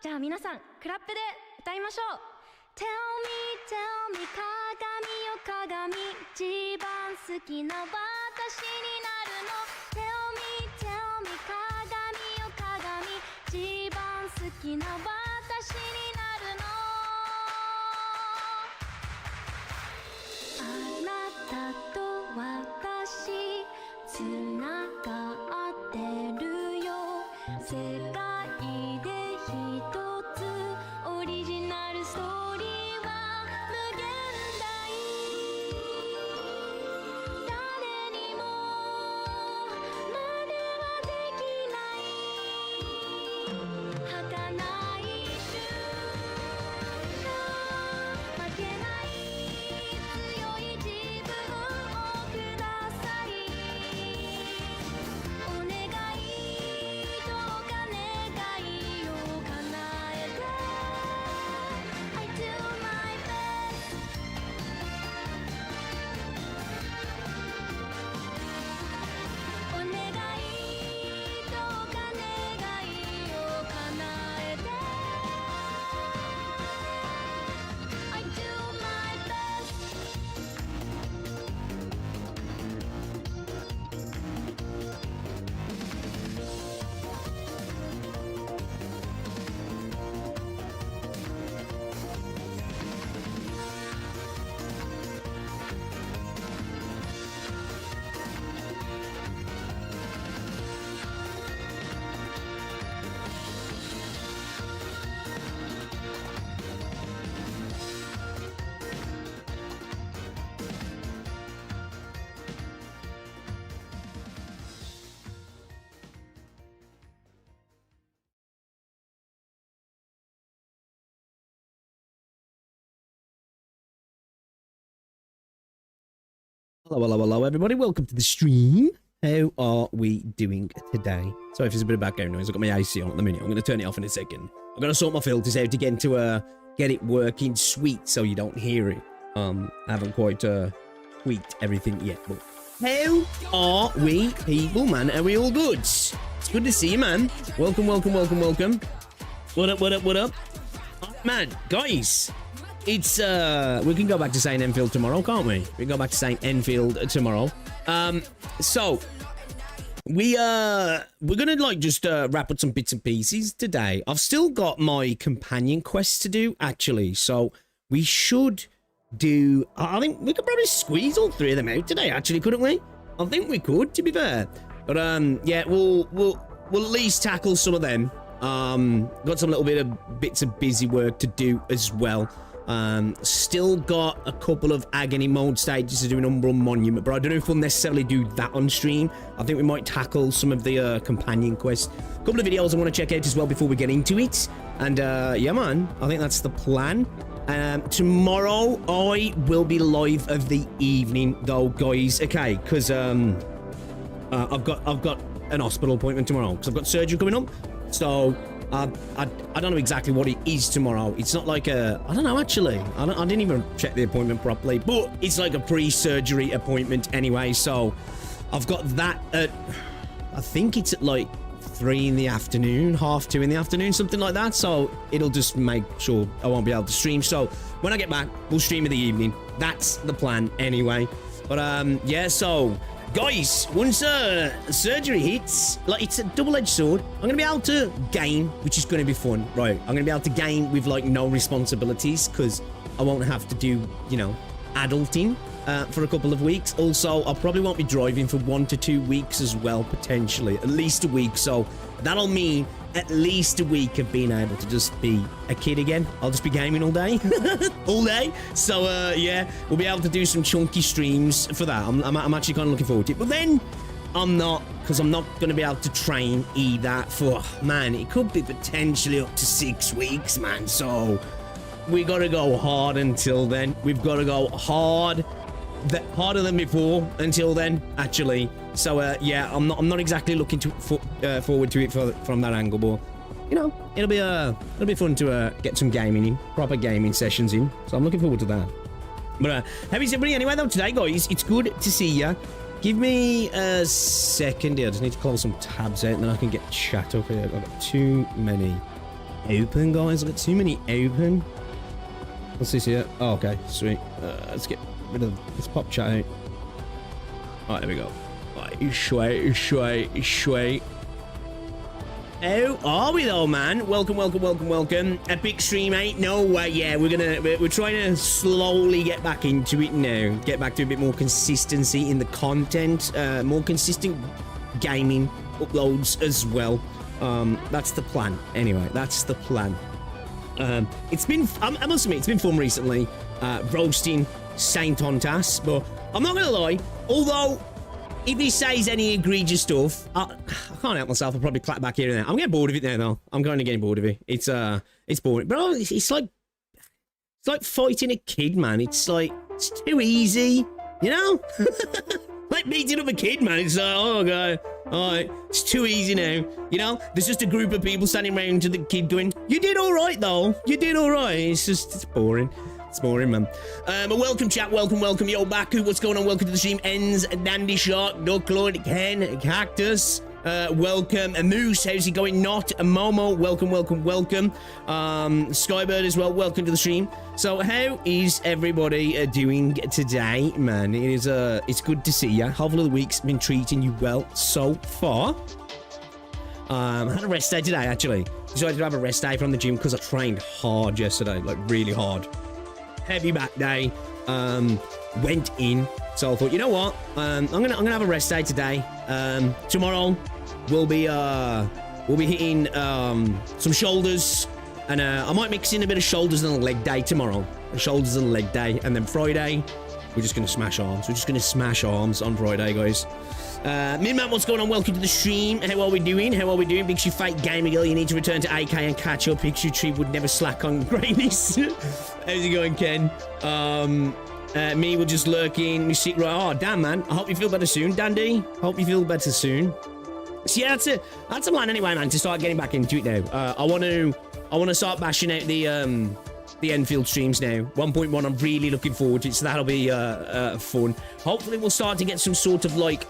じゃあ皆さんクラップで歌いましょう。 Tell me Tell me 鏡よ鏡一番好きな私になるの。 Tell me Tell me 鏡よ鏡一番好きな私になるの。あなたと私つながってるよ。世界で一つオリジナルストーリーは無限大。誰にも真似はできない儚い瞬間、負けない強い自分をください。お願いどうか願いを叶えて I do my best。 お願いどうか願いを叶えて I do my best。 Hello, everybody. Welcome to the stream. How are we doing today? Sorry if there's a bit of background noise. I've got my AC on at the minute. I'm going to turn it off in a second. I'm going to sort my filters out to get it working sweet so you don't hear it. I haven't quite tweaked everything yet, but how are we, people, man? Are we all good? It's good to see you, man. Welcome. What up? Oh, man, guys. It's we can go back to St. Enfield tomorrow, can't we? We can go back to St. Enfield tomorrow. So we're gonna like just wrap up some bits and pieces today. I've still got my companion quests to do, actually, so we should do. I think we could probably squeeze all three of them out today, actually, couldn't we? I think we could, to be fair. But yeah, we'll at least tackle some of them. Got some little bits of busy work to do as well. Still got a couple of agony mode stages to do an Umbral Monument, but I don't know if we'll necessarily do that on stream. I think we might tackle some of the companion quests. A couple of videos I want to check out as well before we get into it. And yeah, man, I think that's the plan. Tomorrow I will be live of the evening though, guys. Okay, because I've got an hospital appointment tomorrow because I've got surgery coming up. So I don't know exactly what it is tomorrow. It's not like I don't know, actually. I didn't even check the appointment properly, but it's like a pre-surgery appointment anyway. So I've got that at, I think it's at like 3 in the afternoon, 2:30 in the afternoon, something like that. So it'll just make sure I won't be able to stream. So when I get back, we'll stream in the evening. That's the plan anyway. But yeah, so guys, once surgery hits, like, it's a double-edged sword. I'm gonna be able to game, which is gonna be fun, right? I'm gonna be able to game with like no responsibilities because I won't have to do, you know, adulting for a couple of weeks. Also, I probably won't be driving for 1 to 2 weeks as well, potentially at least a week. So that'll mean at least a week of being able to just be a kid again. I'll just be gaming all day. All day. So yeah, we'll be able to do some chunky streams for that. I'm actually kind of looking forward to it. But then I'm not, because I'm not going to be able to train either for, man, it could be potentially up to 6 weeks, man. So we got to go hard until then. We've got to go hard, harder than before until then, actually. So yeah, I'm not exactly looking to forward to it from that angle, but you know, it'll be fun to get some gaming in, proper gaming sessions in. So I'm looking forward to that. But how is everybody anyway though today, guys? It's good to see ya. Give me a second here. I just need to close some tabs out and then I can get chat up here. I've got too many open, guys. I've got too many open. What's this here? Oh, okay, sweet. Let's get rid of... Let's pop chat out. Alright, there we go. Alright, sweet. Oh, are we though, man? Welcome. Epic stream, ain't no way. Yeah, we're trying to slowly get back into it now. Get back to a bit more consistency in the content. More consistent gaming uploads as well. That's the plan. Anyway, that's the plan. It's been, I must admit, it's been fun recently, roasting Saint Ontas, but I'm not gonna lie, although if he says any egregious stuff, I can't help myself. I'll probably clap back here and there. I'm getting bored of it now, though. I'm kind of getting bored of it. It's boring, bro. It's like fighting a kid, man. It's too easy, you know. Like beating up a kid, man. It's like, oh god, all right, it's too easy now. You know, there's just a group of people standing around to the kid going, "You did all right, though. You did all right." It's boring. It's boring, man. But welcome, chat. Welcome. Yo, Baku, what's going on? Welcome to the stream. Ends, Dandy Shark, Duck Lord, Ken, Cactus. Welcome. A Moose, how's it going? Not a Momo. Welcome. Skybird as well. Welcome to the stream. So, how is everybody doing today, man? It's good to see you. Hopefully the week's been treating you well so far. I had a rest day today, actually. Decided to have a rest day from the gym because I trained hard yesterday, like really hard. Heavy back day. Went in. So I thought, you know what? I'm gonna have a rest day today. Tomorrow we'll be hitting some shoulders, and I might mix in a bit of shoulders and a leg day tomorrow. Shoulders and a leg day, and then Friday we're just gonna smash arms. We're just gonna smash arms on Friday, guys. Midman, what's going on? Welcome to the stream. How are we doing? Big She Fake Gamer Girl, you need to return to AK and catch up. Picture Tree would never slack on greatness. How's it going, Ken? Me, we're just lurking. We sit right. Oh, damn, man. I hope you feel better soon, Dandy. Hope you feel better soon. So yeah, that's a plan anyway, man, to start getting back into it now. I want to start bashing out the Enfield streams now. 1.1, I'm really looking forward to it, so that'll be fun. Hopefully we'll start to get some sort of, like,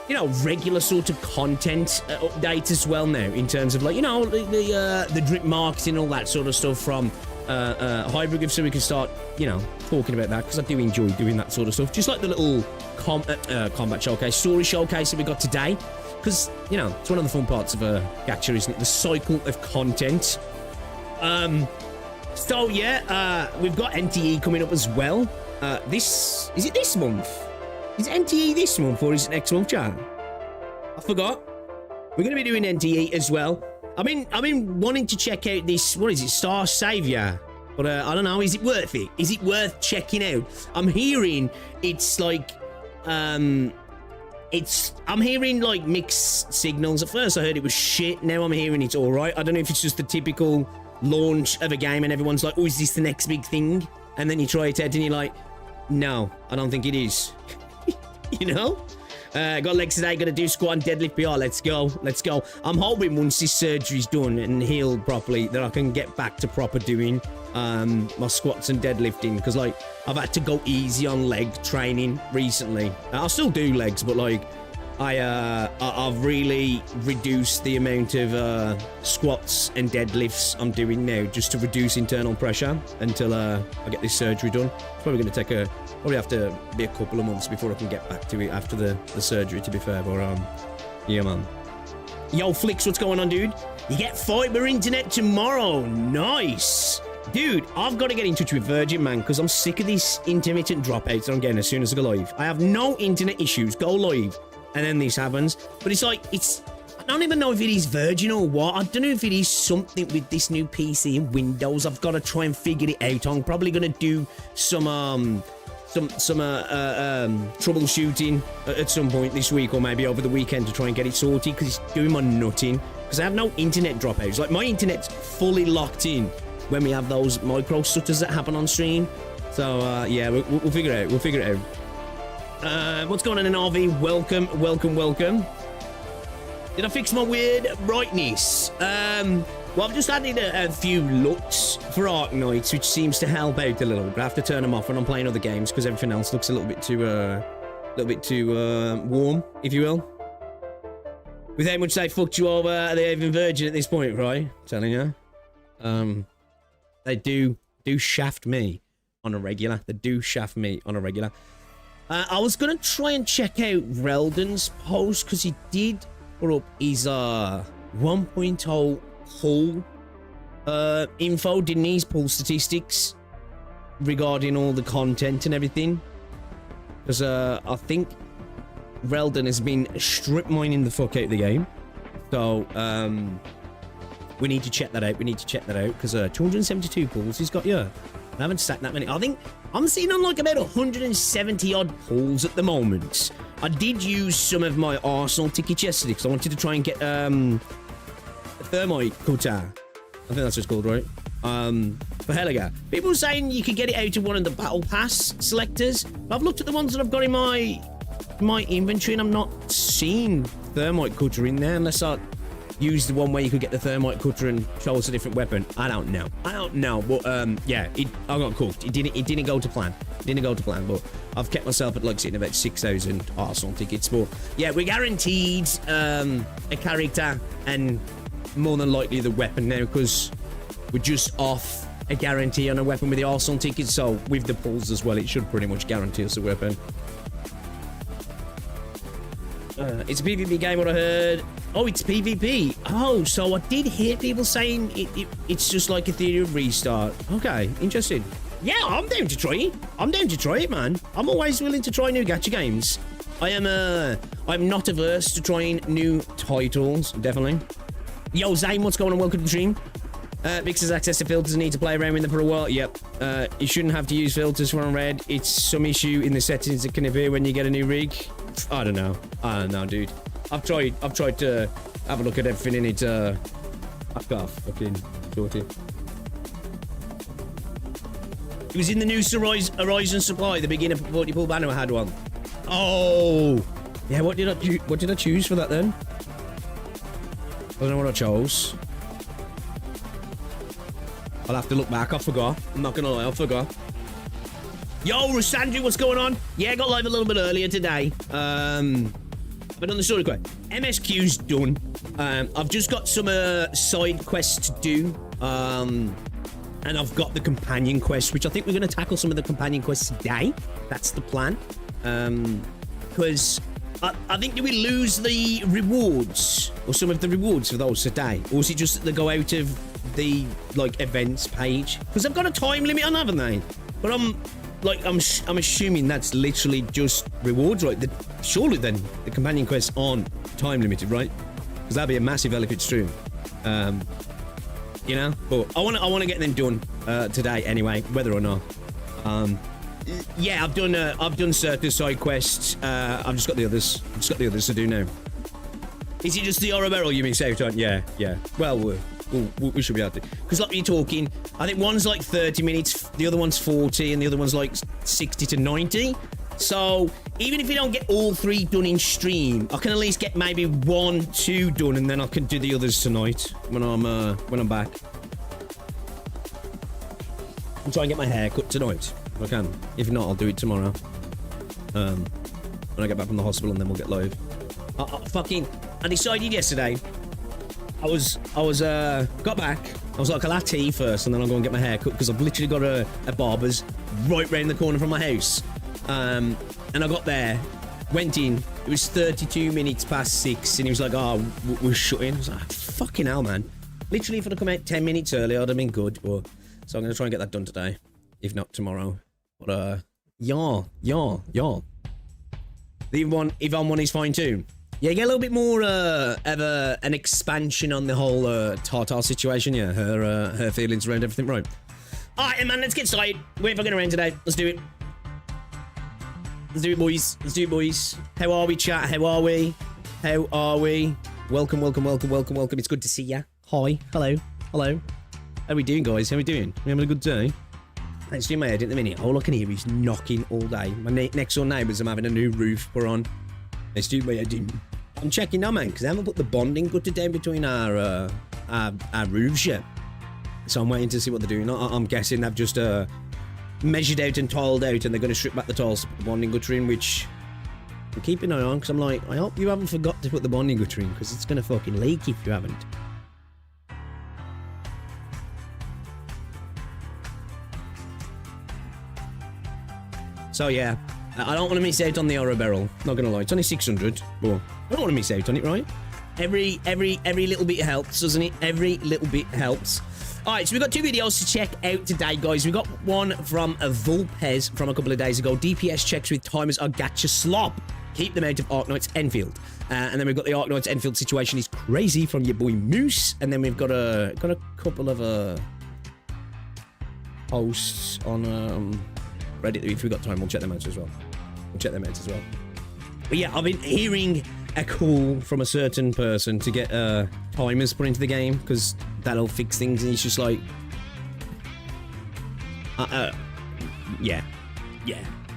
you know, regular sort of content update as well now, in terms of, like, you know, the drip marketing and all that sort of stuff from Hypergryph, so we can start, you know, talking about that, because I do enjoy doing that sort of stuff. Just like the little combat showcase, story showcase that we got today, because, you know, it's one of the fun parts of a gacha, isn't it? The cycle of content. So yeah, we've got NTE coming up as well. Is it this month? Is NTE this month or is it next month, chat? I forgot. We're going to be doing NTE as well. I've been wanting to check out this, what is it, Star Savior? But I don't know, is it worth it? Is it worth checking out? I'm hearing it's like, I'm hearing like mixed signals. At first I heard it was shit, now I'm hearing it's alright. I don't know if it's just the typical launch of a game and everyone's like, oh, is this the next big thing? And then you try it out and you're like, no, I don't think it is. You know? Got legs today, gotta do squat and deadlift PR. Let's go. I'm hoping once this surgery's done and healed properly that I can get back to proper doing my squats and deadlifting, because like I've had to go easy on leg training recently. I'll still do legs, but like I've really reduced the amount of squats and deadlifts I'm doing now, just to reduce internal pressure until I get this surgery done. It's probably going to take probably have to be a couple of months before I can get back to it after the surgery, to be fair. But yeah, man. Yo, Flicks, what's going on, dude? You get fiber internet tomorrow. Nice. Dude, I've got to get in touch with Virgin, man, because I'm sick of these intermittent dropouts that I'm getting as soon as I go live. I have no internet issues. Go live. And then this happens. But it's like, I don't even know if it is Virgin or what. I don't know if it is something with this new PC and Windows. I've got to try and figure it out. I'm probably going to do some troubleshooting at some point this week, or maybe over the weekend, to try and get it sorted, because it's doing my nutting. Because I have no internet dropouts. Like, my internet's fully locked in when we have those micro stutters that happen on stream. So, yeah, we'll figure it out. We'll figure it out. What's going on in RV? Welcome. Did I fix my weird brightness? Well, I've just added a few looks for Arknights, which seems to help out a little bit. I have to turn them off when I'm playing other games, because everything else looks a little bit too warm, if you will. With how much they fucked you over, are they even Virgin at this point, right? I'm telling you. They do shaft me on a regular. They do shaft me on a regular. I was gonna try and check out Relden's post because he did put up his 1.0 poll info, didn't he? His poll statistics regarding all the content and everything. Because I think Relden has been strip mining the fuck out of the game. So we need to check that out. We need to check that out because 272 pulls he's got. Yeah, I haven't stacked that many. I think I'm sitting on like about 170 odd pulls at the moment. I did use some of my Arsenal tickets yesterday because I wanted to try and get a thermite cutter. I think that's what it's called, right? For Helliger. People were saying you could get it out of one of the battle pass selectors. I've looked at the ones that I've got in my inventory and I'm not seeing thermite cutter in there unless I use the one where you could get the thermite cutter and show us a different weapon. I don't know, but yeah, I got cooked. It didn't go to plan. But I've kept myself at like sitting about 6,000 Arsenal tickets. But yeah, we're guaranteed a character and more than likely the weapon now because we're just off a guarantee on a weapon with the Arsenal tickets. So with the pulls as well, it should pretty much guarantee us a weapon. It's a PvP game, what I heard. Oh, it's PvP. Oh, so I did hear people saying it's just like a theory of restart. Okay, interesting. Yeah, I'm down to try it. I'm down to try it, man. I'm always willing to try new gacha games. I'm not averse to trying new titles, definitely. Yo, Zane, what's going on? Welcome to the stream. Mixers access to filters and need to play around with them for a while. Yep. You shouldn't have to use filters for unread. It's some issue in the settings that can appear when you get a new rig. I don't know, dude. I've tried to have a look at everything in it. I've got fucking sorted. It was in the new Horizon Supply, the beginner 40 pull banner. I had one. Oh, yeah. What did I choose for that then? I don't know what I chose. I'll have to look back. I forgot. I'm not gonna lie, I forgot. Yo, Rosandri, what's going on? Yeah, I got live a little bit earlier today. I've been on the story quest. MSQ's done. I've just got some side quests to do. And I've got the companion quest, which I think we're going to tackle some of the companion quests today. That's the plan. Because I think, do we lose the rewards or some of the rewards for those today? Or is it just that they go out of the like events page? Because they've got a time limit on, haven't they? But I'm assuming that's literally just rewards, right? Surely then the companion quests aren't time limited, right? Because that'd be a massive elephant stream. You know, but I want to get them done today anyway, whether or not. Yeah, I've done certain side quests. I've just got the others. To do now. Is it just the Oromero you miss out on? Yeah. Well, we should be able to. Because like you're talking, I think one's like 30 minutes, the other one's 40, and the other one's like 60 to 90. So even if you don't get all three done in stream, I can at least get maybe 1, 2 done, and then I can do the others tonight when I'm back. I'm trying to get my hair cut tonight if I can. If not, I'll do it tomorrow. When I get back from the hospital, and then we'll get live. I decided yesterday. I got back. I was like, I'll have tea first, and then I'll go and get my hair cut because I've literally got a barber's right round the corner from my house. And I got there, went in, it was 32 minutes past 6, and he was like, oh, we're shutting. I was like, fucking hell, man. Literally, if I'd have come out 10 minutes earlier, I'd have been good. But, so I'm going to try and get that done today, if not tomorrow. But, yeah. The Yvonne one is fine too. Yeah, get a little bit more of an expansion on the whole Tartar situation. Yeah, her feelings around everything, right? All right, man, let's get started. We're fucking around today. Let's do it. Let's do it, boys. How are we, chat? How are we? Welcome. It's good to see ya. Hi. Hello. How are we doing, guys? How are we doing? We having a good day? Let's do my edit in a minute. All I can hear is knocking all day. My next door neighbours are having a new roof put on. Let's do my edit. I'm checking now, man, because I haven't put the bonding gutter down between our roofs yet. So I'm waiting to see what they're doing. I'm guessing they've just measured out and tiled out, and they're going to strip back the tiles to put the bonding gutter in, which I'm keeping an eye on, because I'm like, I hope you haven't forgot to put the bonding gutter in, because it's going to fucking leak if you haven't. So yeah, I don't want to miss out on the horror barrel. Not gonna lie, it's only 600. But I don't want to miss out on it, right? Every little bit helps, doesn't it? Every little bit helps. All right, so we've got 2 videos to check out today, guys. We've got one from Vulpez from a couple of days ago. DPS checks with timers are gacha slop. Keep them out of Arknights Endfield. And then we've got the Arknights Endfield situation is crazy from your boy Moose. And then we've got a couple of posts on Reddit. If we've got time, we'll check them out as well. But yeah, I've been hearing a call from a certain person to get timers put into the game because that'll fix things, and he's just like, yeah,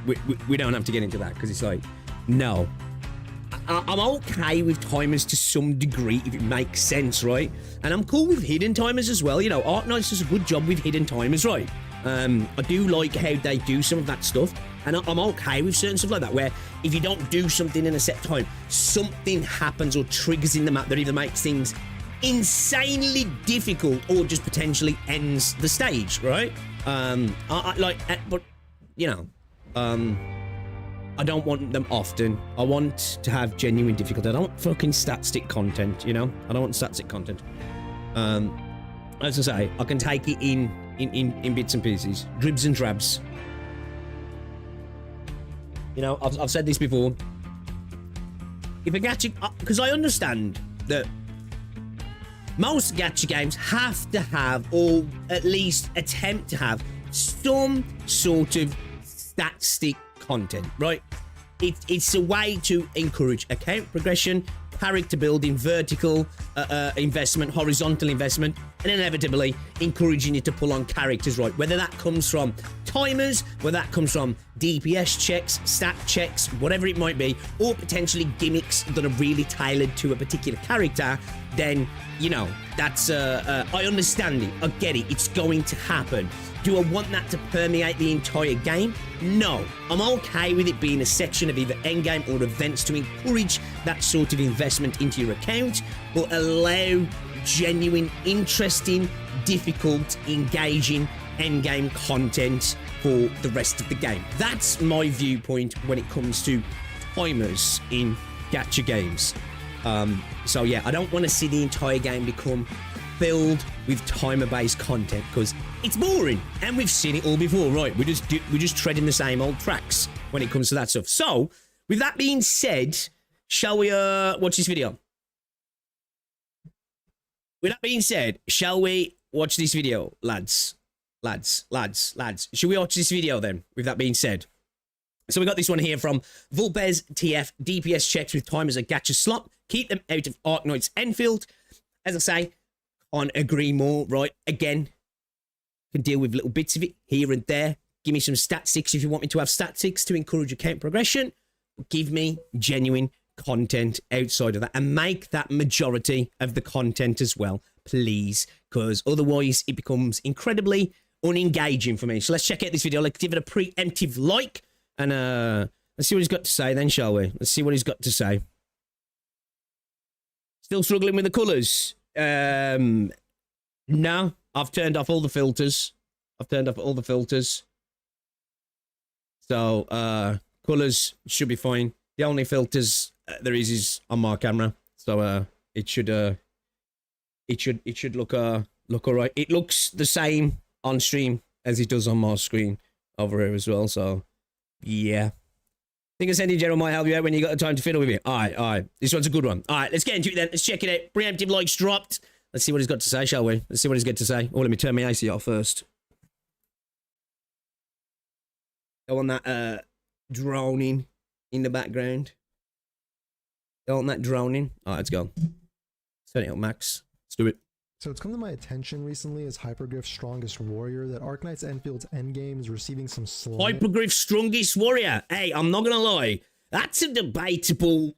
we don't have to get into that because it's like, no, I'm okay with timers to some degree if it makes sense, right? And I'm cool with hidden timers as well. You know, Arknights does a good job with hidden timers, right? I do like how they do some of that stuff, and I'm okay with certain stuff like that, where if you don't do something in a set time, something happens or triggers in the map that either makes things insanely difficult or just potentially ends the stage, right? But you know, I don't want them often. I want to have genuine difficulty. I don't want fucking stat-stick content, you know? I don't want stat-stick content. As I say, I can take it in bits and pieces, dribs and drabs. You know, I've said this before. If a gacha, because I understand that most gacha games have to have, or at least attempt to have, some sort of stat-stick content, right? It's a way to encourage account progression, character building, vertical investment, horizontal investment, and inevitably encouraging you to pull on characters, right? Whether that comes from timers, whether that comes from DPS checks, stat checks, whatever it might be, or potentially gimmicks that are really tailored to a particular character, then, you know, that's, I understand it, I get it, it's going to happen. Do I want that to permeate the entire game? No. I'm okay with it being a section of either endgame or events to encourage that sort of investment into your account, but allow genuine, interesting, difficult, engaging endgame content for the rest of the game. That's my viewpoint when it comes to timers in gacha games. So yeah, I don't want to see the entire game become filled with timer-based content because it's boring, and we've seen it all before, right? We're just treading the same old tracks when it comes to that stuff. So, with that being said, shall we watch this video? With that being said, shall we watch this video, lads? Lads. Shall we watch this video then? With that being said. So we got this one here from Vulpez TF. DPS checks with timers are gacha slop. Keep them out of Arknights Endfield. As I say, can't agree more, right? Again, can deal with little bits of it here and there. Give me some statistics if you want me to have statistics to encourage account progression. Give me genuine content outside of that and make that majority of the content as well, please, because otherwise it becomes incredibly unengaging for me. So let's check out this video. Let's give it a preemptive like and let's see what he's got to say then, shall we? Let's see what he's got to say. Still struggling with the colours? No, I've turned off all the filters. So, colours should be fine. The only filters there is on my camera. So, it should look alright. It looks the same on stream as it does on my screen over here as well. So, yeah. I think a sending general might help you out when you got the time to fiddle with it. All right. This one's a good one. All right, let's get into it then. Let's check it out. Preemptive likes dropped. Let's see what he's got to say, shall we? Let's see what he's got to say. Oh, let me turn my AC off first. Go on that droning in the background. Go on that droning. All right, let's go. Turn it up, Max. Let's do it. So it's come to my attention recently as Hypergryph's strongest warrior that Arknights Enfield's endgame is receiving some slight... Hypergryph's strongest warrior. Hey, I'm not gonna lie. That's a debatable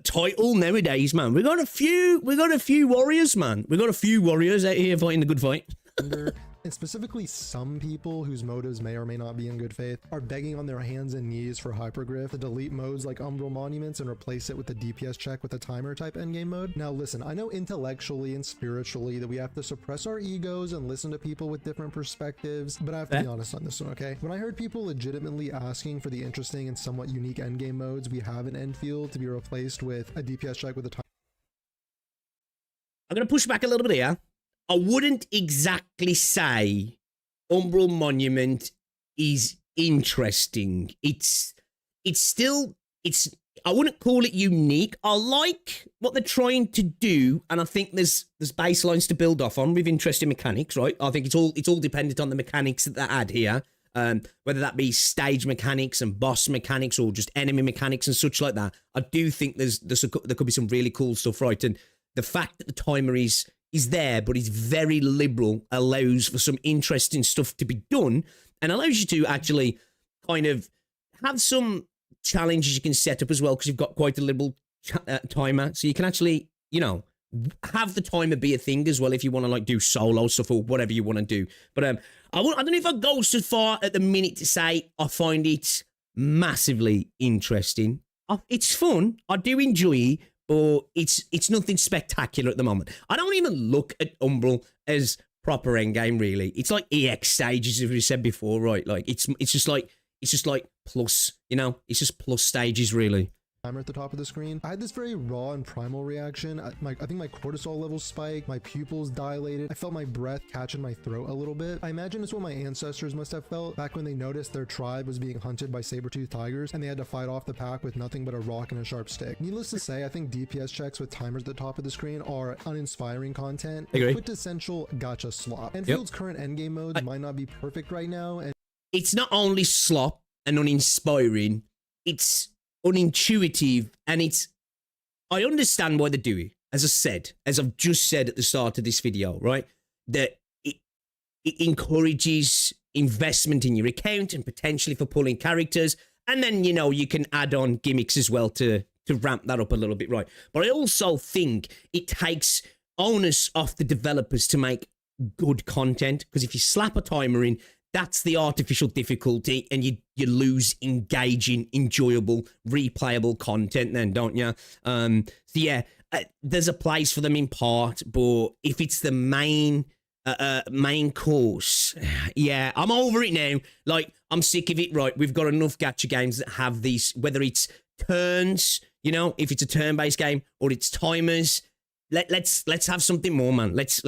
title nowadays, man. We got a few warriors, man. We got a few warriors out here fighting the good fight. and specifically some people whose motives may or may not be in good faith, are begging on their hands and knees for Hypergryph to delete modes like Umbral Monuments and replace it with a DPS check with a timer type endgame mode. Now listen, I know intellectually and spiritually that we have to suppress our egos and listen to people with different perspectives, but I have to be honest on this one, okay? When I heard people legitimately asking for the interesting and somewhat unique endgame modes we have in Endfield to be replaced with a DPS check with a timer. I'm going to push back a little bit here. I wouldn't exactly say Umbral Monument is interesting. It's I wouldn't call it unique. I like what they're trying to do, and I think there's baselines to build off on with interesting mechanics, right? I think it's all dependent on the mechanics that they add here. Whether that be stage mechanics and boss mechanics or just enemy mechanics and such like that. I do think there could be some really cool stuff, right? And the fact that the timer is there, but it's very liberal, allows for some interesting stuff to be done and allows you to actually kind of have some challenges you can set up as well, because you've got quite a liberal timer. So you can actually, you know, have the timer be a thing as well if you want to like do solo stuff or whatever you want to do. But I don't know if I go so far at the minute to say I find it massively interesting. It's fun. I do enjoy it. But it's nothing spectacular at the moment. I don't even look at Umbral as proper endgame, really. It's like EX stages, as we said before, right? Like it's just like plus, you know, it's just plus stages, really. Timer at the top of the screen. I had this very raw and primal reaction. I think my cortisol levels spiked, my pupils dilated. I felt my breath catch in my throat a little bit. I imagine it's what my ancestors must have felt back when they noticed their tribe was being hunted by saber-toothed tigers and they had to fight off the pack with nothing but a rock and a sharp stick. Needless to say, I think DPS checks with timers at the top of the screen are uninspiring content. Quintessential gacha slop. Enfield's current endgame modes might not be perfect right now, and it's not only slop and uninspiring, it's unintuitive, and I understand why they do it. As I've just said at the start of this video, right, that it encourages investment in your account and potentially for pulling characters, and then, you know, you can add on gimmicks as well to ramp that up a little bit, right? But I also think it takes onus off the developers to make good content, because if you slap a timer in, that's the artificial difficulty, and you lose engaging, enjoyable, replayable content then, don't you? So yeah, there's a place for them in part, but if it's the main course, yeah, I'm over it now. Like, I'm sick of it, right? We've got enough gacha games that have these, whether it's turns, you know, if it's a turn-based game, or it's timers. Let's have something more, man. Let's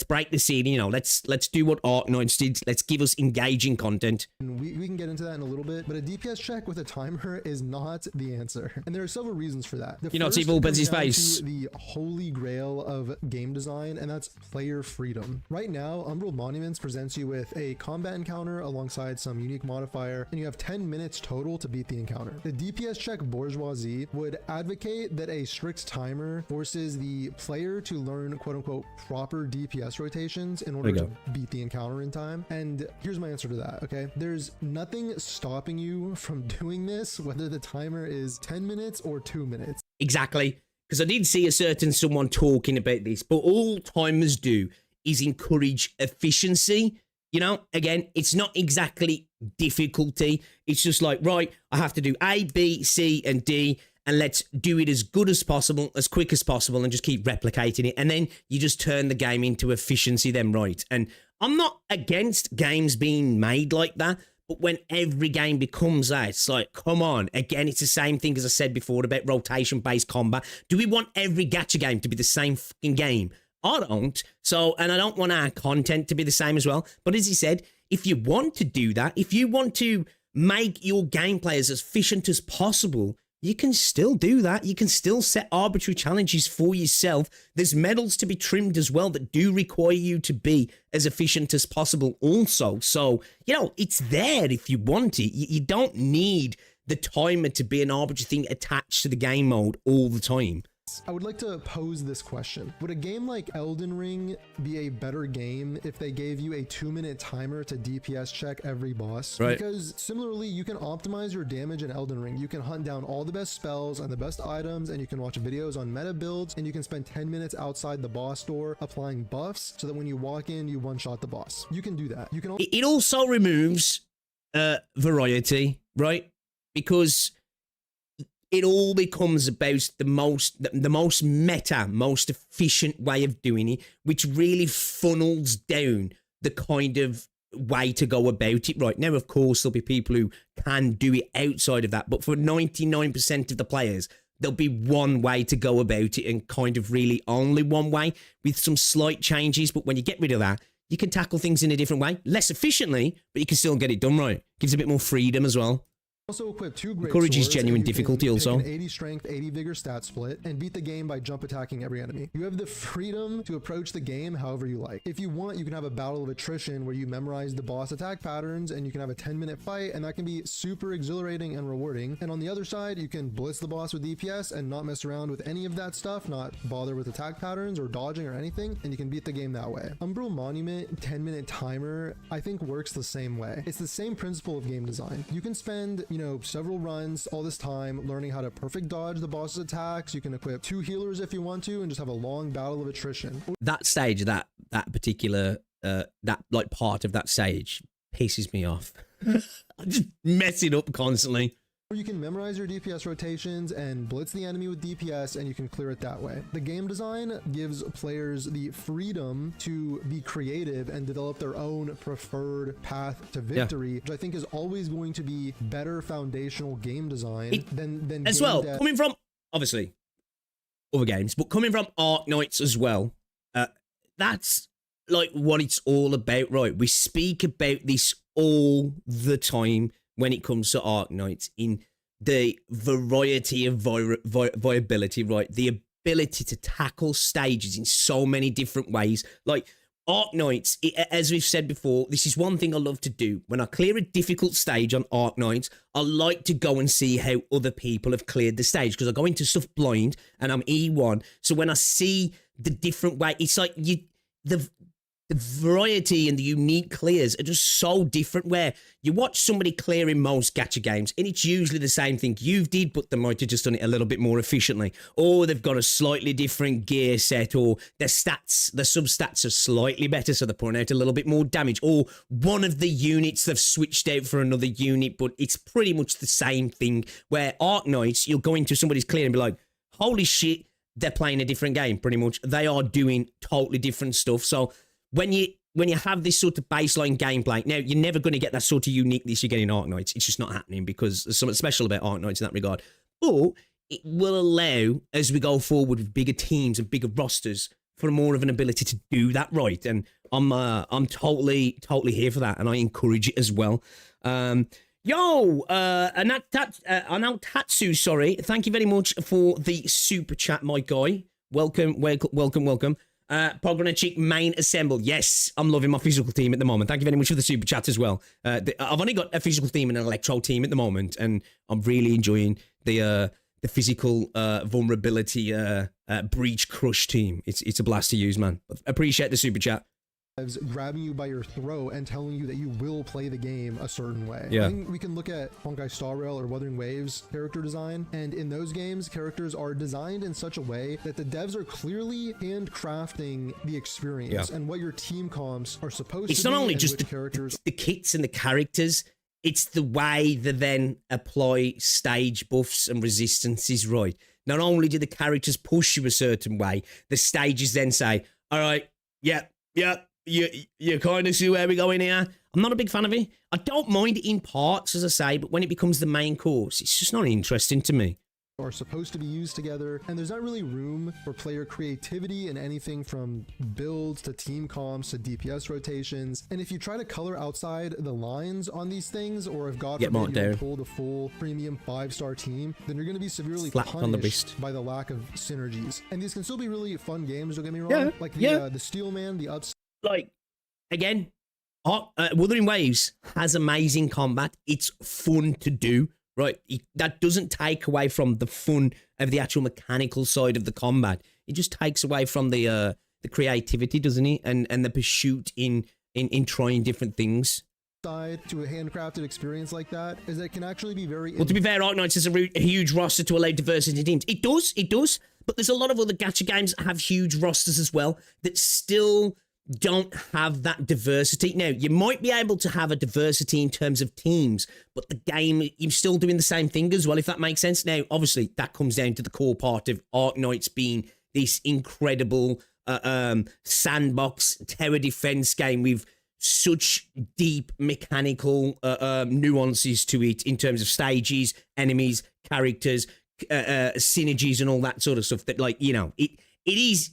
break the scene, you know. Let's do what Arknights did. Let's give us engaging content. And we can get into that in a little bit, but a DPS check with a timer is not the answer, and there are several reasons for that. You know, see Bullpen's face. The holy grail of game design, and that's player freedom. Right now, Umbral Monuments presents you with a combat encounter alongside some unique modifier, and you have 10 minutes total to beat the encounter. The DPS check bourgeoisie would advocate that a strict timer forces the player to learn quote-unquote proper DPS rotations in order to beat the encounter in time. And here's my answer to that, okay? There's nothing stopping you from doing this, whether the timer is 10 minutes or 2 minutes. Exactly, because I did see someone talking about this, but all timers do is encourage efficiency. You know, again, it's not exactly difficulty. It's just like, right, I have to do A, B, C, and D, and let's do it as good as possible, as quick as possible, and just keep replicating it. And then you just turn the game into efficiency then, right? And I'm not against games being made like that, but when every game becomes that, it's like, come on. Again, it's the same thing as I said before about rotation-based combat. Do we want every gacha game to be the same fucking game? I don't. So, and I don't want our content to be the same as well. But as he said, if you want to do that, if you want to make your gameplay as efficient as possible, you can still do that. You can still set arbitrary challenges for yourself. There's medals to be trimmed as well that do require you to be as efficient as possible also. So, you know, it's there if you want it. You don't need the timer to be an arbitrary thing attached to the game mode all the time. I would like to pose this question. Would a game like Elden Ring be a better game if they gave you a 2-minute timer to DPS check every boss? Right. Because similarly, you can optimize your damage in Elden Ring. You can hunt down all the best spells and the best items, and you can watch videos on meta builds, and you can spend 10 minutes outside the boss door applying buffs so that when you walk in, you one-shot the boss. You can do that. You can It also removes variety, right? Because it all becomes about the most meta, most efficient way of doing it, which really funnels down the kind of way to go about it. Right now, of course, there'll be people who can do it outside of that, but for 99% of the players, there'll be one way to go about it, and kind of really only one way, with some slight changes. But when you get rid of that, you can tackle things in a different way, less efficiently, but you can still get it done right. Gives a bit more freedom as well. also equip 2 great Encourages swords, genuine and you can difficulty pick also. an 80 strength, 80 vigor stat split, and beat the game by jump attacking every enemy. You have the freedom to approach the game however you like. If you want, you can have a battle of attrition where you memorize the boss attack patterns, and you can have a 10-minute fight, and that can be super exhilarating and rewarding. And on the other side, you can blitz the boss with DPS and not mess around with any of that stuff, not bother with attack patterns or dodging or anything, and you can beat the game that way. Umbral Monument 10-minute timer, I think, works the same way. It's the same principle of game design. You can spend, several runs all this time learning how to perfect dodge the boss's attacks. You can equip 2 healers if you want to and just have a long battle of attrition. That stage, that particular that like part of that stage pisses me off. I just mess it up constantly. Or you can memorize your DPS rotations and blitz the enemy with DPS, and you can clear it that way. The game design gives players the freedom to be creative and develop their own preferred path to victory, which I think is always going to be better foundational game design than as game well. dev. Coming from obviously other games, but coming from Arknights as well, that's like what it's all about, right? We speak about this all the time when it comes to Arknights, in the variety of viability, right? The ability to tackle stages in so many different ways. Like Arknights, as we've said before, this is one thing I love to do. When I clear a difficult stage on Arknights, I like to go and see how other people have cleared the stage, because I go into stuff blind and I'm E1. So when I see the different way, it's like the variety and the unique clears are just so different, where you watch somebody clear in most gacha games and it's usually the same thing you did, but they might have just done it a little bit more efficiently, or they've got a slightly different gear set, or their stats, their sub-stats are slightly better, so they're putting out a little bit more damage, or one of the units they've switched out for another unit, but it's pretty much the same thing. Where Arknights, you'll go into somebody's clear and be like, holy shit, they're playing a different game, pretty much. They are doing totally different stuff. So when you have this sort of baseline gameplay, now you're never going to get that sort of uniqueness you get in Arknights. It's just not happening, because there's something special about Arknights in that regard. But it will allow, as we go forward with bigger teams and bigger rosters, for more of an ability to do that right. And I'm totally here for that, and I encourage it as well. Analtatsu, sorry, thank you very much for the super chat, my guy. Welcome. Pogranachik main assemble. Yes, I'm loving my physical team at the moment. Thank you very much for the super chat as well. I've only got a physical team and an electro team at the moment, and I'm really enjoying the physical vulnerability breach crush team. It's a blast to use, man. Appreciate the super chat. Grabbing you by your throat and telling you that you will play the game a certain way. Yeah. I think we can look at Honkai Star Rail or Wuthering Waves character design, and in those games, characters are designed in such a way that the devs are clearly handcrafting the experience and what your team comps are supposed to be. It's not only just the kits and the characters, it's the way they then apply stage buffs and resistances, right? Not only do the characters push you a certain way, the stages then say, all right, yeah, you kind of see where we're going here. I'm not a big fan of it. I don't mind it in parts, as I say, but when it becomes the main course, it's just not interesting to me. Are supposed to be used together, and there's not really room for player creativity in anything from builds to team comps to DPS rotations. And if you try to color outside the lines on these things, or if God forbid you pull the full premium 5-star team, then you're going to be severely punished by the lack of synergies. And these can still be really fun games, don't get me wrong. Like the Steelman, the Ups. Like, again, Wuthering Waves has amazing combat. It's fun to do, right? That doesn't take away from the fun of the actual mechanical side of the combat. It just takes away from the creativity, doesn't it? And the pursuit in trying different things. Side to a handcrafted experience like that is that it can actually be very Well, to be fair, Arknights has a huge roster to allow diversity in teams. It does. But there's a lot of other gacha games that have huge rosters as well that still don't have that diversity. Now, you might be able to have a diversity in terms of teams, but the game, you're still doing the same thing as well, if that makes sense. Now, obviously, that comes down to the core part of Arknights being this incredible sandbox tower defense game with such deep mechanical nuances to it in terms of stages, enemies, characters, synergies, and all that sort of stuff. That, like, you know, it is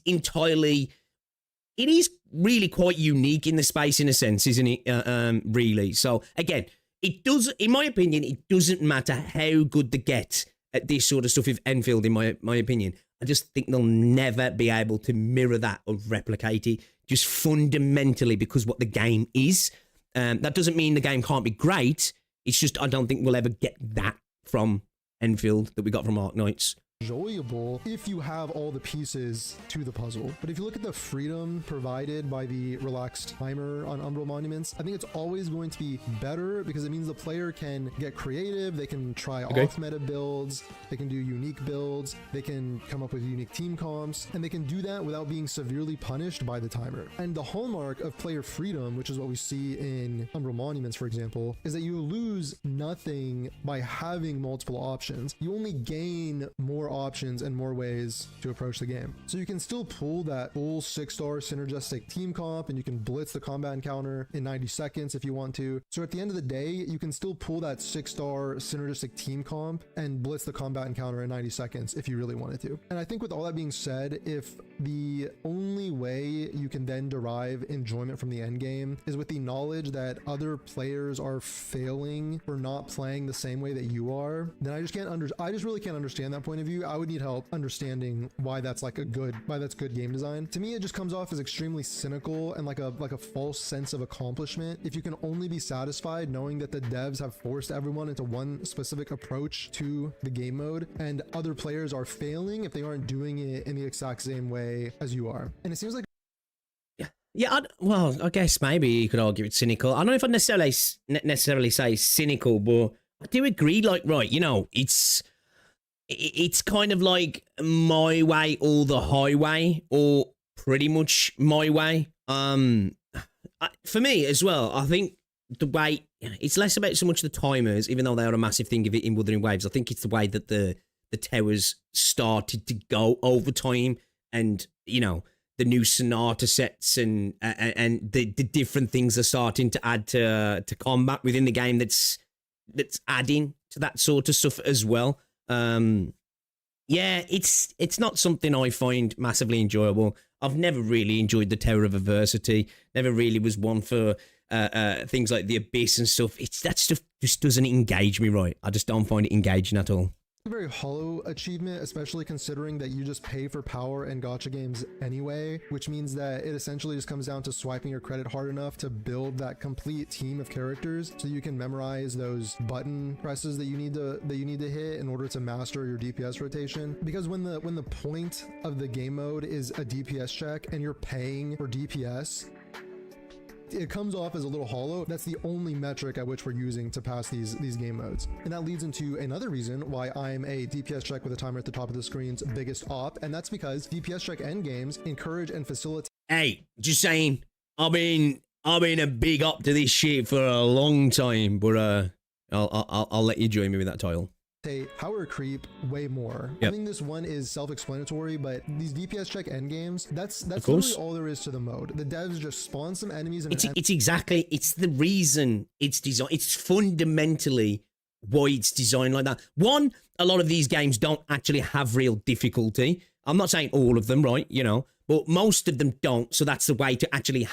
really quite unique in the space, in a sense, isn't it? Really. So again, it does, in my opinion, it doesn't matter how good they get at this sort of stuff with Enfield. In my opinion, I just think they'll never be able to mirror that or replicate it, just fundamentally because what the game is. That doesn't mean the game can't be great. It's just I don't think we'll ever get that from Enfield that we got from Arknights. enjoyable if you have all the pieces to the puzzle. But if you look at the freedom provided by the relaxed timer on Umbral Monuments, I think it's always going to be better because it means the player can get creative, they can try off meta builds, they can do unique builds, they can come up with unique team comps, and they can do that without being severely punished by the timer. And the hallmark of player freedom, which is what we see in Umbral Monuments, for example, is that you lose nothing by having multiple options. You only gain more options and more ways to approach the game. So you can still pull that full 6-star synergistic team comp, and you can blitz the combat encounter in 90 seconds if you want to. So at the end of the day, you can still pull that 6-star synergistic team comp and blitz the combat encounter in 90 seconds if you really wanted to. And I think with all that being said, if the only way you can then derive enjoyment from the end game is with the knowledge that other players are failing for not playing the same way that you are, then I just really can't understand that point of view. I would need help understanding why that's good game design. To me, it just comes off as extremely cynical and like a false sense of accomplishment if you can only be satisfied knowing that the devs have forced everyone into one specific approach to the game mode and other players are failing if they aren't doing it in the exact same way as you are. And it seems like well, I guess maybe you could argue it's cynical. I don't know if I'd necessarily say cynical, but I do agree. Like, right, you know, it's kind of like my way or the highway, or pretty much my way. For me as well, I think the way it's less about so much the timers, even though they are a massive thing of it in Wuthering Waves. I think it's the way that the towers started to go over time, and you know, the new sonata sets and the different things are starting to add to combat within the game. That's adding to that sort of stuff as well. Yeah, it's not something I find massively enjoyable. I've never really enjoyed the Tower of Adversity. Never really was one for things like the Abyss and stuff. That stuff just doesn't engage me right. I just don't find it engaging at all. a very hollow achievement, especially considering that you just pay for power in gacha games anyway, which means that it essentially just comes down to swiping your credit hard enough to build that complete team of characters so you can memorize those button presses that you need to hit in order to master your DPS rotation. Because when the point of the game mode is a DPS check and you're paying for DPS, it comes off as a little hollow. That's the only metric at which we're using to pass these game modes. And that leads into another reason why I'm a DPS check with a timer at the top of the screen's biggest op, and that's because DPS check endgames encourage and facilitate. Hey, just saying, I've been a big op to this shit for a long time, but I'll let you join me with that title. Power creep way more. Yep. I think this one is self-explanatory, but these DPS check endgames, that's literally all there is to the mode. The devs just spawn some enemies and it's the reason it's designed. It's fundamentally why it's designed like that. One, a lot of these games don't actually have real difficulty. I'm not saying all of them, right? You know, but most of them don't. So that's the way to actually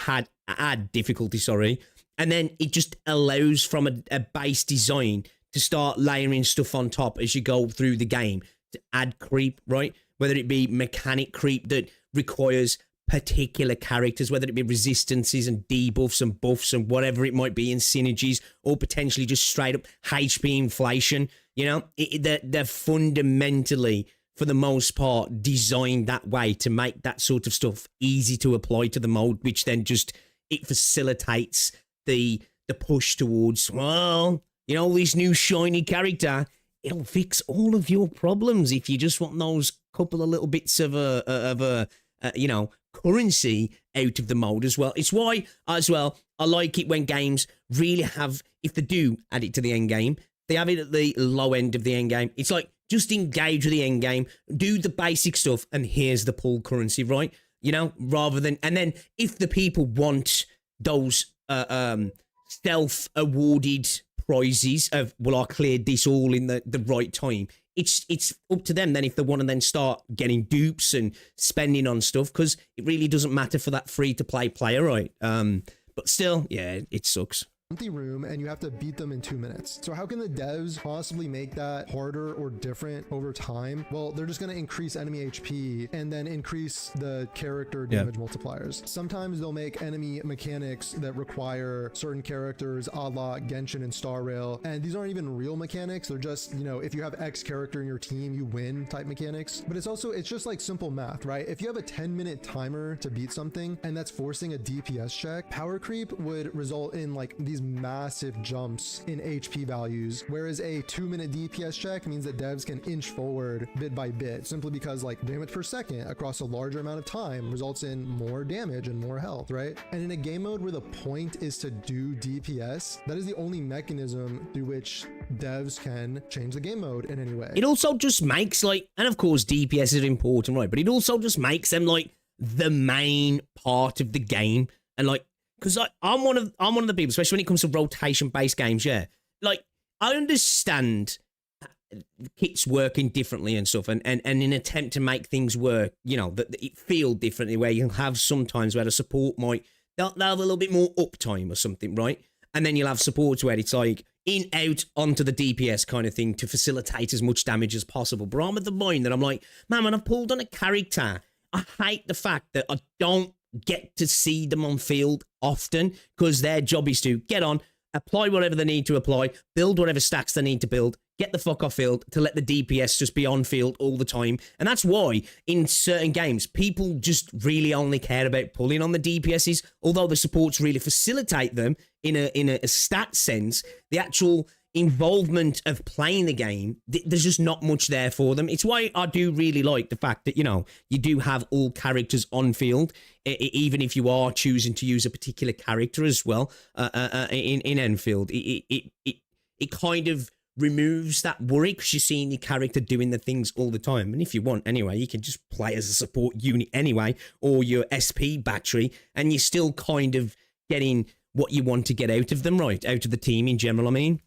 add difficulty, sorry. And then it just allows from a base design to start layering stuff on top as you go through the game to add creep, right? Whether it be mechanic creep that requires particular characters, whether it be resistances and debuffs and buffs and whatever it might be in synergies, or potentially just straight up HP inflation. You know, they're fundamentally, for the most part, designed that way to make that sort of stuff easy to apply to the mode, which then just, it facilitates the push towards, well, you know, this new shiny character, it'll fix all of your problems if you just want those couple of little bits of you know, currency out of the mode as well. It's why, as well, I like it when games really have, if they do add it to the end game, they have it at the low end of the end game. It's like, just engage with the end game, do the basic stuff, and here's the pool currency, right? You know, rather than, and then if the people want those self-awarded prizes of, well, I cleared this all in the right time, it's up to them then if they want to then start getting dupes and spending on stuff, because it really doesn't matter for that free-to-play player, right? But still, yeah, it sucks. Empty room and you have to beat them in 2 minutes. So how can the devs possibly make that harder or different over time? Well, they're just going to increase enemy HP and then increase the character damage multipliers. Sometimes they'll make enemy mechanics that require certain characters, a la Genshin and Star Rail, and these aren't even real mechanics. They're just, you know, if you have X character in your team, you win type mechanics. But it's just like simple math, right? If you have a 10-minute timer to beat something and that's forcing a DPS check, power creep would result in like these massive jumps in HP values, whereas a 2-minute DPS check means that devs can inch forward bit by bit, simply because like damage per second across a larger amount of time results in more damage and more health, right? And in a game mode where the point is to do DPS, that is the only mechanism through which devs can change the game mode in any way. It also just makes like, and of course DPS is important, right? But it also just makes them like the main part of the game, and like, because I'm one of the people, especially when it comes to rotation-based games, yeah. Like, I understand kits working differently and stuff, and in an attempt to make things work, you know, that it feel differently, where you'll have sometimes where the support might, they'll have a little bit more uptime or something, right? And then you'll have supports where it's like, in, out, onto the DPS kind of thing to facilitate as much damage as possible. But I'm at the point that I'm like, man, when I've pulled on a character, I hate the fact that I don't get to see them on field often, because their job is to get on, apply whatever they need to apply, build whatever stacks they need to build, get the fuck off field, to let the DPS just be on field all the time. And that's why in certain games, people just really only care about pulling on the DPSs, although the supports really facilitate them in a stat sense. The actual involvement of playing the game, there's just not much there for them. It's why I do really like the fact that, you know, you do have all characters on field, even if you are choosing to use a particular character as well in Enfield. It kind of removes that worry, because you're seeing your character doing the things all the time. And if you want anyway, you can just play as a support unit anyway, or your SP battery, and you're still kind of getting what you want to get out of them, right? Out of the team in general, I mean.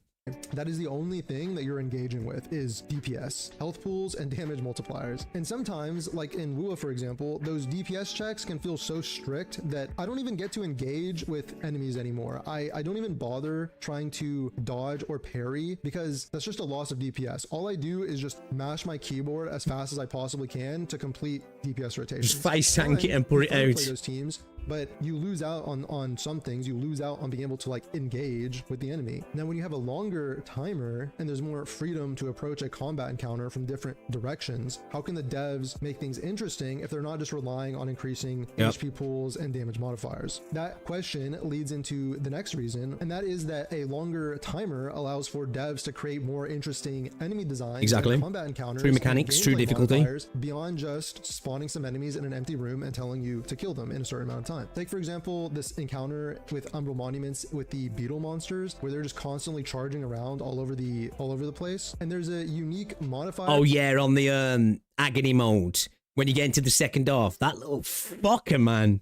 That is the only thing that you're engaging with, is DPS, health pools, and damage multipliers. And sometimes, like in WUA for example, those DPS checks can feel so strict that I don't even get to engage with enemies anymore. I don't even bother trying to dodge or parry, because that's just a loss of DPS. All I do is just mash my keyboard as fast as I possibly can to complete DPS rotation. Just face tank it and put it out. Play those teams, but you lose out on some things. You lose out on being able to like engage with the enemy. Now when you have a longer timer and there's more freedom to approach a combat encounter from different directions, how can the devs make things interesting if they're not just relying on increasing HP pools and damage modifiers? That question leads into the next reason, and that is that a longer timer allows for devs to create more interesting enemy designs, exactly, combat encounters, true mechanics, true difficulty, beyond just spawning some enemies in an empty room and telling you to kill them in a certain amount of time. Take for example this encounter with Umbral Monuments with the beetle monsters, where they're just constantly charging around all over the place, and there's a unique modifier. Oh yeah, on the agony mode when you get into the second half, that little fucker, man,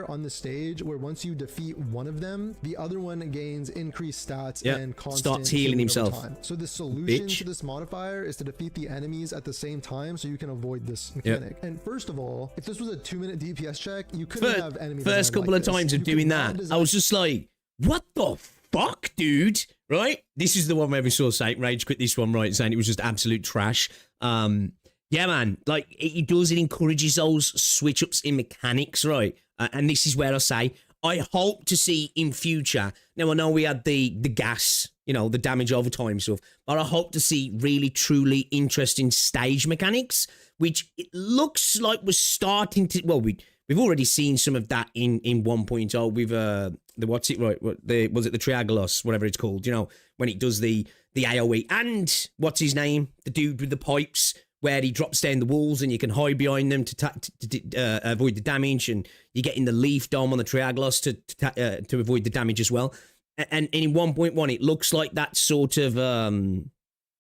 on the stage, where once you defeat one of them, the other one gains increased stats and constant starts healing himself. over time. So the solution to this modifier is to defeat the enemies at the same time, so you can avoid this mechanic. And first of all, if this was a 2-minute DPS check, you couldn't have enemies. First couple of times of doing that, I was just like, what the fuck, dude? Right? This is the one where we saw Rage quit this one, right, saying it was just absolute trash. Yeah, man. Like it does. It encourages those switch ups in mechanics, right? And this is where I say I hope to see in future. Now I know we had the gas, the damage over time stuff, but I hope to see really truly interesting stage mechanics, which it looks like we're starting to. Well, we've already seen some of that in 1.0 with the what's it right? Was it the Triagolos, whatever it's called? When it does the AOE, and what's his name, the dude with the pipes, where he drops down the walls and you can hide behind them to avoid the damage, and you're getting the leaf dome on the Triagolos to avoid the damage as well. And in 1.1, it looks like that sort of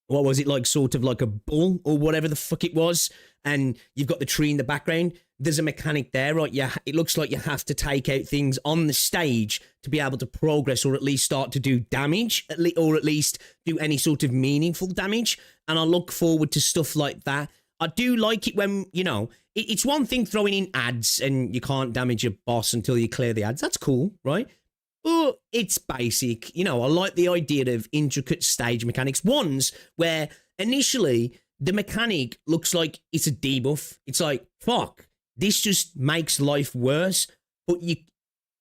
what was it, like sort of like a bull or whatever the fuck it was, and you've got the tree in the background. There's a mechanic there, right? Yeah, it looks like you have to take out things on the stage to be able to progress, or at least start to do damage, or at least do any sort of meaningful damage. And I look forward to stuff like that. I do like it when, it's one thing throwing in ads and you can't damage your boss until you clear the ads. That's cool, right? But it's basic. I like the idea of intricate stage mechanics. Ones where initially the mechanic looks like it's a debuff. It's like, fuck, this just makes life worse. But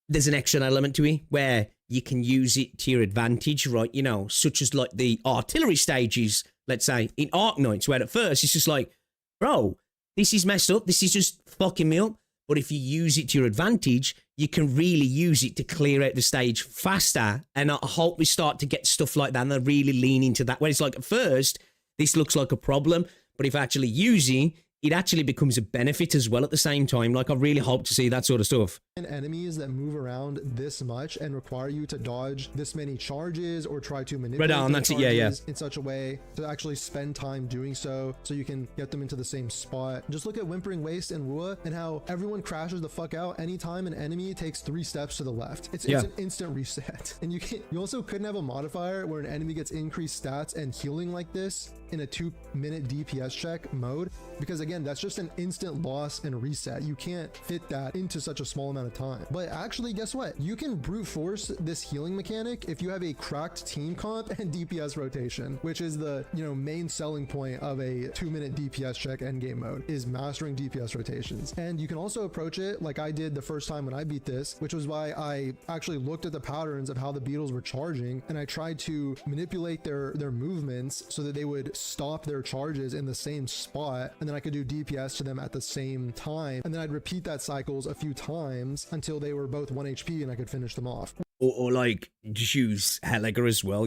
there's an extra element to it where you can use it to your advantage, right? Such as like the artillery stages, let's say, in Arknights, where at first it's just like, bro, this is messed up. This is just fucking me up. But if you use it to your advantage, you can really use it to clear out the stage faster. And I hope we start to get stuff like that and they really lean into that. Where it's like, at first, this looks like a problem, but if actually using, it actually becomes a benefit as well at the same time. Like, I really hope to see that sort of stuff. And enemies that move around this much and require you to dodge this many charges or try to manipulate that's it. Yeah. in such a way to actually spend time doing so you can get them into the same spot. Just look at Whimpering Waste and Rua and how everyone crashes the fuck out anytime an enemy takes 3 steps to the left. It's an instant reset. And you also couldn't have a modifier where an enemy gets increased stats and healing like this in a 2-minute DPS check mode, because again, that's just an instant loss and reset. You can't fit that into such a small amount of time. But actually, guess what? You can brute force this healing mechanic if you have a cracked team comp and DPS rotation, which is the main selling point of a 2-minute DPS check endgame mode, is mastering DPS rotations. And you can also approach it like I did the first time when I beat this, which was why I actually looked at the patterns of how the beetles were charging, and I tried to manipulate their movements so that they would stop their charges in the same spot, and then I could do DPS to them at the same time, and then I'd repeat that cycles a few times until they were both 1 HP and I could finish them off. Or like just use Helliger as well,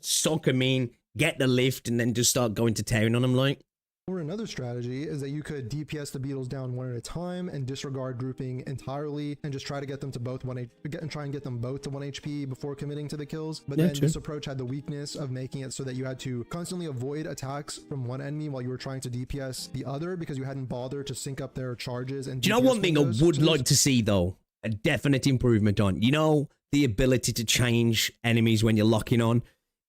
sock them in, get the lift, and then just start going to town on them like. Or another strategy is that you could DPS the beetles down one at a time and disregard grouping entirely and just try to get them to both 1 HP and try and get them both to 1 HP before committing to the kills. But then this approach had the weakness of making it so that you had to constantly avoid attacks from one enemy while you were trying to DPS the other, because you hadn't bothered to sync up their charges. And do you know one thing I would like to see though? A definite improvement on, the ability to change enemies when you're locking on.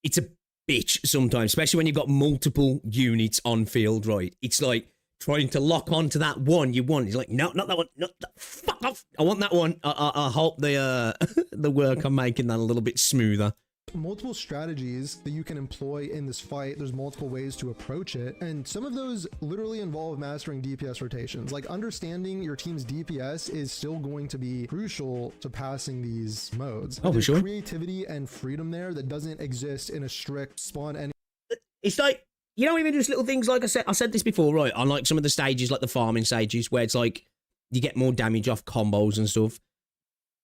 It's a bitch sometimes, especially when you've got multiple units on field, right? It's like trying to lock onto that one you want. It's like, no, not that one. No, fuck off. I want that one. I hope the work on making that a little bit smoother. Multiple strategies that you can employ in this fight. There's multiple ways to approach it, and some of those literally involve mastering DPS rotations. Like, understanding your team's DPS is still going to be crucial to passing these modes. Oh, there's for sure. Creativity and freedom there that doesn't exist in a strict spawn enemy. It's like, even just little things, like I said this before, right? On like some of the stages, like the farming stages, where it's like you get more damage off combos and stuff.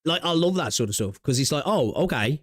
Like, I love that sort of stuff, because it's like, oh, okay,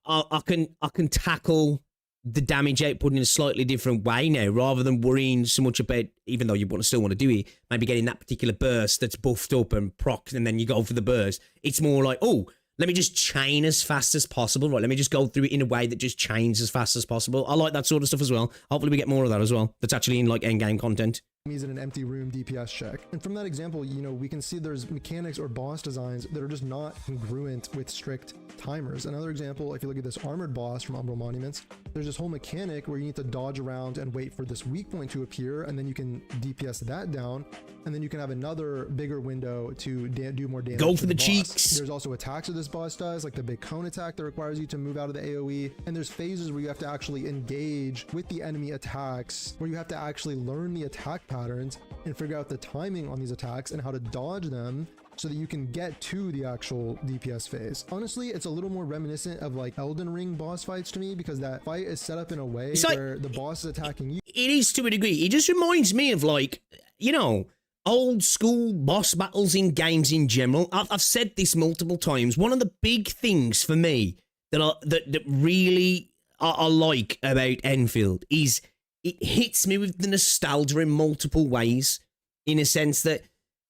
I can tackle the damage output in a slightly different way now, rather than worrying so much about, even though you still want to do it, maybe getting that particular burst that's buffed up and procced, and then you go for the burst. It's more like, oh, let me just chain as fast as possible, right? Let me just go through it in a way that just chains as fast as possible. I like that sort of stuff as well. Hopefully we get more of that as well. That's actually in like endgame content. enemies in an empty room DPS check. And from that example, you know, we can see there's mechanics or boss designs that are just not congruent with strict timers. Another example, if you look at this armored boss from Umbral Monuments, there's this whole mechanic where you need to dodge around and wait for this weak point to appear, and then you can DPS that down, and then you can have another bigger window to do more damage. Go for the boss. cheeks. There's also attacks that this boss does, like the big cone attack that requires you to move out of the AoE, and there's phases where you have to actually engage with the enemy attacks, where you have to actually learn the attack patterns and figure out the timing on these attacks and how to dodge them so that you can get to the actual DPS phase. Honestly, it's a little more reminiscent of like Elden Ring boss fights to me, because that fight is set up in a way where the boss is attacking you. It is to a degree. It just reminds me of, like, you know, old school boss battles in games in general. I've said this multiple times. One of the big things for me that really I like about Enfield is it hits me with the nostalgia in multiple ways, in a sense that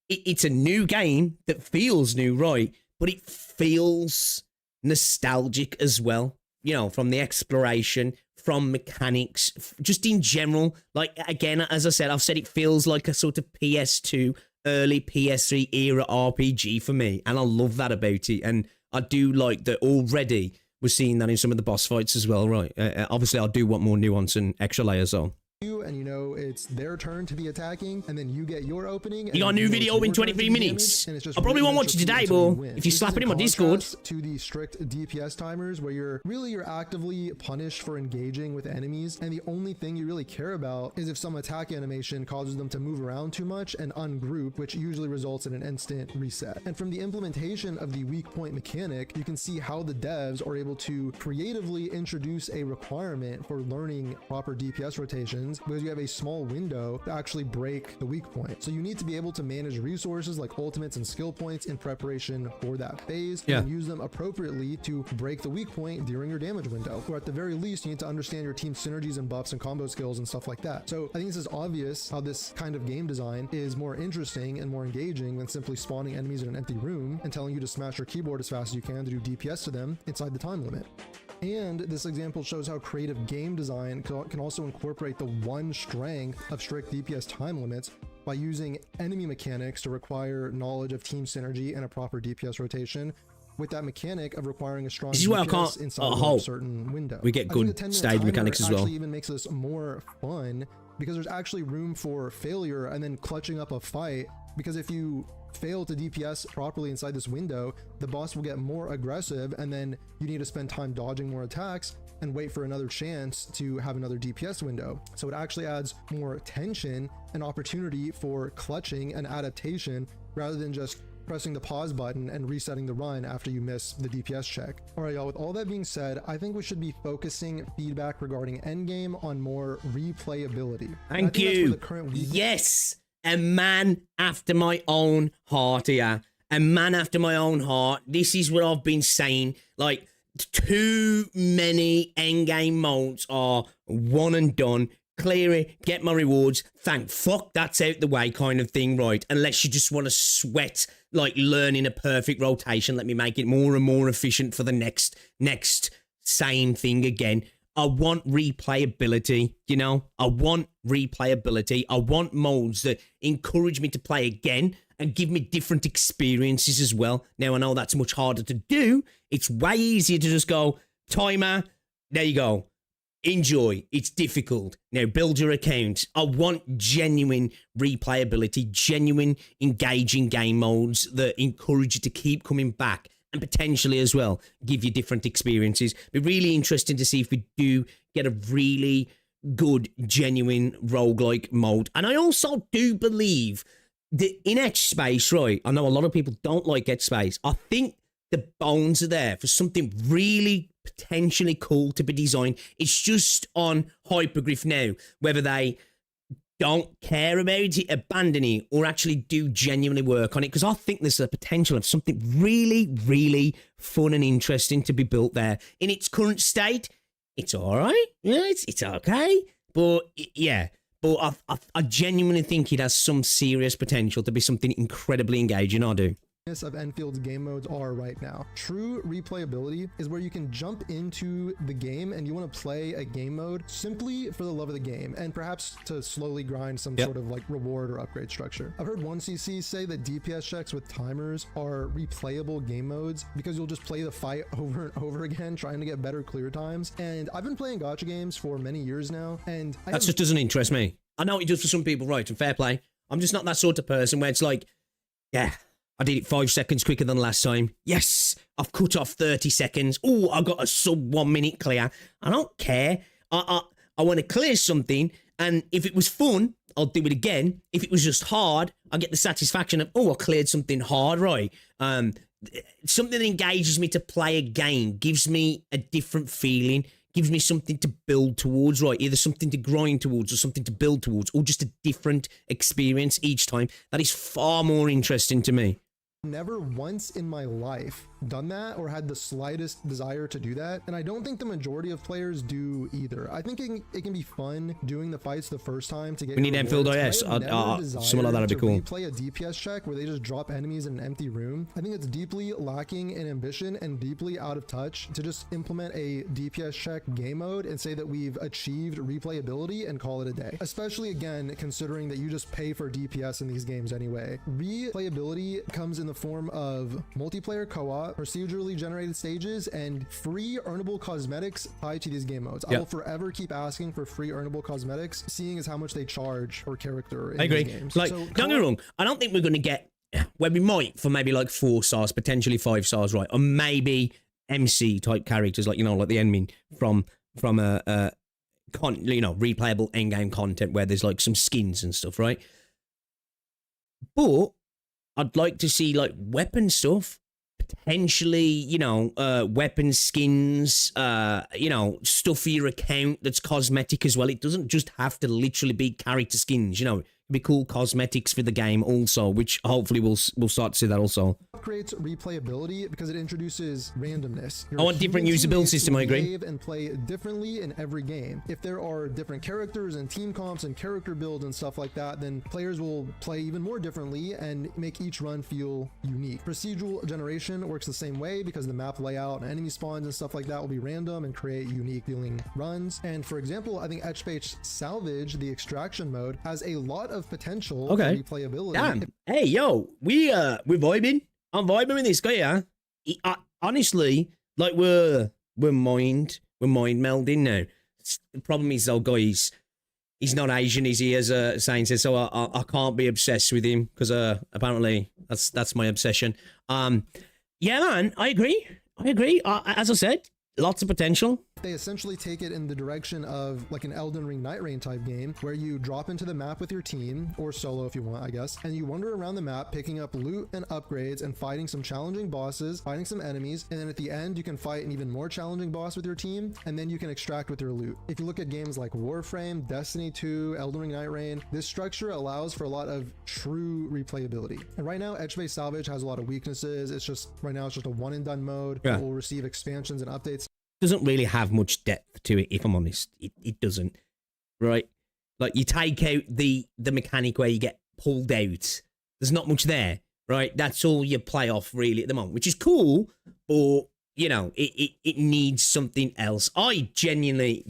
it's a new game that feels new, right? But it feels nostalgic as well, you know, from the exploration, from mechanics, just in general. Like, again, as I said, I've said it feels like a sort of PS2, early PS3 era RPG for me. And I love that about it. And I do like that already we're seeing that in some of the boss fights as well, right? Obviously, I do want more nuance and extra layers on. And you know it's their turn to be attacking, and then you get your opening. You got a new video in 23 minutes. I probably won't watch it today, but if you slap it in my Discord. To the strict DPS timers, where you're actively punished for engaging with enemies, and the only thing you really care about is if some attack animation causes them to move around too much and ungroup, which usually results in an instant reset. And from the implementation of the weak point mechanic, you can see how the devs are able to creatively introduce a requirement for learning proper DPS rotations, because you have a small window to actually break the weak point. So you need to be able to manage resources like ultimates and skill points in preparation for that phase, and use them appropriately to break the weak point during your damage window. Or at the very least, you need to understand your team's synergies and buffs and combo skills and stuff like that. So I think this is obvious how this kind of game design is more interesting and more engaging than simply spawning enemies in an empty room and telling you to smash your keyboard as fast as you can to do DPS to them inside the time limit. And this example shows how creative game design can also incorporate the one strength of strict DPS time limits by using enemy mechanics to require knowledge of team synergy and a proper DPS rotation, with that mechanic of requiring a strong DPS inside of a certain window. We get good stage mechanics as well. Actually even makes this more fun, because there's actually room for failure and then clutching up a fight, because if you fail to DPS properly inside this window, the boss will get more aggressive, and then you need to spend time dodging more attacks and wait for another chance to have another DPS window. So it actually adds more tension and opportunity for clutching and adaptation, rather than just pressing the pause button and resetting the run after you miss the DPS check. All right, y'all, with all that being said, I think we should be focusing feedback regarding Endgame on more replayability. Thank you. Yes. A man after my own heart here. A man after my own heart. This is what I've been saying. Like, too many endgame modes are one and done. Clear it, get my rewards, thank fuck that's out the way kind of thing, right? Unless you just want to sweat, like learning a perfect rotation, let me make it more and more efficient for the next same thing again. I want replayability, you know? I want replayability. I want modes that encourage me to play again and give me different experiences as well. Now, I know that's much harder to do. It's way easier to just go, timer, there you go. Enjoy. It's difficult. Now, build your account. I want genuine replayability, genuine engaging game modes that encourage you to keep coming back, and potentially as well give you different experiences. Be really interesting to see if we do get a really good, genuine roguelike mode. And I also do believe that in Edge Space, right, I know a lot of people don't like Edge Space. I think the bones are there for something really potentially cool to be designed. It's just on Hypergryph now, whether they don't care about it, abandon it, or actually do genuinely work on it, because I think there's a potential of something really, really fun and interesting to be built there. In its current state, it's all right. Yeah, it's okay. But yeah, but I genuinely think it has some serious potential to be something incredibly engaging. I do. of Enfield's game modes are right now. True replayability is where you can jump into the game and you want to play a game mode simply for the love of the game and perhaps to slowly grind some sort of like reward or upgrade structure. I've heard 1cc say that DPS checks with timers are replayable game modes because you'll just play the fight over and over again trying to get better clear times. And I've been playing gacha games for many years now, and that just doesn't interest me. I know it does for some people, right? And fair play. I'm just not that sort of person where it's like, yeah, I did it 5 seconds quicker than last time. Yes, I've cut off 30 seconds. Oh, I got a sub 1 minute clear. I don't care. I want to clear something, and if it was fun, I'll do it again. If it was just hard, I get the satisfaction of, oh, I cleared something hard, right? Something that engages me to play a game, gives me a different feeling, gives me something to build towards, right? Either something to grind towards or something to build towards, or just a different experience each time. That is far more interesting to me. Never once in my life done that or had the slightest desire to do that, and I don't think the majority of players do either. I think it can be fun doing the fights the first time to get. We need Enfield OS. Something like that'd be cool. Play a DPS check where they just drop enemies in an empty room. I think it's deeply lacking in ambition and deeply out of touch to just implement a DPS check game mode and say that we've achieved replayability and call it a day. Especially again, considering that you just pay for DPS in these games anyway. Replayability comes in the form of multiplayer co-op, procedurally generated stages, and free earnable cosmetics tied to these game modes. I will forever keep asking for free earnable cosmetics, seeing as how much they charge per character in I agree. these games. Like, So don't get me wrong, I don't think we're going to get, well, we might for maybe like 4 stars, potentially 5 stars, right? Or maybe MC type characters, like, you know, like the endmin from replayable endgame content where there's like some skins and stuff, right? But I'd like to see like weapon stuff, potentially, you know, weapon skins, you know, stuff for your account that's cosmetic as well. It doesn't just have to literally be character skins, you know. It'd be cool cosmetics for the game also, which hopefully we'll start to see that also. Creates replayability because it introduces randomness. I want different usability system, I agree. Behave and play differently in every game. If there are different characters and team comps and character builds and stuff like that, then players will play even more differently and make each run feel unique. Procedural generation works the same way because the map layout and enemy spawns and stuff like that will be random and create unique feeling runs. And for example, I think HPH Salvage, the extraction mode, has a lot of potential for replayability. Damn. Hey, yo, we're vibing. I'm vibing with this guy, yeah. Honestly, like we're mind melding now. The problem is, though, guys, he's not Asian, is he? As Sain says, so I can't be obsessed with him because apparently that's my obsession. Yeah, man, I agree. As I said, lots of potential. They essentially take it in the direction of like an Elden Ring Night Rain type game where you drop into the map with your team, or solo if you want, I guess, and you wander around the map picking up loot and upgrades and fighting some challenging bosses, fighting some enemies, and then at the end you can fight an even more challenging boss with your team, and then you can extract with your loot. If you look at games like Warframe, Destiny 2, Elden Ring Night Rain, this structure allows for a lot of true replayability. And right now, Edge Based Salvage has a lot of weaknesses. It's just, right now it's just a one and done mode. It will receive expansions and updates. Doesn't really have much depth to it, if I'm honest. It doesn't, right? Like, you take out the mechanic where you get pulled out. There's not much there, right? That's all you play off really at the moment, which is cool, but you know, it needs something else. I genuinely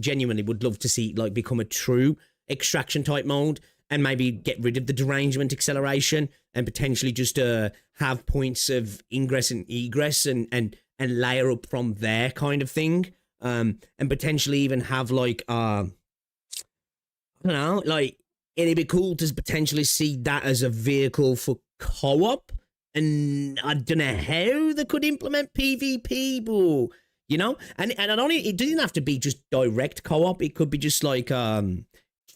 would love to see like become a true extraction type mode and maybe get rid of the derangement acceleration and potentially just have points of ingress and egress and layer up from there kind of thing. And potentially even have like, I don't know, like it'd be cool to potentially see that as a vehicle for co-op. And I don't know how they could implement PvP, but you know, and I don't, it doesn't have to be just direct co-op. It could be just like,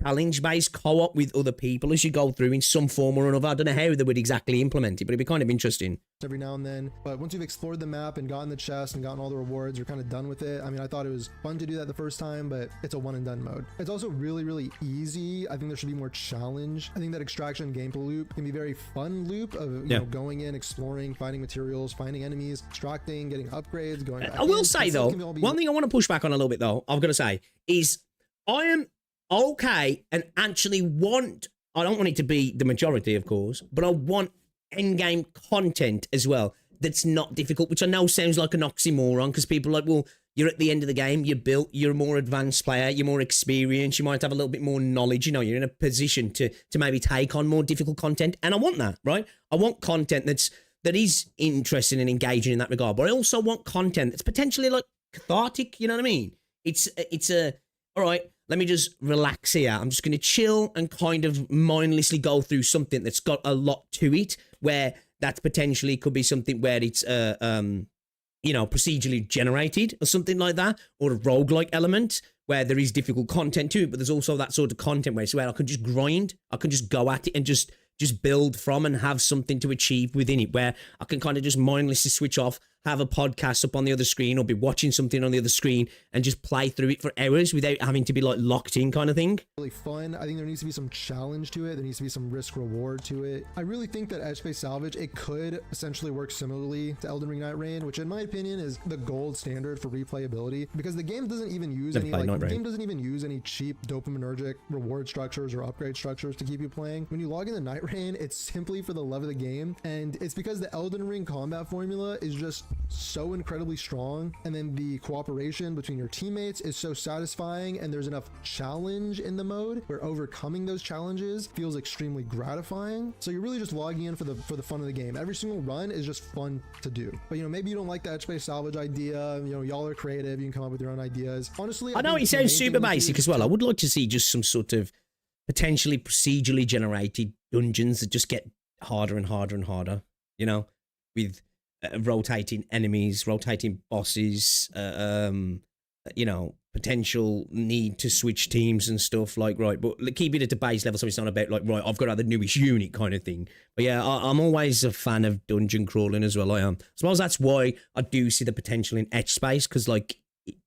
challenge-based co-op with other people as you go through in some form or another. I don't know how they would exactly implement it, but it'd be kind of interesting. Every now and then, but once you've explored the map and gotten the chest and gotten all the rewards, you're kind of done with it. I mean, I thought it was fun to do that the first time, but it's a one and done mode. It's also really, really easy. I think there should be more challenge. I think that extraction gameplay loop can be a very fun loop of you know, going in, exploring, finding materials, finding enemies, extracting, getting upgrades, going back. I will say though, one thing I want to push back on a little bit though, I've got to say, is I am okay and actually I don't want it to be the majority, of course, but I want endgame content as well that's not difficult, which I know sounds like an oxymoron because people are like, well, you're at the end of the game, you're built, you're a more advanced player, you're more experienced, you might have a little bit more knowledge, you know, you're in a position to maybe take on more difficult content. And I want that, right? I want content that is interesting and engaging in that regard, but I also want content that's potentially like cathartic, you know what I mean? It's all right, let me just relax here. I'm just going to chill and kind of mindlessly go through something that's got a lot to it, where that potentially could be something where it's, you know, procedurally generated or something like that, or a roguelike element where there is difficult content too, but there's also that sort of content where it's where I can just grind, I can just go at it and just build from and have something to achieve within it, where I can kind of just mindlessly switch off, have a podcast up on the other screen or be watching something on the other screen and just play through it for hours without having to be like locked in kind of thing. Really fun. I think there needs to be some challenge to it. There needs to be some risk reward to it. I really think that edge space salvage, it could essentially work similarly to Elden Ring Night Rain, which in my opinion is the gold standard for replayability, because the game doesn't even use any cheap dopaminergic reward structures or upgrade structures to keep you playing. When you log into Night Rain, it's simply for the love of the game, and it's because the Elden Ring combat formula is just so incredibly strong, and then the cooperation between your teammates is so satisfying, and there's enough challenge in the mode where overcoming those challenges feels extremely gratifying. So you're really just logging in for the fun of the game. Every single run is just fun to do. But you know, maybe you don't like the edge space salvage idea, you know, y'all are creative, you can come up with your own ideas. Honestly, I know it sounds super basic as well. I would like to see just some sort of potentially procedurally generated dungeons that just get harder and harder and harder, you know, with rotating enemies, rotating bosses, you know, potential need to switch teams and stuff, like, right, but keep it at the base level so it's not about like, right, I've got to have the newest unit kind of thing. But yeah, I'm always a fan of dungeon crawling as well. I am. I suppose that's why I do see the potential in edge space, because like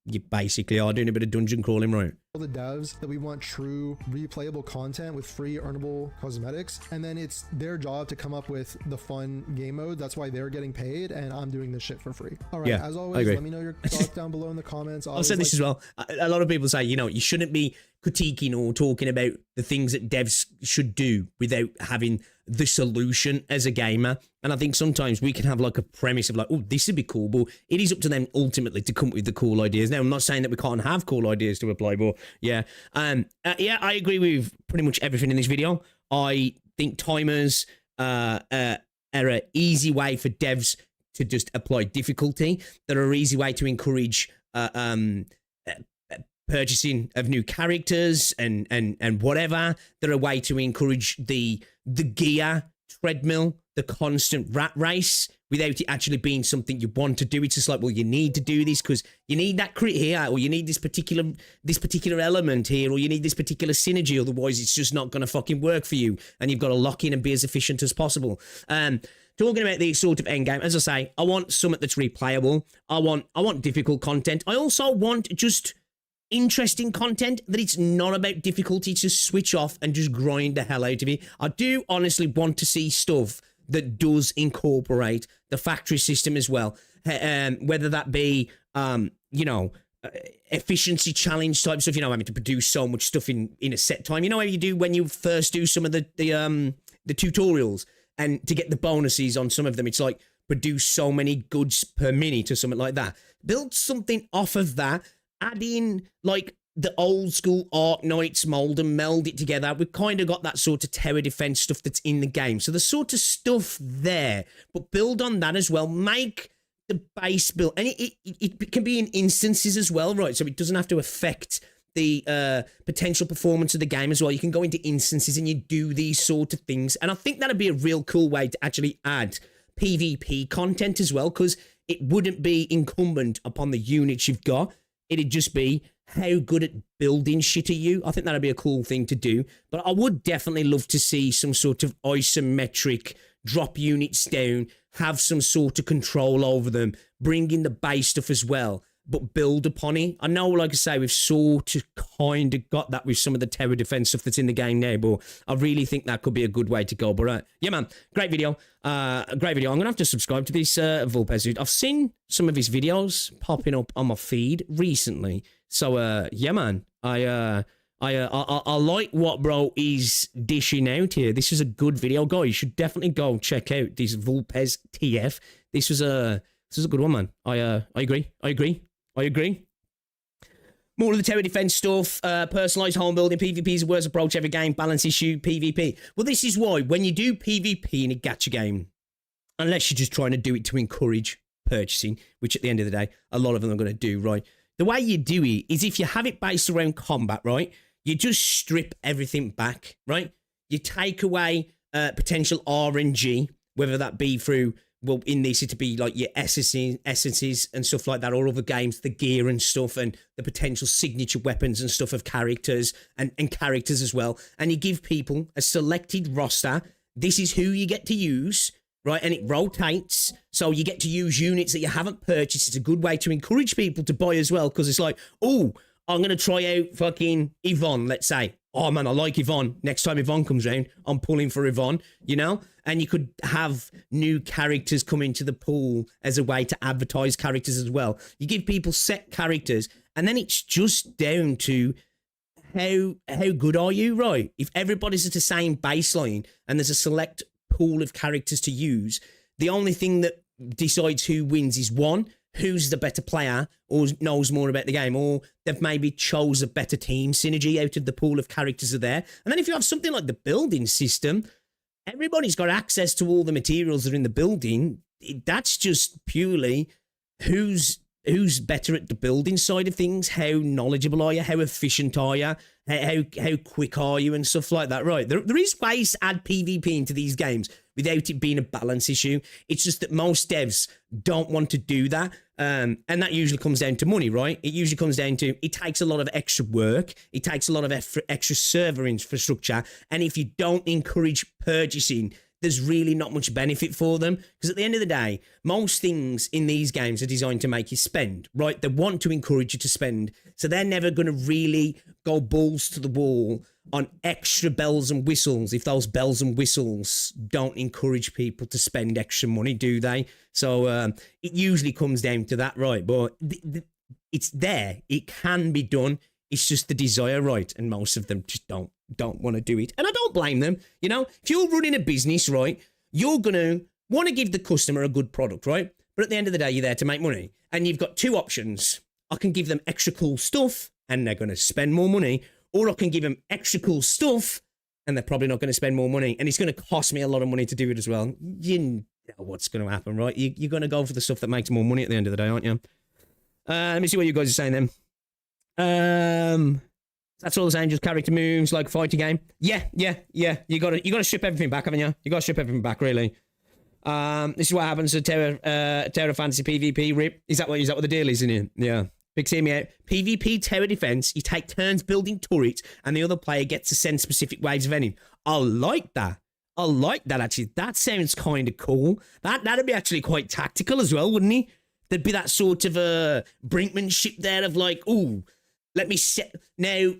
you basically are doing a bit of dungeon crawling, right? The devs that we want true replayable content with free earnable cosmetics, and then it's their job to come up with the fun game mode. That's why they're getting paid and I'm doing this shit for free. All right, yeah, as always, let me know your thoughts down below in the comments. I'll say this as well. A lot of people say, you know, you shouldn't be critiquing or talking about the things that devs should do without having the solution as a gamer. And I think sometimes we can have like a premise of like, oh, this would be cool, but it is up to them ultimately to come up with the cool ideas. Now, I'm not saying that we can't have cool ideas to apply, but yeah. Yeah, I agree with pretty much everything in this video. I think timers are an easy way for devs to just apply difficulty. They're an easy way to encourage purchasing of new characters and whatever. They're a way to encourage the gear treadmill, the constant rat race, without it actually being something you want to do. It's just like, well, you need to do this because you need that crit here, or you need this particular element here, or you need this particular synergy, otherwise it's just not going to fucking work for you, and you've got to lock in and be as efficient as possible. Talking about the sort of endgame, as I say, I want something that's replayable. I want difficult content. I also want just interesting content that it's not about difficulty to switch off and just grind the hell out of it. I do honestly want to see stuff that does incorporate the factory system as well, whether that be you know, efficiency challenge type stuff, you know, having to produce so much stuff in a set time. You know how you do when you first do some of the tutorials, and to get the bonuses on some of them, it's like produce so many goods per minute or something like that. Build something off of that. Add in like the old school Arknights mold and meld it together. We've kind of got that sort of tower defense stuff that's in the game. So the sort of stuff there, but build on that as well. Make the base build, and it can be in instances as well, right? So it doesn't have to affect the potential performance of the game as well. You can go into instances and you do these sort of things. And I think that'd be a real cool way to actually add PvP content as well, because it wouldn't be incumbent upon the units you've got. It'd just be how good at building shit are you. I think that'd be a cool thing to do. But I would definitely love to see some sort of isometric drop units down, have some sort of control over them, bring in the base stuff as well, but build upon it. I know, like I say, we've sort of kind of got that with some of the tower defense stuff that's in the game now, but I really think that could be a good way to go. But yeah, man, great video. Great video. I'm gonna have to subscribe to this Vulpes dude. I've seen some of his videos popping up on my feed recently, so yeah, man, I I like what bro is dishing out here. This is a good video, guys. You should definitely go check out this Vulpes TF. This was a good one, man. I agree. More of the tower defense stuff, personalized home building, PvP is the worst approach every game, balance issue, PvP. Well, this is why when you do PvP in a gacha game, unless you're just trying to do it to encourage purchasing, which at the end of the day, a lot of them are going to do, right? The way you do it is if you have it based around combat, right? You just strip everything back, right? You take away potential RNG, whether that be through, well, in this it'd be like your essences and stuff like that, or other games, the gear and stuff, and the potential signature weapons and stuff of characters and characters as well. And you give people a selected roster. This is who you get to use, right? And it rotates. So you get to use units that you haven't purchased. It's a good way to encourage people to buy as well, because it's like, oh, I'm going to try out fucking Yvonne, let's say. Oh, man, I like Yvonne. Next time Yvonne comes round, I'm pulling for Yvonne, you know? And you could have new characters come into the pool as a way to advertise characters as well. You give people set characters, and then it's just down to how good are you, right? If everybody's at the same baseline and there's a select pool of characters to use, the only thing that decides who wins is one, who's the better player or knows more about the game, or they've maybe chose a better team synergy out of the pool of characters are there. And then if you have something like the building system, everybody's got access to all the materials that are in the building. That's just purely who's better at the building side of things, how knowledgeable are you, how efficient are you, how quick are you, and stuff like that, right? There is ways to add PvP into these games without it being a balance issue. It's just that most devs don't want to do that, and that usually comes down to money, right? It usually comes down to, it takes a lot of extra work, it takes a lot of extra server infrastructure, and if you don't encourage purchasing, there's really not much benefit for them, because at the end of the day, most things in these games are designed to make you spend, right? They want to encourage you to spend, so they're never going to really go balls to the wall on extra bells and whistles if those bells and whistles don't encourage people to spend extra money, do they? So it usually comes down to that, right? But it's there. It can be done. It's just the desire, right? And most of them just don't want to do it. And I don't blame them. You know, if you're running a business, right, you're going to want to give the customer a good product, right? But at the end of the day, you're there to make money. And you've got two options. I can give them extra cool stuff and they're going to spend more money, or I can give them extra cool stuff and they're probably not going to spend more money. And it's going to cost me a lot of money to do it as well. You know what's going to happen, right? You're going to go for the stuff that makes more money at the end of the day, aren't you? Let me see what you guys are saying then. That's all the same, just character moves, like a fighting game. Yeah. You gotta strip everything back, haven't you? You gotta strip everything back, really. This is what happens to Terra Fantasy PvP rip. Is that what the deal is in here? Yeah. Big hear me out. PvP Terra Defense, you take turns building turrets, and the other player gets to send specific waves of enemy. I like that. Actually. That sounds kind of cool. That'd be actually quite tactical as well, wouldn't it? There'd be that sort of brinkmanship there of like, ooh, let me set. Now,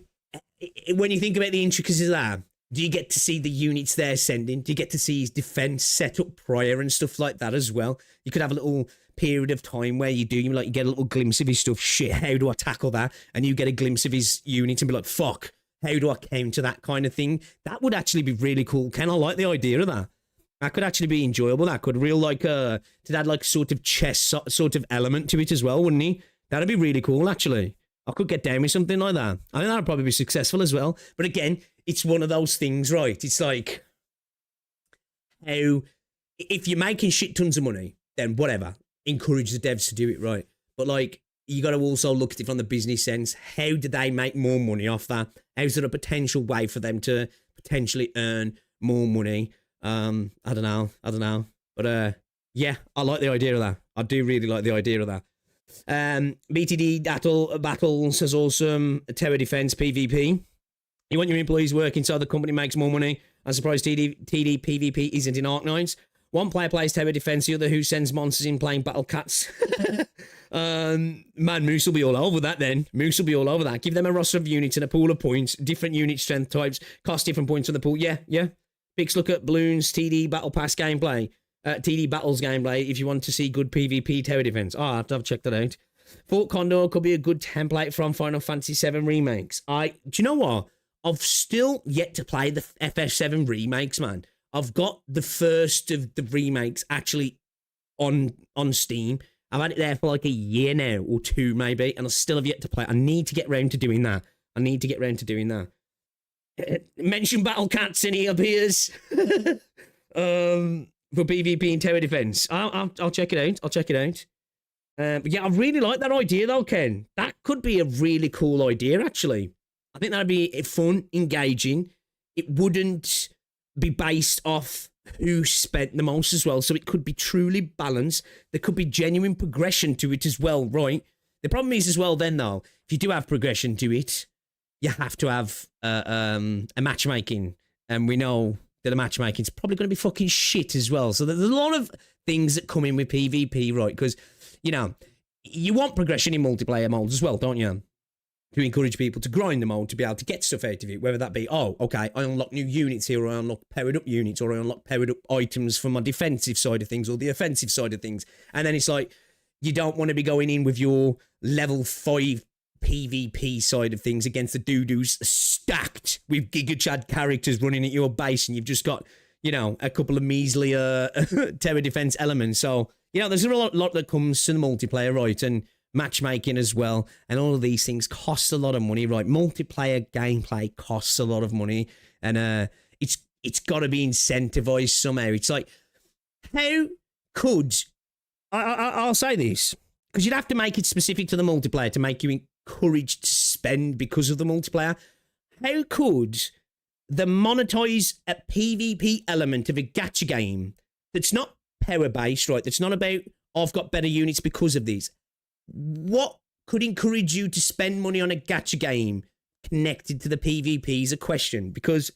when you think about the intricacies of that, do you get to see the units they're sending? Do you get to see his defense set up prior and stuff like that as well? You could have a little period of time where you get a little glimpse of his stuff. Shit, how do I tackle that? And you get a glimpse of his unit and be like, fuck, how do I counter that kind of thing? That would actually be really cool. Ken, I like the idea of that. That could actually be enjoyable. That could to add like sort of chess sort of element to it as well, wouldn't he? That'd be really cool, actually. I could get down with something like that. I think that'd probably be successful as well. But again, it's one of those things, right? It's like, how, if you're making shit tons of money, then whatever, encourage the devs to do it, right? But like, you got to also look at it from the business sense. How do they make more money off that? How's there a potential way for them to potentially earn more money? I don't know. But yeah, I like the idea of that. I do really like the idea of that. BTD Battles has awesome Terra Defense PvP. You want your employees working so the company makes more money. I'm surprised TD PvP isn't in Arknights. One player plays Terra Defense, the other who sends monsters in playing Battle Cats. Man, Moose will be all over that then. Moose will be all over that. Give them a roster of units and a pool of points, different unit strength types, cost different points on the pool. Yeah. Big look at Bloons TD Battle Pass gameplay. TD Battles gameplay if you want to see good PvP Terra Defense. Oh, I have to have checked that out. Fort Condor could be a good template from Final Fantasy VII remakes. Do you know what? I've still yet to play the FF7 remakes, man. I've got the first of the remakes actually on Steam. I've had it there for like a year now, or 2 maybe, and I still have yet to play it. I need to get round to doing that. Mention Battle Cats and he appears. For PvP and tower defense. I'll check it out. But yeah, I really like that idea though, Ken. That could be a really cool idea, actually. I think that'd be fun, engaging. It wouldn't be based off who spent the most as well, so it could be truly balanced. There could be genuine progression to it as well, right? The problem is as well then, though, if you do have progression to it, you have to have a matchmaking. And we know that the matchmaking's probably going to be fucking shit as well. So there's a lot of things that come in with PvP, right? Because, you know, you want progression in multiplayer modes as well, don't you? To encourage people to grind the mode, to be able to get stuff out of it, whether that be, oh, okay, I unlock new units here, or I unlock powered up units, or I unlock powered up items for my defensive side of things, or the offensive side of things. And then it's like, you don't want to be going in with your level 5 PvP side of things against the doo-doos stacked with Giga Chad characters running at your base, and you've just got, you know, a couple of measly tower defense elements. So, you know, there's a lot that comes to the multiplayer, right? And matchmaking as well, and all of these things cost a lot of money, right? Multiplayer gameplay costs a lot of money, and it's got to be incentivized somehow. It's like, how could I'll say this, because you'd have to make it specific to the multiplayer to make you encouraged to spend because of the multiplayer. How could the monetize a PvP element of a gacha game that's not power based, right? That's not about, I've got better units because of these. What could encourage you to spend money on a gacha game connected to the PvP is a question, because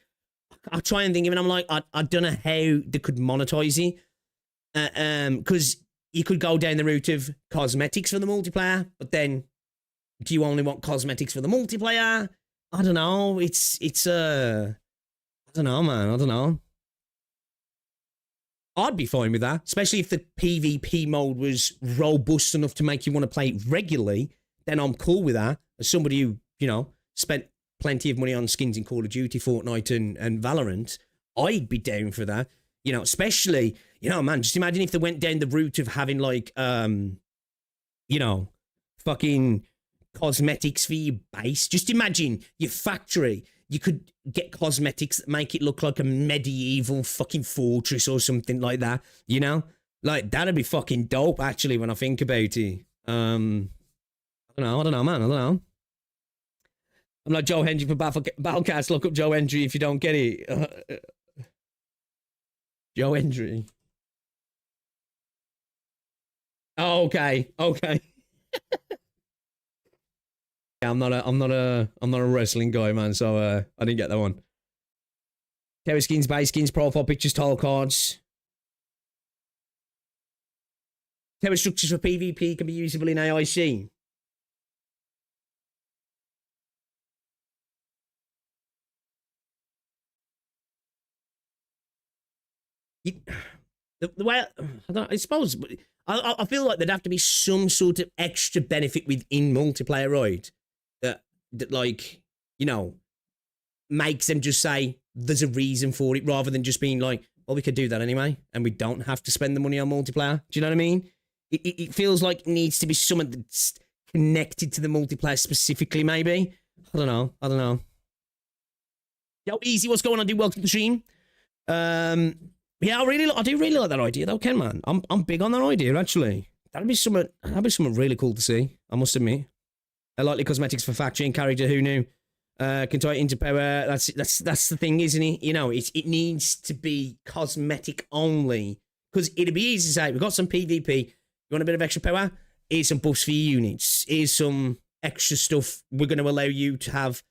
I try and think of it, and I'm like, I don't know how they could monetize it. Because you could go down the route of cosmetics for the multiplayer, but then do you only want cosmetics for the multiplayer? I don't know. I don't know, man. I don't know. I'd be fine with that, especially if the PvP mode was robust enough to make you want to play it regularly. Then I'm cool with that. As somebody who, you know, spent plenty of money on skins in Call of Duty, Fortnite, and Valorant, I'd be down for that. You know, especially, you know, man, just imagine if they went down the route of having like, you know, fucking cosmetics for your base. Just imagine your factory. You could get cosmetics that make it look like a medieval fucking fortress or something like that, you know? Like, that'd be fucking dope, actually, when I think about it. I don't know, man, I don't know. I'm like Joe Hendry for Battlecast. Look up Joe Hendry if you don't get it. Joe Hendry. Oh, okay. Yeah, I'm not a wrestling guy, man, so I didn't get that one. Tower skins, base skins, profile pictures, tile cards. Tower structures for PvP can be usable in AIC. The way I suppose I feel like there'd have to be some sort of extra benefit within multiplayer, right? That like, you know, makes them just say there's a reason for it, rather than just being like, well, we could do that anyway, and we don't have to spend the money on multiplayer. Do you know what I mean? It feels like it needs to be something that's connected to the multiplayer specifically, maybe. I don't know. Yo, Easy, what's going on, dude? Welcome to the stream. Yeah, I do really like that idea, though, Ken, man. I'm big on that idea, actually. That'd be something really cool to see, I must admit. Likely cosmetics for factory and character, who knew? Can tie it into power. That's the thing, isn't it? You know, it needs to be cosmetic only, because it'd be easy to say, we've got some PvP, you want a bit of extra power? Here's some buffs for your units. Here's some extra stuff. We're going to allow you to have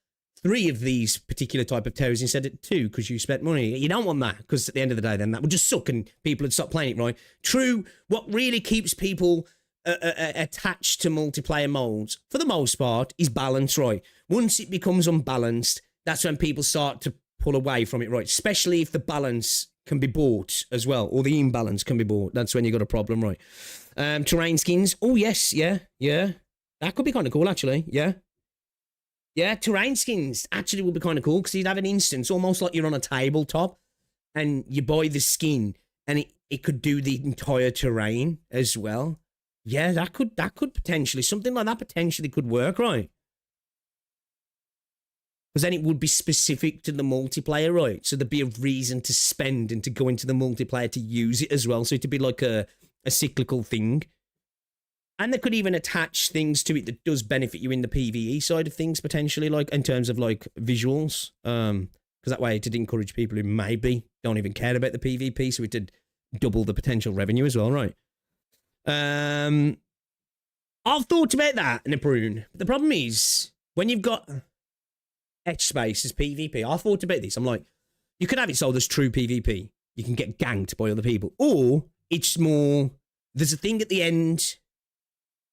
3 of these particular type of towers instead of 2 because you spent money. You don't want that, because at the end of the day, then that would just suck and people would stop playing it, right? True, what really keeps people attached to multiplayer modes, for the most part, is balance, right? Once it becomes unbalanced, that's when people start to pull away from it, right? Especially if the balance can be bought as well, or the imbalance can be bought. That's when you got a problem, right? Terrain skins. Oh, yes, yeah. That could be kind of cool, actually, yeah. Yeah, terrain skins actually would be kind of cool because you'd have an instance almost like you're on a tabletop and you buy the skin and it could do the entire terrain as well. Yeah, that could potentially, something like that potentially could work, right? Because then it would be specific to the multiplayer, right? So there'd be a reason to spend and to go into the multiplayer to use it as well. So it'd be like a cyclical thing. And they could even attach things to it that does benefit you in the PvE side of things, potentially, like in terms of like visuals. Because that way it'd encourage people who maybe don't even care about the PvP, so it'd double the potential revenue as well, right? I've thought about that in a prune. The problem is, when you've got etch space as PvP, I thought about this. I'm like, you could have it sold as true PvP. You can get ganked by other people. Or it's more, there's a thing at the end,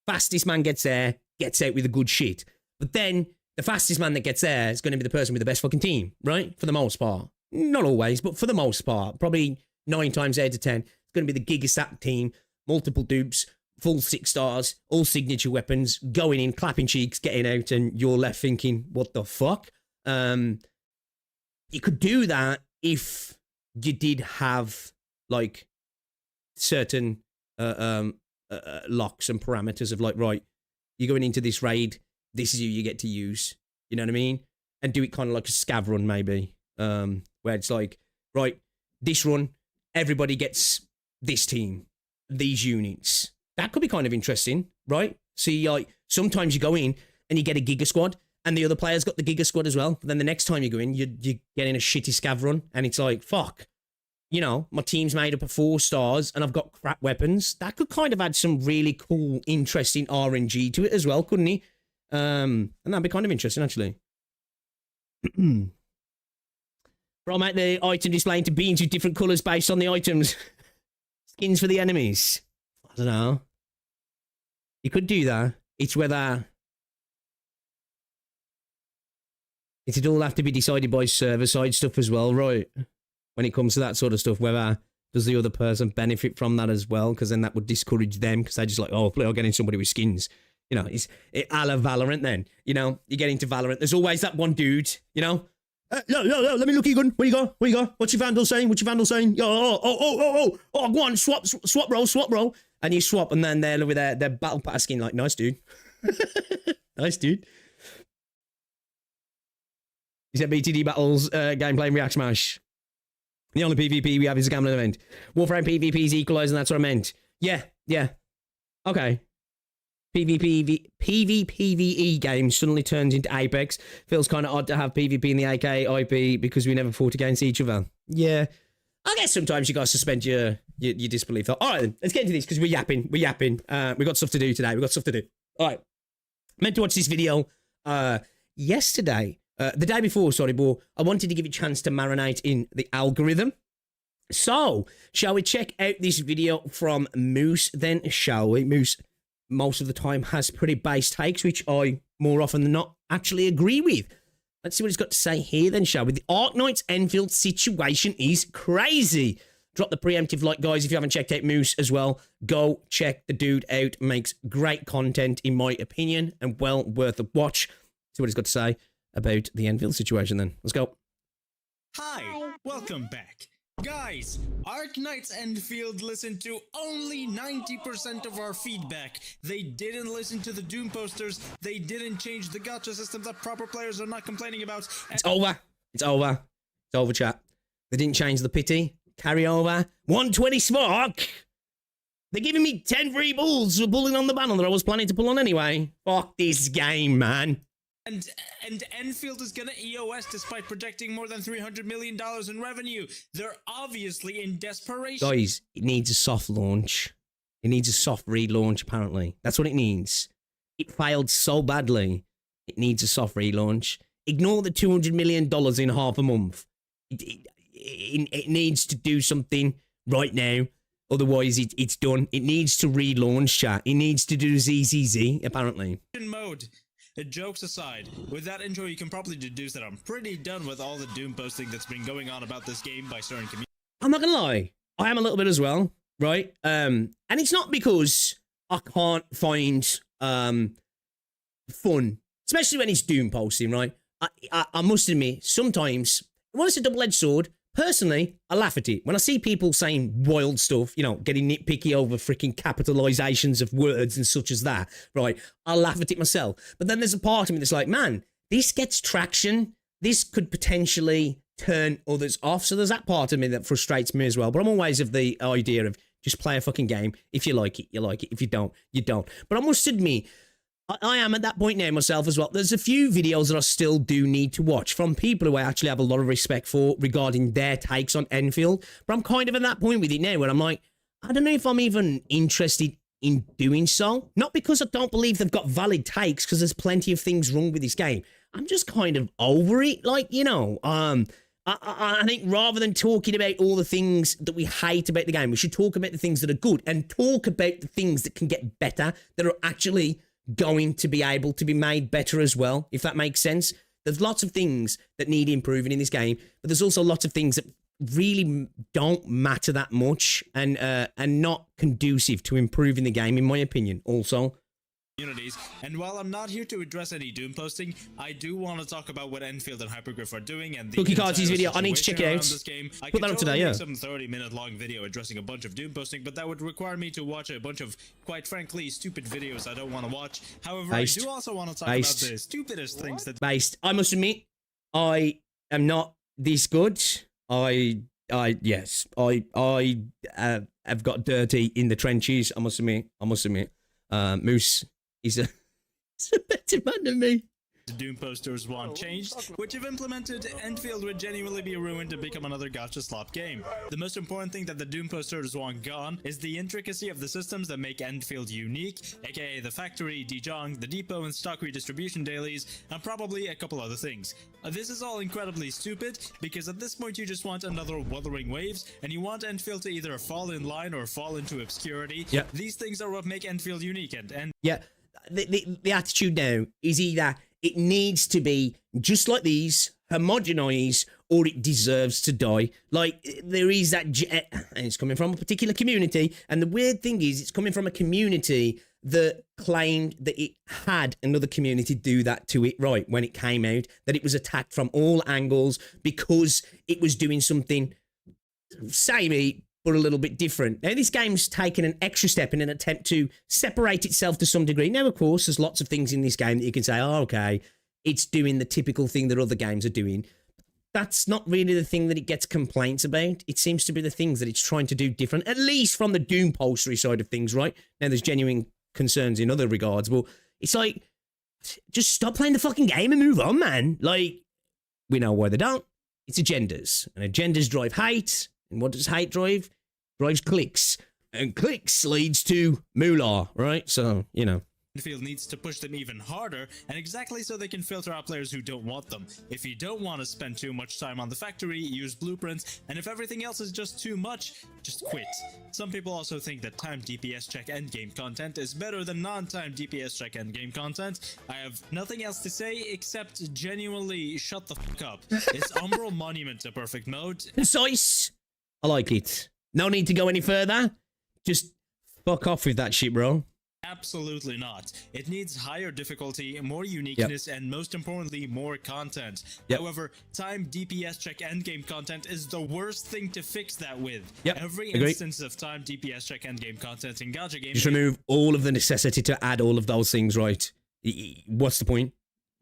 fastest man gets there, gets out with a good shit. But then the fastest man that gets there is going to be the person with the best fucking team, right? For the most part. Not always, but for the most part. Probably 9 times out of 10, it's going to be the gigastat team, multiple dupes, full 6 stars, all signature weapons, going in, clapping cheeks, getting out, and you're left thinking, what the fuck? You could do that if you did have, like, certain locks and parameters of like, right, you're going into this raid, this is who you get to use, you know what I mean? And do it kind of like a scav run maybe, where it's like, right, this run, everybody gets this team, these units. That could be kind of interesting, right? See, like, sometimes you go in and you get a Giga Squad, and the other player's got the Giga Squad as well. But then the next time you go in, you're getting a shitty scav run, and it's like, fuck. You know, my team's made up of 4 stars and I've got crap weapons. That could kind of add some really cool, interesting RNG to it as well, couldn't he? And that'd be kind of interesting, actually. Bro, mate, the item displaying to beans with different colours based on the items. Skins for the enemies. I don't know. You could do that. It's whether... It'd all have to be decided by server-side stuff as well, right? When it comes to that sort of stuff, whether does the other person benefit from that as well? Because then that would discourage them, because they're just like, oh, I'm getting somebody with skins. You know, it's a la Valorant then. You know, you get into Valorant, there's always that one dude, you know? No, let me look at your gun. What you got? What you got? What's your vandal saying? What's your vandal saying? Oh, go on, swap roll. And you swap, and then they're with their battle pass skin, like, nice dude. Nice dude. He said BTD battles, gameplay and react smash. The only PvP we have is a gambling event. Warframe PvP is equalizing, that's what I meant. Yeah. Okay. PvPvE games suddenly turns into Apex. Feels kind of odd to have PvP in the AK IP because we never fought against each other. Yeah. I guess sometimes you gotta suspend your disbelief. All right, then. Let's get into this because we're yapping. We got stuff to do today. All right. Meant to watch this video yesterday. The day before, sorry, but I wanted to give it a chance to marinate in the algorithm. So, shall we check out this video from Moose then, shall we? Moose, most of the time, has pretty base takes, which I, more often than not, actually agree with. Let's see what he's got to say here then, shall we? The Arknights Endfield situation is crazy. Drop the preemptive like, guys, if you haven't checked out Moose as well. Go check the dude out. Makes great content, in my opinion, and well worth a watch. See what he's got to say about the Endfield situation then. Let's go. Hi, welcome back. Guys, Arknights Endfield listened to only 90% of our feedback. They didn't listen to the Doom posters. They didn't change the gacha system that proper players are not complaining about. It's over, chat. They didn't change the pity. Carry over. 120 spark. They're giving me 10 free bulls for pulling on the banner that I was planning to pull on anyway. Fuck this game, man. And Endfield is gonna EOS despite projecting more than $300 million in revenue. They're obviously in desperation. Guys, it needs a soft launch. It needs a soft relaunch, apparently. That's what it needs. It failed so badly. It needs a soft relaunch. Ignore the $200 million in half a month. It needs to do something right now. Otherwise, it's done. It needs to relaunch, chat. It needs to do ZZZ, apparently. Mode. Jokes aside, with that intro you can probably deduce that I'm pretty done with all the Doom posting that's been going on about this game by certain communities. I'm not gonna lie, I am a little bit as well, right? And it's not because I can't find fun especially when it's doom posting, right? I must admit, sometimes, when it's a double-edged sword, personally, I laugh at it. When I see people saying wild stuff, you know, getting nitpicky over freaking capitalizations of words and such as that, right? I laugh at it myself. But then there's a part of me that's like, man, this gets traction. This could potentially turn others off. So there's that part of me that frustrates me as well. But I'm always of the idea of just play a fucking game. If you like it, you like it. If you don't, you don't. But I must admit, I am at that point now myself as well. There's a few videos that I still do need to watch from people who I actually have a lot of respect for regarding their takes on Enfield. But I'm kind of at that point with it now where I'm like, I don't know if I'm even interested in doing so. Not because I don't believe they've got valid takes, because there's plenty of things wrong with this game. I'm just kind of over it. Like, you know, I think rather than talking about all the things that we hate about the game, we should talk about the things that are good and talk about the things that can get better, that are actually going to be able to be made better as well, if that makes sense. There's lots of things that need improving in this game, but there's also lots of things that really don't matter that much and not conducive to improving the game, in my opinion, also. Communities. And while I'm not here to address any doom posting, I do want to talk about what Enfield and Hypergryph are doing and the Cookie Cards' video. I need to situation check it around out. this game. I Put could that up totally today, make yeah. some 30-minute long video addressing a bunch of doom posting, but that would require me to watch a bunch of, quite frankly, stupid videos I don't want to watch. However, Based. I do also want to talk about the stupidest things that Based. I must admit, I am not this good. Yes, I have got dirty in the trenches. I must admit. Moose is a better man than me. Doom posters want changed, which if implemented, Enfield would genuinely be ruined to become another gotcha slop game. The most important thing that the Doom posters want gone is the intricacy of the systems that make Enfield unique, aka the factory, Dejong, the depot, and stock redistribution dailies, and probably a couple other things. This is all incredibly stupid, because at this point you just want another Wuthering Waves, and you want Enfield to either fall in line or fall into obscurity. Yep. These things are what make Enfield unique, and Yeah, the attitude now is either it needs to be just like these, homogenized, or it deserves to die. Like, there is that, and it's coming from a particular community, and the weird thing is, it's coming from a community that claimed that it had another community do that to it right when it came out, that it was attacked from all angles because it was doing something samey, but a little bit different. Now, this game's taken an extra step in an attempt to separate itself to some degree. Now, of course, there's lots of things in this game that you can say, oh, okay, it's doing the typical thing that other games are doing. That's not really the thing that it gets complaints about. It seems to be the things that it's trying to do different, at least from the Doom postery side of things, right? Now, there's genuine concerns in other regards, but it's like, just stop playing the fucking game and move on, man. Like, we know why they don't. It's agendas, and agendas drive hate. And what does hate drive? Drives clicks. And clicks leads to moolah, right? So, you know. Enfield needs to push them even harder, and exactly so they can filter out players who don't want them. If you don't want to spend too much time on the factory, use blueprints, and if everything else is just too much, just quit. Some people also think that timed DPS check endgame content is better than non-timed DPS check endgame content. I have nothing else to say except genuinely shut the fuck up. Is Umbral Monument a perfect mode? Concise. I like it. No need to go any further. Just fuck off with that shit, bro. Absolutely not. It needs higher difficulty, more uniqueness, and most importantly, more content. However, timed DPS check endgame content is the worst thing to fix that with. Every instance of timed DPS check endgame content in gacha games... Just remove all of the necessity to add all of those things, right? What's the point?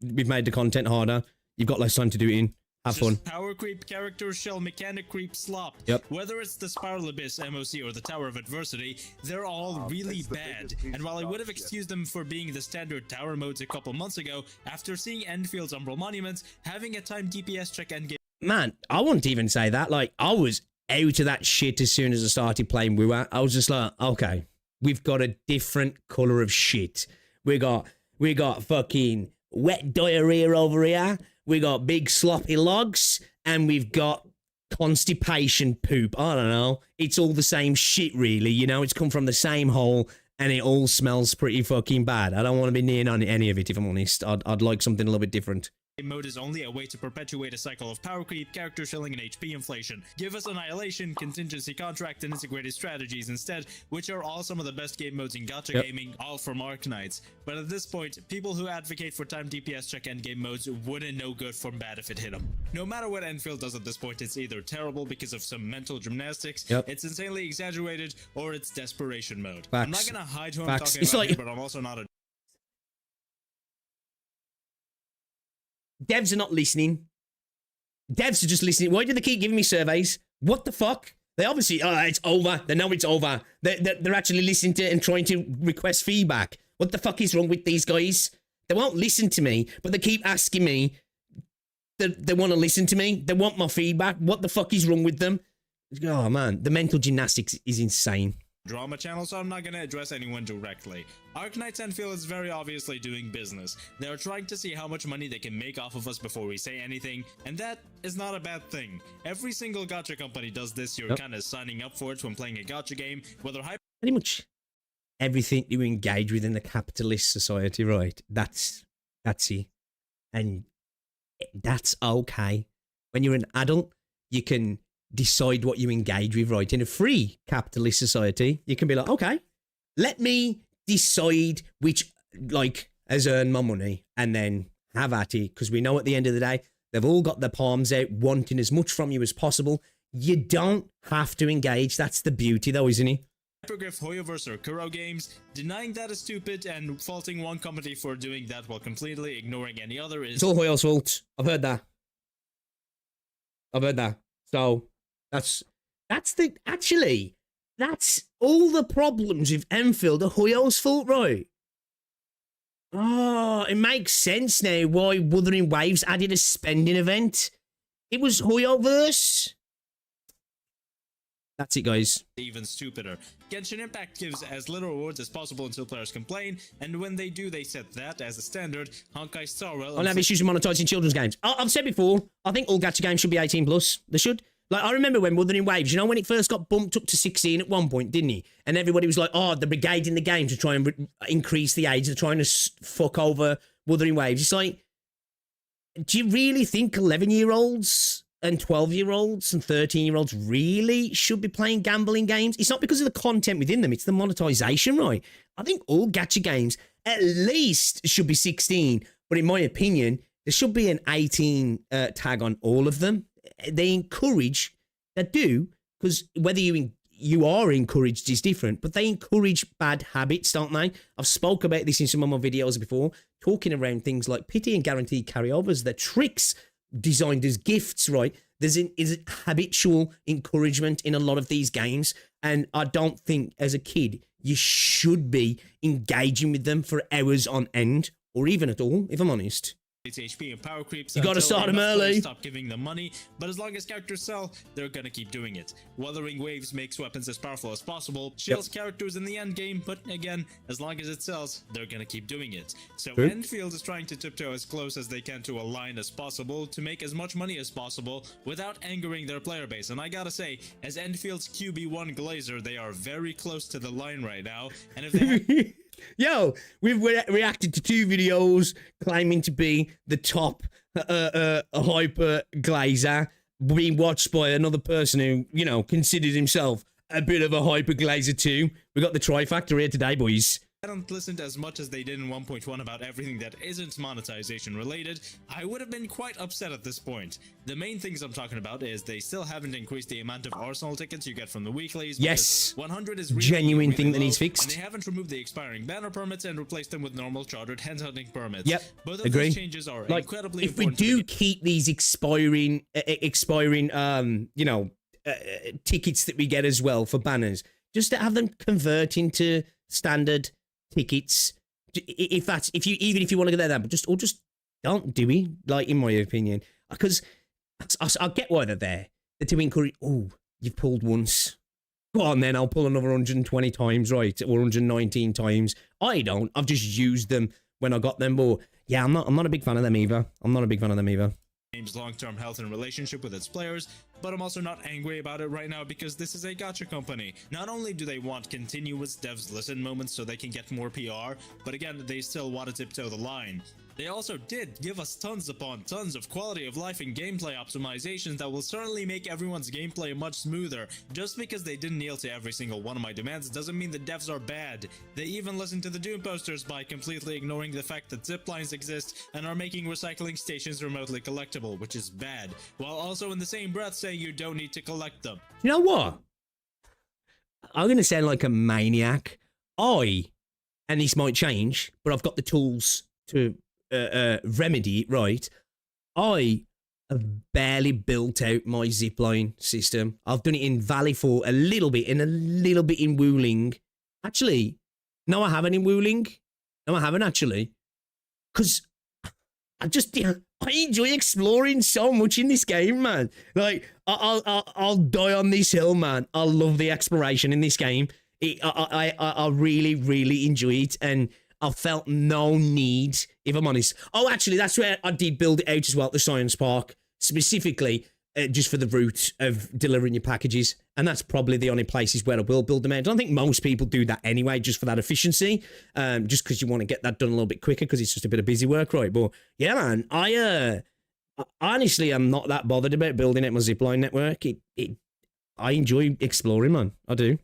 We've made the content harder. You've got less time to do it in. Have fun. Power creep, character shell, mechanic creep, slop. Whether it's the Spiral Abyss MOC or the Tower of Adversity, they're all really bad. And while I would have excused them for being the standard tower modes a couple months ago, after seeing Enfield's Umbral Monuments, having a timed DPS check endgame... Man, I wouldn't even say that. Like, I was out of that shit as soon as I started playing WoW. I was just like, okay, we've got a different color of shit. We got fucking wet diarrhea over here. We got big sloppy logs, and we've got constipation poop. I don't know. It's all the same shit, really. You know, it's come from the same hole, and it all smells pretty fucking bad. I don't want to be near any of it, if I'm honest. I'd like something a little bit different. mode is only a way to perpetuate a cycle of power creep, character shilling, and HP inflation. Give us annihilation, contingency contract, and integrated strategies instead, which are all some of the best game modes in gacha gaming, all from Arknights. But at this point, people who advocate for time DPS check endgame modes wouldn't know good from bad if it hit them. No matter what Endfield does at this point, it's either terrible because of some mental gymnastics, it's insanely exaggerated, or it's desperation mode. I'm not gonna hide who I'm talking about here, but I'm also not a devs are not listening. Devs are just listening. Why do they keep giving me surveys? What the fuck? They obviously, it's over. They know it's over. They're actually listening to and trying to request feedback. What the fuck is wrong with these guys? They won't listen to me, but they keep asking me. They want to listen to me. They want my feedback. What the fuck is wrong with them? Oh man, the mental gymnastics is insane. Drama channel, so I'm not going to address anyone directly. Arknights Endfield is very obviously doing business. They are trying to see how much money they can make off of us before we say anything, and that is not a bad thing. Every single gacha company does this. You're kind of signing up for it when playing a gacha game, whether pretty much everything you engage with in the capitalist society, right? That's it. And that's okay. When you're an adult, you can decide what you engage with, right? In a free capitalist society, you can be like, okay, let me decide which, like, has earned my money and then have at it. Because we know at the end of the day, they've all got their palms out, wanting as much from you as possible. You don't have to engage. That's the beauty, though, isn't it? Hypergryph, Hoyoverse, or Kuro games, denying that is stupid and faulting one company for doing that while completely ignoring any other is... It's all Hoyo's fault. I've heard that. So... That's all the problems with Endfield are Hoyo's fault, right? Oh, it makes sense now why Wuthering Waves added a spending event. It was Hoyoverse. That's it, guys. Even stupider. Genshin Impact gives as little rewards as possible until players complain, and when they do, they set that as a standard. Honkai Star Rail... I'll have issues with monetizing children's games. I've said before, I think all gacha games should be 18 plus. They should. Like, I remember when Wuthering Waves, you know, when it first got bumped up to 16 at one point, didn't he? And everybody was like, oh, the brigade in the game to try and increase the age. They're trying to fuck over Wuthering Waves. It's like, do you really think 11-year-olds and 12-year-olds and 13-year-olds really should be playing gambling games? It's not because of the content within them. It's the monetization, right? I think all gacha games at least should be 16. But in my opinion, there should be an 18 tag on all of them. They encourage, they do, because whether you are encouraged is different, but they encourage bad habits, don't they? I've spoke about this in some of my videos before, talking around things like pity and guaranteed carryovers. They're tricks designed as gifts, right? There's habitual encouragement in a lot of these games, and I don't think as a kid you should be engaging with them for hours on end, or even at all, if I'm honest. It's HP and power creeps. You gotta start them early. Stop giving them money, but as long as characters sell, they're gonna keep doing it. Wuthering Waves makes weapons as powerful as possible, shields characters in the end game, but again, as long as it sells, they're gonna keep doing it. So Endfield is trying to tiptoe as close as they can to a line as possible to make as much money as possible without angering their player base. And I gotta say, as Endfield's QB1 Glazer, they are very close to the line right now. And if they Yo, we've reacted to 2 videos claiming to be the top hyper glazer, being watched by another person who, you know, considered himself a bit of a hyper glazer too. We got the trifactor here today, boys. I hadn't listened as much as they did in 1.1 about everything that isn't monetization related, I would have been quite upset at this point. The main things I'm talking about is they still haven't increased the amount of Arsenal tickets you get from the weeklies. Yes, 100 is really, genuine really thing that low, needs fixed. And they haven't removed the expiring banner permits and replaced them with normal chartered hand-hunting permits. Yep, both of agree. these changes are incredibly if we important. do keep these expiring you know, tickets that we get as well for banners, just to have them convert into standard tickets, if you want to get that, but just don't do it, like, in my opinion, because I get why they're there. They're to encourage. Oh, you've pulled once, go on then, I'll pull another 120 times, right, or 119 times. I've just used them when I got them. But yeah, I'm not a big fan of them either. Game's long-term health and relationship with its players, but I'm also not angry about it right now because this is a gacha company. Not only do they want continuous devs listen moments so they can get more PR, but again, they still want to tiptoe the line. They also did give us tons upon tons of quality of life and gameplay optimizations that will certainly make everyone's gameplay much smoother. Just because they didn't kneel to every single one of my demands doesn't mean the devs are bad. They even listened to the Doom posters by completely ignoring the fact that ziplines exist and are making recycling stations remotely collectible, which is bad, while also in the same breath saying you don't need to collect them. You know what? I'm going to sound like a maniac. And this might change, but I've got the tools to remedy it, right? I have barely built out my zipline system. I've done it in Valley for a little bit and a little bit in Wuling. Actually, no, I haven't in Wuling. No, I haven't actually. Because I enjoy exploring so much in this game, man. Like, I'll die on this hill, man. I love the exploration in this game. I really, really enjoy it, and I felt no need, if I'm honest. Oh, actually, that's where I did build it out as well, at the Science Park, specifically just for the route of delivering your packages. And that's probably the only places where I will build them out. I don't think most people do that anyway, just for that efficiency, just because you want to get that done a little bit quicker, because it's just a bit of busy work, right? But yeah, man, I honestly am not that bothered about building out my zipline network. I enjoy exploring, man. I do.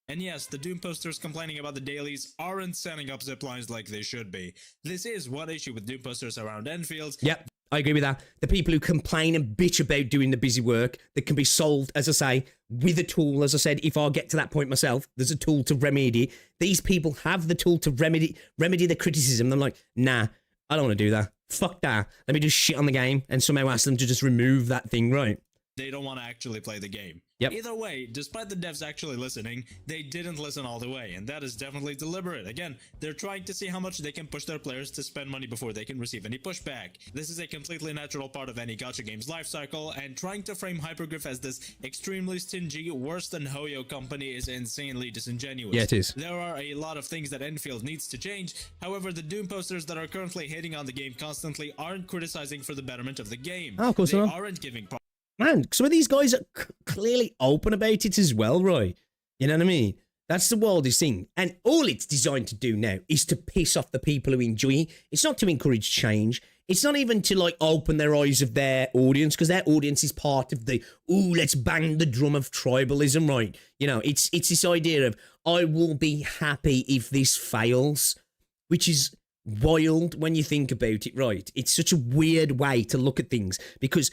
And yes, the Doom posters complaining about the dailies aren't setting up ziplines like they should be. This is one issue with Doom posters around Enfield. Yep, I agree with that. The people who complain and bitch about doing the busy work that can be solved, as I say, with a tool. As I said, if I get to that point myself, there's a tool to remedy. These people have the tool to remedy the criticism. I'm like, nah, I don't want to do that. Fuck that. Let me just shit on the game and somehow ask them to just remove that thing, right? They don't want to actually play the game. Yep. Either way, despite the devs actually listening, they didn't listen all the way, and that is definitely deliberate. Again, they're trying to see how much they can push their players to spend money before they can receive any pushback. This is a completely natural part of any gacha game's life cycle, and trying to frame Hypergryph as this extremely stingy, worse than Hoyo company is insanely disingenuous. Yeah, it is. There are a lot of things that Enfield needs to change. However, the Doom posters that are currently hating on the game constantly aren't criticizing for the betterment of the game. Oh, of course they not. aren't giving Man, some of these guys are clearly open about it as well, right? You know what I mean? That's the wildest thing. And all it's designed to do now is to piss off the people who enjoy it. It's not to encourage change. It's not even to, like, open their eyes of their audience, because their audience is part of the, ooh, let's bang the drum of tribalism, right? You know, it's this idea of, I will be happy if this fails, which is wild when you think about it, right? It's such a weird way to look at things, because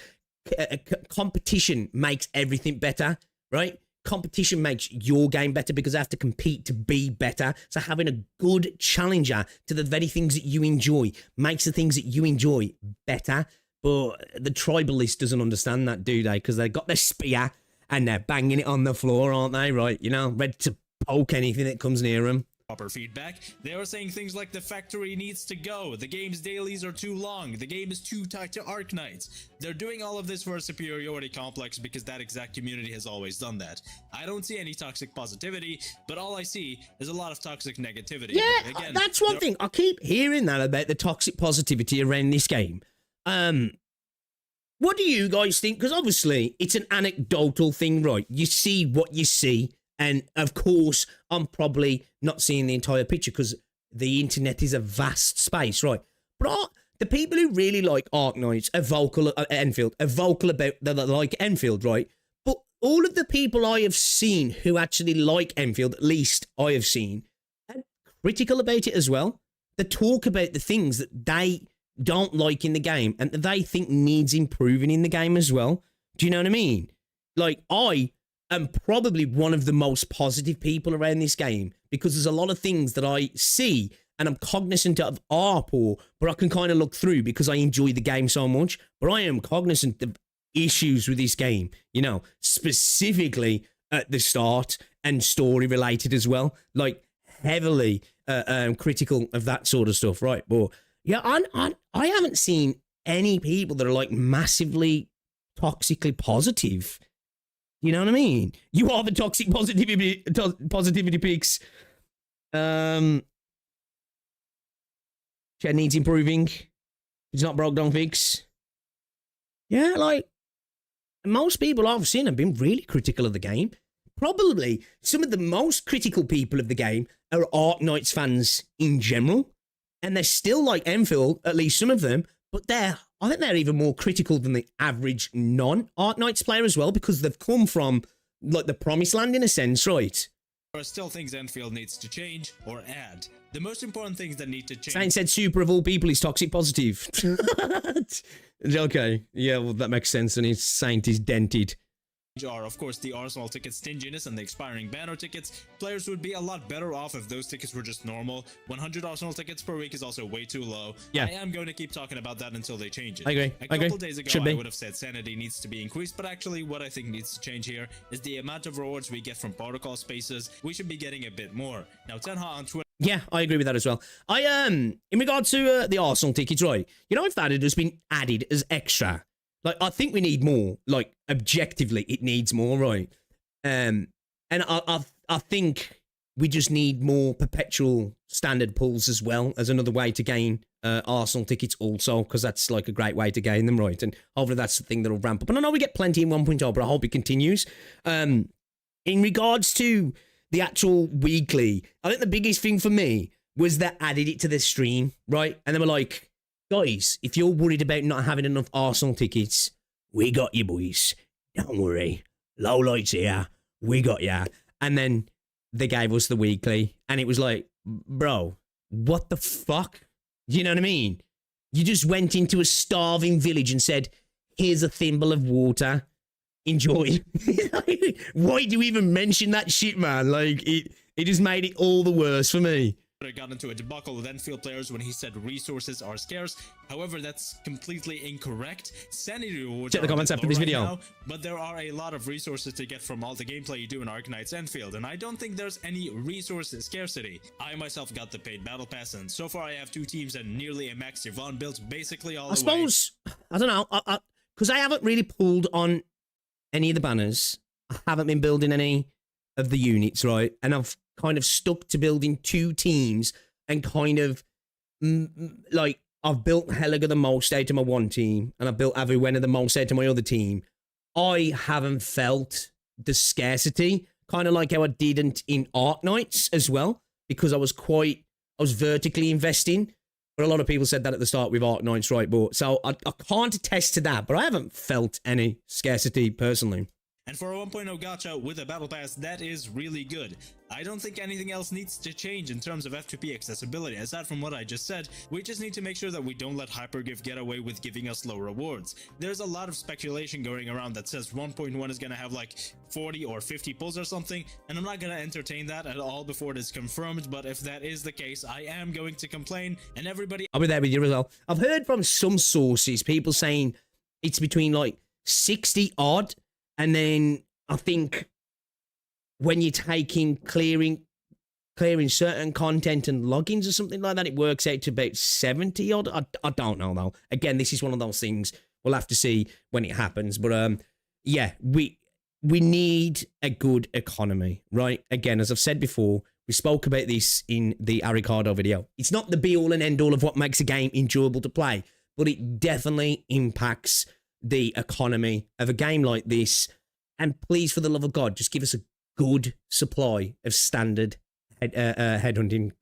competition makes everything better, right? Competition makes your game better because they have to compete to be better. So having a good challenger to the very things that you enjoy makes the things that you enjoy better. But the tribalist doesn't understand that, do they? Because they've got their spear and they're banging it on the floor, aren't they? Right? You know, ready to poke anything that comes near them. Proper feedback. They are saying things like the factory needs to go, the game's dailies are too long, the game is too tied to Arknights. They're doing all of this for a superiority complex because that exact community has always done that. I don't see any toxic positivity, but all I see is a lot of toxic negativity. Yeah, again, that's one thing. I keep hearing that about the toxic positivity around this game. What do you guys think? Because obviously it's an anecdotal thing, right? You see what you see. And of course, I'm probably not seeing the entire picture because the internet is a vast space, right? But the people who really like Arknights are vocal at Enfield, are vocal about that like Enfield, right? But all of the people I have seen who actually like Enfield, at least I have seen, are critical about it as well. They talk about the things that they don't like in the game and that they think needs improving in the game as well. Do you know what I mean? Like, I'm probably one of the most positive people around this game because there's a lot of things that I see and I'm cognizant of are poor, but I can kind of look through because I enjoy the game so much. But I am cognizant of issues with this game, you know, specifically at the start and story related as well, like heavily critical of that sort of stuff, right? But yeah, I haven't seen any people that are like massively toxically positive. You know what I mean? You are the toxic positivity peaks. Shed needs improving. It's not broke, don't fix. Yeah, like, most people I've seen have been really critical of the game. Probably some of the most critical people of the game are Arknights fans in general. and they're still like Enfield, at least some of them, but I think they're even more critical than the average non-Arknights player as well, because they've come from like the promised land in a sense, right? There are still things Enfield needs to change or add. The most important things that need to change. Saint said super of all people is toxic positive. Okay, yeah, well that makes sense, and his Saint is dented. Are of course the Arsenal ticket stinginess and the expiring banner tickets. Players would be a lot better off if those tickets were just normal. 100 Arsenal tickets per week is also way too low. Yeah. I am going to keep talking about that until they change it. I agree. A couple days ago Should be. I would have said sanity needs to be increased, but actually what I think needs to change here is the amount of rewards we get from protocol spaces. We should be getting a bit more. Now Tenha on Twitter. Yeah, I agree with that as well. In regard to the Arsenal tickets, right? You know, if that had just been added as extra, like I think we need more. Like objectively, it needs more, right? And I think we just need more perpetual standard pulls as well as another way to gain Arsenal tickets also, because that's like a great way to gain them, right? And hopefully that's the thing that'll ramp up. And I know we get plenty in 1.0, but I hope it continues. In regards to the actual weekly, I think the biggest thing for me was that added it to the stream, right? And they were like, guys, if you're worried about not having enough Arsenal tickets, we got you, boys. Don't worry. Low lights here. We got ya. And then they gave us the weekly, and it was like, bro, what the fuck? You know what I mean? You just went into a starving village and said, here's a thimble of water. Enjoy. Why do you even mention that shit, man? Like, it just made it all the worse for me. Got into a debacle with Enfield players when he said resources are scarce. However, that's completely incorrect. Sanity rewards Check the comments after this video. now, but there are a lot of resources to get from all the gameplay you do in Arknights Endfield, and I don't think there's any resource scarcity. I myself got the paid battle pass, and so far I have 2 teams and nearly a max Yvonne built basically all I the way. suppose, I don't know, because I haven't really pulled on any of the banners. I haven't been building any of the units, right? And I've kind of stuck to building 2 teams and kind of, like, I've built Helliger the most out of my one team, and I've built Avuena the most out of my other team. I haven't felt the scarcity, kind of like how I didn't in Arknights as well, because I was vertically investing. But a lot of people said that at the start with Arknights, right? But so I can't attest to that, but I haven't felt any scarcity personally. And for a 1.0 gacha with a battle pass, that is really good. I don't think anything else needs to change in terms of F2P accessibility. Aside from what I just said, we just need to make sure that we don't let Hypergryph get away with giving us low rewards. There's a lot of speculation going around that says 1.1 is going to have like 40 or 50 pulls or something, and I'm not going to entertain that at all before it is confirmed, but if that is the case, I am going to complain, and everybody... I'll be there with you as well. I've heard from some sources, people saying it's between like 60 odd, and then I think when you're taking clearing certain content and logins or something like that, it works out to about 70 odd. I don't know though. Again, this is one of those things we'll have to see when it happens. But yeah, we need a good economy, right? Again, as I've said before, we spoke about this in the Aricardo video. It's not the be all and end all of what makes a game enjoyable to play, but it definitely impacts the economy of a game like this. And please, for the love of God, just give us a good supply of standard headhunting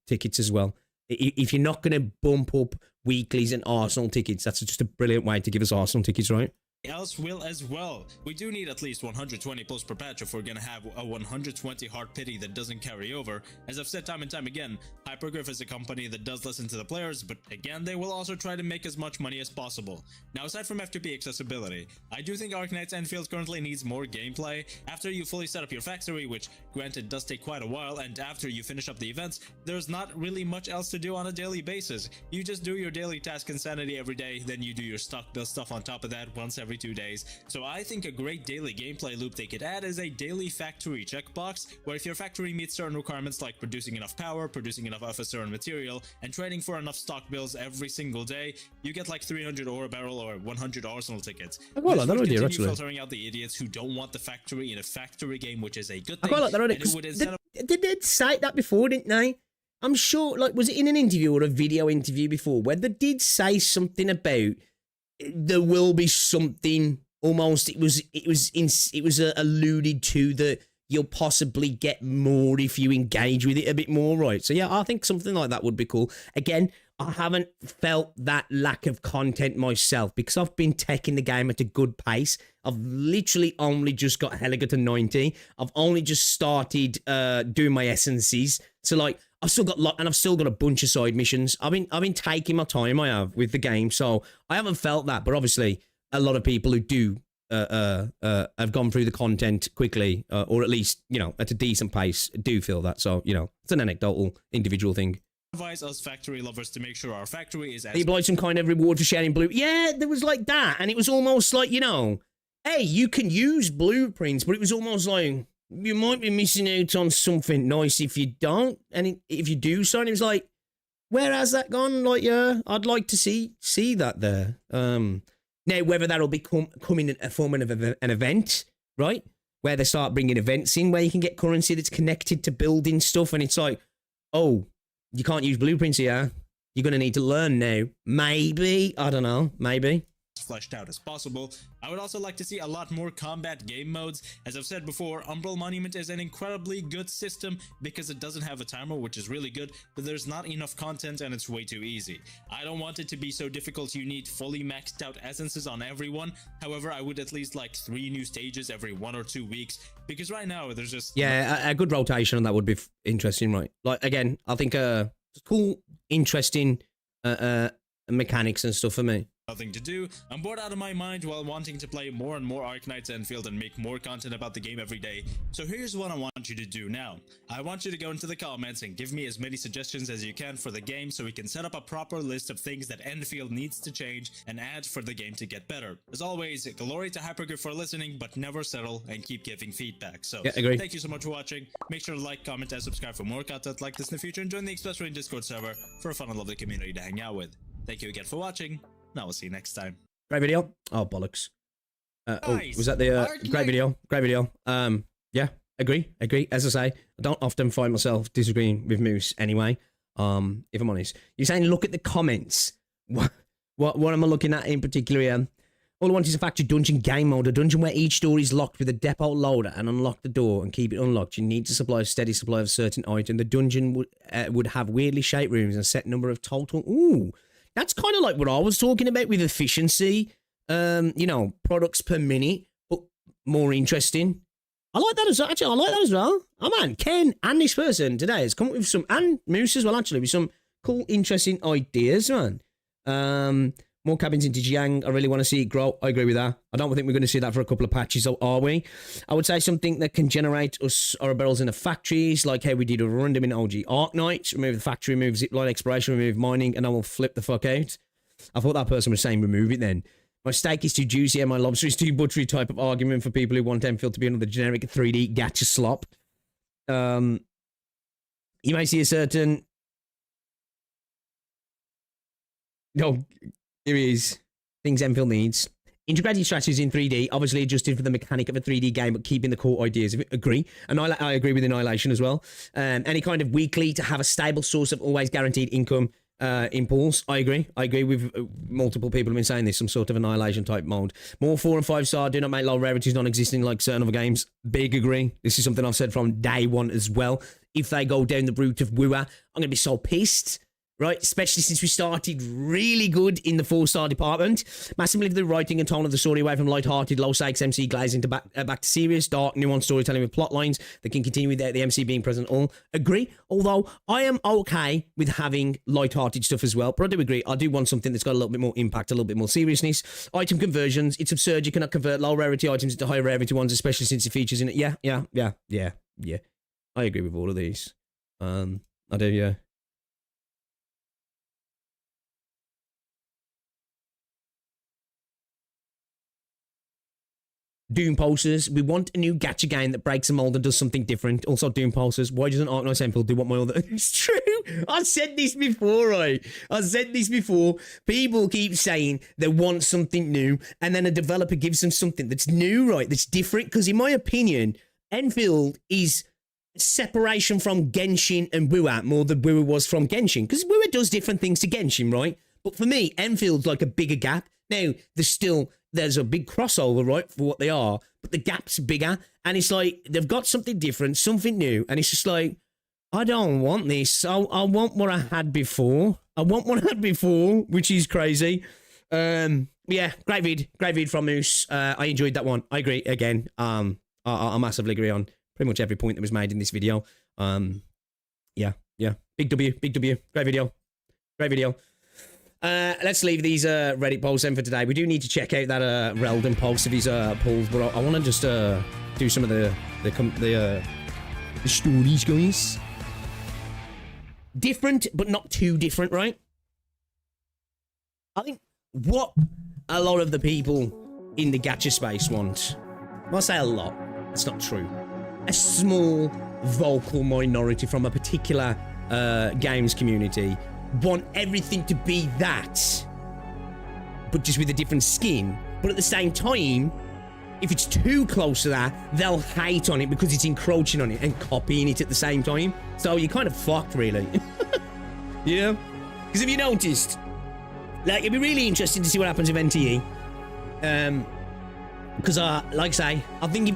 tickets as well. If you're not going to bump up weeklies and Arsenal tickets, that's just a brilliant way to give us Arsenal tickets, right? else will as well. We do need at least 120 pulls per patch if we're gonna have a 120 heart pity that doesn't carry over. As I've said time and time again, Hypergryph is a company that does listen to the players, but again, they will also try to make as much money as possible. Now, aside from F2P accessibility, I do think Arknights Endfield currently needs more gameplay. After you fully set up your factory, which granted does take quite a while, and after you finish up the events, there's not really much else to do on a daily basis. You just do your daily task Insanity every day, then you do your stock build stuff on top of that once every 2 days. So I think a great daily gameplay loop they could add is a daily factory checkbox, where if your factory meets certain requirements like producing enough power, producing enough of a certain material, and trading for enough stock bills every single day, you get like 300 ore a barrel or 100 arsenal tickets. I quite like that idea, actually. Filtering out the idiots who don't want the factory in a factory game, which is a good thing. I quite like that idea, 'cause they did cite that before, didn't they? I'm sure, like, was it in an interview or a video interview before where they did say something about there will be something almost, it was alluded to that you'll possibly get more if you engage with it a bit more, right? So yeah, I think something like that would be cool. Again, I haven't felt that lack of content myself because I've been taking the game at a good pace. I've literally only just got Helliger to 90. I've only just started doing my essences. So like, I've still got and I've still got a bunch of side missions. I've been taking my time, I have, with the game. So I haven't felt that, but obviously a lot of people who do have gone through the content quickly, or at least, you know, at a decent pace, do feel that. So, you know, it's an anecdotal, individual thing. Advise us factory lovers to make sure our factory is as... They applied some kind of reward for sharing blue. Yeah, there was like that. And it was almost like, you know, hey, you can use blueprints, but it was almost like, you might be missing out on something nice if you don't. And if you do something, it was like, where has that gone? Like, yeah, I'd like to see that there. Now, whether that'll come in a form of an event, right? Where they start bringing events in where you can get currency that's connected to building stuff. And it's like, oh, you can't use blueprints here. You're going to need to learn now. Maybe. I don't know. Maybe. fleshed out as possible. I would also like to see a lot more combat game modes. As I've said before, Umbral Monument is an incredibly good system because it doesn't have a timer, which is really good, but there's not enough content and it's way too easy. I don't want it to be so difficult you need fully maxed out essences on everyone. However, I would at least like 3 new stages every 1 or 2 weeks, because right now there's just... Yeah, a good rotation on that would be interesting, right? Like, again, I think cool, interesting mechanics and stuff for me. Nothing to do. I'm bored out of my mind while wanting to play more and more Arknights Endfield and make more content about the game every day. So here's what I want you to do now. I want you to go into the comments and give me as many suggestions as you can for the game so we can set up a proper list of things that Endfield needs to change and add for the game to get better. As always, glory to Hypergryph for listening, but never settle and keep giving feedback. So yeah, agree. Thank you so much for watching. Make sure to like, comment, and subscribe for more content like this in the future, and join the Express Rain Discord server for a fun and lovely community to hang out with. Thank you again for watching. Now we'll see you next time. Great video. Oh, bollocks. Nice. Was that the great video? Great video. Yeah, agree. As I say, I don't often find myself disagreeing with Moose anyway. If I'm honest. You're saying look at the comments. What am I looking at in particular here? All I want is a factory dungeon game mode, a dungeon where each door is locked with a depot loader, and unlock the door and keep it unlocked. You need to supply a steady supply of a certain item. The dungeon would have weirdly shaped rooms and a set number of total... Ooh. That's kind of like what I was talking about with efficiency, you know, products per minute, but more interesting. I like that as well. Actually, I like that as well. Oh man, Ken and this person today has come up with some, and Moose as well, actually, with some cool, interesting ideas, man. More cabins in Jiang. I really want to see it grow. I agree with that. I don't think we're going to see that for a couple of patches, though, are we? I would say something that can generate us our barrels in the factories, like how we did a random in OG Arknights. Remove the factory, remove zipline exploration, remove mining, and I will flip the fuck out. I thought that person was saying remove it then. My steak is too juicy and my lobster is too buttery type of argument for people who want Endfield to be another generic 3D gacha slop. You may see a certain... No... Here is things Endfield needs. Integrated strategies in 3D, obviously adjusted for the mechanic of a 3D game, but keeping the core ideas of it. Agree. And I agree with Annihilation as well. Any kind of weekly to have a stable source of always guaranteed income impulse. I agree. I agree with multiple people have been saying this, some sort of Annihilation type mode. More 4 and 5 star, do not make low rarities non-existing like certain other games. Big agree. This is something I've said from day one as well. If they go down the route of Wua, I'm going to be so pissed. Right, especially since we started really good in the 4-star department. Massively the writing and tone of the story away from light-hearted, low-stakes MC glazing to back to serious, dark, nuanced storytelling with plot lines that can continue without the MC being present at all. Agree, although I am okay with having light-hearted stuff as well, but I do agree, I do want something that's got a little bit more impact, a little bit more seriousness. Item conversions, it's absurd you cannot convert low-rarity items into high-rarity ones, especially since it features in it. Yeah. I agree with all of these. I do, yeah. Doom Pulsers. We want a new gacha game that breaks the mold and does something different. Also, Doom Pulsers. Why doesn't Arknights Endfield do what my other... It's true. I said this before, right? I said this before. People keep saying they want something new, and then a developer gives them something that's new, right? That's different. Because in my opinion, Endfield is separation from Genshin and Wua more than Wua was from Genshin. Because Wua does different things to Genshin, right? But for me, Enfield's like a bigger gap. Now, there's still there's a big crossover, right, for what they are, but the gap's bigger, and it's like they've got something different, something new, and it's just like, I don't want this. I want what I had before. I want what I had before, which is crazy. Yeah, great vid from Moose. I enjoyed that one. I agree again. I massively agree on pretty much every point that was made in this video. Yeah, big W, great video. Let's leave these Reddit polls then for today. We do need to check out that Reldon post of his polls, but I want to just do some of the stories, guys. Different, but not too different, right? I think what a lot of the people in the gacha space want, when I say a lot, it's not true. A small, vocal minority from a particular games community want everything to be that, but just with a different skin. But at the same time, if it's too close to that, they'll hate on it because it's encroaching on it and copying it at the same time. So you're kind of fucked, really. Yeah? Because if you noticed, like, it'd be really interesting to see what happens with NTE. Because, like I say, I think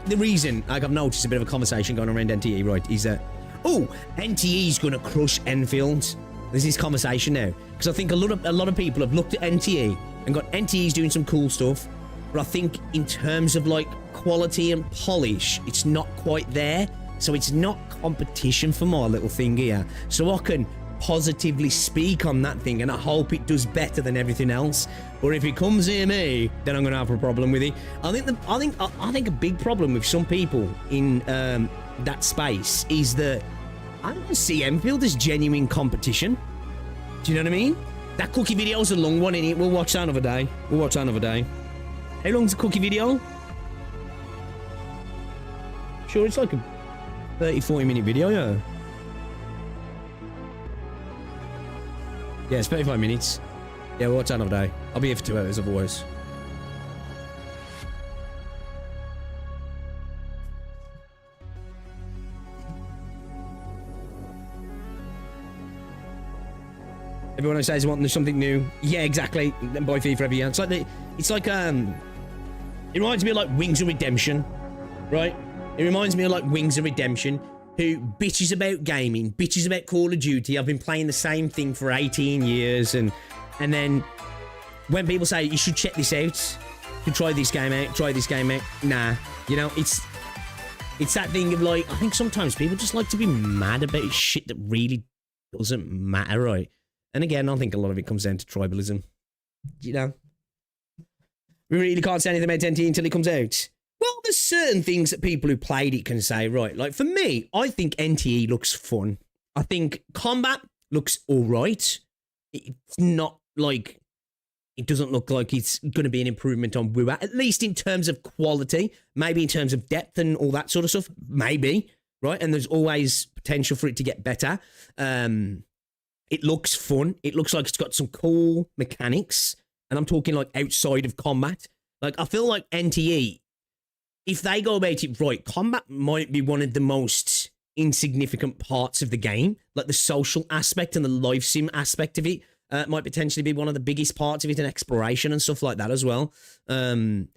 the reason, like, I've noticed a bit of a conversation going around NTE, right, is that, oh, NTE's going to crush Enfield. There's this conversation now. Because I think a lot of people have looked at NTE and got NTE's doing some cool stuff. But I think in terms of, like, quality and polish, it's not quite there. So it's not competition for my little thing here. So I can positively speak on that thing, and I hope it does better than everything else. Or if it comes near me, then I'm going to have a problem with it. I think a big problem with some people in that space is that I don't see Enfield as genuine competition. Do you know what I mean? That cookie video's a long one, innit? We'll watch that another day. How long's a cookie video? Sure, it's like a 30-40 minute video, yeah. Yeah, it's 35 minutes. Yeah, we'll watch that another day. I'll be here for 2 hours otherwise. Everyone says wanting something new. Yeah, exactly. Then buy FIFA every year. It's like it reminds me of like Wings of Redemption, right? It reminds me of like Wings of Redemption, who bitches about gaming, bitches about Call of Duty. I've been playing the same thing for 18 years, and then when people say you should check this out, you try this game out, nah, you know, it's that thing of like, I think sometimes people just like to be mad about shit that really doesn't matter, right? And again, I think a lot of it comes down to tribalism, you know. We really can't say anything about NT until it comes out. Well, there's certain things that people who played it can say, right? Like, for me, I think NTE looks fun. I think combat looks all right. It's not like, it doesn't look like it's going to be an improvement on WoW, at least in terms of quality, maybe in terms of depth and all that sort of stuff, maybe, right? And there's always potential for it to get better. It looks fun. It looks like it's got some cool mechanics, and I'm talking like outside of combat. Like, I feel like NTE, if they go about it right, combat might be one of the most insignificant parts of the game. Like, the social aspect and the life sim aspect of it might potentially be one of the biggest parts of it, and exploration and stuff like that as well. You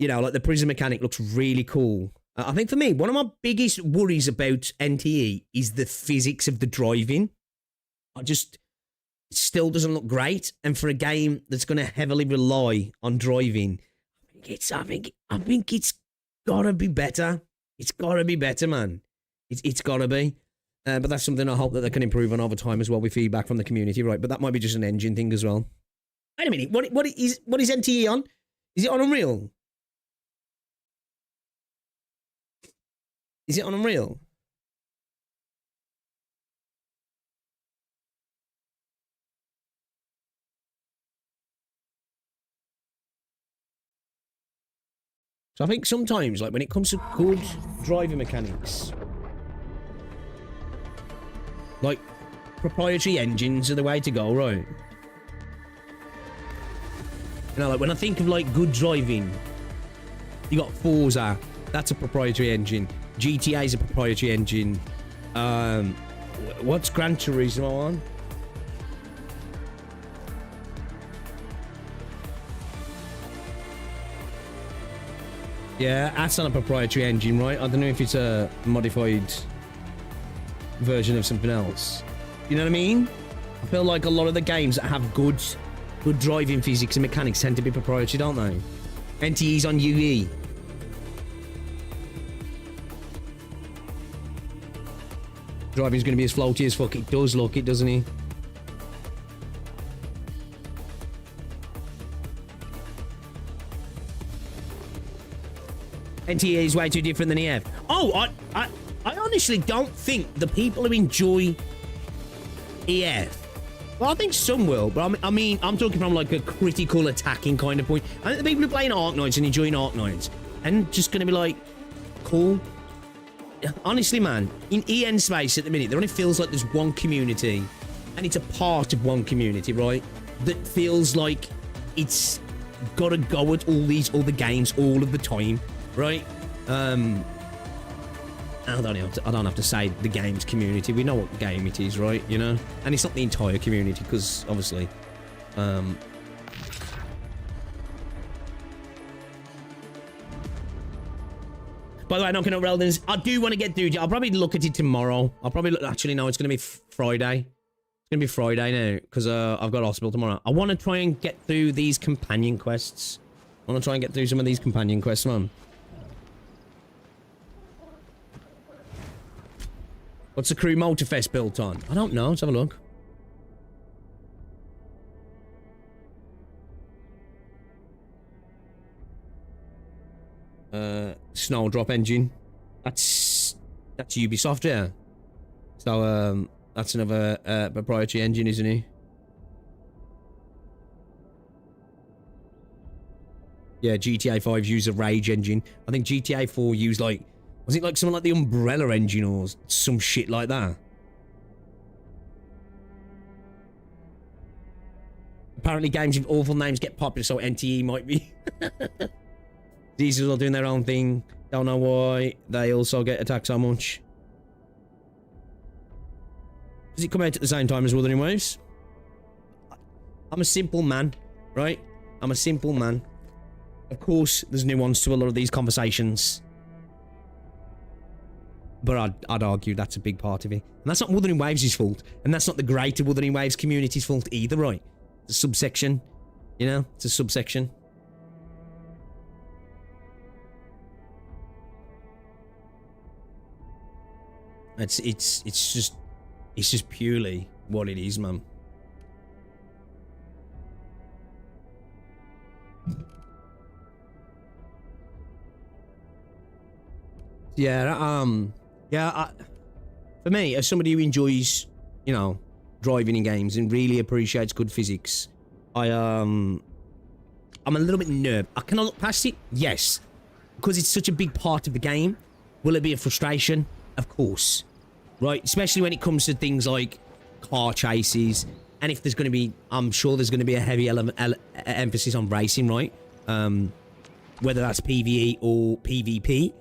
know, like the prison mechanic looks really cool. I think for me, one of my biggest worries about NTE is the physics of the driving. It still doesn't look great, and for a game that's going to heavily rely on driving, I think it's gotta be better. It's gotta be better, man. It's gotta be. But that's something I hope that they can improve on over time as well, with feedback from the community, right? But that might be just an engine thing as well. Wait a minute, what is NTE on? Is it on Unreal? Is it on Unreal? So I think sometimes, like, when it comes to good driving mechanics, like, proprietary engines are the way to go, right? You know, like, when I think of, like, good driving, you got Forza, that's a proprietary engine. GTA is a proprietary engine. What's Gran Turismo on? Yeah, that's not a proprietary engine, right? I don't know if it's a modified version of something else. You know what I mean? I feel like a lot of the games that have good driving physics and mechanics tend to be proprietary, don't they? NTE's on UE. Driving's going to be as floaty as fuck. It does look it, doesn't he? NTA is way too different than EF. Oh, I honestly don't think the people who enjoy EF. Well, I think some will, but I mean, I'm talking from like a critical attacking kind of point. I think the people who play in Arknights and enjoying Arknights and just going to be like, cool. Honestly, man, in EN space at the minute, there only feels like there's one community, and it's a part of one community, right? That feels like it's got to go at all these other games all of the time, right? I don't have to say the games community. We know what game it is, right? You know, and it's not the entire community because obviously, By the way, knocking up Reldens. I do want to get through. I'll probably look at it tomorrow. I'll probably look, actually no, it's going to be Friday. It's going to be Friday now because I've got hospital tomorrow. I want to try and get through these companion quests. I want to try and get through some of these companion quests, man. What's the crew Motorfest built on? I don't know. Let's have a look. Snowdrop engine. That's Ubisoft, yeah. So that's another proprietary engine, isn't it? Yeah, GTA 5 used a Rage engine. I think GTA 4 used like, was it like something like the Umbrella engine or some shit like that? Apparently games with awful names get popular, so NTE might be. These are all doing their own thing. Don't know why they also get attacked so much. Does it come out at the same time as Wuthering Waves? I'm a simple man, right? I'm a simple man. Of course, there's nuance to a lot of these conversations. But I'd argue that's a big part of it. And that's not Wuthering Waves' fault. And that's not the greater Wuthering Waves community's fault either, right? It's a subsection. You know? It's a subsection. It's just purely what it is, man. Yeah, for me, as somebody who enjoys, you know, driving in games and really appreciates good physics, I'm a little bit nervous. I cannot look past it, yes, because it's such a big part of the game. Will it be a frustration? Of course, right? Especially when it comes to things like car chases, and if there's going to be, I'm sure there's going to be a heavy emphasis on racing, right? Whether that's PvE or PvP.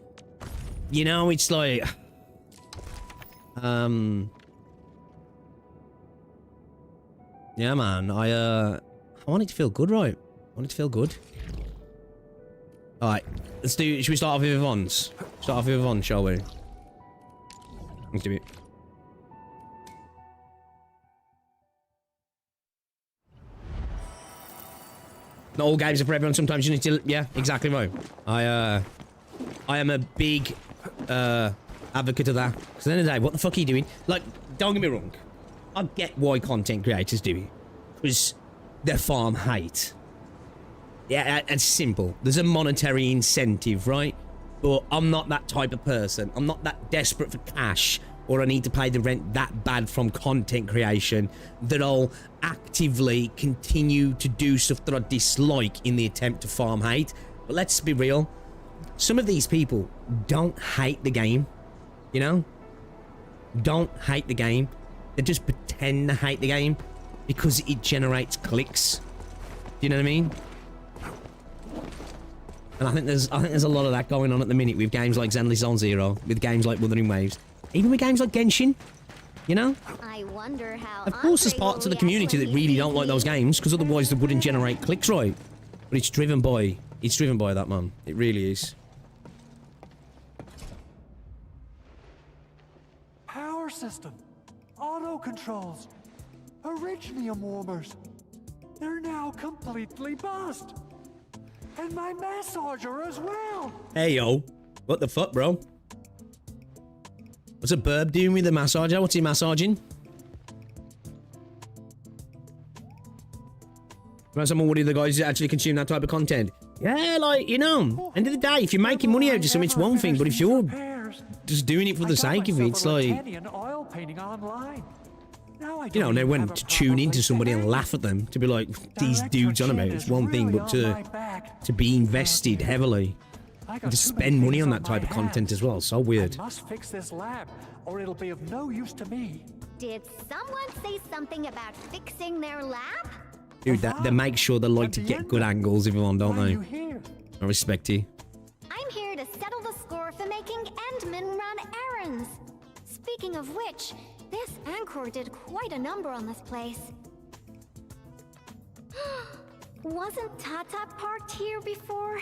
You know, it's like, yeah, man. I want it to feel good, right? I want it to feel good. All right, let's do. Should we start off with Yvonne's? Start off with Yvonne, shall we? Let's do it. Not all games are for everyone. Sometimes you need to. Yeah, exactly right. I am a big advocate of that. Because at the end of the day, what the fuck are you doing? Like, don't get me wrong. I get why content creators do it. Because they're farm hate. Yeah, it's simple. There's a monetary incentive, right? But I'm not that type of person. I'm not that desperate for cash or I need to pay the rent that bad from content creation that I'll actively continue to do stuff that I dislike in the attempt to farm hate. But let's be real. Some of these people don't hate the game, you know? Don't hate the game. They just pretend to hate the game because it generates clicks. Do you know what I mean? And I think there's a lot of that going on at the minute with games like Zenless Zone Zero, with games like Wuthering Waves, even with games like Genshin. You know? I wonder how. Of course, there's parts of the community that really don't like those games because otherwise they wouldn't generate clicks, right? But it's driven by that, man. It really is. system, auto controls, Originium warmers. They're now completely bust. And my massager as well. Hey, yo. What the fuck, bro? What's a burb doing with the massager? What's he massaging? About someone, what are the guys that actually consume that type of content? Yeah, like, you know, end of the day, if you're making money out of something, it's one thing, but if you're just doing it for the sake of it, it's like, you know, now when to tune into somebody and laugh at them, to be like, these dudes on about, it's one thing, but to be invested heavily, and to spend money on that type of content as well, so weird. I must fix this lab, or it'll be of no use to me. Did someone say something about fixing their lab? Dude, they make sure they like to get good angles, everyone, don't they? I respect you. I'm here to settle the score for making Endman run errands. Speaking of which, this Anchor did quite a number on this place. Wasn't Tata parked here before?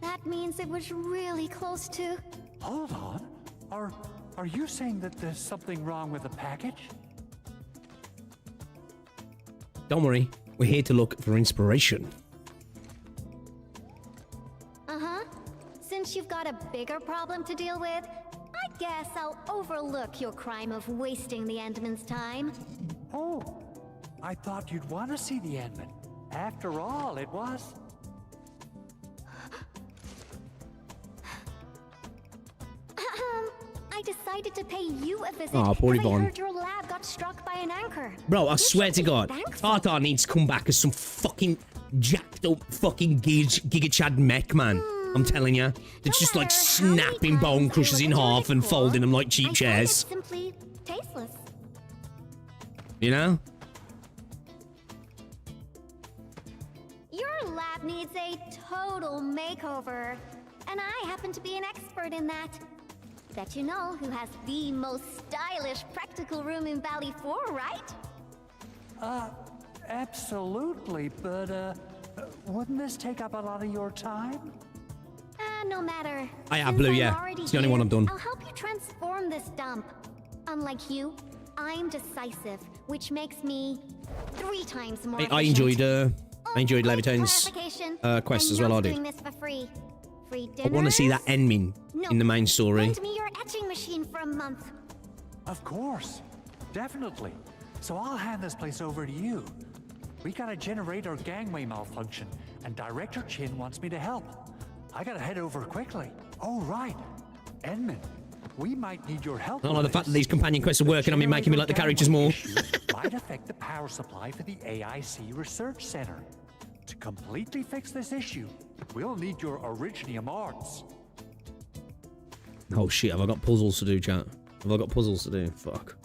That means it was really close to... Hold on. Are you saying that there's something wrong with the package? Don't worry, we're here to look for inspiration. Uh-huh. Since you've got a bigger problem to deal with, I guess I'll overlook your crime of wasting the Endman's time. Oh, I thought you'd want to see the Endman. After all, it was... I decided to pay you a visit Oh, poor because I Yvonne. heard your lab got struck by an anchor. Bro, I You swear should to be God, thankful. Tata needs to come back as some fucking jacked up fucking Giga Chad mech, man. I'm telling you. It's just like matter how many snapping times bone I crushers in look at half your and decor, folding them like I cheap find chairs. it simply tasteless. You know? Your lab needs a total makeover, and I happen to be an expert in that. Bet you know who has the most stylish practical room in Valley 4, right? Absolutely, but, wouldn't this take up a lot of your time? No matter. I have Since blue, I'm yeah. already It's the only here, one I've done. I'll help you transform this dump. Unlike you, I'm decisive, which makes me 3 times more I efficient. enjoyed Quick Levitane's clarification, quest I'm as well, not I did. doing this for free. Free I want to see that dinners? Endmin No. in the main story. Lend me your etching machine for a month. Of course. Definitely. So I'll hand this place over to you. We got a generator gangway malfunction, and Director Chin wants me to help. I gotta head over quickly. Oh, right. Endman, we might need your help. I don't like with the fact that this. these companion quests are working on me, making me like the characters more. Might affect the power supply for the AIC Research Center. To completely fix this issue, we'll need your Originium arts. Oh shit, have I got puzzles to do, chat? Have I got puzzles to do? Fuck.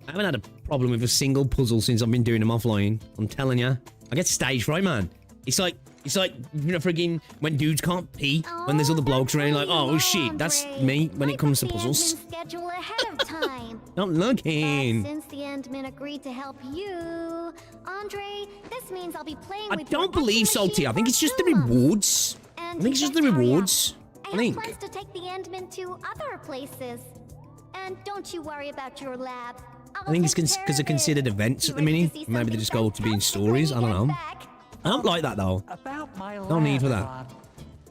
I haven't had a problem with a single puzzle since I've been doing them offline. I'm telling you. I get stage fright, man. It's like, you know, friggin' when dudes can't pee, when there's other blokes around, like, oh shit, that's me when it comes to puzzles. Schedule ahead of time. Not looking. But since the Endman agreed to help you, Andre, this means I'll be playing I with your don't believe etching Salty. machine I think for it's just 2 the months. rewards. And I think it's just the just hurry up. rewards. I I think. have plans to take the Endman to other places. And don't you worry about your lab. I think it's because they're considered events at the minute. Maybe they just go to being stories. I don't know. I don't like that though. About my lab, No need for that. Ivan.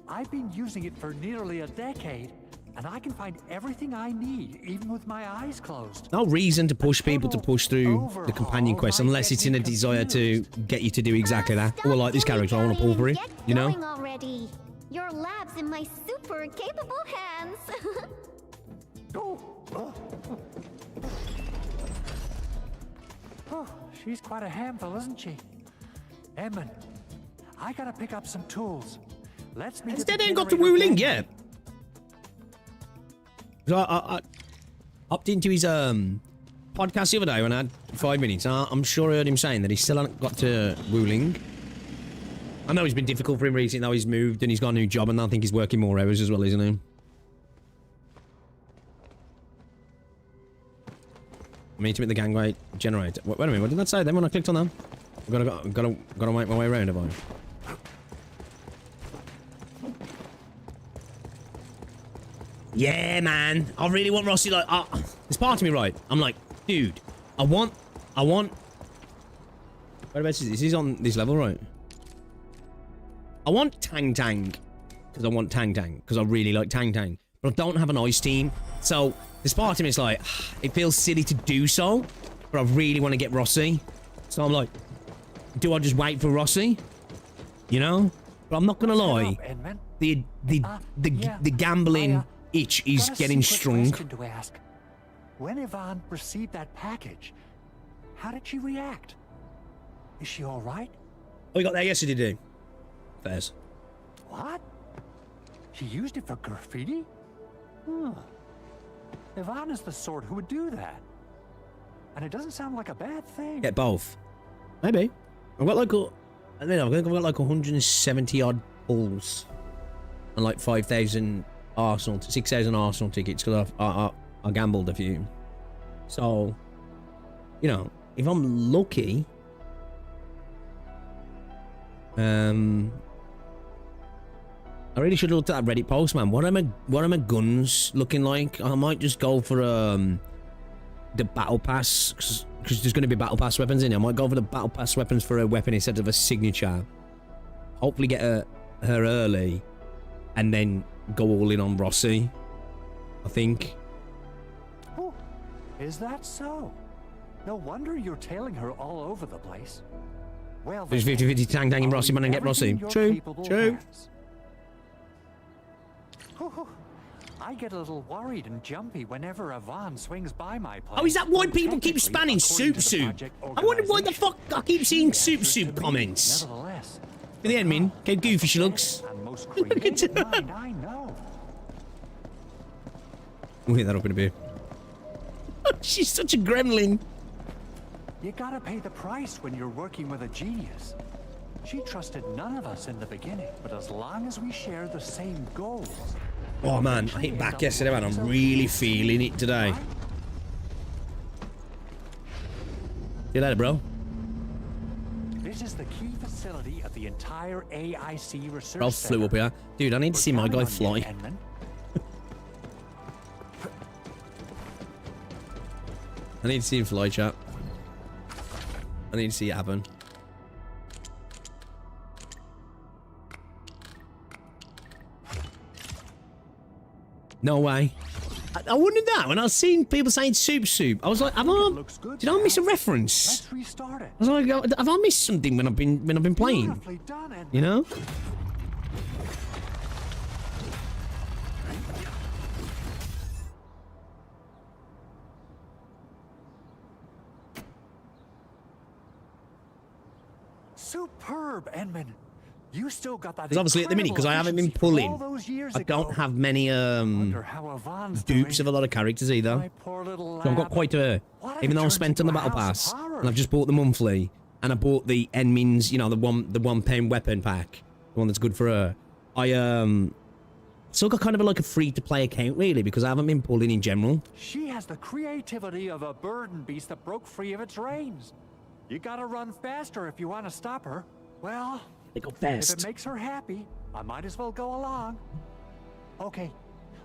I've been using it for nearly a decade, and I can find everything I need, even with my eyes closed. No reason to push people to push through the companion quest unless it's in a desire to get you to do exactly that. Oh, I like this character. I want to pull for it. You know? Already. Your lab's in my super capable hands. Oh, she's quite a handful, isn't she? Edmund, I gotta pick up some tools. Let's meet. Instead, they ain't got to Wu Ling yet. So I opted into his podcast the other day when I had 5 minutes. I'm sure I heard him saying that he still hasn't got to Wu Ling. I know it's been difficult for him recently. Now he's moved and he's got a new job, and I think he's working more hours as well, isn't he? I mean to meet the gangway generator. Wait a minute, what did that say then when I clicked on that? I've gotta make my way around, have I? Yeah, man. I really want Rossi, like, there's part of me, right? I'm like, dude, I want... Whereabouts is this? He's on this level, right? I want Tang Tang. Because I want Tang Tang. Because I really like Tang Tang. But I don't have an ice team. So, this part of me is like, it feels silly to do so. But I really want to get Rossi. So I'm like, do I just wait for Rossi? You know? But I'm not going to lie. The gambling itch is getting strong. To ask. When Yvonne received that package, how did she react? Is she all right? Oh, you got there yesterday, did you? Fairs. What? She used it for graffiti? Huh. Yvonne is the sort who would do that. And it doesn't sound like a bad thing. Get both. Maybe. I've got like I think I've got like 170 odd pulls. And like 5,000 Arsenal, 6,000 Arsenal tickets because I gambled a few. So, you know, if I'm lucky, I really should have looked at that Reddit post, man. What are my guns looking like? I might just go for the battle pass because there's going to be battle pass weapons in it. I might go for the battle pass weapons for a weapon instead of a signature. Hopefully get her early, and then go all in on Rossi. I think. Oh, is that so? No wonder you're tailing her all over the place. Well, there's 50-50 tang Rossi, man, and get Rossi. True. I get a little worried and jumpy whenever Yvonne swings by my place. Oh, is that why people keep spanning Soup Soup? I wonder why the fuck I keep seeing Soup Soup comments. In the end, man, how goofy she looks. Look at her. I know. We'll hit that up in a bit. She's such a gremlin. You gotta pay the price when you're working with a genius. She trusted none of us in the beginning, but as long as we share the same goals. Oh man, I hit back yesterday, man. I'm really feeling it today. See you later, bro. This is the key facility of the entire AIC research Ralph flew up here. Dude, I need to see my guy fly. I need to see him fly, chat. I need to see it happen. No way. I wondered that when I was seeing people saying Soup Soup. I was like, did I miss a reference? Let's restart it. I was like, have I missed something when I've been playing? You know? Superb, Enman. You still got that. Because obviously at the minute, because I haven't been pulling, I don't have many dupes of a lot of characters either. So I've got quite a, even though I've spent on the battle pass, and I've just bought the monthly, and I bought the Enmins, you know, the £1 weapon pack, the one that's good for her. I still got kind of like a free-to-play account really, because I haven't been pulling in general. She has the creativity of a burden beast that broke free of its reins. You gotta run faster if you want to stop her. Well, they go fast. If it makes her happy, I might as well go along. Okay,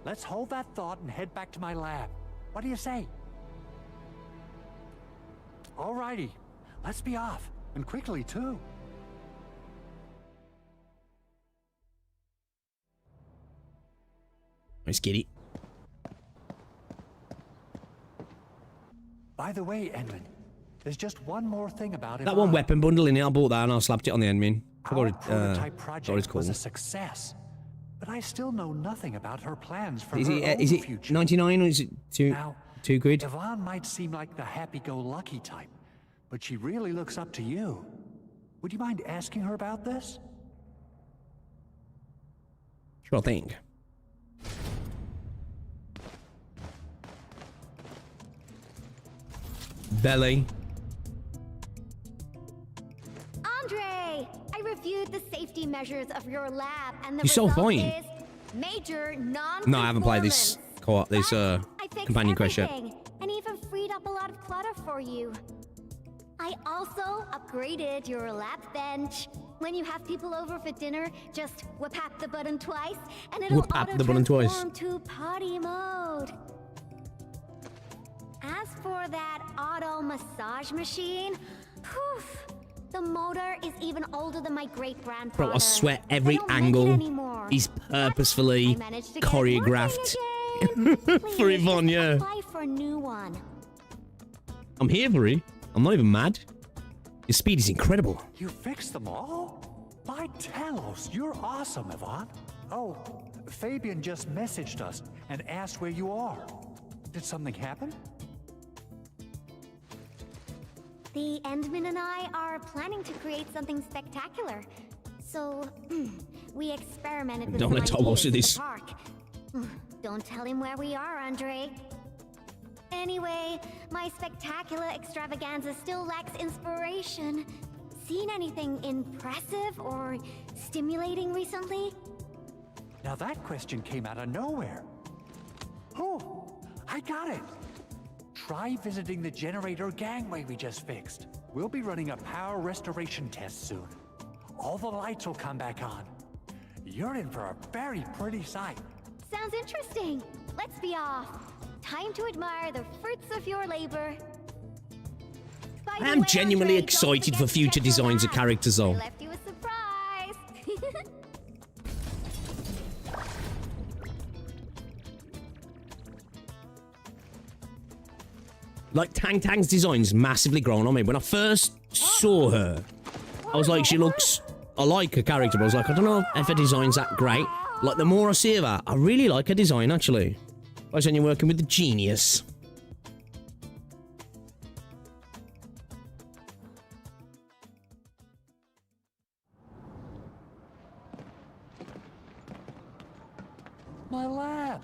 let's hold that thought and head back to my lab. What do you say? Alrighty, let's be off, and quickly too. Let's get it. By the way, Enman, there's just one more thing about it. That one weapon bundle in it, I bought that and I slapped it on the Enmin. Our prototype project was a success, but I still know nothing about her plans for is her it, own is it future. 99 or is it two quid? Yvonne might seem like the happy-go-lucky type, but she really looks up to you. Would you mind asking her about this? Sure thing. Belly. Andre, I reviewed the safety measures of your lab, and the You're so result fine. is major non-conformance. No, I haven't played this co-op, this I fixed companion quest yet. everything, and even freed up a lot of clutter for you. I also upgraded your lab bench, When you have people over for dinner, just whap the button twice, and it'll Whap the button twice. auto-transform to party mode. As for that auto massage machine, whew, the motor is even older than my great-grandfather. Bro, I swear every They don't make it angle anymore. is But purposefully I managed to get it choreographed. working again. For Please, Yvonne, just yeah. apply for a new one. I'm here for it. I'm not even mad. Your speed is incredible. You fixed them all? By Talos, you're awesome, Yvonne. Oh, Fabian just messaged us and asked where you are. Did something happen? The Endman and I are planning to create something spectacular. So, we experimented with Don't some let Tom ideas do in the this. park. Don't tell him where we are, Andre. Anyway, my spectacular extravaganza still lacks inspiration. Seen anything impressive or stimulating recently? Now that question came out of nowhere. Oh, I got it. Try visiting the generator gangway we just fixed. We'll be running a power restoration test soon. All the lights will come back on. You're in for a very pretty sight. Sounds interesting. Let's be off. Time to admire the fruits of your labor. By the I am way, genuinely Andre, don't excited forget for to future check your designs of lab. characters, I though. left you a surprise. Like, Tang Tang's design's massively grown on me. When I first saw her, I was like, she looks... I like her character, but I was like, I don't know if her design's that great. Like, the more I see of her, I really like her design, actually. I was when you're working with the genius. My lab.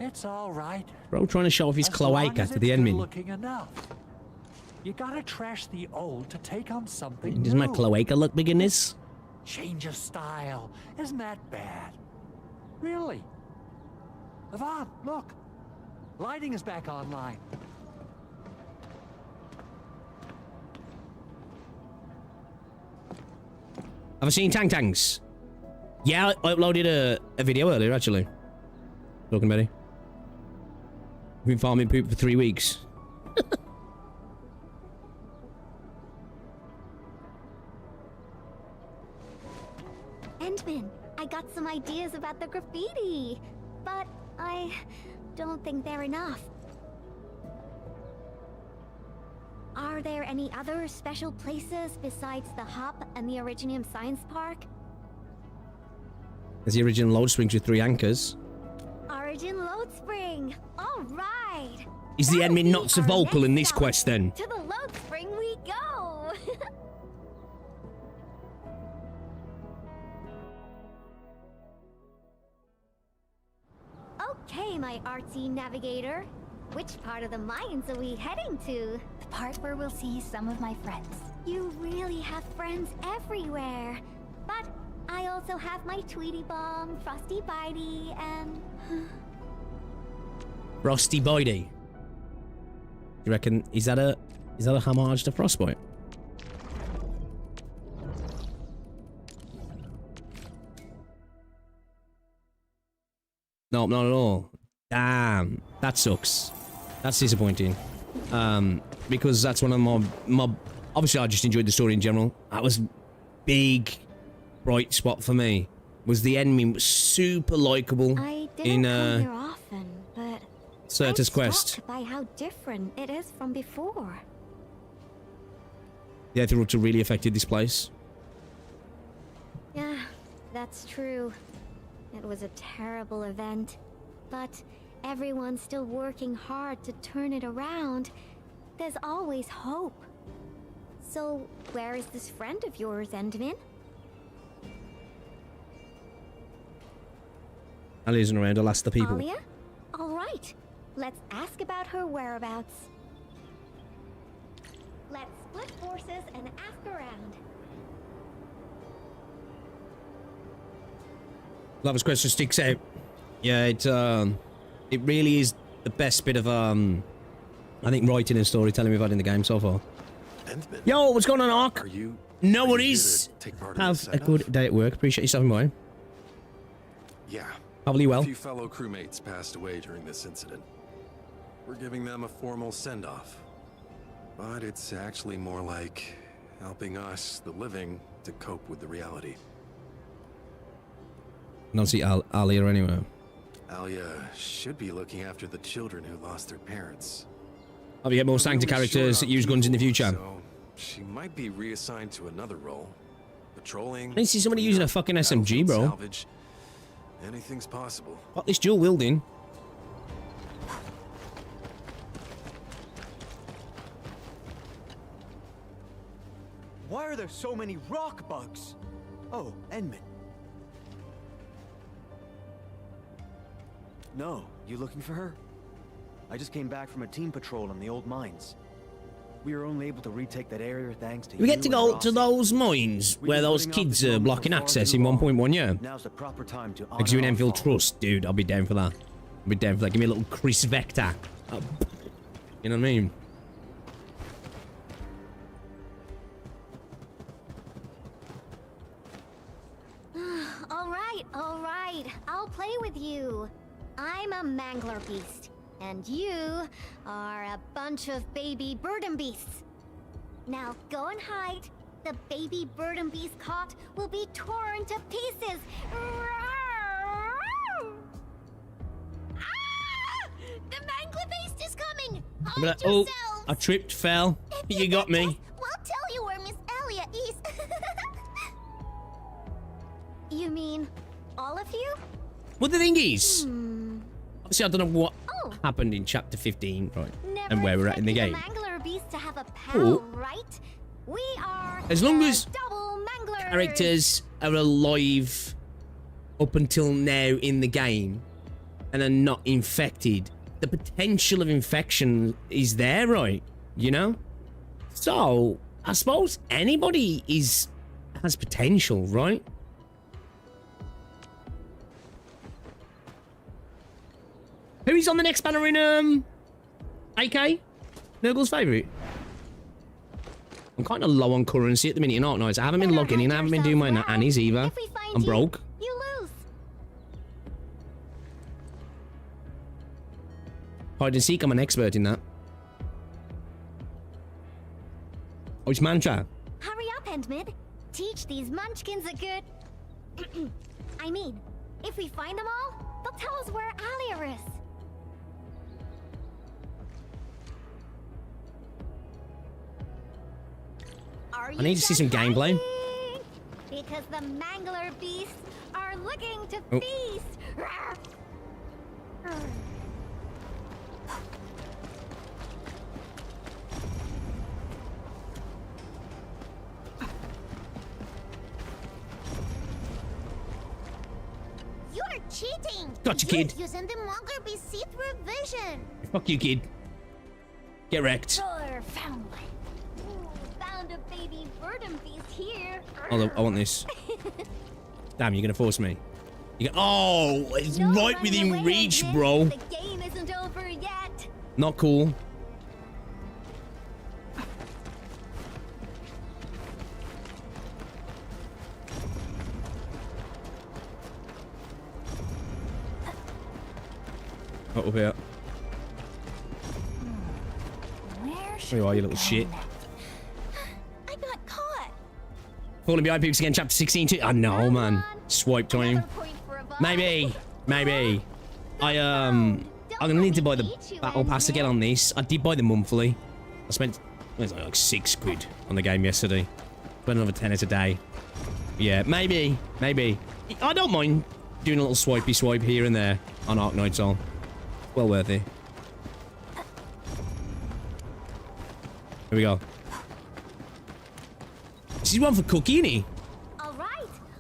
It's all right. Bro, trying to show off his As long cloaca as to the it's enemy. good-looking enough. You gotta trash the old to take on something Does my new. cloaca look big in this? Change of style. Isn't that bad? Really? Yvonne, look. Lighting is back online. Have I seen Tang Tangs? Yeah, I uploaded a video earlier, actually. Talking about it. I've been farming poop for 3 weeks. Endman, I got some ideas about the graffiti, but I don't think they're enough. Are there any other special places besides the Hub and the Originium Science Park? There's the original load springs with 3 anchors. Origin Load Spring! Alright! Is the enemy not so vocal in this quest, then? To the Load Spring we go! Okay, my artsy navigator. Which part of the mines are we heading to? The part where we'll see some of my friends. You really have friends everywhere. But I also have my Tweety Bomb, Frosty Bitey, and... Frosty Bitey. You reckon, is that a homage to Frostbite? No, not at all. Damn, that sucks. That's disappointing. Because that's one of my obviously I just enjoyed the story in general. That was big bright spot for me. Was the enemy was super likable I in didn't come here often, but Certus I'm quest. struck by how different it is from before. The interruption really affected this place. Yeah, that's true. It was a terrible event, but everyone's still working hard to turn it around. There's always hope. So, where is this friend of yours, Endman? Alia isn't around, I'll ask the people. Alia? All right. Let's ask about her whereabouts. Let's split forces and ask around. Lover's question sticks out. Yeah, it really is the best bit of I think writing and storytelling we've had in the game so far. Endman, Yo, what's going on, Ark? are you? No are you worries. here to take part in Have the a good send-off? day at work. Appreciate you stopping by. Yeah. Probably A well. few fellow crewmates passed away during this incident. We're giving them a formal send-off. But it's actually more like helping us, the living, to cope with the reality. Don't see Alia anywhere. Alia should be looking after the children who lost their parents. I'll get more We're Sancta really characters short that on use guns in the people, future. So she might be reassigned to another role. Patrolling. I didn't see somebody using a fucking SMG, battlefield bro. Salvage. Anything's possible. What, this dual wielding? Why are there so many rock bugs? Oh, Endman. No, you looking for her? I just came back from a team patrol in the old mines. We were only able to retake that area thanks to We get to you go and to Rossi. those mines We've where been those putting off kids this are moment blocking for far access too in long. 1.1, yeah. Now's the proper time to Because you honor our Enfield fall. Trust, dude. I'll be down for that. I'll be down for that. Give me a little Chris Vector. Oh, you know what I mean? All right. I'll play with you. I'm a mangler beast, and you are a bunch of baby burden beasts. Now go and hide. The baby burden beast caught will be torn to pieces. Ah! The mangler beast is coming. I'm gonna, Hide oh, yourselves. I tripped, fell. You got me. We'll tell you where Miss Elia is. You mean all of you? Well, the thing is, obviously I don't know what Oh. happened in chapter 15, right? Never And where we're at in the game. expected a mangler beast to have a pal, Oh. right? We are As long the as double manglers. Characters are alive up until now in the game and are not infected, the potential of infection is there, right? You know? So, I suppose anybody has potential, right? Who is on the next banner in AK? Nurgle's favourite? I'm kind of low on currency at the minute in Arknights. I haven't been logging in, I haven't been doing my Annies either. If we find I'm you, broke. You lose. Hide and seek, I'm an expert in that. Oh, it's mantra. Hurry up, Endman. Teach these munchkins a good... I mean, if we find them all, they'll tell us where Alia is. Are I need to see some done gameplay. hiding? Because the mangler beasts are looking to Oh. feast. Rawr. You're cheating. Gotcha, kid. Using the mangler beast see-through vision. Fuck you, kid. Get wrecked. Roar, found one. Ooh, found a baby burden beast here. Hold on, I want this. Damn, you're gonna force me. Oh, it's No right running within away, reach, Endman. bro. The game isn't over yet. Not cool. Oh, up here. Where Where you are, you little shit. I got caught. Falling behind peaks again, chapter 16 too. I know, man. Swipe time. Another point for a bug. Maybe. I'm gonna need to buy the battle pass to get on this. I did buy the monthly. I spent like £6 on the game yesterday. Spent another tenner today. Yeah, maybe. I don't mind doing a little swipey swipe here and there on Arknights all. Well worth it. Here we go. This is one for Cookie, isn't he? All right,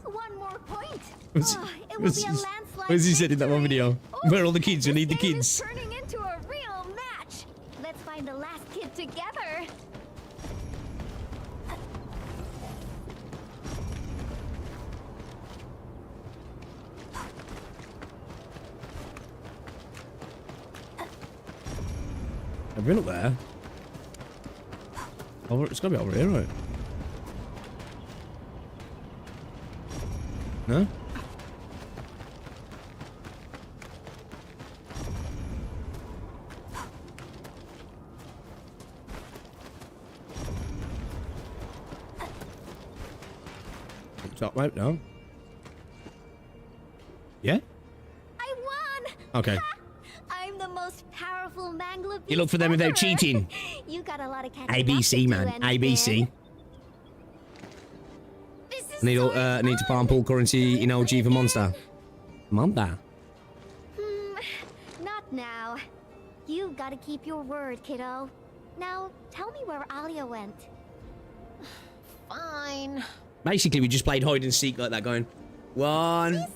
one more point. What's- Oh, it will what's be a his- landslide. what's he said in that one victory. video? Oh, Where are all the kids? We this need the game is kids. turning into a real match. Let's find the last kid together. I've been up there. Oh, it's gotta be over here, right? No? Top right now. Yeah? I won! Okay. I'm the most powerful mangler beast You look for them without ever. cheating. You got a lot of catching ABC, up to man. do, Endman. ABC. This is Need so to farm pool currency in OG for Monster. Monster. Not now. You gotta keep your word, kiddo. Now, tell me where Alia went. Fine. Basically, we just played hide and seek like that, going 1, Alia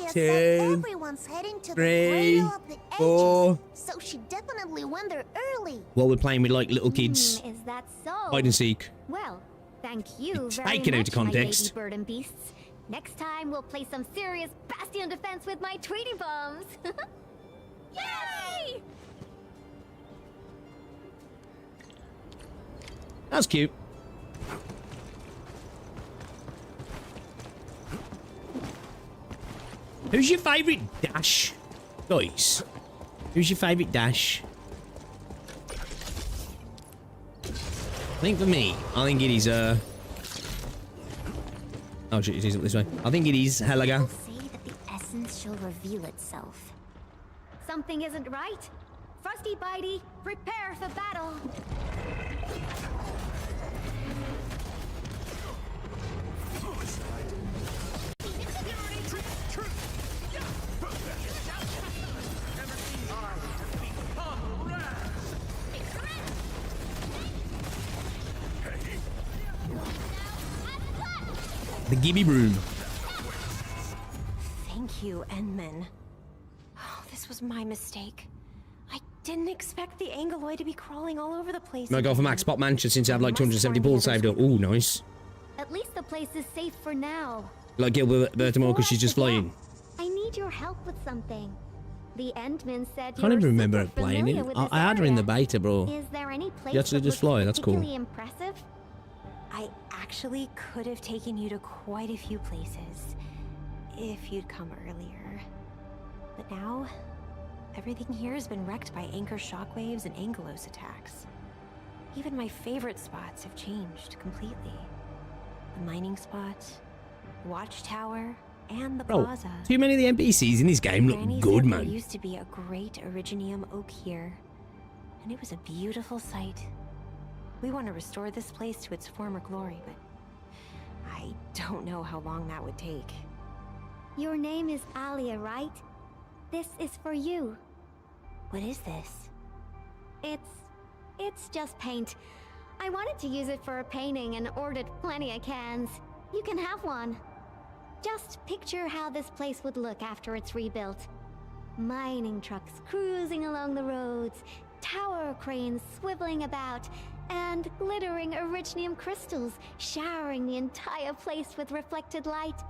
2, said everyone's heading to 3, the Cradle of the 4. Ages, so she definitely went there early. Well, we're playing with like little kids. Is that so? Hide and seek. Well, thank you very Take it out much, of context. my lady bird and beasts. Next time, we'll play some serious bastion defense with my Tweety bombs. Yay! That's cute. Who's your favourite Dash? Guys, who's your favourite Dash? I think for me, I think it is, oh shit, it is up this way. I think it is Helaga. Say that the essence shall reveal itself. Something isn't right. Frosty Bitey, prepare for battle. The Gibby Broom. Thank you, Endman. Oh, this was my mistake. I didn't expect the Angeloid to be crawling all over the place. Might go for Max Pop Mansion since I have like 270 balls saved up. Ooh, nice. At least the place is safe for now. Like Gilbert Bertamo because she's just flying. I need your help with something. The Endman said Can't even you're remember super it playing it. familiar with this I had her in the area. beta, bro. Is there any place You actually that just looks fly, that's cool. particularly impressive? I actually could have taken you to quite a few places if you'd come earlier. But now, everything here has been wrecked by anchor shockwaves and Angelos attacks. Even my favorite spots have changed completely. The mining spot, the watchtower, and the Bro, plaza. too many of the NPCs in this game look Granny good, said There man. used to be a great Originium oak here, and it was a beautiful sight. We want to restore this place to its former glory, but I don't know how long that would take. Your name is Alia, right? This is for you. What is this? It's just paint. I wanted to use it for a painting and ordered plenty of cans. You can have one. Just picture how this place would look after it's rebuilt. Mining trucks cruising along the roads, tower cranes swiveling about, and glittering Originium crystals showering the entire place with reflected light.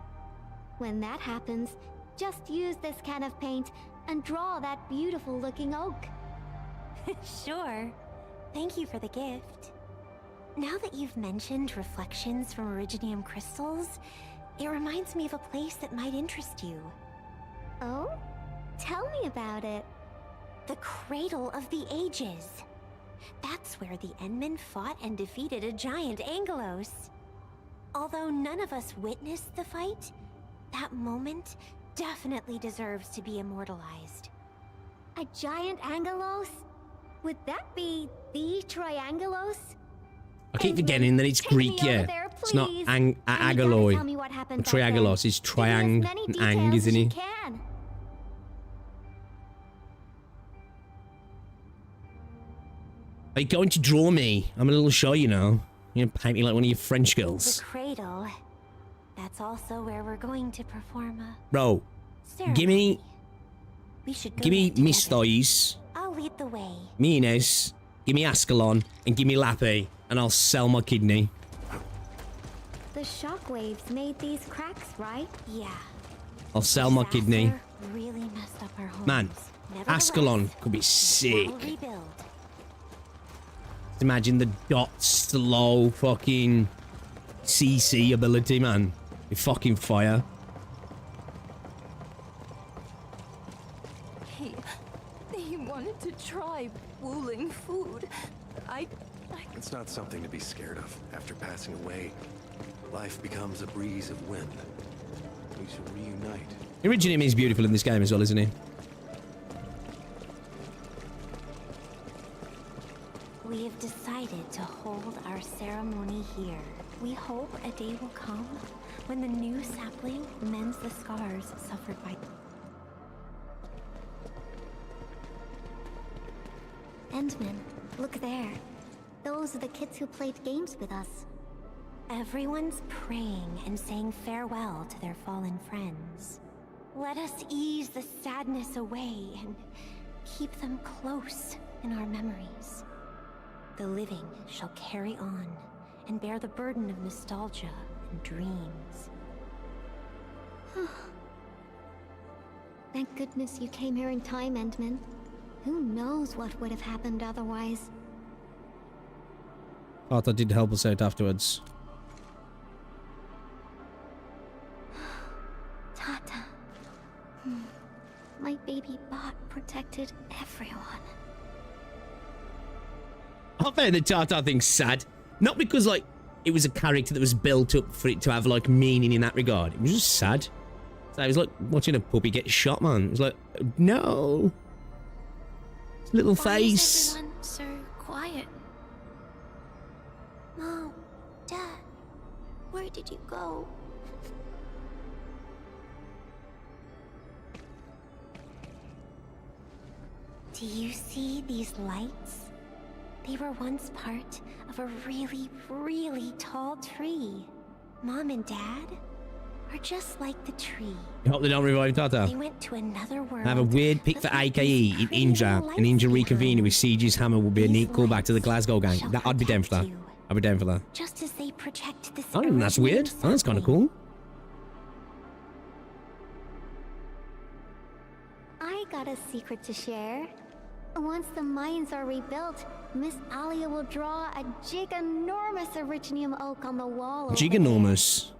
When that happens, just use this can of paint and draw that beautiful looking oak. Sure. Thank you for the gift. Now that you've mentioned reflections from Originium crystals, it reminds me of a place that might interest you. Oh? Tell me about it. The Cradle of the Ages. That's where the Endmen fought and defeated a giant Angelos. Although none of us witnessed the fight, that moment definitely deserves to be immortalized. A giant Angelos? Would that be the Triangelos? I keep Endman, forgetting that it's take me Greek, over yeah. there, It's not please. And you gotta Agaloi. tell me what happened back Triangelos then. is Give me as Triang many and details Ang, as isn't you he? can. Are you going to draw me? I'm a little shy, you know. You know, paint me like one of your French The girls. Cradle. That's also where we're going to perform a Bro, ceremony. give me We should go give me there Miss together. Thighs, I'll lead the way. me Inez, give me Ascalon, and give me Lappy, and I'll sell my kidney. The shockwaves made these cracks, right? Yeah. I'll sell my kidney. Disaster really messed up our homes. Man, Nevertheless, Ascalon could be we'll sick. rebuild. Imagine the dot slow fucking CC ability, man. You fucking fire. He wanted to try pooling food. It's not something to be scared of. After passing away, life becomes a breeze of wind. We should reunite. Originally, he's beautiful in this game as well, isn't he? We have decided to hold our ceremony here. We hope a day will come when the new sapling mends the scars suffered by... Endman, look there. Those are the kids who played games with us. Everyone's praying and saying farewell to their fallen friends. Let us ease the sadness away and keep them close in our memories. The living shall carry on and bear the burden of nostalgia and dreams. Thank goodness you came here in time, Endman. Who knows what would have happened otherwise? Arthur did help us out afterwards. Tata. My baby bot protected everyone. I found the Tata thing sad. Not because, like, it was a character that was built up for it to have, like, meaning in that regard. It was just sad. So it was like watching a puppy get shot, man. It was like, no. Little face. Why is everyone so quiet? Mom, Dad, where did you go? Do you see these lights? They were once part of a really, really tall tree. Mom and Dad are just like the tree. I hope they don't revive Tata. They went to another world. I have a weird pick for AKE in Indra. An Indra reconvening with Siege's hammer would be a neat callback to the Glasgow gang. I'd be down for that. I'd be down for that. Just as they project this. Oh, that's weird. Oh, that's kind of cool. I got a secret to share. Once the mines are rebuilt, Miss Alia will draw a giganormous Originium oak on the wall. Giganormous.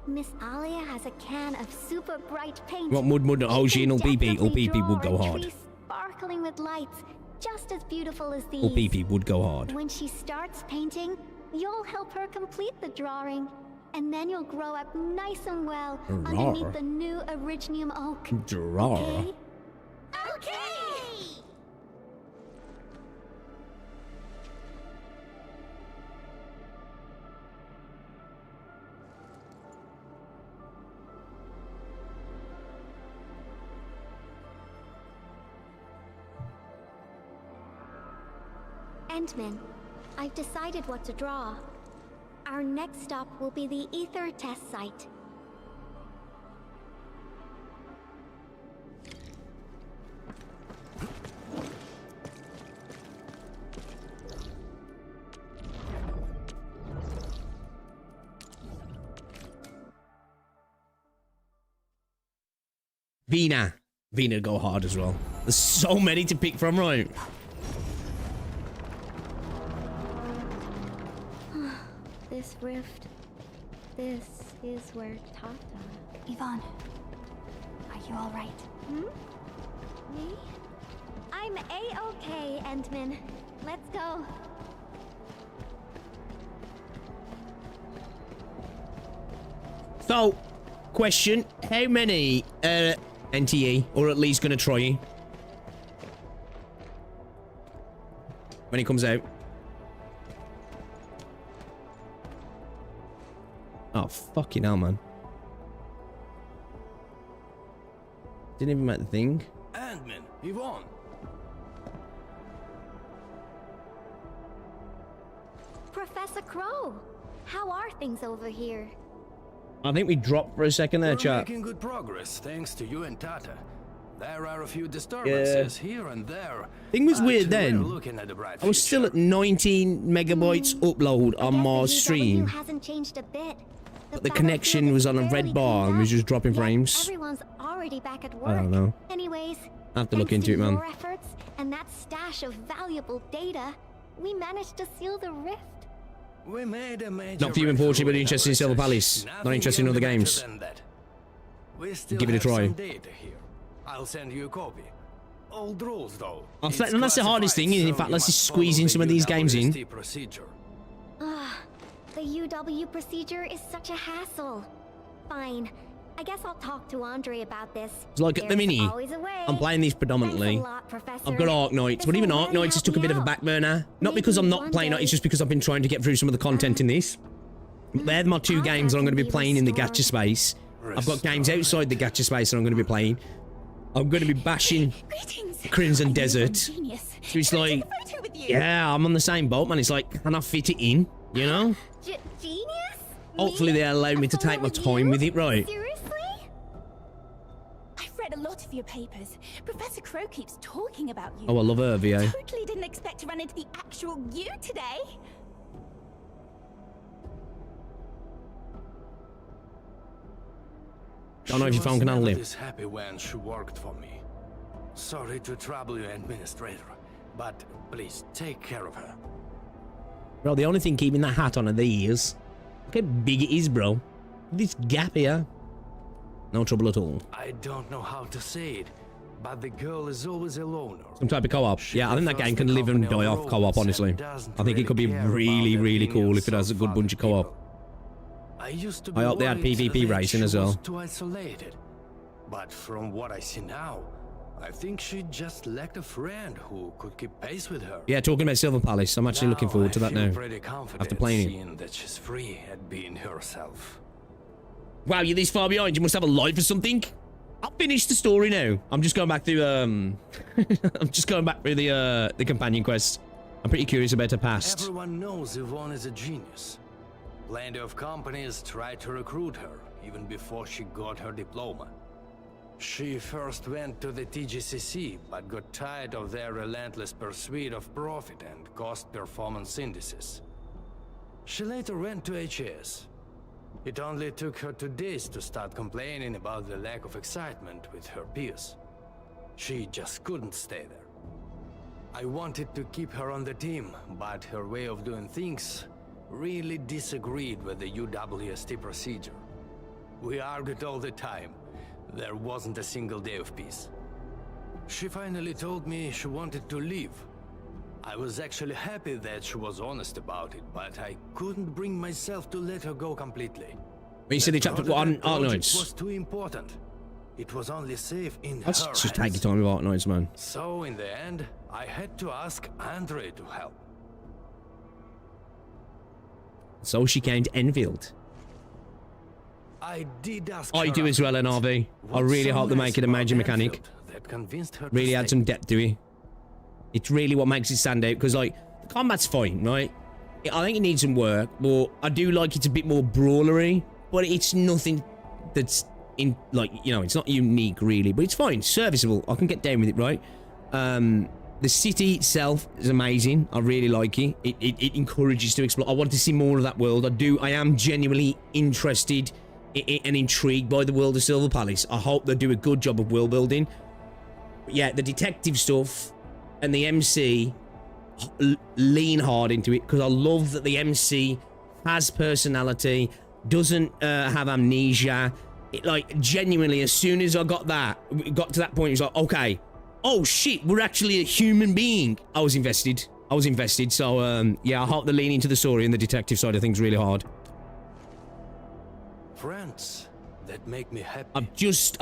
Miss Alia has a can of super bright paint. What mud, OG and all PP would go hard. Tree sparkling with lights, just as beautiful as these. All PP would go hard. When she starts painting, you'll help her complete the drawing. And then you'll grow up nice and well underneath the new Originium oak. Draw. Okay? Okay! Endman, I've decided what to draw. Our next stop will be the Ether test site. Vina go hard as well. There's so many to pick from, right? This rift. This is where Tata. Yvonne, are you all right? Me? I'm A-okay, Endman. Let's go. So, question: how many NTE, or at least gonna try when it comes out? Oh, fucking hell, man. Didn't even make the thing. Endman, Yvonne. Professor Crow, how are things over here? I think we dropped for a second there, We're chat. making good progress, thanks to you and Tata. There are a few disturbances here and there. Thing was weird Actually, then. we're looking at the bright I was still at 19 megabytes upload on my stream, hasn't changed a bit. but the connection was on a red bar and was just dropping frames. Everyone's already back at work. I don't know. Anyways, I have to look thanks into it, man. your efforts and that stash of valuable data, we managed to seal the rift. We made a major Not for you, unfortunately, but breakthrough in interested in our Silver research. Palace. Not Nothing interested in other limited games. than that. We still Give it a have try. some data here. I'll send you a copy. Old rules, though. I It's think that's the hardest thing. classified, In fact, so let's you just must squeeze in follow some the of these games in. UWST procedure. The UW procedure is such a hassle. Fine. I guess I'll talk to Andre about this. It's like at the There's mini, always a way. I'm playing these predominantly. Thanks a lot, Professor. I've got Arknights, but This even will really Arknights has help took a me bit of a out. back burner. Not Maybe because I'm not one playing it, day. it's just because I've been trying to get through some of the content in this. But they're my two I'll games that I'm going to be have to playing in the restored. gacha space. I've got games outside the gacha space that I'm going to be playing. I'm going to be bashing Greetings. Crimson I know Desert. you're a genius. So it's Can I like, take a photo with you? yeah, I'm on the same boat, man. It's like, can I fit it in? You know? Genius? Hopefully they allow me to take my time with it, right? Seriously? I've read a lot of your papers. Professor Crow keeps talking about you. Oh, I love her, VO. Totally didn't expect to run into the actual you today. Don't know if your phone can handle She it. was never this happy when she worked for me. Sorry to trouble you, Administrator, but please take care of her. Bro, the only thing keeping that hat on are the ears. Look how big it is, bro. This gap here. No trouble at all. I don't know how to say it, but the girl is always a loner. Some type of co-op. She Yeah, I think that prefers game the can live and company die of off co-op, robots honestly. and doesn't I think it could be really care really, about the really cool if opinions it has a of good other bunch of co-op. people. I used to I be hope they had worried PvP that racing she as well. was too isolated. But from what I see now, I think she just lacked a friend who could keep pace with her. Yeah, talking about Silver Palace. I'm actually looking forward to that I feel now. pretty confident After playing it. seeing that she's free at being herself. Wow, you're this far behind. You must have a life or something. I'll finish the story now. I'm just going back through I'm just going back through the companion quest. I'm pretty curious about her past. Everyone knows Yvonne is a genius. Plenty of companies tried to recruit her, even before she got her diploma. She first went to the TGCC, but got tired of their relentless pursuit of profit and cost performance indices. She later went to HAS. It only took her 2 days to start complaining about the lack of excitement with her peers. She just couldn't stay there. I wanted to keep her on the team, but her way of doing things really disagreed with the UWST procedure. We argued all the time. There wasn't a single day of peace. She finally told me she wanted to leave. I was actually happy that she was honest about it, but I couldn't bring myself to let her go completely. When you said the chapter one, project Arknights. was too important. It was only safe in Let's her just take hands. your time with Arknights, man. So in the end, I had to ask Andre to help. So she came to Enfield. I did ask I her do as well, afterwards, NRV. I what's really so hope they nice make it a about major mechanic. Enfield that convinced her to Really add stay? some depth to it. It's really what makes it stand out, because, like, the combat's fine, right? I think it needs some work, but I do like it's a bit more brawlery, but it's nothing that's, in like, you know, it's not unique, really, but it's fine, serviceable. I can get down with it, right? The city itself is amazing. I really like it. It encourages to explore. I want to see more of that world. I am genuinely interested and intrigued by the world of Silver Palace. I hope they do a good job of world building. But yeah, the detective stuff and the MC lean hard into it, because I love that the MC has personality, doesn't have amnesia. It, like, genuinely, as soon as I got to that point, it's like, okay, oh shit, we're actually a human being. I was invested. So yeah, I hope they lean into the story and the detective side of things really hard. Friends that make me happy. I've just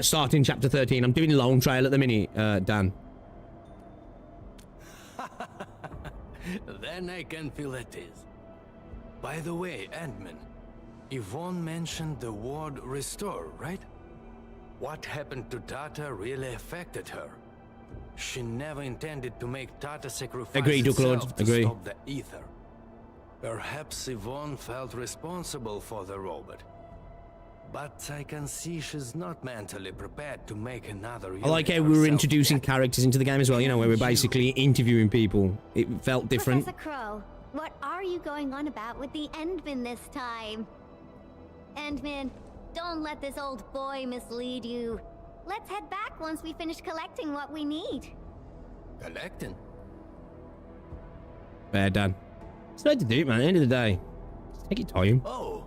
starting chapter 13. I'm doing Lone Trail at the minute, Dan. Then I can feel at ease. By the way, Endman, Yvonne mentioned the word restore, right? What happened to Tata really affected her. She never intended to make Tata sacrifice Agree, itself Duklord. to Agree. stop the ether. Perhaps Yvonne felt responsible for the robot. But I can see she's not mentally prepared to make another I like how unit we were herself introducing yet. characters into the game as well, you know, where we're basically interviewing people. It felt different. Professor Crow, what are you going on about with the Endman this time? Endman, don't let this old boy mislead you. Let's head back once we finish collecting what we need. Collecting? Fair, Dan. It's the way to do it, man. At the end of the day, just take your time. Oh,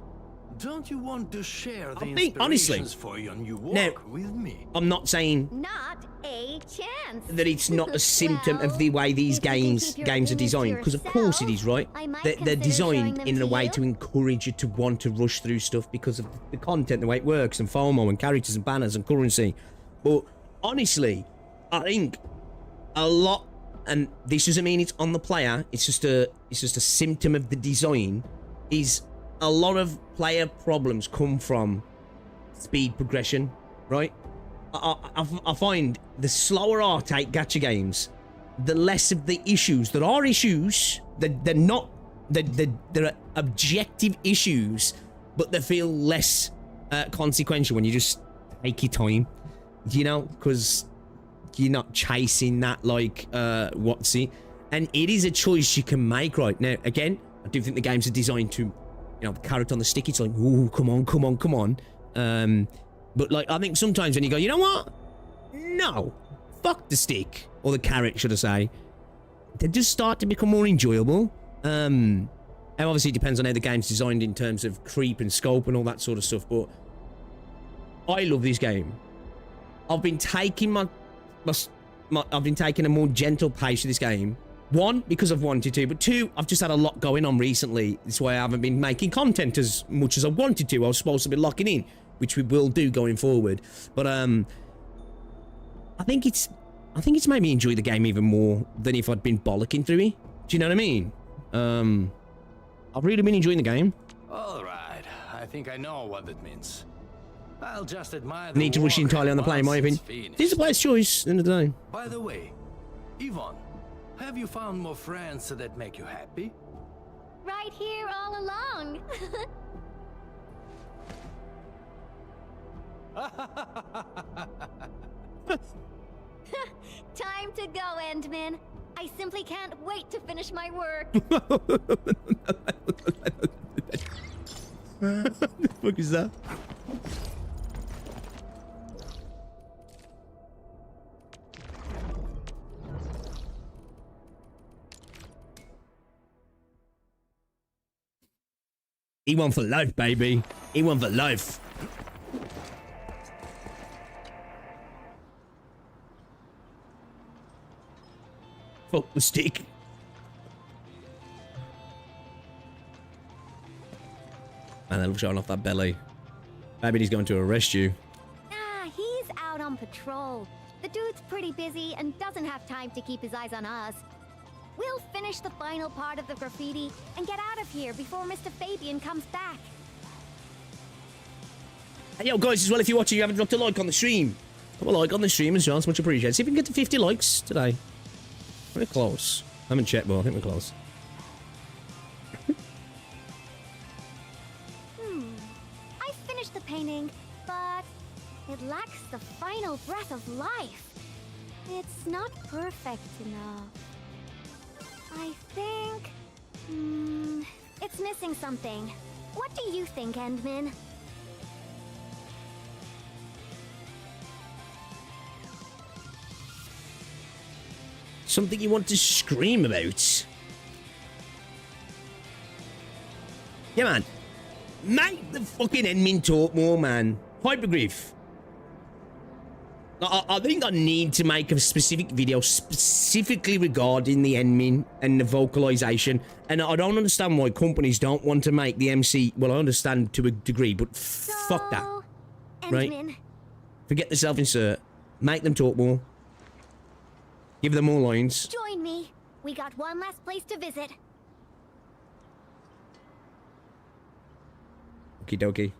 don't you want to share the think, honestly, inspirations for your new now, work with me? I'm not saying Not a chance. that it's not a symptom Well, of the way these if you can games keep your are opinions to designed, because of course it is, right? I might They're consider designed showing them in a to way you. to encourage you to want to rush through stuff because of the content, the way it works, and FOMO, and characters, and banners, and currency. But honestly, I think a lot, and this doesn't mean it's on the player, it's just a symptom of the design, is a lot of player problems come from speed progression, right? I find the slower I take gacha games, the less of the issues. There are issues, they're not, they're objective issues, but they feel less consequential when you just take your time, you know, because you're not chasing that like what's it, and it is a choice you can make. Right now, again, I do think the games are designed to, you know, the carrot on the stick, it's like, ooh, come on. But like, I think sometimes when you go, you know what? No, fuck the stick, or the carrot, should I say, they just start to become more enjoyable. And obviously it depends on how the game's designed in terms of creep and scope and all that sort of stuff, but I love this game. I've been taking I've been taking a more gentle pace to this game. One, because I've wanted to, but two, I've just had a lot going on recently. That's why I haven't been making content as much as I wanted to. I was supposed to be locking in, which we will do going forward. But I think it's made me enjoy the game even more than if I'd been bollocking through it. Do you know what I mean? I've really been enjoying the game. All right, I think I know what that means. I'll just admire the Need to rush work entirely on the play, in my once opinion. it's finished. This is the player's choice at the end of the day. By the way, Yvonne, have you found more friends that make you happy? Right here all along. Time to go, Endman. I simply can't wait to finish my work. What the fuck is that? He won for life, baby. He won for life. Fuck the stick. Man, they look showing off that belly. Maybe he's going to arrest you. Ah, he's out on patrol. The dude's pretty busy and doesn't have time to keep his eyes on us. We'll finish the final part of the graffiti and get out of here before Mr. Fabian comes back. Hey, yo, guys, as well, if you're watching, you haven't dropped a like on the stream. Drop a like on the stream as well, it's much appreciated. See if we can get to 50 likes today. We're close. I haven't checked, but I think we're close. I finished the painting, but it lacks the final breath of life. It's not perfect enough. I think... it's missing something. What do you think, Endman? Something you want to scream about? Yeah, man. Make the fucking admin talk more, man. Hypergryph. I think I need to make a specific video specifically regarding the admin and the vocalization. And I don't understand why companies don't want to make the MC... Well, I understand to a degree, but fuck that. Right? Endman, Forget the self-insert. Make them talk more. Give them more lines. join me. We got one last place to visit. Okie dokie.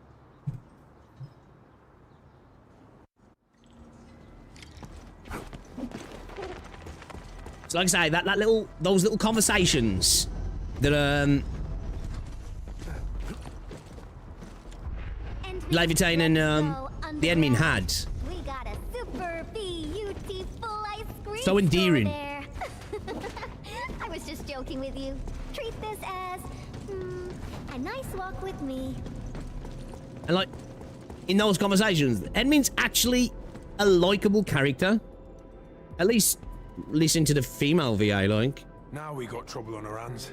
So like I say, those little conversations that Levitane and the admin had. We got a super beautiful ice cream So endearing. store there. I was just joking with you. Treat this as a nice walk with me. And like, in those conversations, admin's actually a likable character. At least listen to the female VA, like. Now we got trouble on our hands.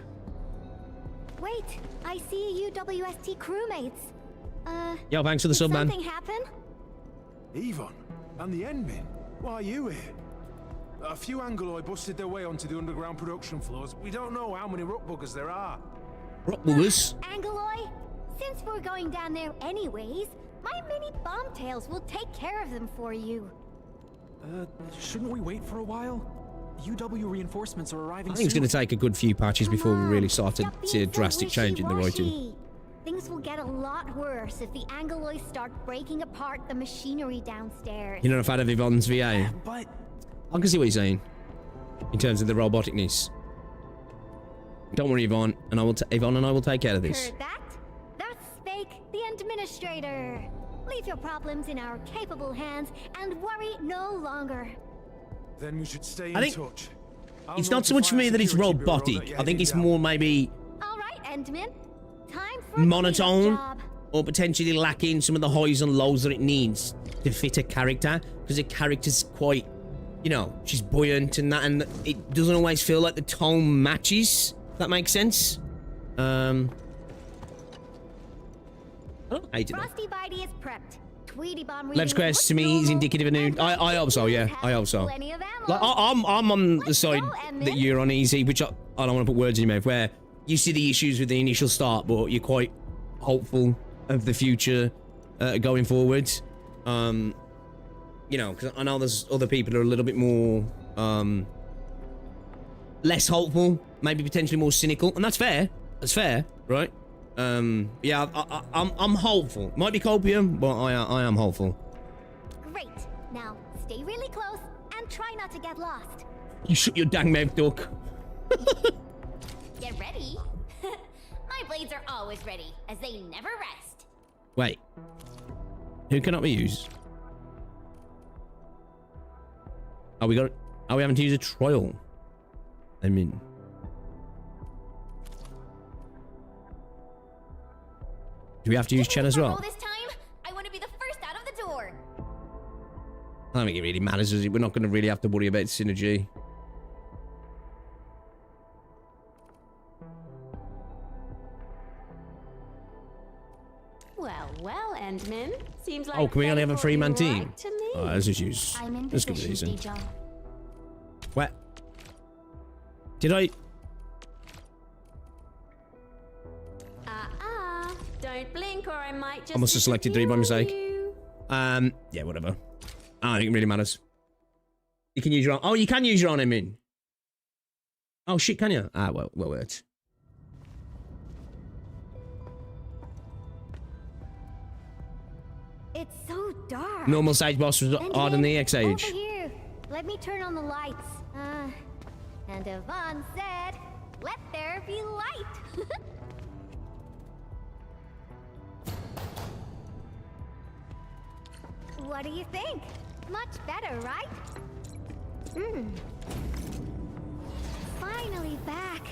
Wait, I see UWST crewmates. Yo, thanks for the did sub, man. something happen? Yvonne, and the Endmin. Why are you here? A few Angoloi busted their way onto the underground production floors. We don't know how many rock buggers there are. Rock buggers? Angoloi, since we're going down there anyways, my mini bombtails will take care of them for you. Shouldn't we wait for a while? UW reinforcements are arriving I think it's going to take a good few patches before we really start to see a drastic change in the writing. Things will get a lot worse if the Angoloi start breaking apart the machinery downstairs. You're not a fan of Yvonne's VA? But I can see what you're saying in terms of the roboticness. Don't worry, Yvonne, and Yvonne and I will take care of this. Heard that? That's Spake, the Administrator. Leave your problems in our capable hands and worry no longer. Then we should stay I in think touch. it's not so much for me that it's robotic. I think it's more maybe All right, Endman. Time for monotone, the job. or potentially lacking some of the highs and lows that it needs to fit a character, because a character's quite, you know, she's buoyant and that, and it doesn't always feel like the tone matches. If that makes sense. I hate it. Frosty Bitey is prepped. Tweety Bomb Lev's quest to me is indicative of new. I hope so, yeah. I hope so. Plenty of ammo. Like, I'm on the side go, that Emmett. you're on easy, which I don't want to put words in your mouth, where you see the issues with the initial start, but you're quite hopeful of the future going forward. You know, because I know there's other people who are a little bit more less hopeful, maybe potentially more cynical, and that's fair. That's fair, right? Yeah, I'm hopeful. Might be copium, but I am hopeful. Great. Now, stay really close and try not to get lost. You shut your dang mouth, duck. Get ready. My blades are always ready, as they never rest. Wait. Who cannot be used? Are we having to use a trial? I mean, do we have to use Chen as well? This time, I want to be the first out of the door. I don't think it really matters, does it? We're not going to really have to worry about synergy. Well, Endman. Seems like Oh, can we only have a three-man team? right to me. Oh, let's just use. I'm in Let's give it position, easy. Dijon. What? Did I? Don't blink or I might just I must have selected 3 by disappear mistake. on you. Yeah, whatever. I don't think it really matters. You can use your own. Oh, you can use your own, I mean. Oh, shit, can you? Ah, well, wait. It's so dark. Normal stage boss was hard in the X age. Over here. Let me turn on the lights. And Yvonne said, "Let there be light." What do you think? Much better, right? Finally back.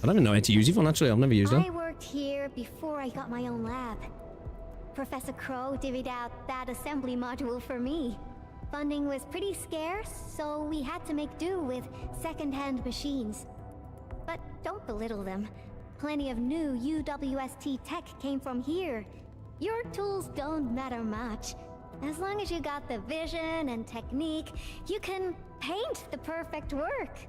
I don't even know how to use it. Actually, I've never used I it. worked here before I got my own lab. Professor Crow divvied out that assembly module for me. Funding was pretty scarce, so we had to make do with second-hand machines. But don't belittle them. Plenty of new UWST tech came from here. Your tools don't matter much. As long as you got the vision and technique, you can paint the perfect work.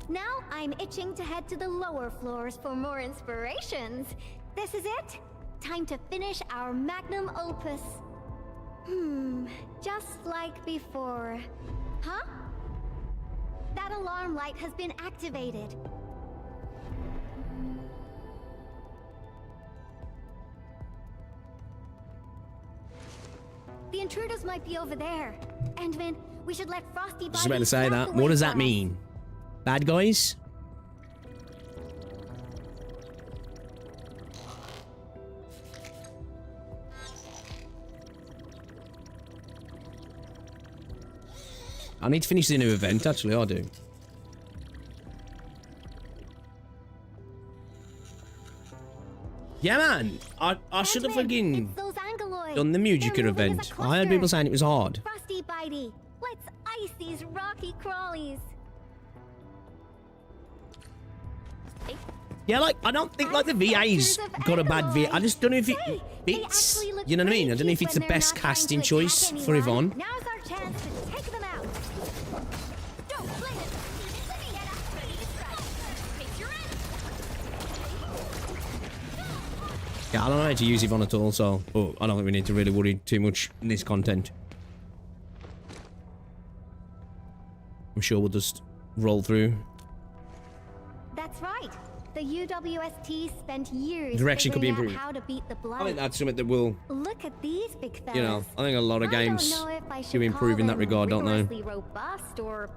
Now I'm itching to head to the lower floors for more inspirations. This is it. Time to finish our magnum opus. Just like before. Huh? That alarm light has been activated. The intruders might be over there. Endman, we should let Frosty I was about to say that. What does that mean? Bad guys? I need to finish the new event, actually, I do. Yeah, man! I should have fucking done the Musica event. I heard people saying it was hard. Frosty Bitey, let's ice these rocky crawlies. Yeah, like, I don't think, like, the VA's got a bad VA. I just don't know if it fits. You know what I mean? I don't know if it's the best casting choice for Yvonne. Now's our chance to take them out. Don't blame it. Yeah, I don't know how to use Yvonne at all, so but I don't think we need to really worry too much in this content. I'm sure we'll just roll through. That's right. The UWST spent years Direction could be figuring out improved. how to beat the blight. I think that's something that will, Look at these big fellas. you know, I think a lot of games do improve in that regard, don't they? Robust or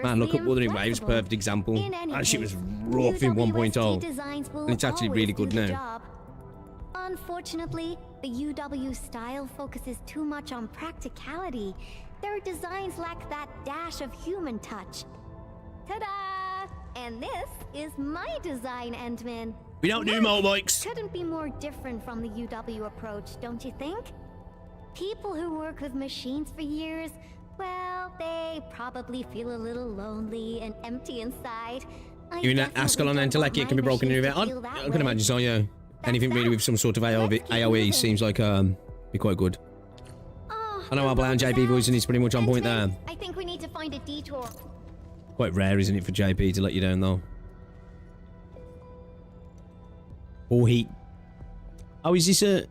Man, look at Wuthering Waves, inflexible. perfect example. In any That shit was case, rough in UWST 1.0. designs will And it's actually always really good do the now. job. Unfortunately, the UW style focuses too much on practicality. Their designs lack that dash of human touch. Ta-da! And this is my design, Endman. We don't do motorbikes. Couldn't be more different from the UW approach, don't you think? People who work with machines for years, well, they probably feel a little lonely and empty inside. Even that Ascalon and Teleki can be broken in a bit. I can imagine so, yeah. Anything really with some sort of AOE seems like be quite good. I know I'll play on JP voice and he's pretty much on point there. I think we need to find a detour. Quite rare, isn't it, for JP to let you down, though? Oh, heat. Oh, is this a...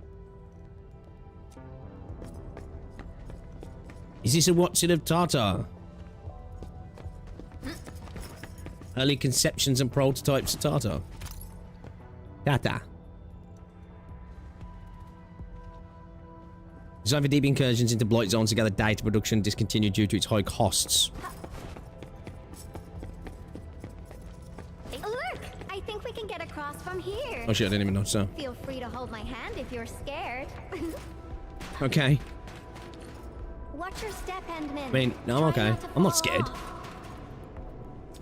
Is this a What's It of Tartar? Early conceptions and prototypes of Tartar. Tata. Designed for deep incursions into blight zones to gather data production discontinued due to its high costs. Look! I think we can get across from here. Oh shit, I didn't even know, so. Feel free to hold my hand if you're scared. Okay. Watch your step, Endman. I mean, no, I'm okay. I'm not scared.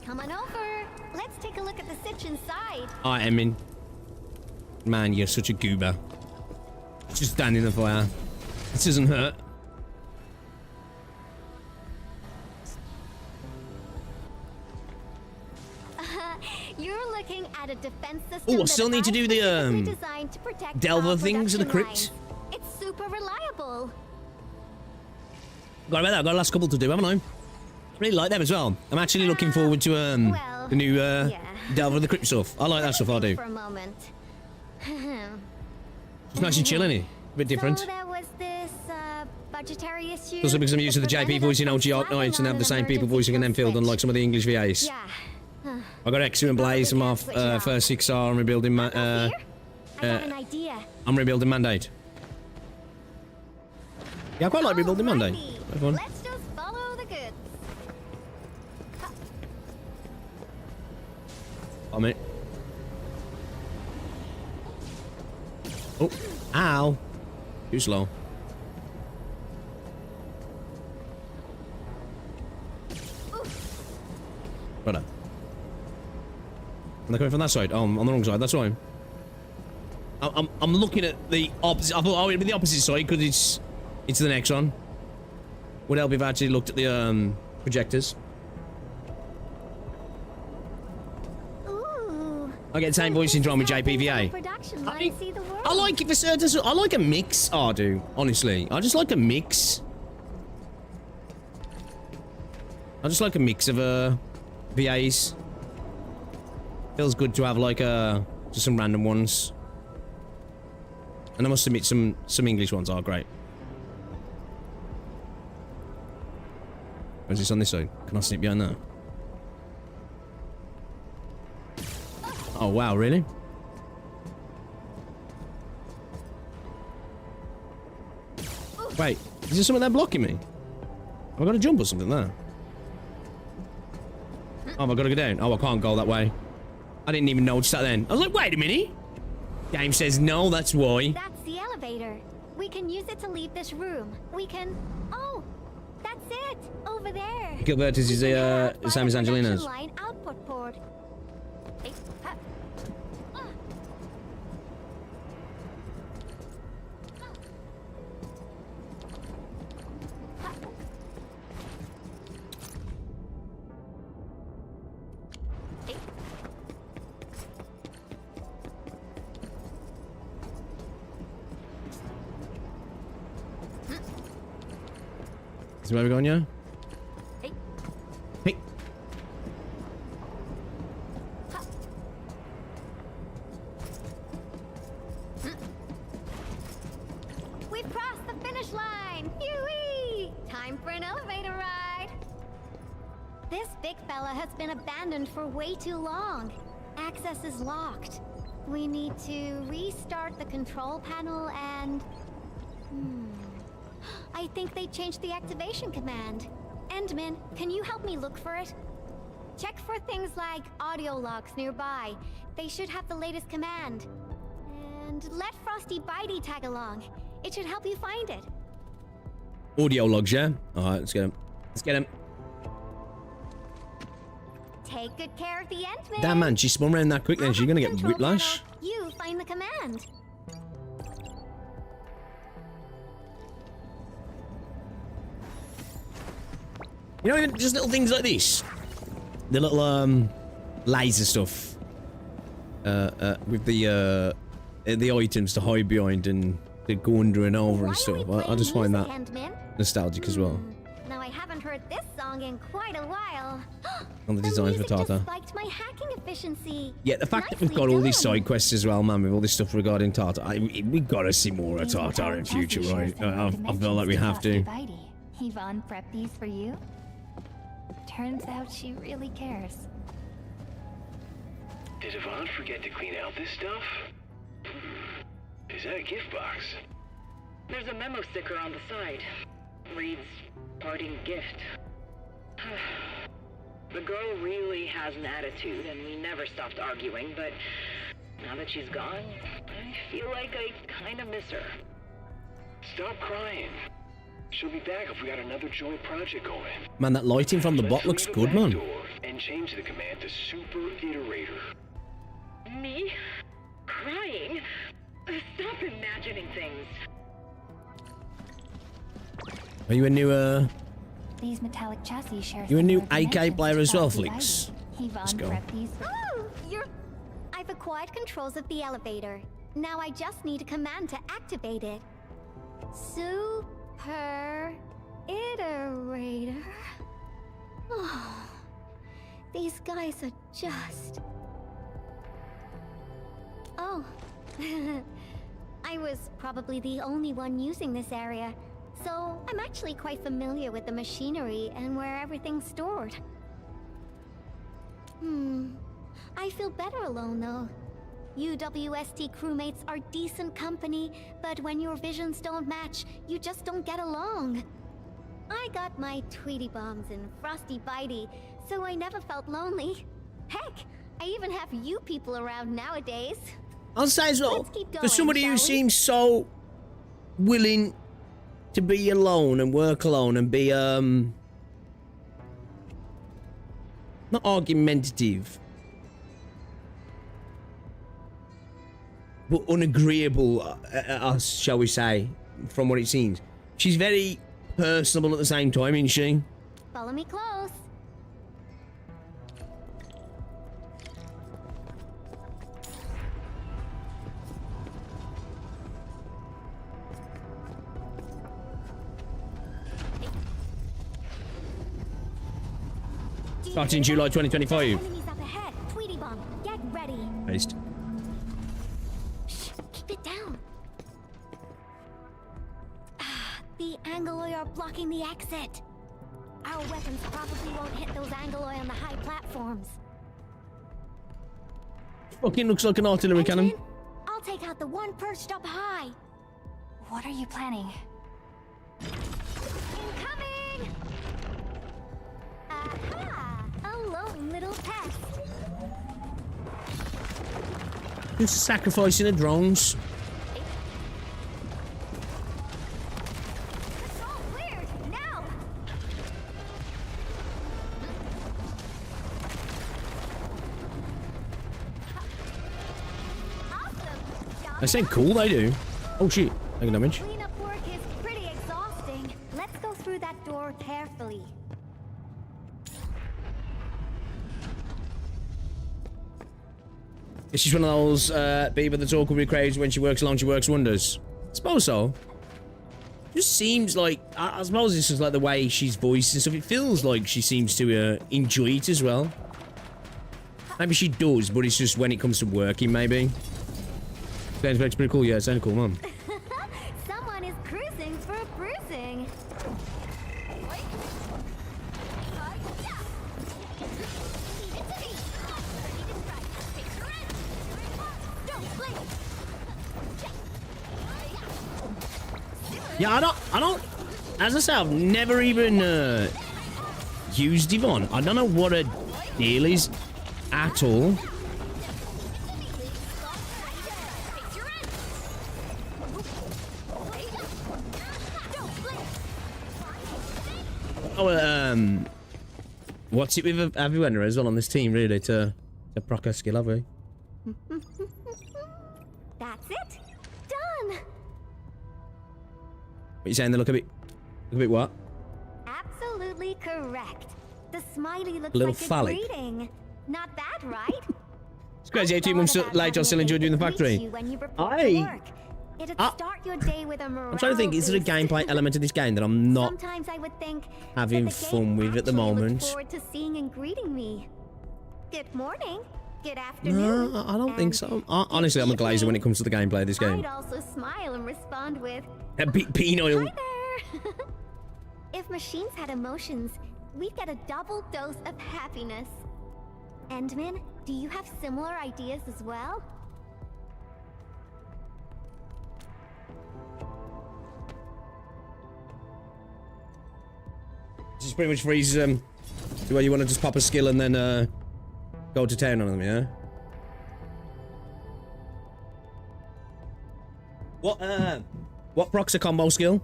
Come on over. Let's take a look at the sitch inside. Alright, Emin. Man, you're such a goober. Just stand in the fire. This doesn't hurt. You're looking at a defense system. Oh, I still need to do the designed to protect Delver our things in the production crypt. lines. It's super reliable. Got about that. I've got a last couple to do, haven't I? Really like them as well. I'm actually looking forward to the new Delver of the Crypt stuff. I like that stuff. I'll do. For a moment. It's nice and chill, isn't it? A bit different. So there was this budgetary issue. Also because I'm used to the JP voice in OG Arknights and have the same people voicing in Enfield unlike some of the English VAs. Yeah. I got Exu and Blaze from our first 6R. I'm rebuilding I got an idea. I'm rebuilding Mandate. Yeah, I quite like rebuilding Mandate. Quite fun. Let's just follow the goods. Oh, mate. Oh, ow. Too slow. Brother. And they're coming from that side. Oh, I'm on the wrong side. That's right. I'm looking at the opposite. I thought, oh, it'd be the opposite side because it's the next one. Would help if I actually looked at the projectors. Ooh. I get the same voice syndrome with JPVA. I like it for certain. I like a mix. I do, honestly. I just like a mix. I just like a mix of VAs. Feels good to have like just some random ones. And I must admit some English ones are great. Where's this on this side? Can I sneak behind there? Oh wow, really? Wait, is there something there blocking me? Have I got to jump or something there? Oh, have I got to go down? Oh, I can't go that way. I didn't even notice that then. I was like, wait a minute. Game says no, that's why. That's the elevator. We can use it to leave this room. We can... Oh, that's it. Over there. Gilbertus is the same as Angelina's. Line output port. Is where we're going, yeah? Hey. Hey. We've crossed the finish line! Yoo-wee! Time for an elevator ride! This big fella has been abandoned for way too long. Access is locked. We need to restart the control panel and... I think they changed the activation command. Endman, can you help me look for it? Check for things like audio logs nearby. They should have the latest command. And let Frosty Bitey tag along. It should help you find it. Audio logs, yeah? Alright, let's get him. Let's get him. Take good care of the Endman. Damn, man, she spun around that quick then. She's gonna get Control whiplash. panel, you find the command. You know, just little things like this. The little, laser stuff. With the items to hide behind and to go under and over and stuff. I just find that nostalgic as well. Now I haven't heard this song in quite a while. On the designs for Tata. Just spiked my hacking efficiency. Yeah, the fact that we've got all these side quests as well, man, with all this stuff regarding Tata. We've got to see more of Tata in future, right? I feel like we have to. Yvonne prepped these for you? Turns out she really cares. Did Yvonne forget to clean out this stuff? Is that a gift box? There's a memo sticker on the side. Reads, parting gift. The girl really has an attitude, and we never stopped arguing, but now that she's gone, I feel like I kinda miss her. Stop crying. She'll be back if we got another joint project going. Man, that lighting from the bot looks good, man. And change the command to Super Iterator. Me? Crying? Stop imagining things. Are you a new, These metallic chassis share you a new similar AK dimensions player to as well, Frosty Flix? Bitey. Let's Yvonne go. prepped these for I've acquired controls of the elevator. Now I just need a command to activate it. Super Iterator. Oh, these guys are just... Oh. I was probably the only one using this area, so I'm actually quite familiar with the machinery and where everything's stored. I feel better alone, though. UWST crewmates are decent company, but when your visions don't match, you just don't get along. I got my Tweety Bombs and Frosty Bitey, so I never felt lonely. Heck, I even have you people around nowadays. I'll say as well, Let's keep for going, somebody shall who we? seems so willing to be alone and work alone and be, not argumentative, but unagreeable, shall we say, from what it seems. She's very personable at the same time, isn't she? Follow me close. Starting July 2025. Enemies up ahead. Tweety Bomb, get ready. Paste. Shh, keep it down. The Angoloi are blocking the exit. Our weapons probably won't hit those Angoloi on the high platforms. Fucking looks like an artillery cannon. I'll take out the one perched up high. What are you planning? Incoming! Aha! A lone little pest. Just sacrificing the drones. Patrol cleared! Now! They sound cool, they do. Oh shit, taking damage. Cleanup work is pretty exhausting. Let's go through that door carefully. Is she one of those people that's awkward with crowds when she works alone, she works wonders? I suppose so. Just seems like, I suppose this is like the way she's voiced and stuff. It feels like she seems to enjoy it as well. Maybe she does, but it's just when it comes to working, maybe. Sounds pretty cool. Yeah, it sounds cool, Mum. Someone is cruising for a bruising. Yeah, I don't, as I say, I've never even used Yvonne. I don't know what her deal is at all. Oh, what's it with everyone as well on this team, really, to proc her skill, have we? That's it. Done. What are you saying? They look a bit what? Absolutely correct. The smiley looks Little like phallic. a greeting. Not bad, right? It's crazy. 18 months later, I still enjoy doing the factory. Start your day with a I'm trying to think, is there a gameplay element to this game that I'm not Sometimes I would think having that the fun game with at the actually moment? looks forward to seeing and greeting me. Good morning. Good afternoon. No, I don't think so. Honestly, I'm a glazer when it comes to the gameplay of this game. I'd also smile and respond with, Bean oil. "Hi there." If machines had emotions, we'd get a double dose of happiness. Endman, do you have similar ideas as well? This is pretty much freeze, the way you want to just pop a skill and then, go to town on them, yeah? What procs a combo skill?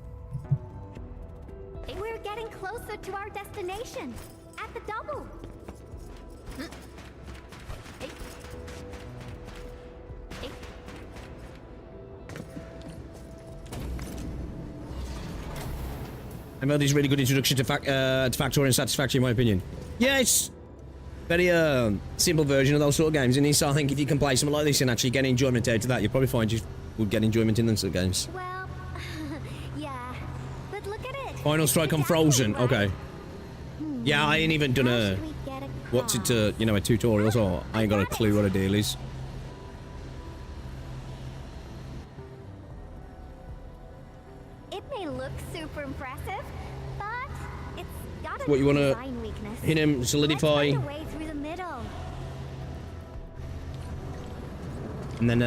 We're getting closer to our destination. At the double. MLD's really good introduction to Factory and Satisfactory, in my opinion. Yeah, it's very simple version of those sort of games, and so I think if you can play something like this and actually get enjoyment out of that, you'll probably find you would get enjoyment in those sort of games. Well, yeah, but look at it. Final Strike on Frozen. Okay. Yeah, I ain't even done a what's it you know, a tutorial, so I ain't got a clue what the deal is. It may look super impressive, but it's got a What you wanna design weakness. hit him, solidify, Let's find a way through the middle. and then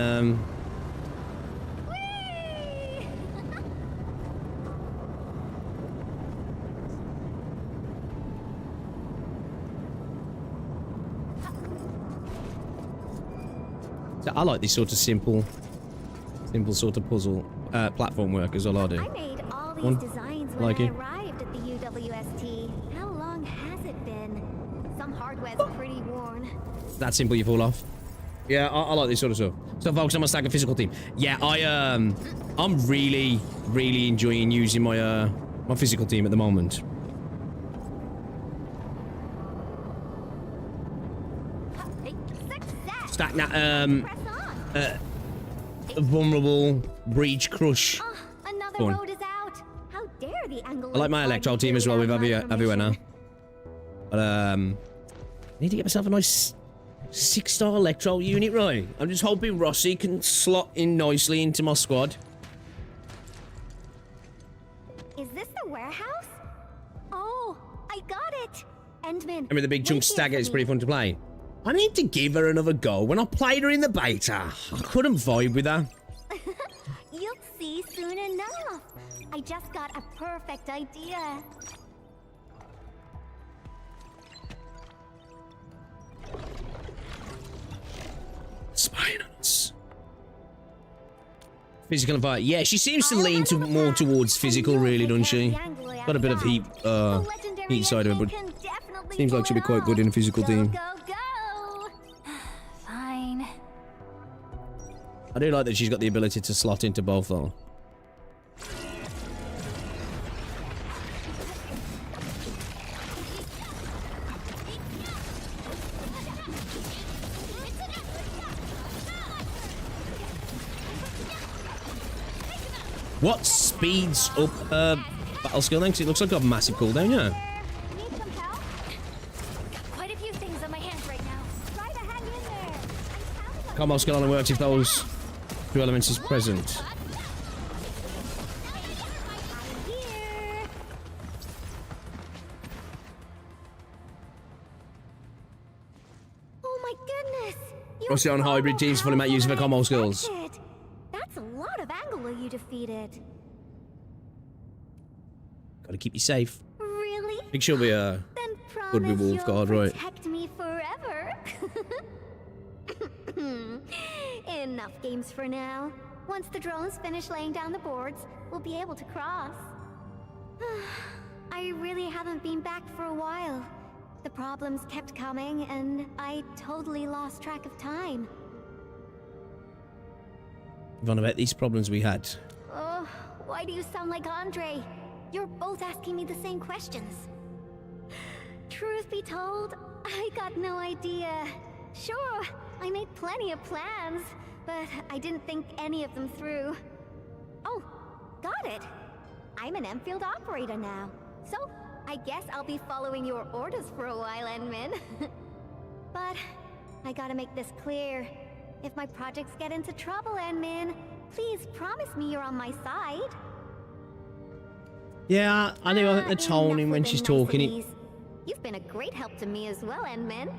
so I like this sort of simple sort of puzzle platform work as well. I do. I made all these One. designs when Like I it. arrived at the UWST. How long has it been? Some hardware's pretty worn. That simple, you fall off. Yeah, I like this sort of stuff. So, folks, I'm a stack of physical team. Yeah, I'm really enjoying using my my physical team at the moment. Stack that vulnerable breach crush. Another Go on. road is out. How dare the Anglo I like my electro team as well with Aviena. But need to get myself a nice 6-star electro unit, right? I'm just hoping Rossi can slot in nicely into my squad. Is this the warehouse? Oh, I got it. Endman. I mean, the big chunk wait here stagger for is me. pretty fun to play. I need to give her another go. When I played her in the beta, I couldn't vibe with her. You'll see soon enough. I just got a perfect idea. Spinals. Physical and fire. Yeah, she seems to lean to more towards physical, really, doesn't she? Got a bit of heat side of her, but seems like she'll be quite good in a physical team. Fine. I do like that she's got the ability to slot into both, though. What speeds up battle skill then? 'Cause it looks like I've got a massive cooldown, yeah. Quite a few things on my hands right now. Try to hang in there. Combo skill only works if those two elements is present. Oh my goodness! Rusty on hybrid teams fully make use of her combo skills. That's a lot of Anglo you defeated. Gotta keep you safe. Really? Think she'll be a good with Wolf Guard, right? Protect me forever. Enough games for now. Once the drones finish laying down the boards, we'll be able to cross. I really haven't been back for a while. The problems kept coming, and I totally lost track of time. Yvonne, about these problems we had. Oh, why do you sound like Andre? You're both asking me the same questions. Truth be told, I got no idea. Sure, I made plenty of plans, but I didn't think any of them through. Oh, got it. I'm an Enfield operator now, so I guess I'll be following your orders for a while, Enmin. But I gotta make this clear. If my projects get into trouble, Enmin, please promise me you're on my side. Yeah, I know. I think the tone in when she's talking. You've been a great help to me as well, Enmin.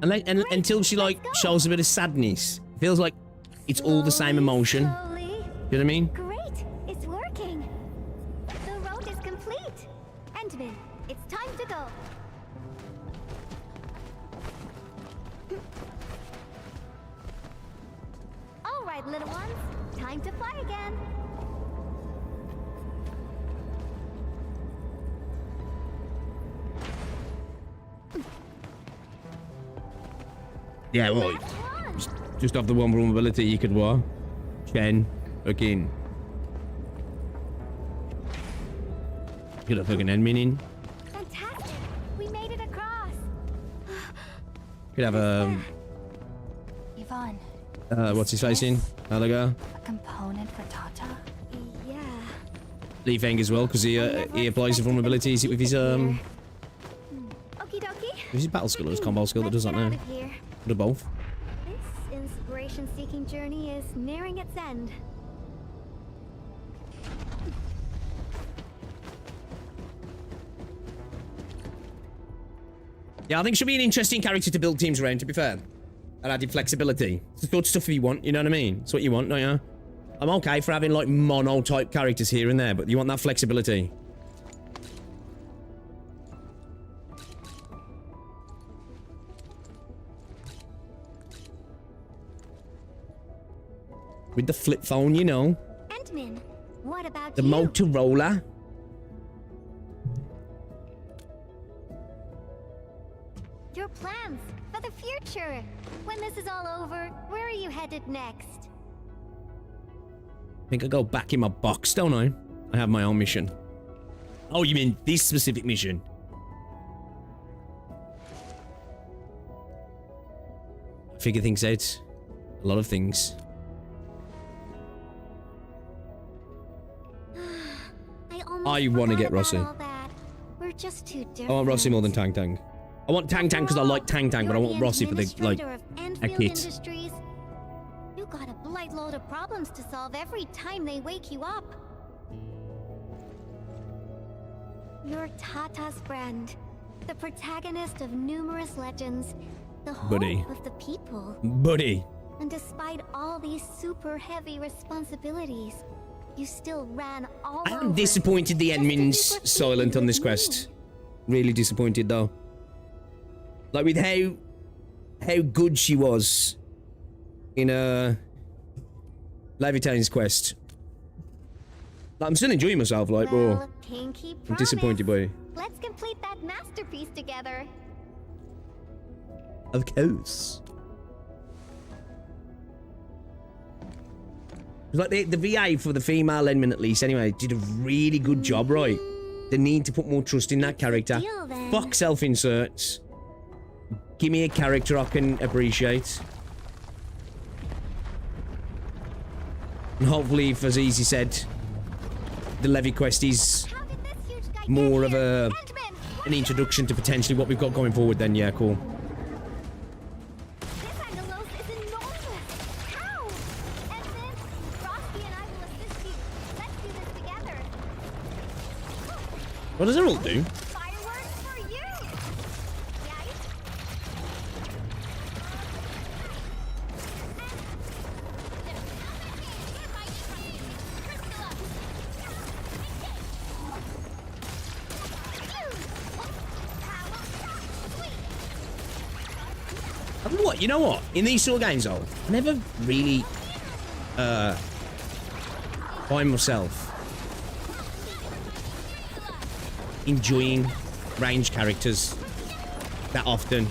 And until she like shows a bit of sadness, it feels like it's all the same emotion. Slowly. You know what I mean? Great, it's working. The road is complete. Endman, it's time to go. All right, little ones, time to fly again. Yeah, well, just off the one vulnerability you could war. Chen, again. Get a fucking end in. Fantastic, we made it across. Could have a Yvonne. what's his face in? Alaga. A component for Tata? Yeah. Lee Feng as well, because he applies the vulnerabilities with his Okie dokie. his battle skill or his combo skill that does that now. Or both. This inspiration-seeking journey is nearing its end. Yeah, I think she'll be an interesting character to build teams around, to be fair. And added flexibility. It's the good stuff you want, you know what I mean? It's what you want, don't you? I'm okay for having like mono-type characters here and there, but you want that flexibility. With the flip phone, you know. Endman, what about The you? Motorola. Your plans for the future. When this is all over, where are you headed next? I think I go back in my box, don't I? I have my own mission. Oh, you mean this specific mission? Figure things out. A lot of things. I want to get Rossi. We're just too different. I want Rossi more than Tang Tang. I want Tang Tang because I like Tang Tang, but I want Rossi for the, like, a kit. You got a blight load of problems to solve every time they wake you up. You're Tata's friend, the protagonist of numerous legends, the hope Buddy. of the people. Buddy. And despite all these super heavy responsibilities, you still ran all over. I'm disappointed the admin's silent on this quest. Really disappointed though. Like with how good she was in Levitane's quest. Like, I'm still enjoying myself, like, Well, but pinky I'm promise. disappointed by it. Let's complete that masterpiece together. Of course. Like the VA for the female Endman at least anyway did a really good job, right? They need to put more trust in that character. deal, then. Fuck self-inserts. Give me a character I can appreciate. And hopefully, if, as Easy said, the levy quest is more of an introduction to potentially what we've got going forward, then yeah, cool. What does Emerald do? You know what? In these sort of games, though, I never really find myself enjoying ranged characters that often.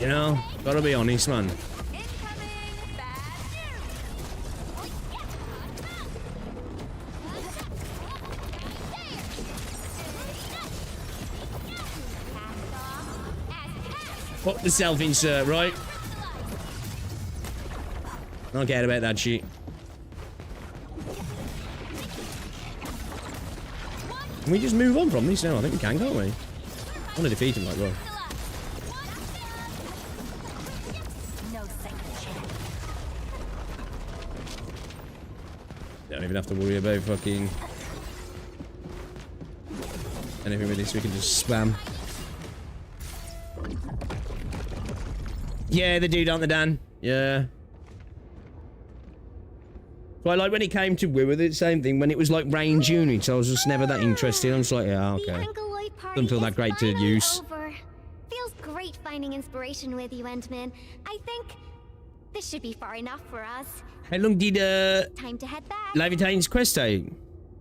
You know? Gotta be honest, man. Fuck the self-insert, right? I don't care about that shit. Can we just move on from this now? I think we can, can't we? I want to defeat him like well. Don't even have to worry about fucking anything with this. We can just spam. Yeah, the dude, aren't they, Dan? Yeah. Well, like when it came to Woo, the same thing. When it was like range units, I was just never that interested. I'm just like, yeah, okay. Doesn't feel that great to use. Feels great finding inspiration with you, Endman. I think this should be far enough for us. How long did Time to head back. Levitane's quest take?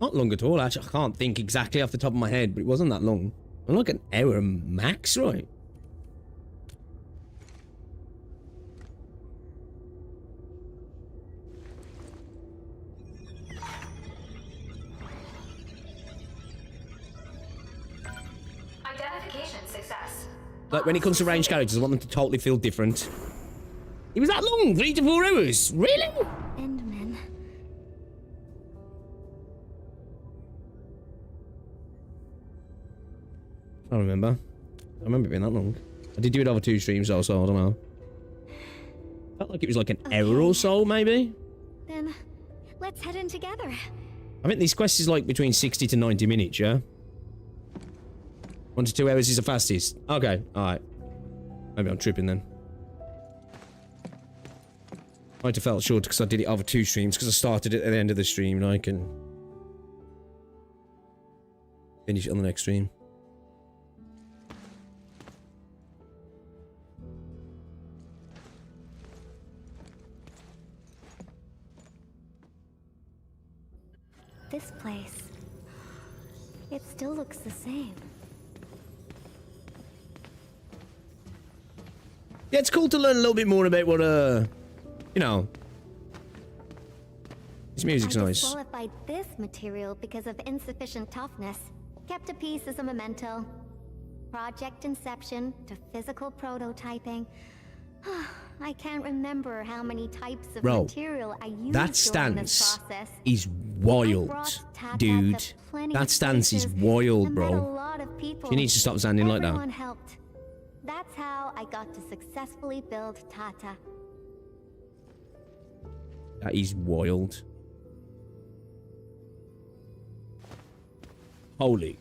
Not long at all, actually. I can't think exactly off the top of my head, but it wasn't that long. Like an hour max, right? Like, when it comes to ranged characters, I want them to totally feel different. It was that long? 3 to 4 hours? Really? Endman. I don't remember. I remember it being that long. I did do it over 2 streams though, so I don't know. Felt like it was like an hour or so, maybe? Then, let's head in together. I think this quest is like between 60 to 90 minutes, yeah? 1 to 2 hours is the fastest. Okay, alright. Maybe I'm tripping then. I might have felt short because I did it over 2 streams because I started it at the end of the stream and I can finish it on the next stream. This place, it still looks the same. Yeah, it's cool to learn a little bit more about what, you know. This music's I nice. disqualified this material because of insufficient toughness. Kept a piece as a memento. Project inception to physical prototyping. I can't remember how many types of material I used that during this stance process. is wild, dude. That stance is wild, bro. She needs to stop standing like that. Everyone helped. That's how I got to successfully build Tata. That is wild. Holy.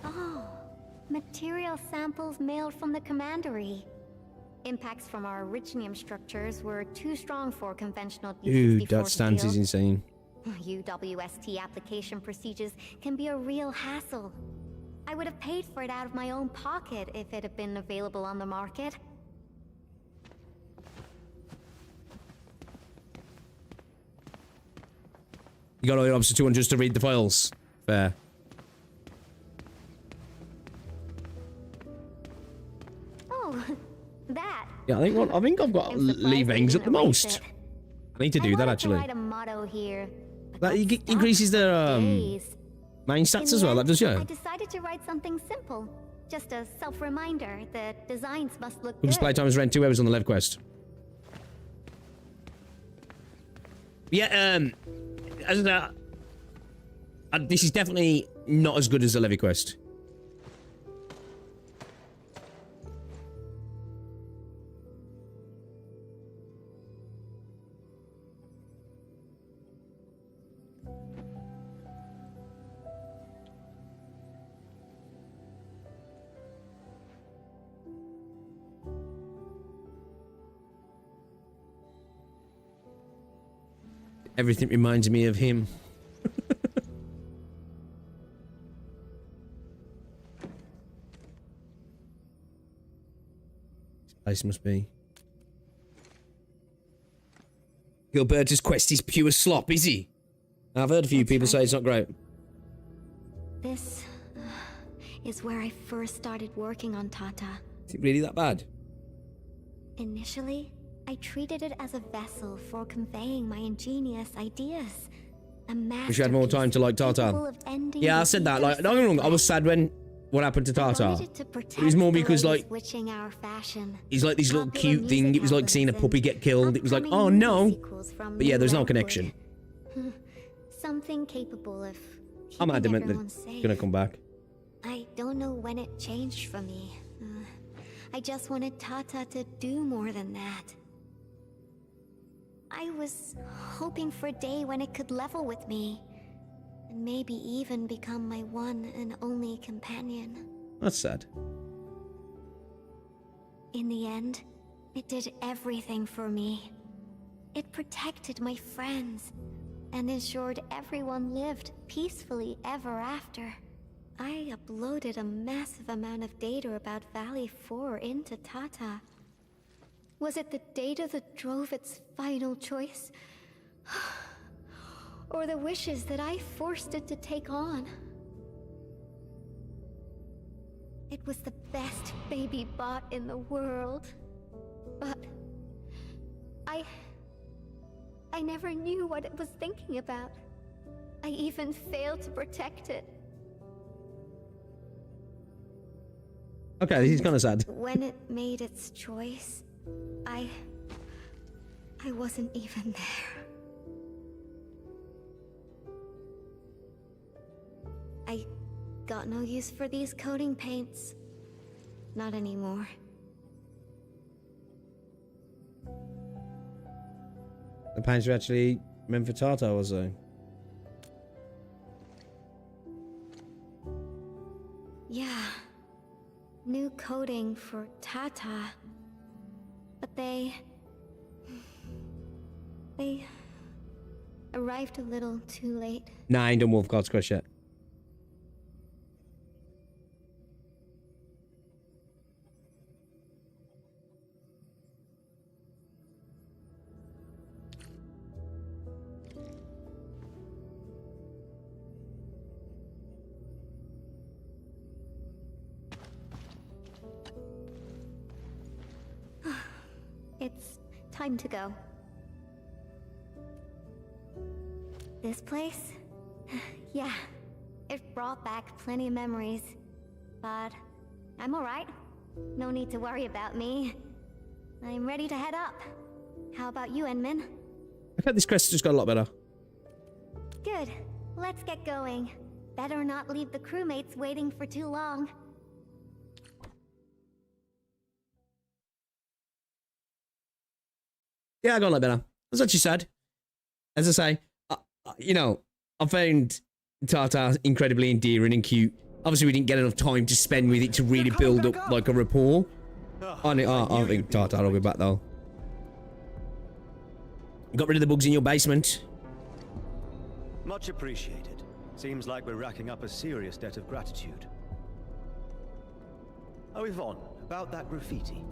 Oh, material samples mailed from the commandery. Impacts from our originium structures were too strong for conventional uses. Dude, that stance is insane. UWST application procedures can be a real hassle. I would have paid for it out of my own pocket if it had been available on the market. You got all your options 200 just to read the files. Fair. Oh, that. Yeah, I think I've got leave Engs at the most. I need to do that actually. Write a motto here. That increases their main stats as well. That does, yeah. I decided to write something simple, just a self-reminder that designs must look Display time is around 2 hours on the lev quest. Yeah, this is definitely not as good as the Levy quest. Everything reminds me of him. This place must be. Gilberto's quest is pure slop, is he? I've heard a few people say it's not great. This is where I first started working on Tata. Is it really that bad? Initially, I treated it as a vessel for conveying my ingenious ideas. A Wish you had more time to like Tata. Yeah, I said that. Like, don't get me wrong, I was sad when what happened to Tata. It was more because like he's like this little cute thing. It was like seeing a puppy get killed. It was like, oh no. But yeah, there's no connection. Something capable of. I'm adamant that it's gonna come back. I don't know when it changed for me. I just wanted Tata to do more than that. I was hoping for a day when it could level with me, and maybe even become my one and only companion. That's sad. In the end, it did everything for me. It protected my friends, and ensured everyone lived peacefully ever after. I uploaded a massive amount of data about Valley 4 into Tata. Was it the data that drove its final choice? Or the wishes that I forced it to take on? It was the best baby bot in the world. But I never knew what it was thinking about. I even failed to protect it. Okay, he's kind of sad. When it made its choice, I wasn't even there. I got no use for these coating paints. Not anymore. The paints are actually meant for Tata, was they? Yeah. New coating for Tata. But they arrived a little too late. Nah, I ain't done Wolf God's Quest yet. It's time to go. This place? Yeah, it brought back plenty of memories. But I'm alright. No need to worry about me. I'm ready to head up. How about you, Enman? I think this quest just got a lot better. Good. Let's get going. Better not leave the crewmates waiting for too long. Yeah, I got a lot better. That's actually sad. As I say, you know, I found Tata incredibly endearing and cute. Obviously, we didn't get enough time to spend with it to really build up like a rapport. I think Tata will be back though. Got rid of the bugs in your basement. Much appreciated. Seems like we're racking up a serious debt of gratitude. Oh, Yvonne, about that graffiti.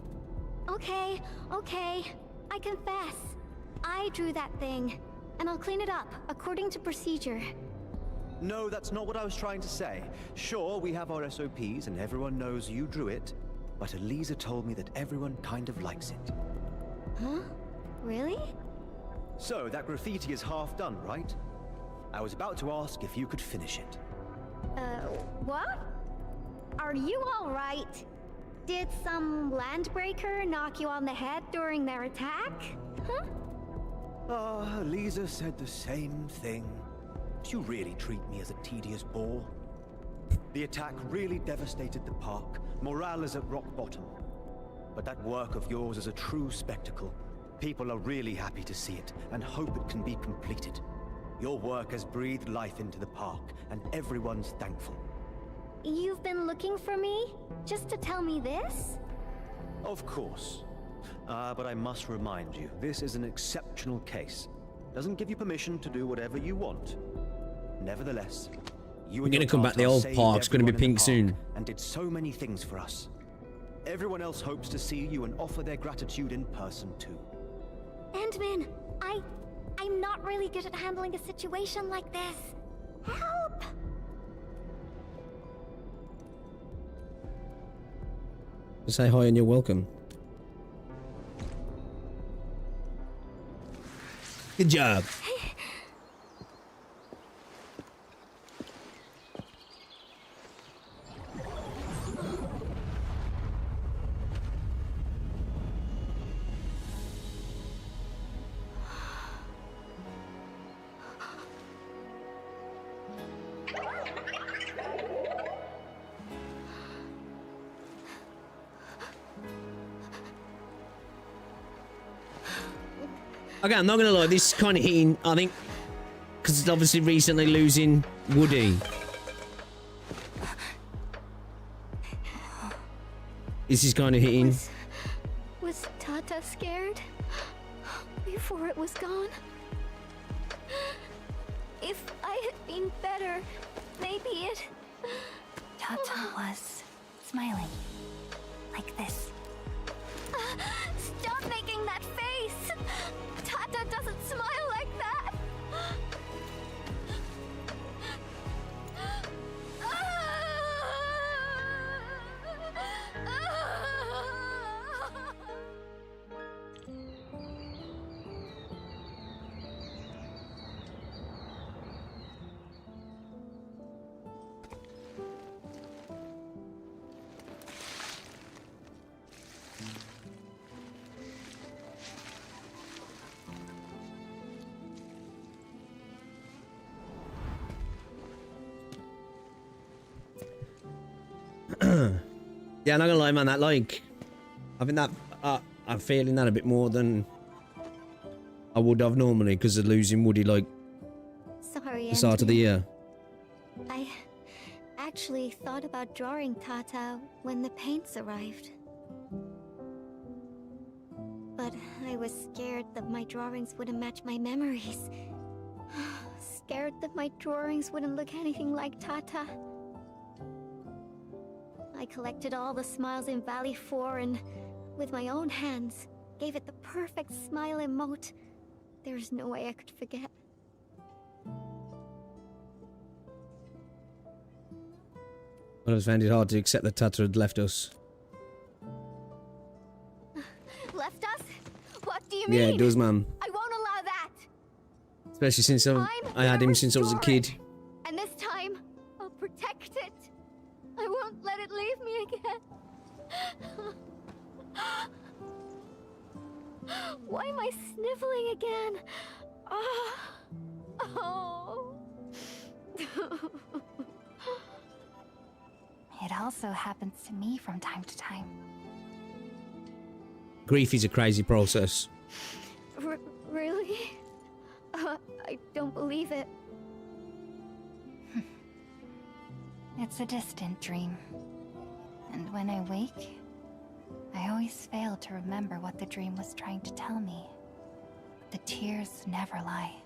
Okay. I confess. I drew that thing, and I'll clean it up according to procedure. No, that's not what I was trying to say. Sure, we have our SOPs and everyone knows you drew it, but Elisa told me that everyone kind of likes it. Huh? Really? So, that graffiti is half done, right? I was about to ask if you could finish it. What? Are you alright? Did some landbreaker knock you on the head during their attack? Huh? Ah, Lisa said the same thing. Do you really treat me as a tedious bore? The attack really devastated the park. Morale is at rock bottom. But that work of yours is a true spectacle. People are really happy to see it, and hope it can be completed. Your work has breathed life into the park, and everyone's thankful. You've been looking for me? Just to tell me this? Of course. But I must remind you, this is an exceptional case. Doesn't give you permission to do whatever you want. Nevertheless, you We're gonna come back. The old park's gonna be pink soon. And did so many things for us. Everyone else hopes to see you and offer their gratitude in person too. Endman, I'm not really good at handling a situation like this. Help! Say hi and you're welcome. Good job. Okay, I'm not gonna lie, this is kind of hitting, I think, because it's obviously recently losing Woody. This is kind of hitting. Was Tata scared? Before it was gone? If I had been better, maybe it... Tata was smiling. Like this. Stop making that face! Tata doesn't smile like that! Yeah, I'm not gonna lie, man. That, like, I think that I'm feeling that a bit more than I would have normally because of losing Woody, like, Sorry, the start of the year. I actually thought about drawing Tata when the paints arrived. But I was scared that my drawings wouldn't match my memories. Scared that my drawings wouldn't look anything like Tata. I collected all the smiles in Valley 4 and, with my own hands, gave it the perfect smile emote. There's no way I could forget. I just found it hard to accept that Tata had left us. Left us? What do you mean? Yeah, it does, man. I won't allow that! Especially since I had him since I was a kid. And this time, I'll protect it. I won't let it leave me again. Why am I sniffling again? Oh. It also happens to me from time to time. Grief is a crazy process. Really? I don't believe it. It's a distant dream. And when I wake, I always fail to remember what the dream was trying to tell me. The tears never lie.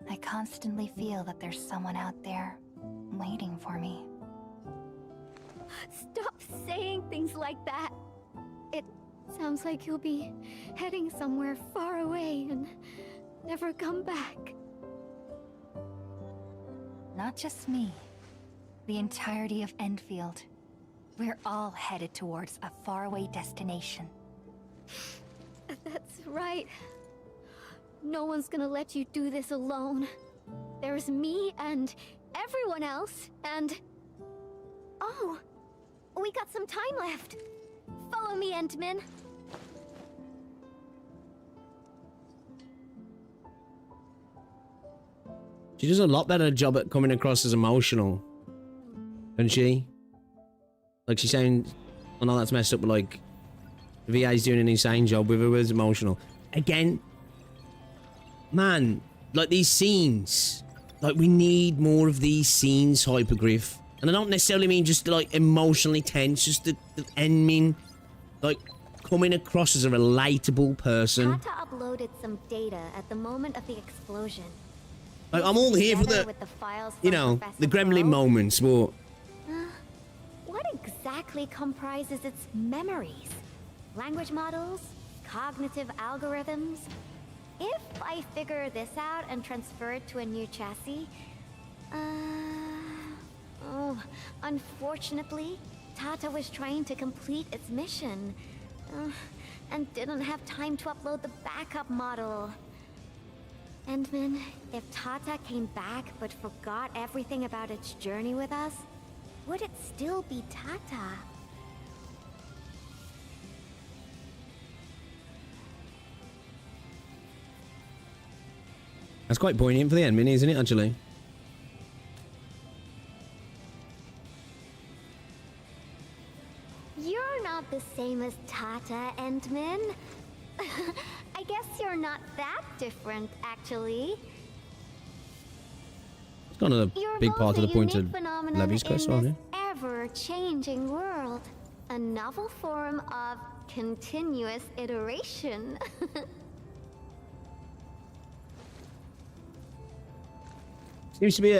I constantly feel that there's someone out there waiting for me. Stop saying things like that. It sounds like you'll be heading somewhere far away and never come back. Not just me. The entirety of Endfield. We're all headed towards a faraway destination. That's right. No one's gonna let you do this alone. There's me and everyone else, and... Oh! We got some time left. Follow me, Endman. She does a lot better job at coming across as emotional, doesn't she? Like she's saying, I know that's messed up, but like the VA's doing an insane job with her words emotional. Again, man, like these scenes, like we need more of these scenes, Hypergryph. And I don't necessarily mean just like emotionally tense, just the ending, like coming across as a relatable person. Tata uploaded some data at the moment of the explosion. Like, I'm all here for the, you know, the gremlin moments, but... What exactly comprises its memories? Language models? Cognitive algorithms? If I figure this out and transfer it to a new chassis... Oh, unfortunately, Tata was trying to complete its mission. And didn't have time to upload the backup model. Endman, if Tata came back but forgot everything about its journey with us, would it still be Tata? That's quite poignant for the Endman, isn't it, actually? You're not the same as Tata, Endman. I guess you're not that different, actually. It's kind of a big part of the point of Levy's quest, aren't it? Ever-changing world. A novel form of continuous iteration. Seems to be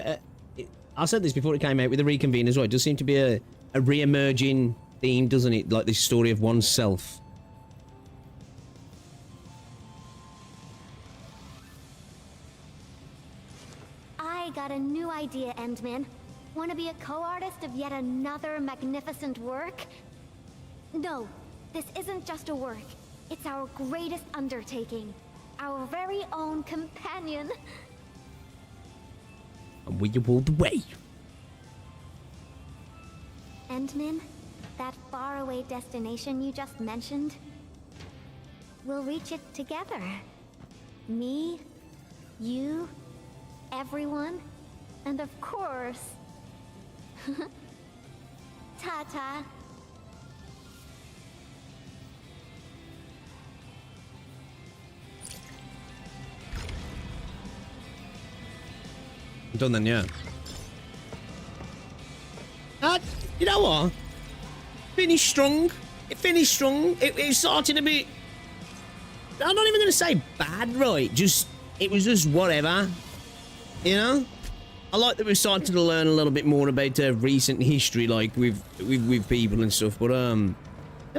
I said this before it came out with the reconvene as well. It does seem to be a re-emerging theme, doesn't it? Like this story of oneself. I got a new idea, Endman. Want to be a co-artist of yet another magnificent work? No, this isn't just a work. It's our greatest undertaking. Our very own companion. And we all the way. Endman, that faraway destination you just mentioned, we'll reach it together. Me, you, everyone, and of course, Tata. Done then, yeah. You know what? Finished strong. It finished strong. It started a bit... I'm not even going to say bad, right? Just... It was just whatever. You know? I like that we're starting to learn a little bit more about recent history, like, with people and stuff, but, yeah,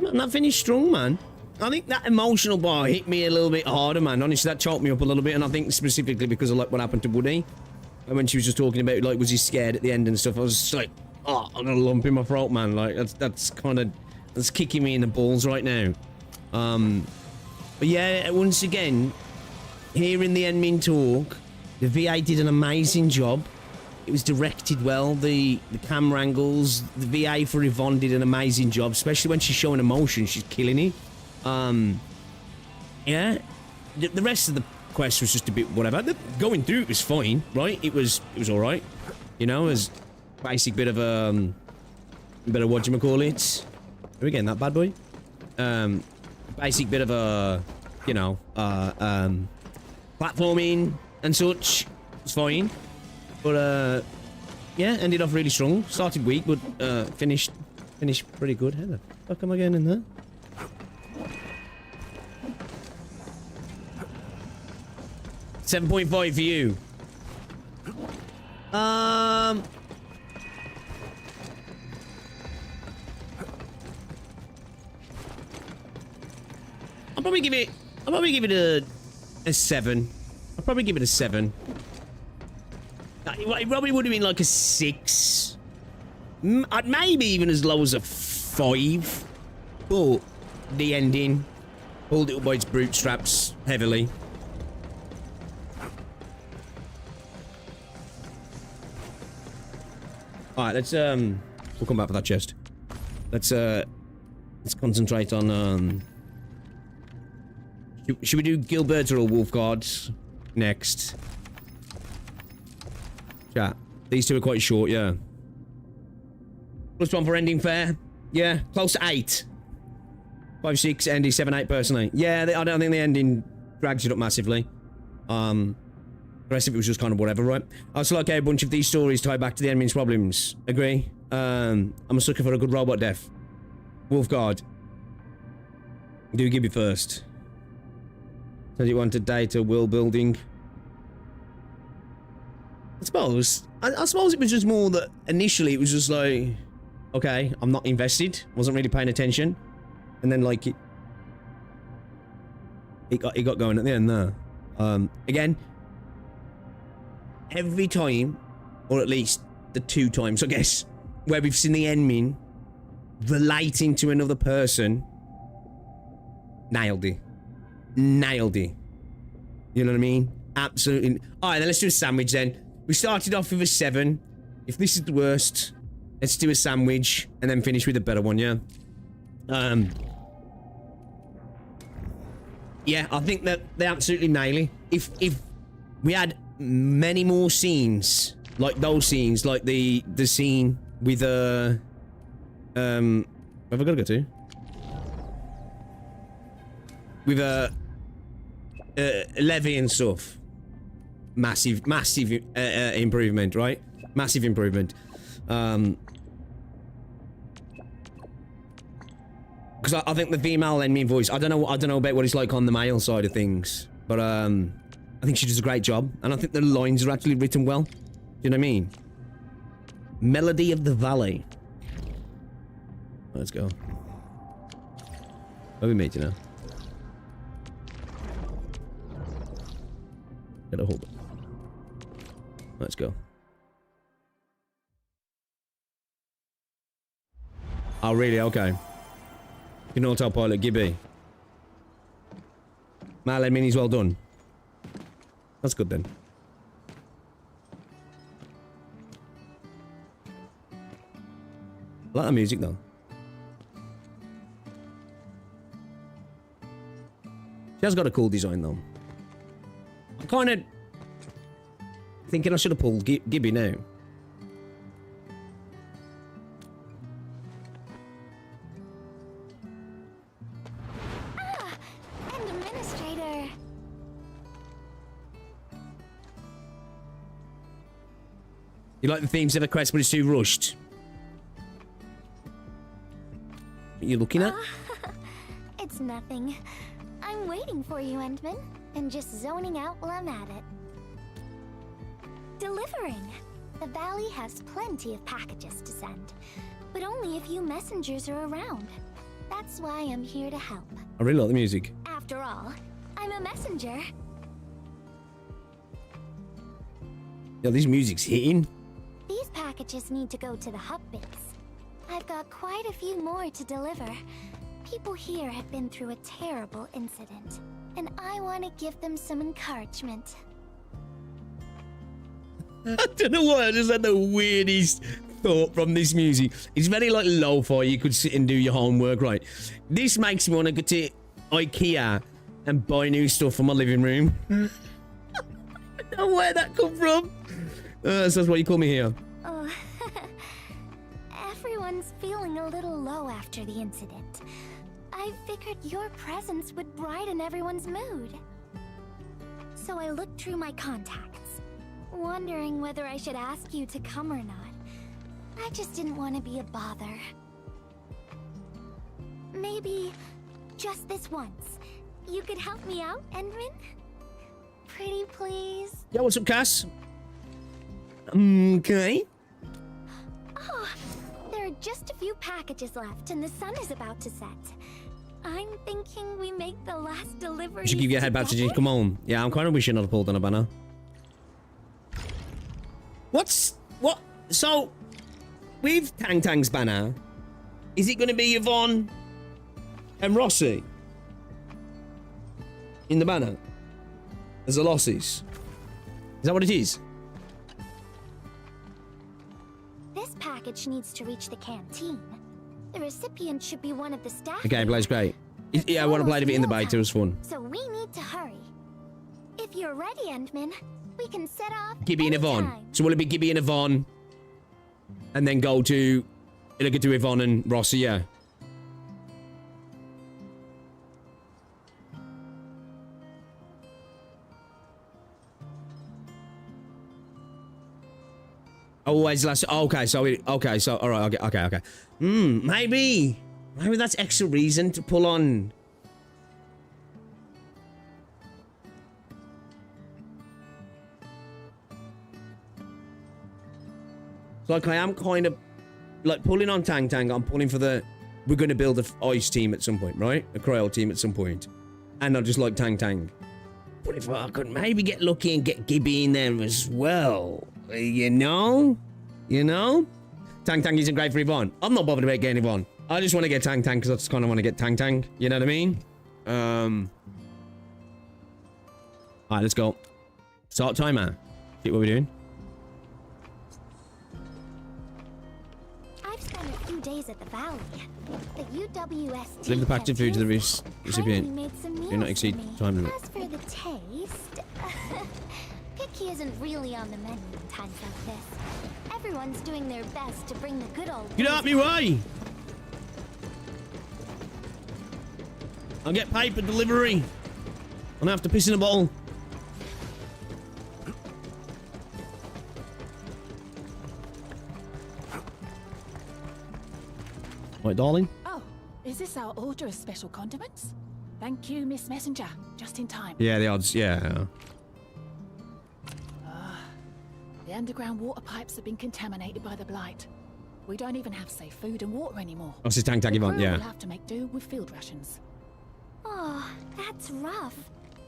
man, that finished strong, man. I think that emotional bar hit me a little bit harder, man. Honestly, that choked me up a little bit, and I think specifically because of, like, what happened to Woody. And when she was just talking about, like, was he scared at the end and stuff, I was just like, oh, I'm gonna lump in my throat, man. Like, that's kind of, that's kicking me in the balls right now. But yeah, once again, hearing the Endmin talk, the VA did an amazing job. It was directed well. The camera angles, the VA for Yvonne did an amazing job, especially when she's showing emotion. She's killing it. Yeah, the rest of the quest was just a bit whatever. Going through it was fine, right? It was all right. You know, as basic bit of whatchamacallit. Are we getting that bad boy? Basic bit of a, you know, platforming and such. It's fine. But yeah, ended off really strong. Started weak, but finished pretty good. How the fuck am I getting in there? $7.5 for you. I'll probably give it a 7. I'll probably give it a 7. It probably would have been like a 6. Maybe even as low as a 5. But the ending pulled it up by its bootstraps heavily. Alright, let's we'll come back for that chest. Let's concentrate on should we do Gilberta or Wolf Guards next? Chat. These two are quite short, yeah. +1 for ending fair. Yeah, close to 8. 5, 6, ending 7, 8 personally. Yeah, I don't think the ending drags it up massively. The rest of it was just kind of whatever, right? I also like how a bunch of these stories tie back to the enemy's problems. Agree? I'm a sucker for a good robot death. Wolfguard. Do Gibby first. Said you wanted data, will building. I suppose it was just more that initially it was just like, okay, I'm not invested, wasn't really paying attention, and then like it got going at the end there. Again, every time, or at least the 2 times, I guess, where we've seen the endmin relating to another person, nailed it. Nailed it. You know what I mean? Absolutely. Alright, then let's do a sandwich then. We started off with a 7. If this is the worst, let's do a sandwich and then finish with a better one, yeah? Yeah, I think that they absolutely nail it. If we had many more scenes, like those scenes, like the scene with where have I got to go to? With Levy and stuff. Massive improvement, right? Massive improvement. Because I think the female enemy voice, I don't know about what it's like on the male side of things, but I think she does a great job, and I think the lines are actually written well. Do you know what I mean? Melody of the Valley. Let's go. Where we made, you know? Get a hold. Let's go. Oh, really? Okay. You know, autopilot, Gibby. Mal and Mini's well done. That's good then. I like the music though. She has got a cool design though. I'm kind of thinking I should have pulled Gibby now. Administrator. You like the themes of the quest, but it's too rushed. What are you looking at? It's nothing. I'm waiting for you, Endman, and just zoning out while I'm at it. Delivering. The valley has plenty of packages to send, but only a few messengers are around. That's why I'm here to help. I really like the music. After all, I'm a messenger. Yeah, this music's hitting. These packages need to go to the hub base. I've got quite a few more to deliver. People here have been through a terrible incident, and I want to give them some encouragement. I don't know why, I just had the weirdest thought from this music. It's very like lo-fi, you could sit and do your homework, right? This makes me want to go to IKEA and buy new stuff for my living room. I don't know where that come from. So that's why you call me here. Oh, everyone's feeling a little low after the incident. I figured your presence would brighten everyone's mood. So I looked through my contacts, wondering whether I should ask you to come or not. I just didn't want to be a bother. Maybe just this once, you could help me out, Endman? Pretty please? Yeah, what's up, Cass? Okay. Oh, there are just a few packages left and the sun is about to set. I'm thinking we make the last delivery. You should give your head back to G. Come on. Yeah, I'm kind of wishing I'd pulled on a banner. What? So, with Tang's banner, is it going to be Yvonne and Rossi in the banner as the losses? Is that what it is? This package needs to reach the canteen. The recipient should be one of the staff. The gameplay's great. Yeah, I want to play a bit in the beta. It was fun. So we need to hurry. If you're ready, Endman, We can set off Gibby and Yvonne. anytime. So will it be Gibby and Yvonne? And then go to... It'll go to Yvonne and Rossi, yeah. Always last... Okay, so... Okay, so... Alright, okay. Maybe that's extra reason to pull on... So, like, I am kind of... Like, pulling on Tang Tang, I'm pulling for the... We're going to build an ice team at some point, right? A cryo team at some point. And I just like Tang Tang. But if I could maybe get lucky and get Gibby in there as well... You know? Tang Tang isn't great for Yvonne. I'm not bothered about getting Yvonne. I just want to get Tang Tang because I just kind of want to get Tang Tang. You know what I mean? Alright, let's go. Start timer. See what we're doing. I've spent a few days at the valley. The UWST Deliver the packaged food to the recipient. Do not exceed time limit. As for the taste, picky isn't really on the menu in times like this. Everyone's doing their best to bring the good old. Get out me way! I'll get paper delivery. I'm gonna have to piss in a bottle. Right, darling? Oh, is this our order of special condiments? Thank you, Miss Messenger. Just in time. Yeah, the odds, yeah. The underground water pipes have been contaminated by the blight. We don't even have safe food and water anymore. That's his Tang Tang Yvonne, We'll yeah. have to make do with field rations. Oh, that's rough.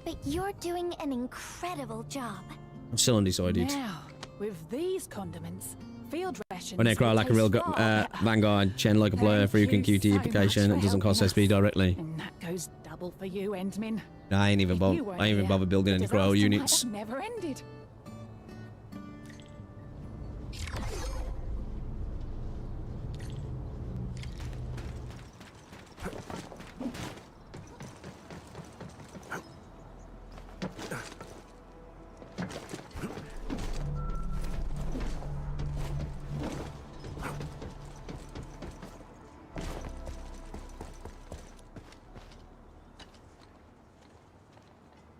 But you're doing an incredible job. I'm still undecided. Now, with these condiments, field rations. When I cry like a real Vanguard, Chen like a player, freaking QT application, it doesn't cost SB directly. And that goes double for you, Endmin. I ain't even bother building any cryo units. Never ended.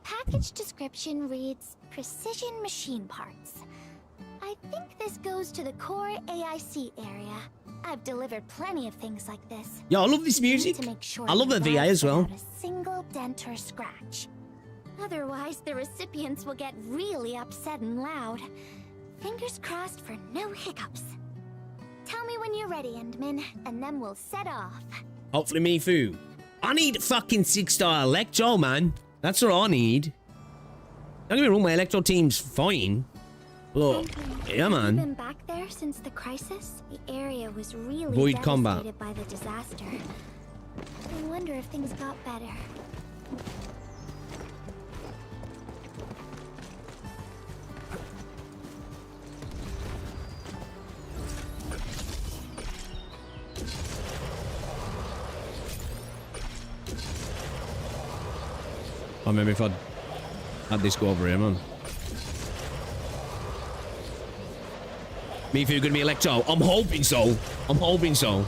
Package description reads precision machine parts. I think this goes to the core AIC area. I've delivered plenty of things like this. Yo, I love this You need music. to make sure I love the you VA as well. without a single dent or scratch. Otherwise, the recipients will get really upset and loud. Fingers crossed for no hiccups. Tell me when you're ready, Endmin, and then we'll set off. Hopefully me food. I need fucking 6-star Electro, man. That's what I need. Don't get me wrong, my Electro team's fine. But, yeah, Have you man. been back there since the crisis? The area was really Void devastated combat. by the disaster. I wonder if things got better. I remember if I'd had this go over here, man. Me food gonna be Electro. I'm hoping so. I'm hoping so.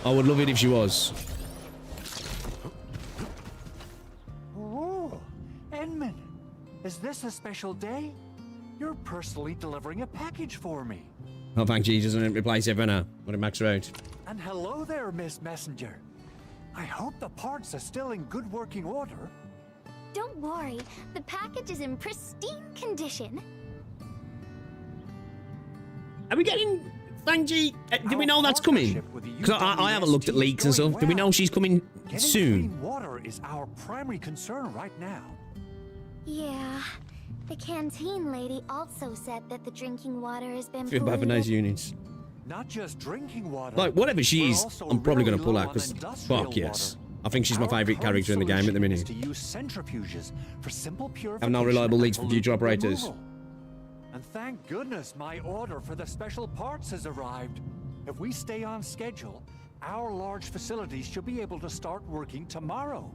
I would love it if she was. Oh, Endmin, is this a special day? You're personally delivering a package for me. Oh, thank Jesus, doesn't replace everyone now. What a max out. And hello there, Miss Messenger. I hope the parts are still in good working order. Don't worry, the package is in pristine condition. Are we getting Fangy? Do we know that's coming? Because I haven't looked at leaks and stuff. Do we know she's coming Getting soon? clean water is our primary concern right now. Yeah, the canteen lady also said that the drinking water has been Feel bad for nice polluted. units. Not just drinking water. Like, whatever she we're is, also I'm probably really going to pull low out on because, industrial fuck yes. water. I think she's my Our favourite current character in the game at the solution is minute. to use centrifuges for simple Have purification no reliable leads for and future pollutant operators. removal. And thank goodness my order for the special parts has arrived. If we stay on schedule, our large facilities should be able to start working tomorrow.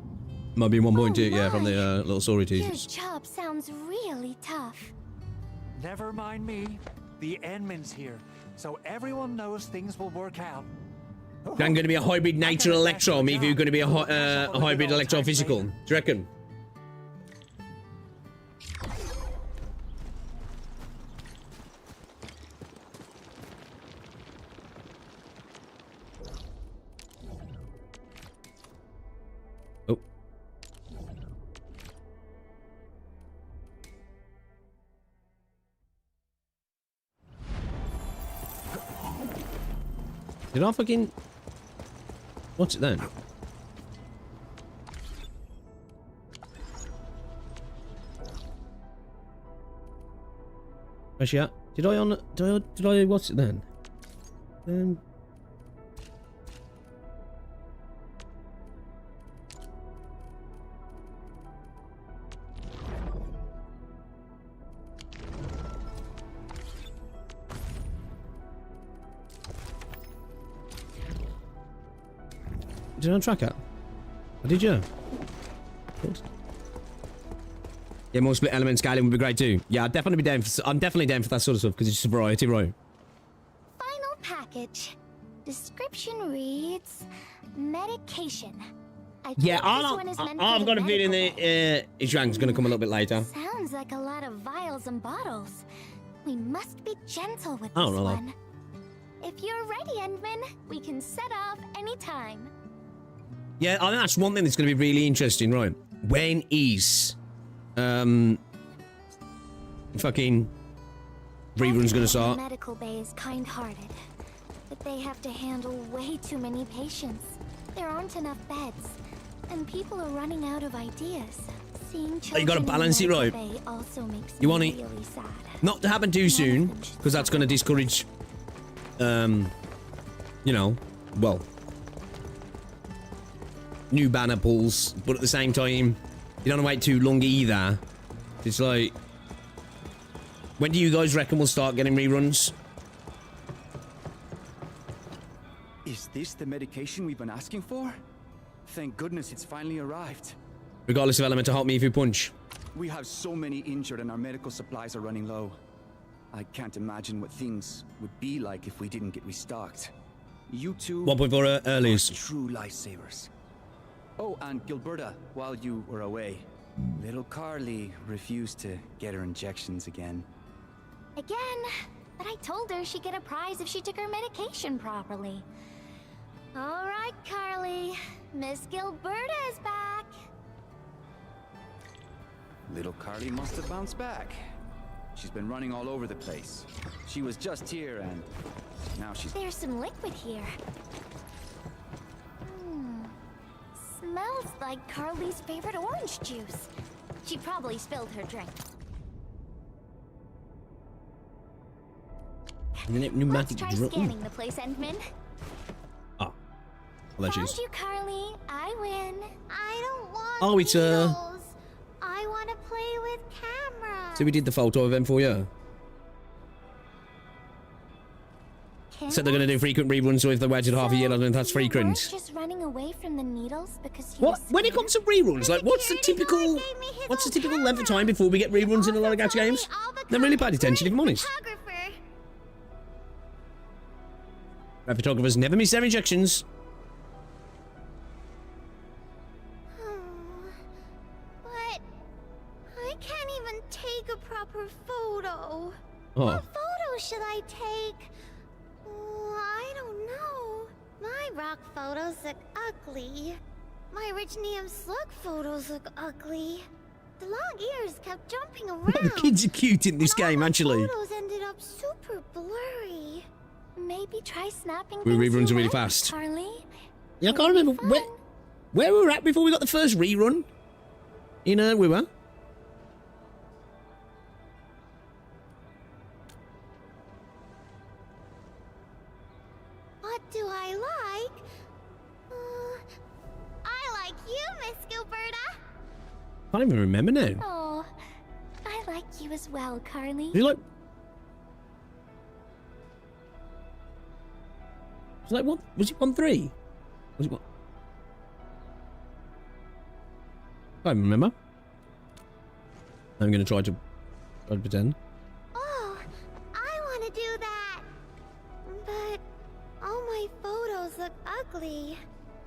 Might be 1.2, yeah, from the little story Your teasers. job sounds really tough. Never mind me. The Endman's here, so everyone knows things will work out. I'm going to be a hybrid nature electro. Me, you're going to be a hybrid electro physical. Do you reckon? Oh. Did I fucking... What's it then? Where's she at? Did I what's it then? Did I track it? Or did you? Yeah, more split element scaling would be great too. Yeah, I'd definitely be down for, I'm definitely down for that sort of stuff because it's just a variety, right? Final package. Description reads medication. I think Yeah, this one is meant for I've the got a feeling medical the Ishrang's going to come a little bit later. Sounds like a lot of vials and bottles. We must be gentle with I this don't know, one. If you're ready, Endman, we can set off anytime. Yeah, I think that's one thing that's going to be really interesting, right? When is fucking rerun's going to The start? medical bay is kind-hearted, but they have to handle way too many patients. There aren't enough beds, and people are running out of ideas. Seeing Oh, you got to children in balance it medical right. bay also makes You me want it really sad. not to happen too soon, because that's going to discourage, you know, well, new banner pulls, but at the same time, you don't want to wait too long either. It's like, when do you guys reckon we'll start getting reruns? Is this the medication we've been asking for? Thank goodness it's finally arrived. Regardless of element to help me if you punch. We have so many injured and our medical supplies are running low. I can't imagine what things would be like if we didn't get restocked. You two 1.4 earlies. are true lifesavers. Oh, and Gilberta, while you were away, little Carly refused to get her injections again. Again, but I told her she'd get a prize if she took her medication properly. All right, Carly. Miss Gilberta is back. Little Carly must have bounced back. She's been running all over the place. She was just here and now she's... There's some liquid here. Smells like Carly's favorite orange juice. She probably spilled her drink. Let's try scanning the place, Endman. Oh. Well, Found you, Carly. I win. I don't want oh, it's I want to play with cameras. So we did the photo event for you. Said they're going to do frequent reruns, so if they waited half a year, I don't think that's frequent. Just running away from the needles because What? When it comes to reruns, like, what's the typical length of time before we get reruns in a lot of gacha games? Never really paid attention, if I'm honest. Red photographers never miss their injections. But I can't even take a proper photo. Oh. What photo should I take? I don't know. My rock photos look ugly. My Originium slug photos look ugly. The long ears kept jumping around. Kids are cute in this game, actually. Photos ended up super blurry. Maybe try snapping We things reruns you are really like, fast. Carly. Yeah, I can't remember where we were at before we got the first rerun. In we were. What do I like? I like you, Miss Gilberta. I can't even remember now. Oh, I like you as well, Carly. You like? Was it like what? Was it 1-3? Was it what? I remember. I'm gonna try to pretend. Oh, I want to do that. But all my photos look ugly.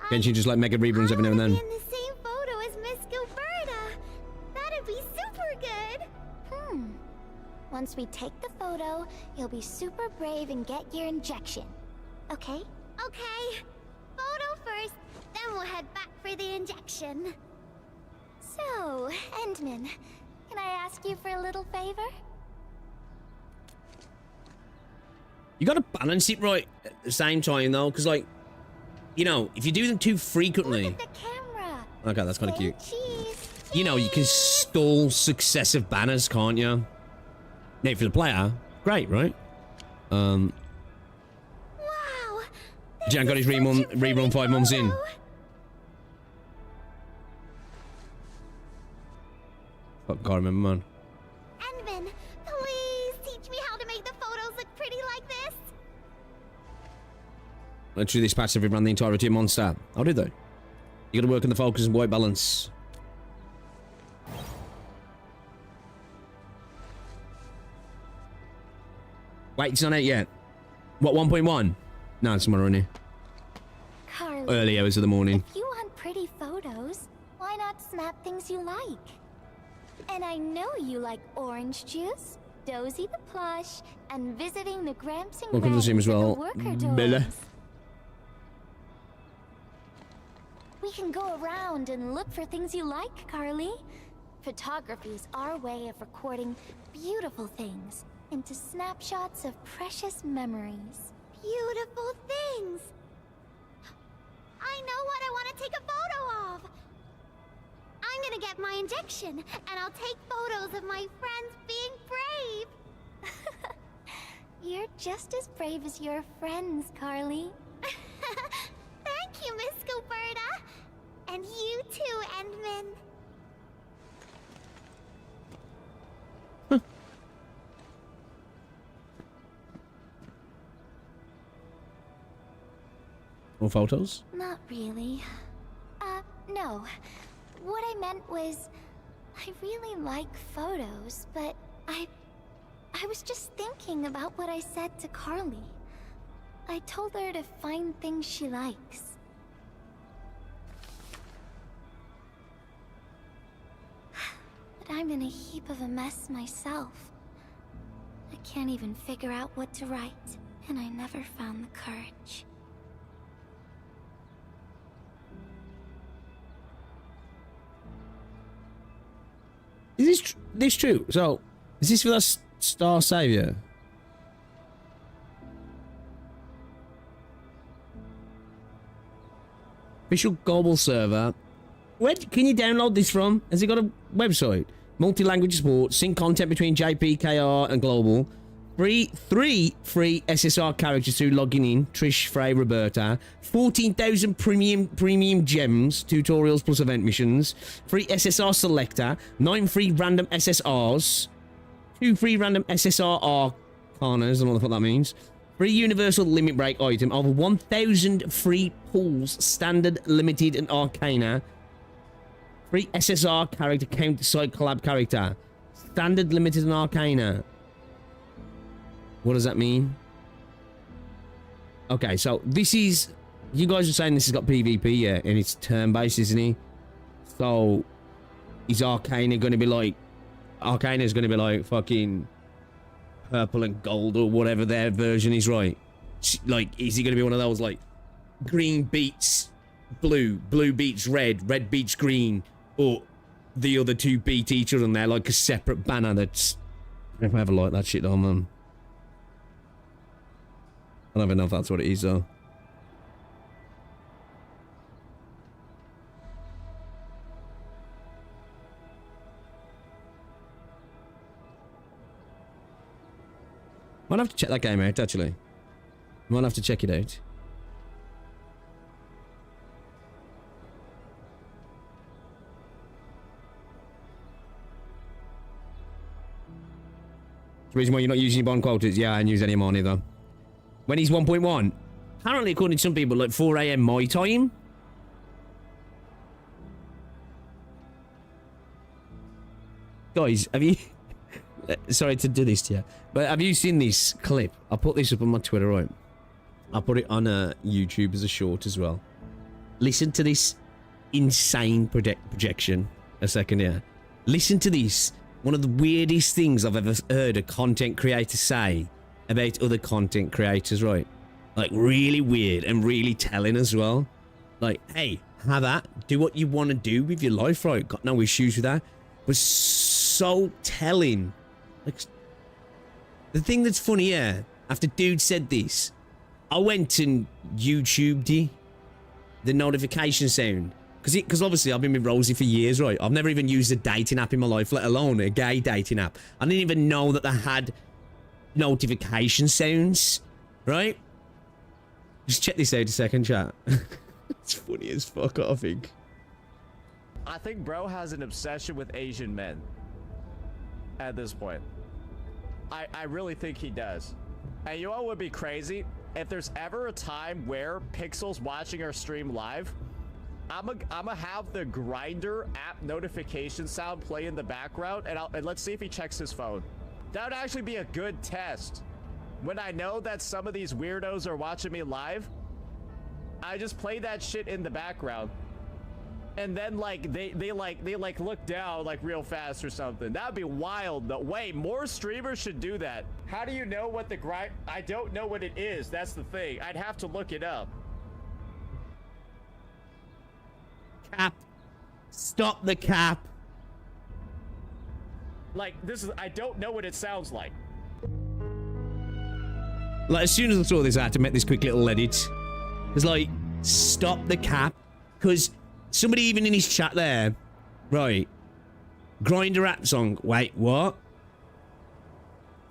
Can't you just like make a reruns every now and then? In the same photo as Miss Gilberta. That'd be super good. Once we take the photo, you'll be super brave and get your injection. Okay? Okay. Photo first, then we'll head back for the injection. So, Endman, can I ask you for a little favor? You gotta balance it right at the same time though, because like, you know, if you do them too frequently. Look at the camera. Okay, that's kind of cute. Cheese. You know, you can stall successive banners, can't you? Now for the player, great, right? Wow. Jan got his rerun 5 months in. Fuck, can't remember, man. Endman, please teach me how to make the photos look pretty like this. Let's do this passive if ran the entirety of Monster. How did they? You gotta work on the focus and white balance. Wait, it's not out yet. What, 1.1? No, it's somewhere around here. Carly, Early hours of the morning. if you want pretty photos, why not snap things you like? And I know you like orange juice, Dozy the plush, and visiting the Gramps and Welcome to the stream as well, Bella. dorms. We can go around and look for things you like, Carly. Photography is our way of recording beautiful things into snapshots of precious memories. Beautiful things! I know what I want to take a photo of! I'm gonna get my injection, and I'll take photos of my friends being brave! You're just as brave as your friends, Carly. Thank you, Miss Gilberta! And you too, Endman. More photos? Not really. No. What I meant was, I really like photos, but I was just thinking about what I said to Carly. I told her to find things she likes. But I'm in a heap of a mess myself. I can't even figure out what to write, and I never found the courage. Is this true? So, is this for that Star Savior? Official global server. Where can you download this from? Has it got a website? Multi-language support, sync content between JP, KR, and global. Three free SSR characters through logging in. Trish, Frey, Roberta. 14,000 premium gems, tutorials plus event missions. Free SSR selector. 9 free random SSRs. 2 free random SSR arcanas. I don't know what that means. Free universal limit break item. Over 1,000 free pools, standard, limited, and arcana. Free SSR character count side collab character. Standard, limited, and arcana. What does that mean? Okay, so this is... You guys are saying this has got PvP, yeah? And it's turn-based, isn't he? So... Is Arcana going to be like... Arcana is going to be like fucking... Purple and gold or whatever their version is, right? Like, is he going to be one of those, like... Green beats blue, blue beats red, red beats green, or the other two beat each other and they're like a separate banner that's... I don't ever like that shit on them. I don't even know if that's what it is, though. Might have to check that game out, actually. Might have to check it out. The reason why you're not using your bond quotas? Yeah, I didn't use any more neither. When he's 1.1, apparently according to some people, like 4 AM my time. Guys, have you... Sorry to do this to you, but have you seen this clip? I'll put this up on my Twitter, right? I'll put it on YouTube as a short as well. Listen to this insane projection. A second here. Listen to this. One of the weirdest things I've ever heard a content creator say about other content creators, right? Like, really weird and really telling as well. Like, hey, have that. Do what you want to do with your life, right? Got no issues with that. But so telling. Like, the thing that's funny here, after dude said this, I went and YouTubed the notification sound. Because obviously I've been with Rosie for years, right? I've never even used a dating app in my life, let alone a gay dating app. I didn't even know that they had notification sounds, right? Just check this out a second, chat. It's funny as fuck, I think. I think bro has an obsession with Asian men at this point. I really think he does. And you know what would be crazy? If there's ever a time where Pixel's watching our stream live, I'ma have the Grindr app notification sound play in the background, and let's see if he checks his phone. That would actually be a good test. When I know that some of these weirdos are watching me live, I just play that shit in the background. And then like they look down like real fast or something. That'd be wild though. Wait, more streamers should do that. How do you know what the grind? I don't know what it is. That's the thing. I'd have to look it up. Cap. Stop the cap. Like this is, I don't know what it sounds like. Like, as soon as I saw this, I had to make this quick little edit. It's like, stop the cap. Because somebody even in his chat there, right, Grindr app song. Wait, what?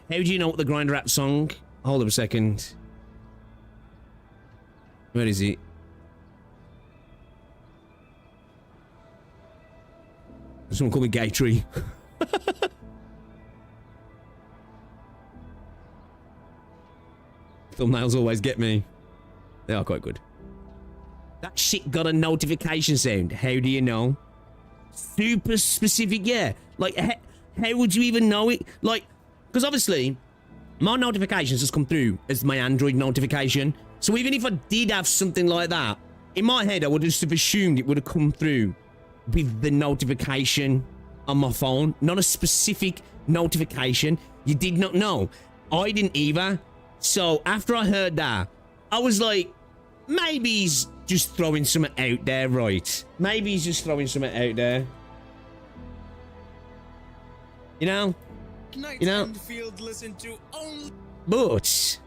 How do you know what the Grindr app song? Hold up a second. Where is it? Someone call me Gay Tree. Thumbnails always get me. They are quite good. That shit got a notification sound. How do you know? Super specific, yeah. Like, how would you even know it? Like, because obviously, my notifications just come through as my Android notification. So even if I did have something like that, in my head, I would just have assumed it would have come through with the notification on my phone. Not a specific notification. You did not know. I didn't either. So after I heard that, I was like, maybe he's just throwing something out there, right? Maybe he's just throwing something out there. You know? Knights You know? Endfield listen to only... But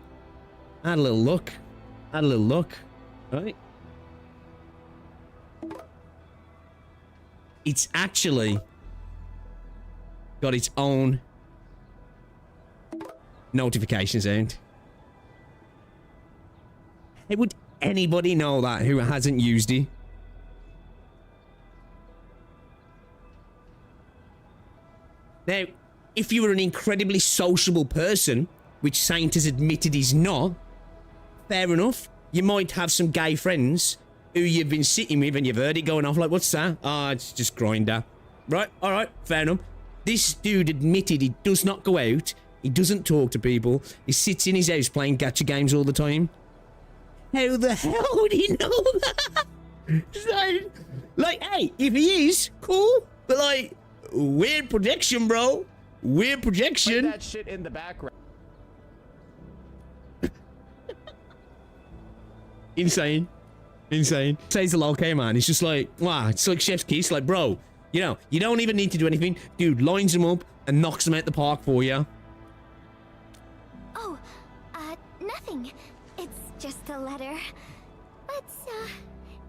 I had a little look. I had a little look. Right? It's actually got its own notification sound. How would anybody know that who hasn't used it? Now, if you were an incredibly sociable person, which Saint has admitted he's not, fair enough. You might have some gay friends who you've been sitting with and you've heard it going off like, what's that? Ah, it's just Grindr. Right, alright, fair enough. This dude admitted he does not go out, he doesn't talk to people, he sits in his house playing gacha games all the time. How the hell would he know that? So, like, hey, if he is, cool, but like, weird projection, bro. Weird projection. Play that shit in the background. Insane. Insane. Says the lol, man. It's just like, wow, it's like chef's kiss. Like, bro, you know, you don't even need to do anything. Dude lines them up and knocks them out the park for you. Oh, nothing. It's just a letter.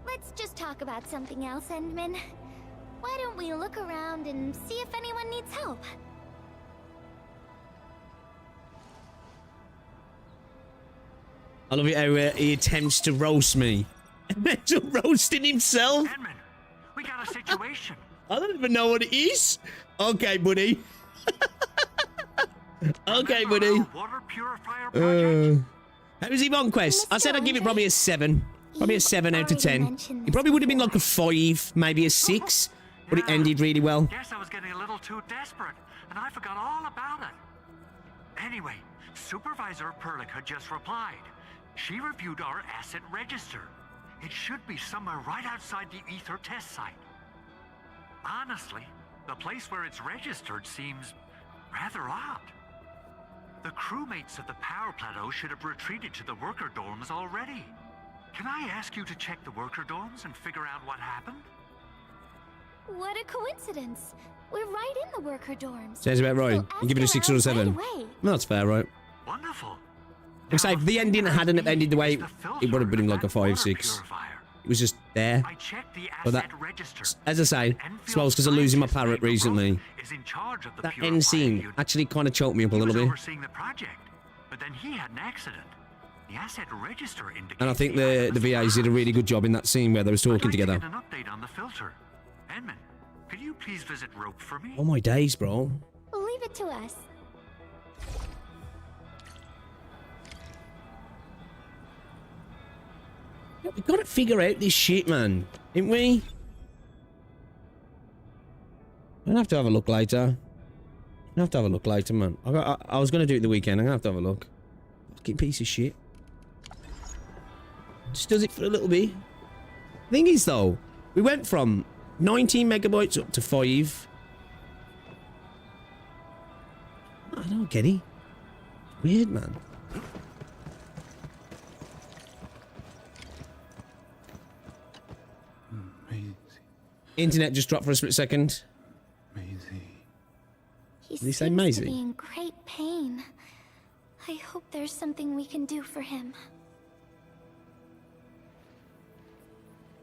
Let's just talk about something else, Endman. Why don't we look around and see if anyone needs help? I love it how he attempts to roast me. To roasting himself. Edmund, we got a situation. I don't even know what it is. Okay, buddy. Okay, buddy. Water purifier project? How is he on Quest? I said I'd give it probably a 7. Probably a 7 out of 10. It probably would have been like a 5, maybe a 6. But it ended really well. Guess I was getting a little too desperate, and I forgot all about it. Anyway, Supervisor Perlick had just replied. She reviewed our asset register. It should be somewhere right outside the Ether test site. Honestly, the place where it's registered seems rather odd. The crewmates of the power plateau should have retreated to the worker dorms already. Can I ask you to check the worker dorms and figure out what happened? What a coincidence. We're right in the worker dorms. Sounds about right. So You give it a ask 6 or a around 7. right away. No, that's fair, right? Wonderful. Like I say, if the ending hadn't have ended the way it would have been like a 5-6. It was just there. But that, as I say, I suppose because I'm losing my parrot recently, that end scene actually kind of choked me up a little bit. Overseeing the project, but then he had an accident. The asset register indicates And I think the VAs did a really good job in that scene where they was talking together. An update on the filter. Edmund, could you please visit Rope for me? Oh my days, bro. Leave it to us. We've got to figure out this shit, man. Ain't we? I'm gonna have to have a look later. I'm gonna have to have a look later, man. I was gonna do it the weekend. I'm gonna have to have a look. Fucking piece of shit. Just does it for a little bit. Thing is, though, we went from 19 megabytes up to 5. I don't get it. Weird, man. Internet just dropped for a split second. He Did he say seems Maisie? to be in great pain. I hope there's something we can do for him.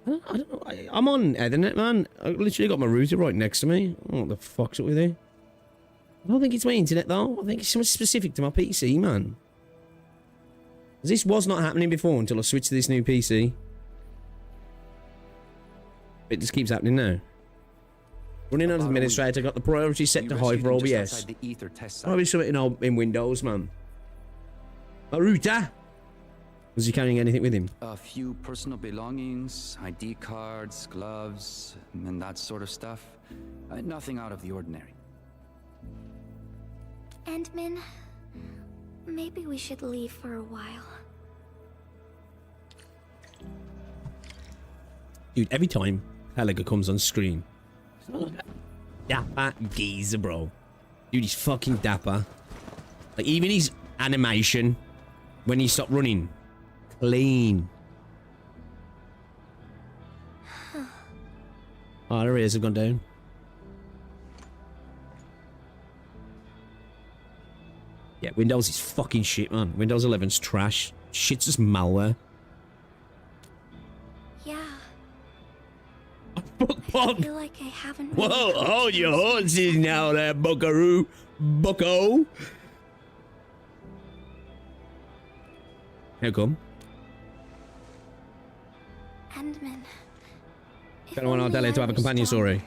I don't know. I'm on Ethernet, man. I literally got my router right next to me. Oh, what the fuck's up with it? I don't think it's my internet, though. I think it's something specific to my PC, man. This was not happening before until I switched to this new PC. It just keeps happening now. Running on administrator, got the priority set to high for OBS. Probably something in Windows, man. My router. Was he carrying anything with him? A few personal belongings, ID cards, gloves, and that sort of stuff. Nothing out of the ordinary. Endman, maybe we should leave for a while. Dude, every time Helga comes on screen, dapper geezer, bro. Dude, he's fucking dapper. Like, even his animation when he stopped running. Clean. Oh, their ears have gone down. Yeah, Windows is fucking shit, man. Windows 11's trash. Shit's just malware. Yeah. I feel like I haven't. Whoa, hold your horses now there, buckaroo. Bucko. How come? Endman. Don't want Ardelia to have a companion story.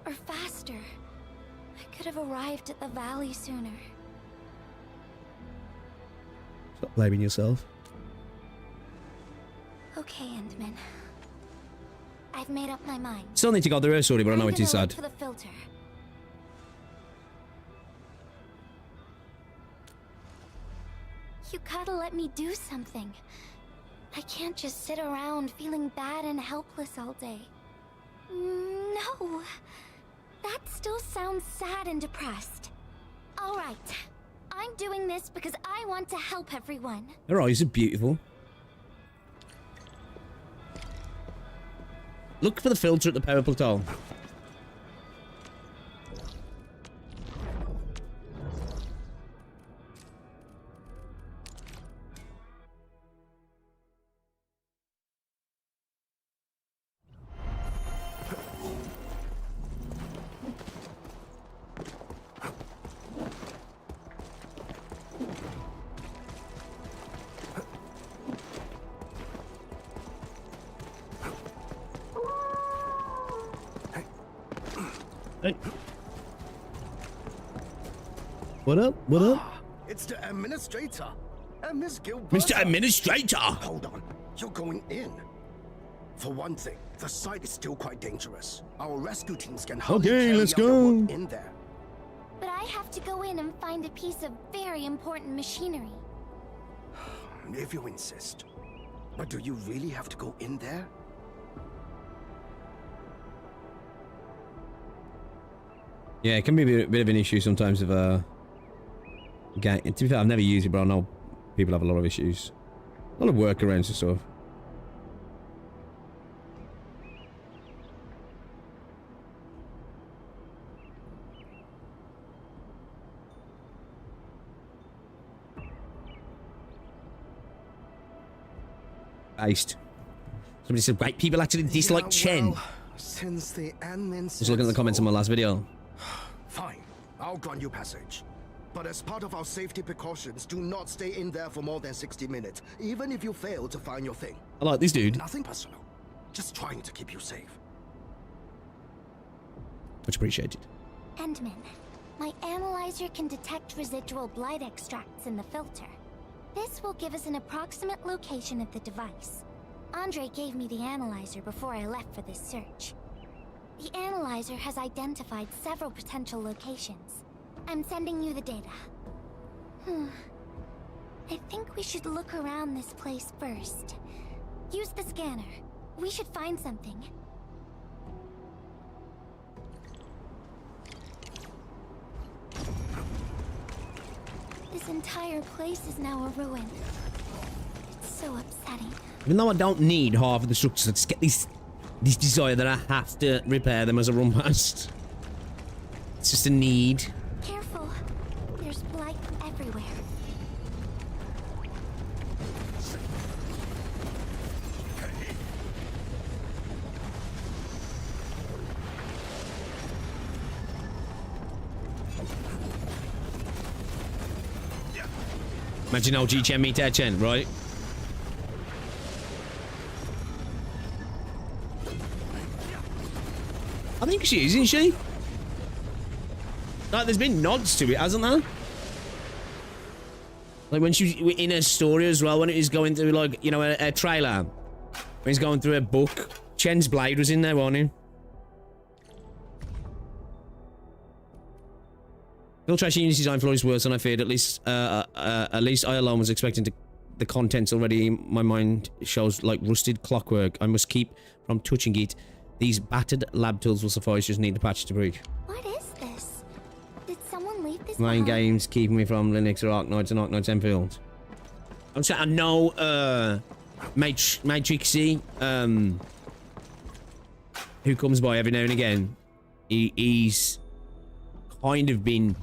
Or faster. I could have arrived at the valley sooner. Stop blaming yourself. Okay, Endman. I've made up my mind. Still need to go there, sorry, but I know it is sad. For the filter. You gotta let me do something. I can't just sit around feeling bad and helpless all day. No. That still sounds sad and depressed. All right. I'm doing this because I want to help everyone. Her eyes are beautiful. Look for the filter at the power plateau. Hey. What up? What up? It's the administrator. Miss Gilbert. Mr. Administrator! Hold on. You're going in. For one thing, the site is still quite dangerous. Our rescue teams can hardly Okay, carry let's out their go. work in there. But I have to go in and find a piece of very important machinery. If you insist. But do you really have to go in there? Yeah, it can be a bit of an issue sometimes with game. To be fair, I've never used it, but I know people have a lot of issues. A lot of workarounds and stuff. Based. Somebody said, right, people actually dislike Chen. Well, since the admin Just looking at the comments on my last video. Fine, I'll grant you passage. But as part of our safety precautions, do not stay in there for more than 60 minutes, even if you fail to find your thing. I like this dude. Nothing personal. Just trying to keep you safe. Much appreciated. Endman, my analyzer can detect residual blight extracts in the filter. This will give us an approximate location of the device. Andre gave me the analyzer before I left for this search. The analyzer has identified several potential locations. I'm sending you the data. I think we should look around this place first. Use the scanner. We should find something. This entire place is now a ruin. It's so upsetting. Even though I don't need half of the structures, I just get this desire that I have to repair them as I run past. It's just a need. Careful. There's blight everywhere. Imagine OG Chen meet our Chen, right? I think she is, isn't she? Like, there's been nods to it, hasn't there? Like, when she was in her story as well, when it was going through, like, you know, a trailer. When he's going through a book. Chen's blade was in there, wasn't he? Filtration unit design flaw is worse than I feared. At least I alone was expecting the contents already. My mind shows like rusted clockwork. I must keep from touching it. These battered lab tools will suffice. Just need the patch to breach. What is this? Did someone leave this Main behind? games keeping me from Linux or Arknights and Arknights Endfield. I'm saying I know Matrixy, who comes by every now and again. He's kind of been.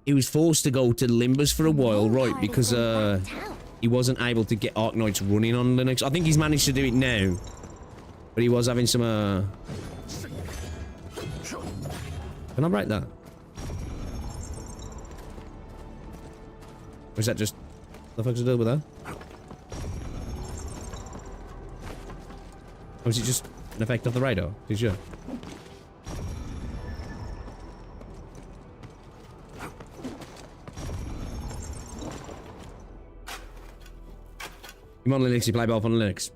He was forced to go to Limbus for a while, right? Because he wasn't able to get Arknights running on Linux. I think he's managed to do it now, but he was having some. Can I break that? Or is that just the fuck's to do with that? Or is it just an effect of the radar? Are you sure? You on Linux, you play both on Linux.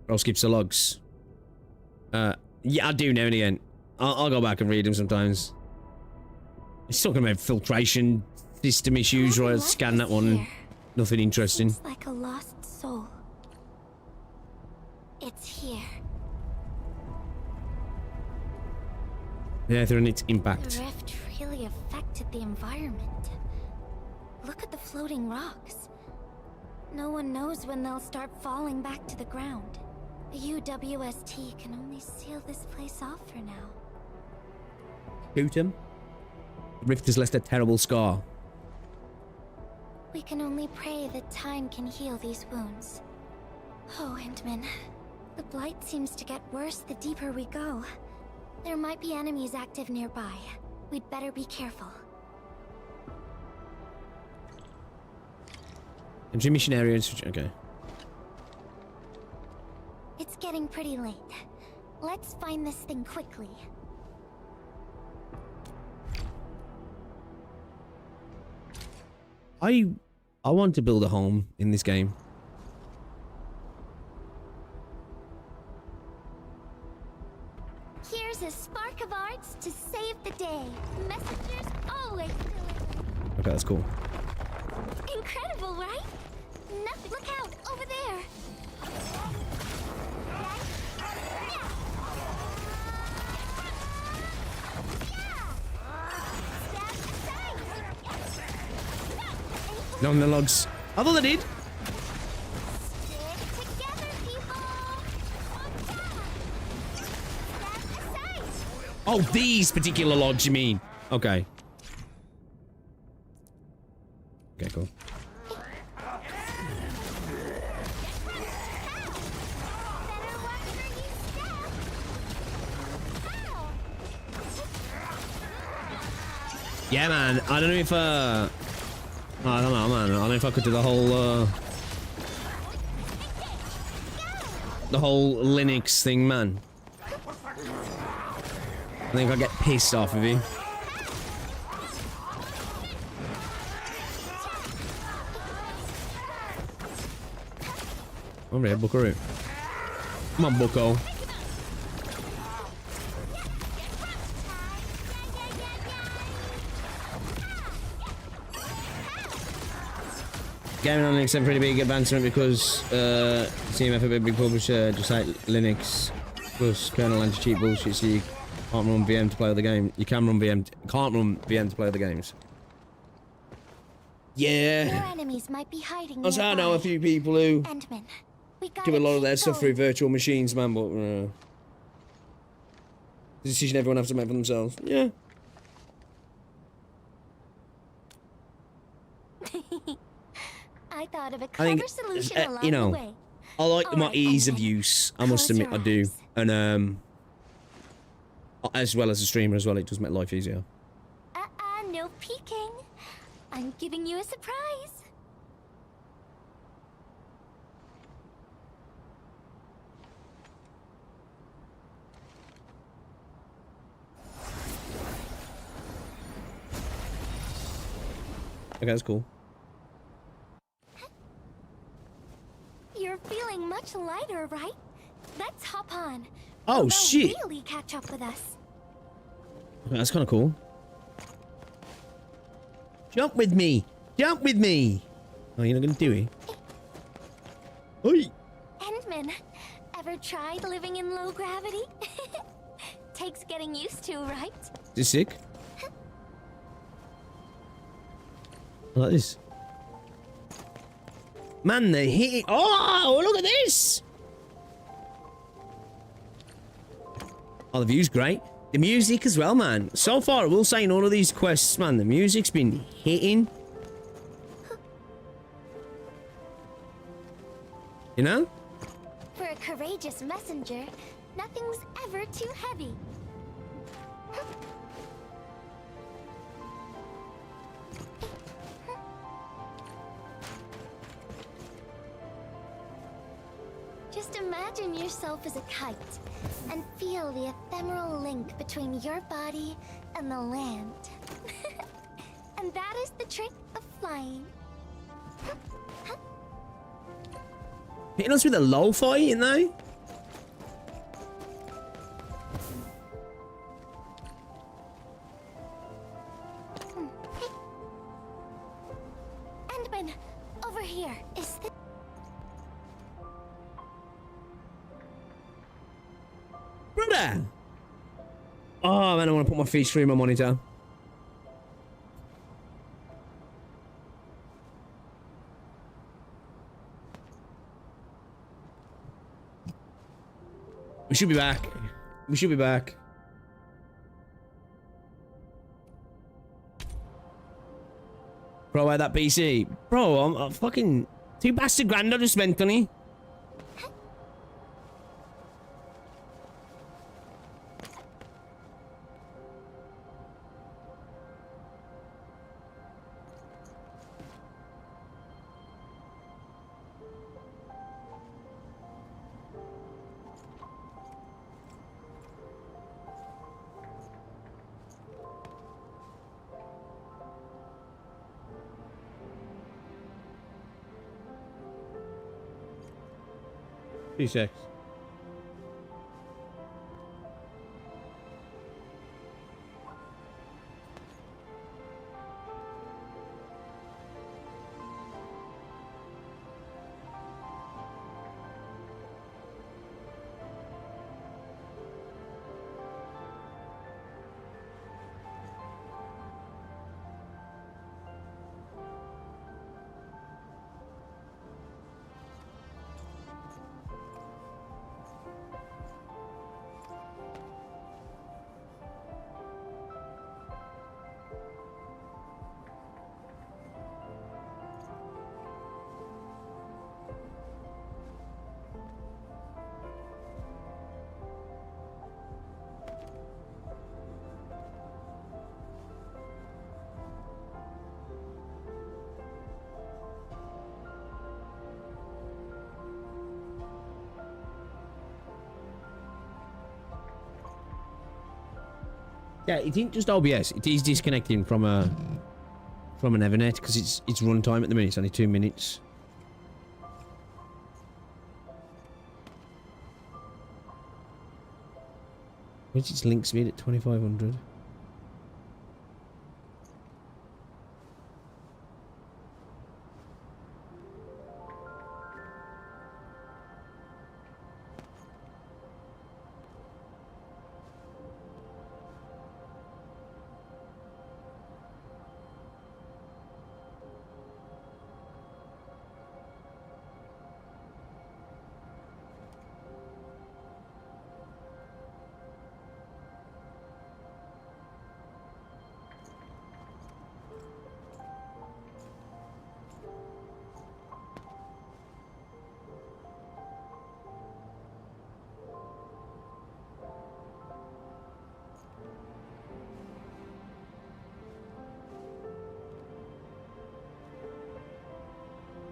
Bro skips the logs. Yeah, I do now and again. I'll go back and read them sometimes. He's talking about filtration system issues, right? Scan that one. Nothing interesting. It's like a lost soul. It's here. Yeah, through its The impact. rift really affected the environment. Look at the floating rocks. No one knows when they'll start falling back to the ground. The UWST can only seal this place off for now. Shoot him. The rift has left a terrible scar. We can only pray that time can heal these wounds. Oh, Endman. The blight seems to get worse the deeper we go. There might be enemies active nearby. We'd better be careful. Entry mission area. Okay. It's getting pretty late. Let's find this thing quickly. I want to build a home in this game. Here's a spark of arts to save the day. Messengers always deliver. Okay, that's cool. Incredible, right? Nothing. Look out, over there. Not on the logs. I thought they did. Oh, these particular logs, you mean? Okay. Okay, cool. Yeah, man. I don't know if, I don't know, man. I don't know if I could do the whole Linux thing, man. I think I'll get pissed off of you. Over here, Buckaroo. Come on, Bucko. Gaming on Linux is a pretty big advancement because CMF a big publisher, just like Linux plus kernel anti-cheat bullshit, so you can't run VM to play other games. You can run VM, can't run VM to play other games. Yeah. Your enemies might be hiding Also, I know a few people who Endman, we do a lot of their keep stuff through virtual machines, man, but the decision everyone has to make for themselves. Yeah. I thought of a I clever think, solution along you the know, way. I like my Alright, ease of Endman. use. I must admit, I do. And, as well as a streamer as well, it does make life easier. No peeking. I'm giving you a surprise. Okay, that's cool. You're feeling much lighter, right? Let's hop on. Oh, They'll shit. really catch up with us. Okay, that's kind of cool. Jump with me! Jump with me! Oh, you're not gonna do it? Oi! Endman, ever tried living in low gravity? Takes getting used to, right? Is this sick? I like this. Man, they're hitting. Oh, look at this! Oh, the view's great. The music as well, man. So far, I will say in all of these quests, man, the music's been hitting. You know? For a courageous messenger, nothing's ever too heavy. Just imagine yourself as a kite and feel the ephemeral link between your body and the land. And that is the trick of flying. Hitting us with a lo-fi, you know? Endman, over here. Is this... Brother! Oh, man, I want to put my feet through my monitor. We should be back. We should be back. Bro, why that PC? Bro, I'm fucking... $2 bastard grand I just spent on it. P6. Yeah, it ain't just OBS. It is disconnecting from an Ethernet because it's runtime at the minute. It's only 2 minutes. Where's its link speed at 2500?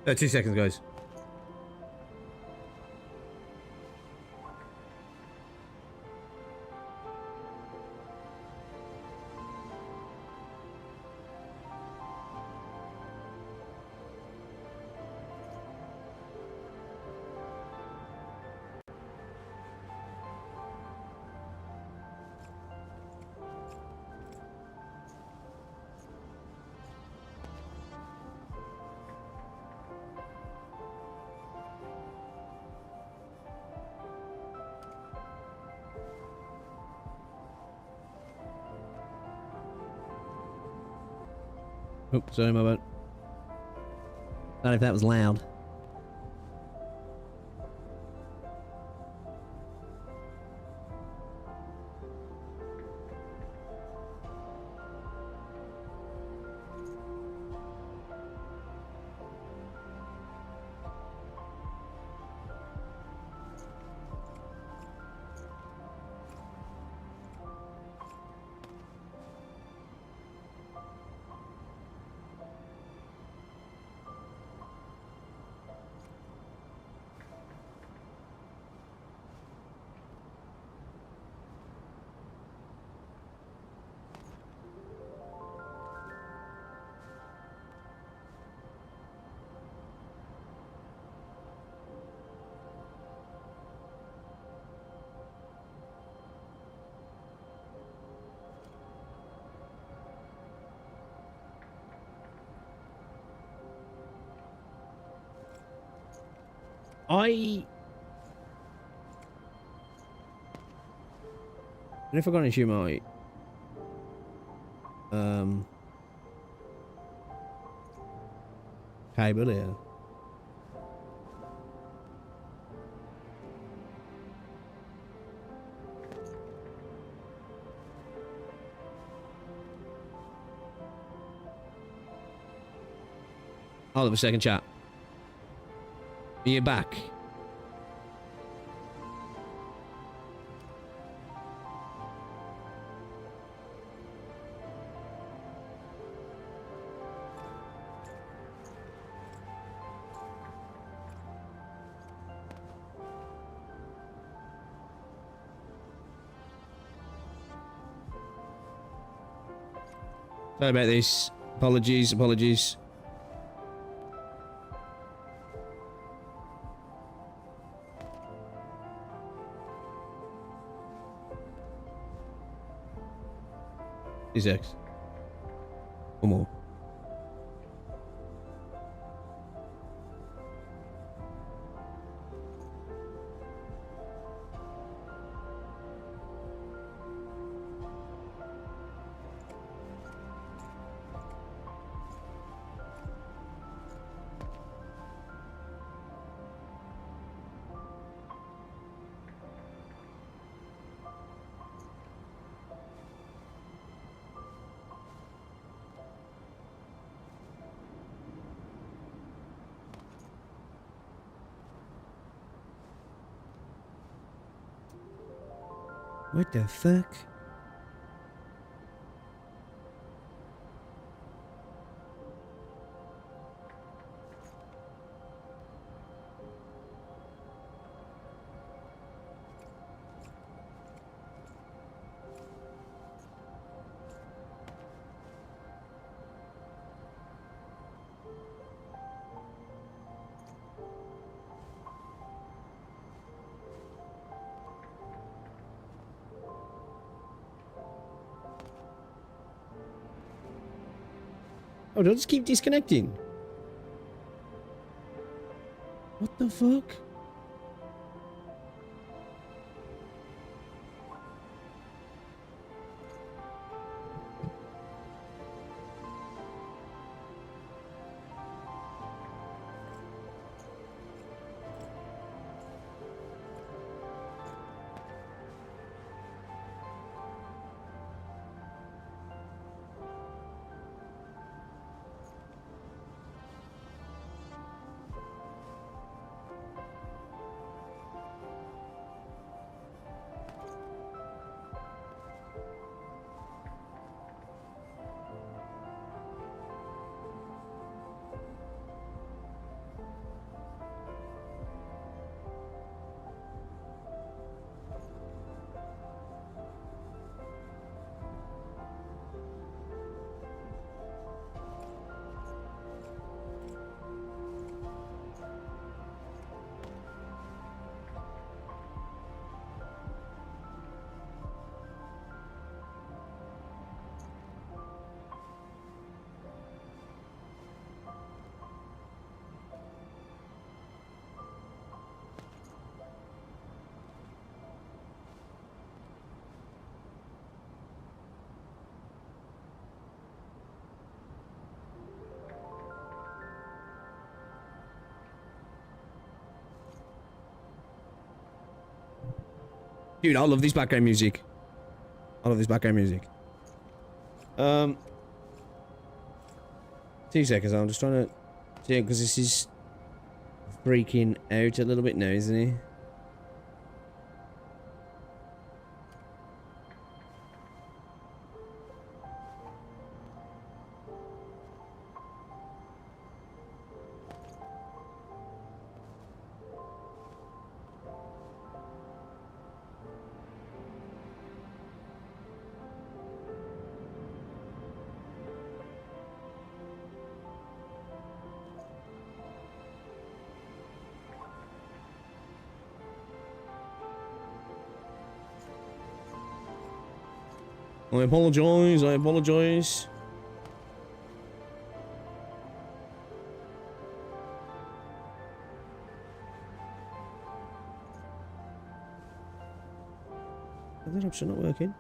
Oh, 2 seconds, guys. Oh, sorry, my bad. Not if that was loud. I don't know if I got an issue my cable here. Hold up a second, chat. Are you back? Sorry about this. Apologies, apologies. X. One more. What the fuck? Oh, do I just keep disconnecting? What the fuck? Dude, I love this background music. I love this background music. 2 seconds, I'm just trying to see, because this is freaking out a little bit now, isn't it? I apologize, I apologize. Is that option not working?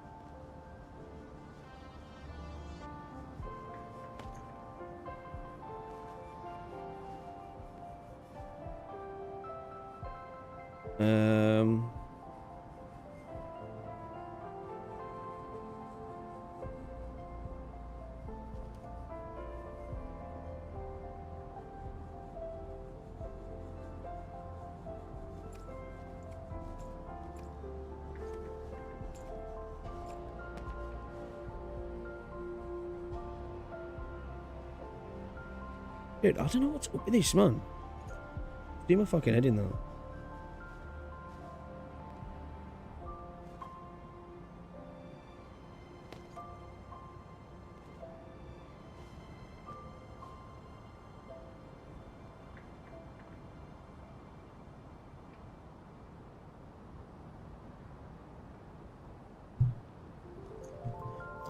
Dude, I don't know what's up with this, man. Do my fucking head in though.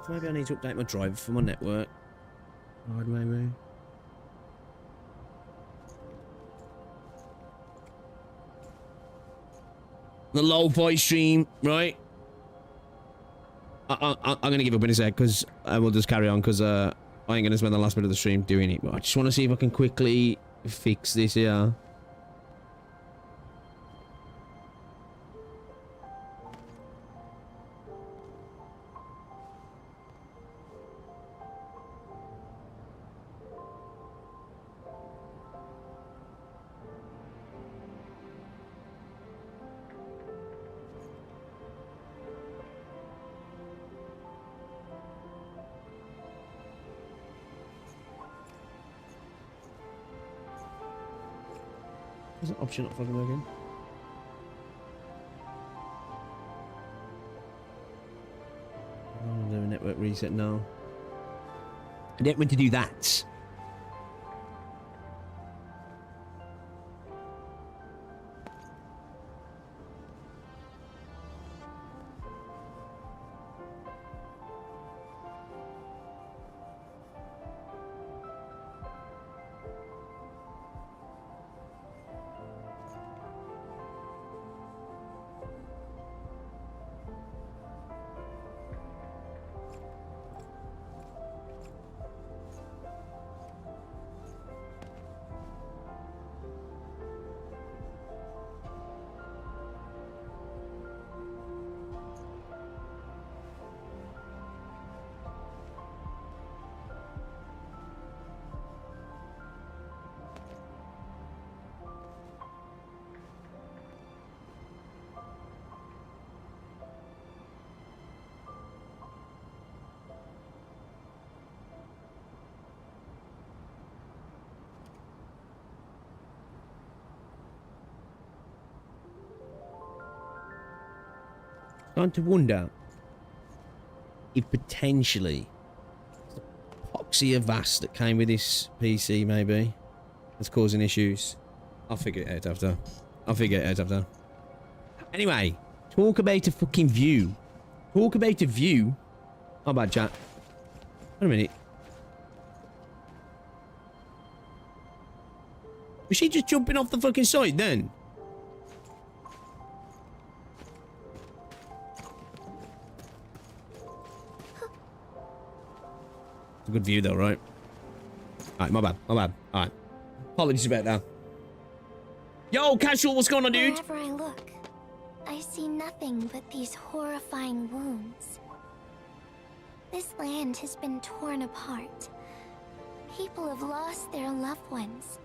Maybe I need to update my driver for my network. Right, maybe. The lo-fi stream, right? I'm gonna give up in a sec because I will just carry on because I ain't gonna spend the last bit of the stream doing it. But I just want to see if I can quickly fix this here. Is that option not fucking working? Oh, do a network reset now. I didn't mean to do that. Starting to wonder if potentially the epoxy avast that came with this PC maybe that's causing issues. I'll figure it out after. Anyway, talk about a fucking view. Talk about a view. How about chat? Wait a minute. Was she just jumping off the fucking side then? It's a good view though, right? Alright, my bad. Alright. Apologies about that. Yo, Casual, what's going on, dude? Wherever I look, I see nothing but these horrifying wounds. This land has been torn apart. People have lost their loved ones,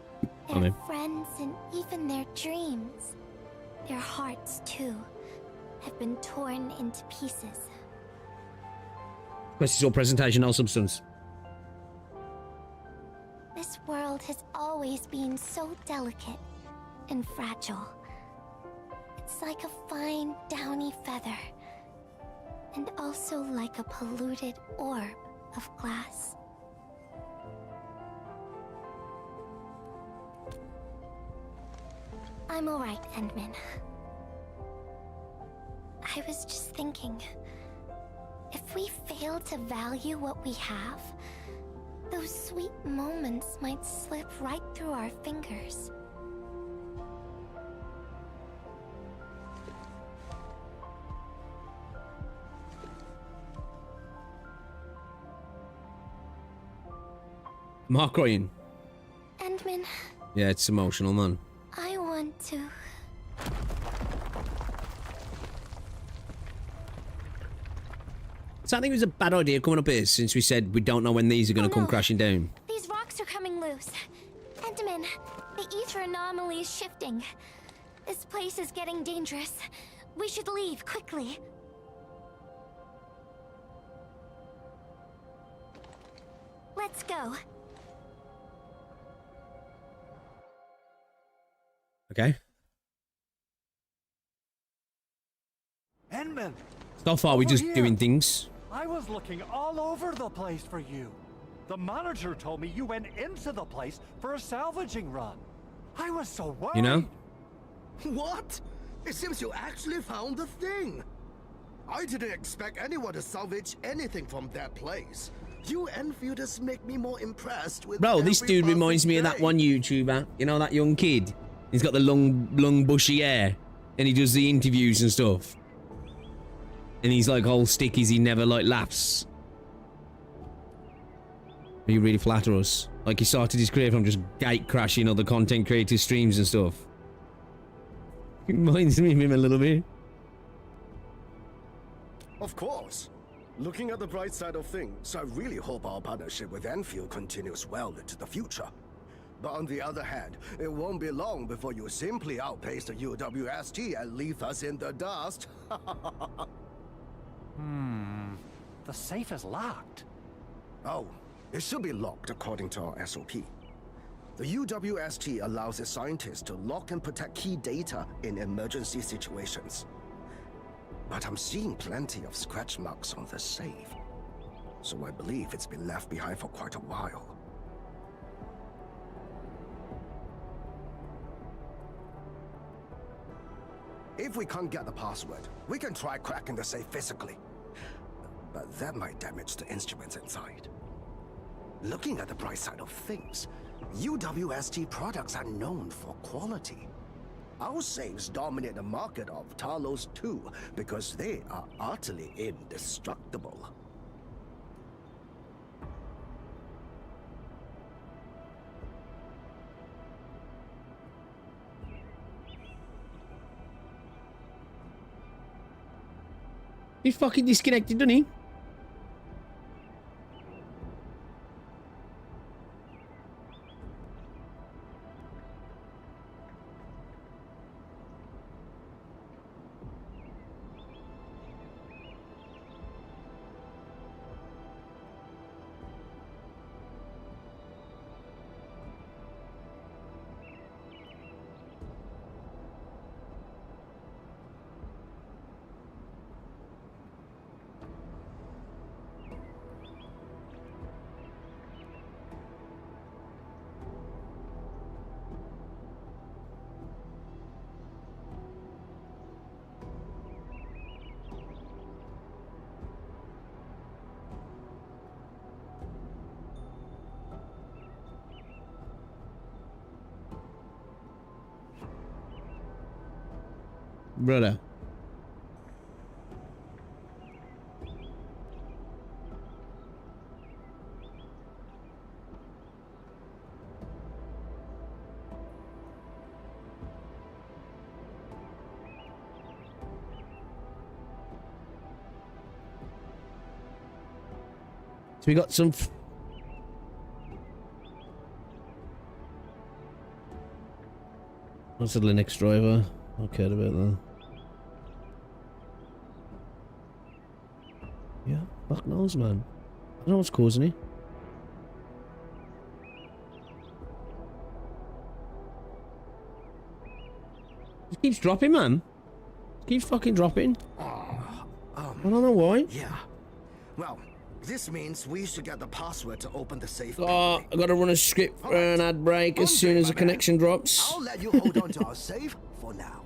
their friends, and even their dreams. Their hearts, too, have been torn into pieces. Question or presentation, no substance. This world has always been so delicate and fragile. It's like a fine, downy feather, and also like a polluted orb of glass. I'm alright, Endman. I was just thinking, if we fail to value what we have, those sweet moments might slip right through our fingers. Mark crying. Endman, Yeah, it's emotional, man. I want to... So I think it was a bad idea coming up here since we said we don't know when these are going to come crashing down. These rocks are coming loose. Endman, the ether anomaly is shifting. This place is getting dangerous. We should leave quickly. Let's go. Okay. Endman! So far, we're just here. doing things. I was looking all over the place for you. The manager told me you went into the place for a salvaging run. I was so worried. You know? What? It seems you actually found the thing. I didn't expect anyone to salvage anything from that place. You Enfielders make me more impressed with. Bro, this every dude reminds me of that day. one YouTuber. You know, that young kid? He's got the long bushy hair. And he does the interviews and stuff. And he's like all stickies, he never like laughs. He really flatter us. Like he started his career from just gate crashing other content creator streams and stuff. It reminds me of him a little bit. Of course. Looking at the bright side of things, I really hope our partnership with Enfield continues well into the future. But on the other hand, it won't be long before you simply outpace the UWST and leave us in the dust. The safe is locked. Oh, it should be locked according to our SOP. The UWST allows its scientists to lock and protect key data in emergency situations. But I'm seeing plenty of scratch marks on the safe. So I believe it's been left behind for quite a while. If we can't get the password, we can try cracking the safe physically. But that might damage the instruments inside. Looking at the bright side of things, UWST products are known for quality. Our safes dominate the market of Talos 2 because they are utterly indestructible. He fucking disconnected, doesn't he? brother. So we got some. What's the Linux driver? I cared about that. Yeah, fuck knows, man. I don't know what's causing it. It keeps dropping, man. It keeps fucking dropping. I don't know why. Yeah. Well, this means we should get the password to open the safe. Oh, I gotta run a script for an ad break as soon as the connection drops. I'll let you hold on to our safe for now.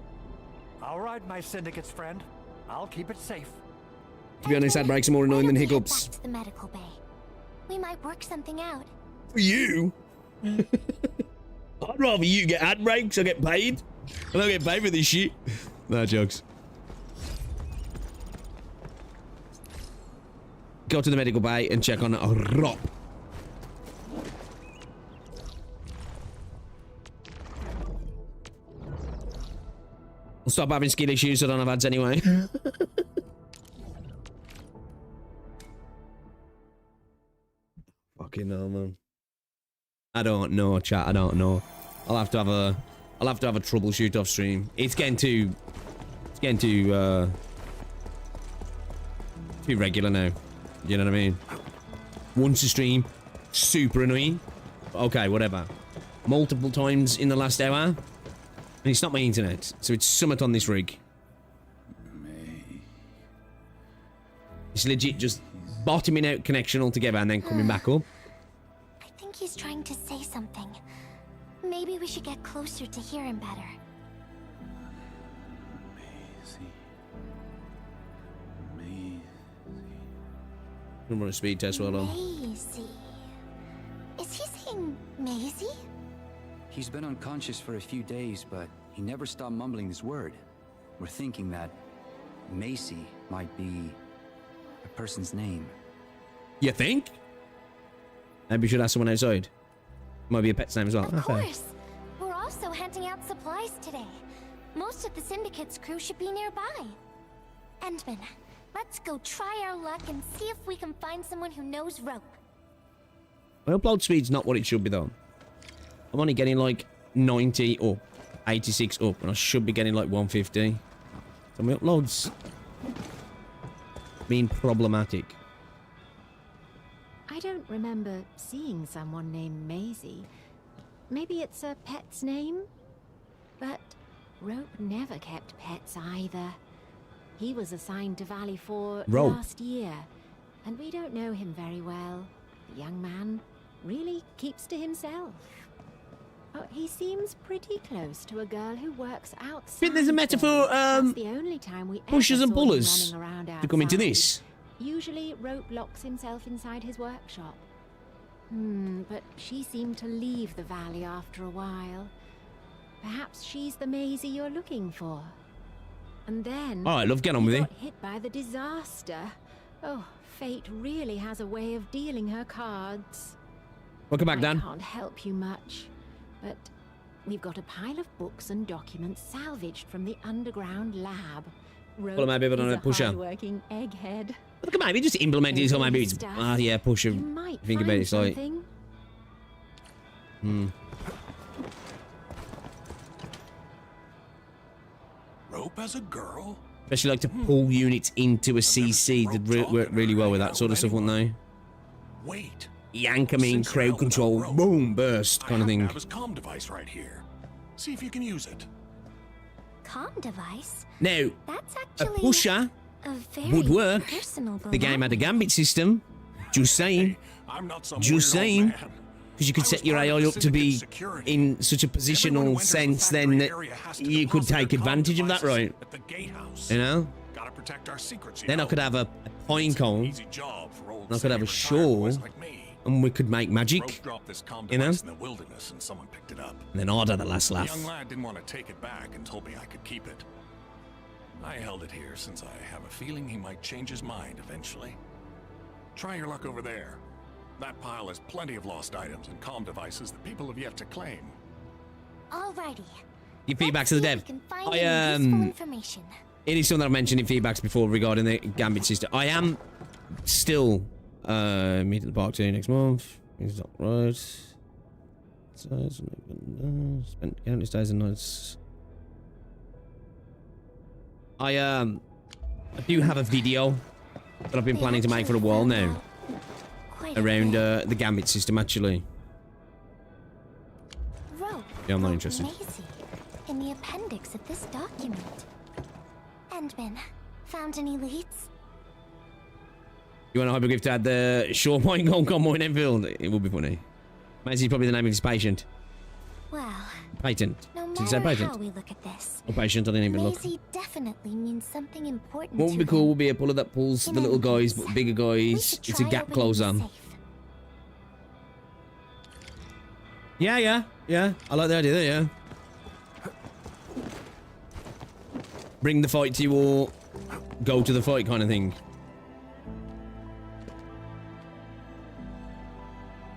All right, my syndicate's friend. I'll keep it safe. To be honest, ad breaks are more annoying than hiccups. Back to the medical bay. We might work something out. For you? I'd rather you get ad breaks. I get paid. I don't get paid for this shit. No jokes. Go to the medical bay and check on a Rob. I'll stop having skill issues. I don't have ads anyway. Fucking hell, man. I don't know, chat. I don't know. I'll have to have a troubleshoot off stream. It's getting too regular now. You know what I mean? Once a stream, super annoying. Okay, whatever. Multiple times in the last hour. And it's not my internet, so it's somewhat on this rig. It's legit just bottoming out connection altogether and then coming back up. I think he's trying to say something. Maybe we should get closer to hear him better. I'm on a speed test, well done. Maisie. Is he saying Maisie? He's been unconscious for a few days, but he never stopped mumbling this word. We're thinking that Macy might be a person's name. You think? Maybe we should ask someone outside. Might be a pet's name as well. Of course. We're also handing out supplies today. Most of the Syndicate's crew should be nearby. Endman, let's go try our luck and see if we can find someone who knows rope. My upload speed's not what it should be though. I'm only getting like 90 up, 86 up, and I should be getting like 150. So my uploads being problematic. I don't remember seeing someone named Maisie. Maybe it's a pet's name? But Rope never kept pets either. He was assigned to Valley 4 last year, and we don't know him very well. The young man really keeps to himself. Oh, he seems pretty close to a girl who works outside. I think there's a metaphor, That's the only time we pushers ever and saw him pullers running around to come into outside. this. Usually Rope locks himself inside his workshop. But she seemed to leave the valley after a while. Perhaps she's the Maisie you're looking for. And then Alright, love, get on with he it. got hit by the disaster. Oh, fate really has a way of dealing her cards. Welcome back, Dan. I can't help you much, but we've got a pile of books and documents salvaged from the underground lab. Well, maybe Rope on is a pusher. hard-working egghead. Look at maybe just implement it, so maybe it's yeah, pusher. Think about it, it's like Rope as a girl? Especially like to pull units into a CC that work really well with that sort of stuff, wouldn't they? Wait. Yank them in, crowd control, boom, burst, kind of thing. I have his comm device right here. See if you can use it. Comm device? Now, That's a actually pusher a very would work. personal The game had a gambit system. Just saying. I'm not some Just weird old saying. man. Because you could set your AI up to be in such a positional sense then that you could take advantage of that, right? At the gatehouse. You know? Gotta protect our secrets, you Then I know. could have a pine cone, Easy job for old and I could have a semi-retired shawl, boys like me. and we could make Rope magic, dropped this comm you know? device in the wilderness and someone picked it up. And then I'd have the last The laugh. young lad didn't want to take it back and told me I could keep it. I held it here since I have a feeling he might change his mind eventually. Try your luck over there. That pile has plenty of lost items and comm devices that people have yet to claim. Alrighty. Give feedback to the dev. Can find any useful information. It is something that I've mentioned in feedbacks before regarding the Gambit system. I am still meet at the park 2 next month. It's not right. Spent countless days and nights. I do have a video that I've been planning to make for a while now around the Gambit system, actually. Yeah, I'm not interested. Maisie, in the appendix of this document. Endman, found any leads? You want a Hypergryph to add the short point Hong Kong in Enfield? It would be funny. Maisie's probably the name of his patient. Well, Patent. no Did you say matter patent? how we look at this, Or patient? I didn't even look. Maisie definitely means something important. What would be to cool him. would be a puller that pulls the little guys, but bigger guys. It's a try gap opening closer. the safe. Yeah. I like the idea there, yeah. Bring the fight to you or go to the fight kind of thing.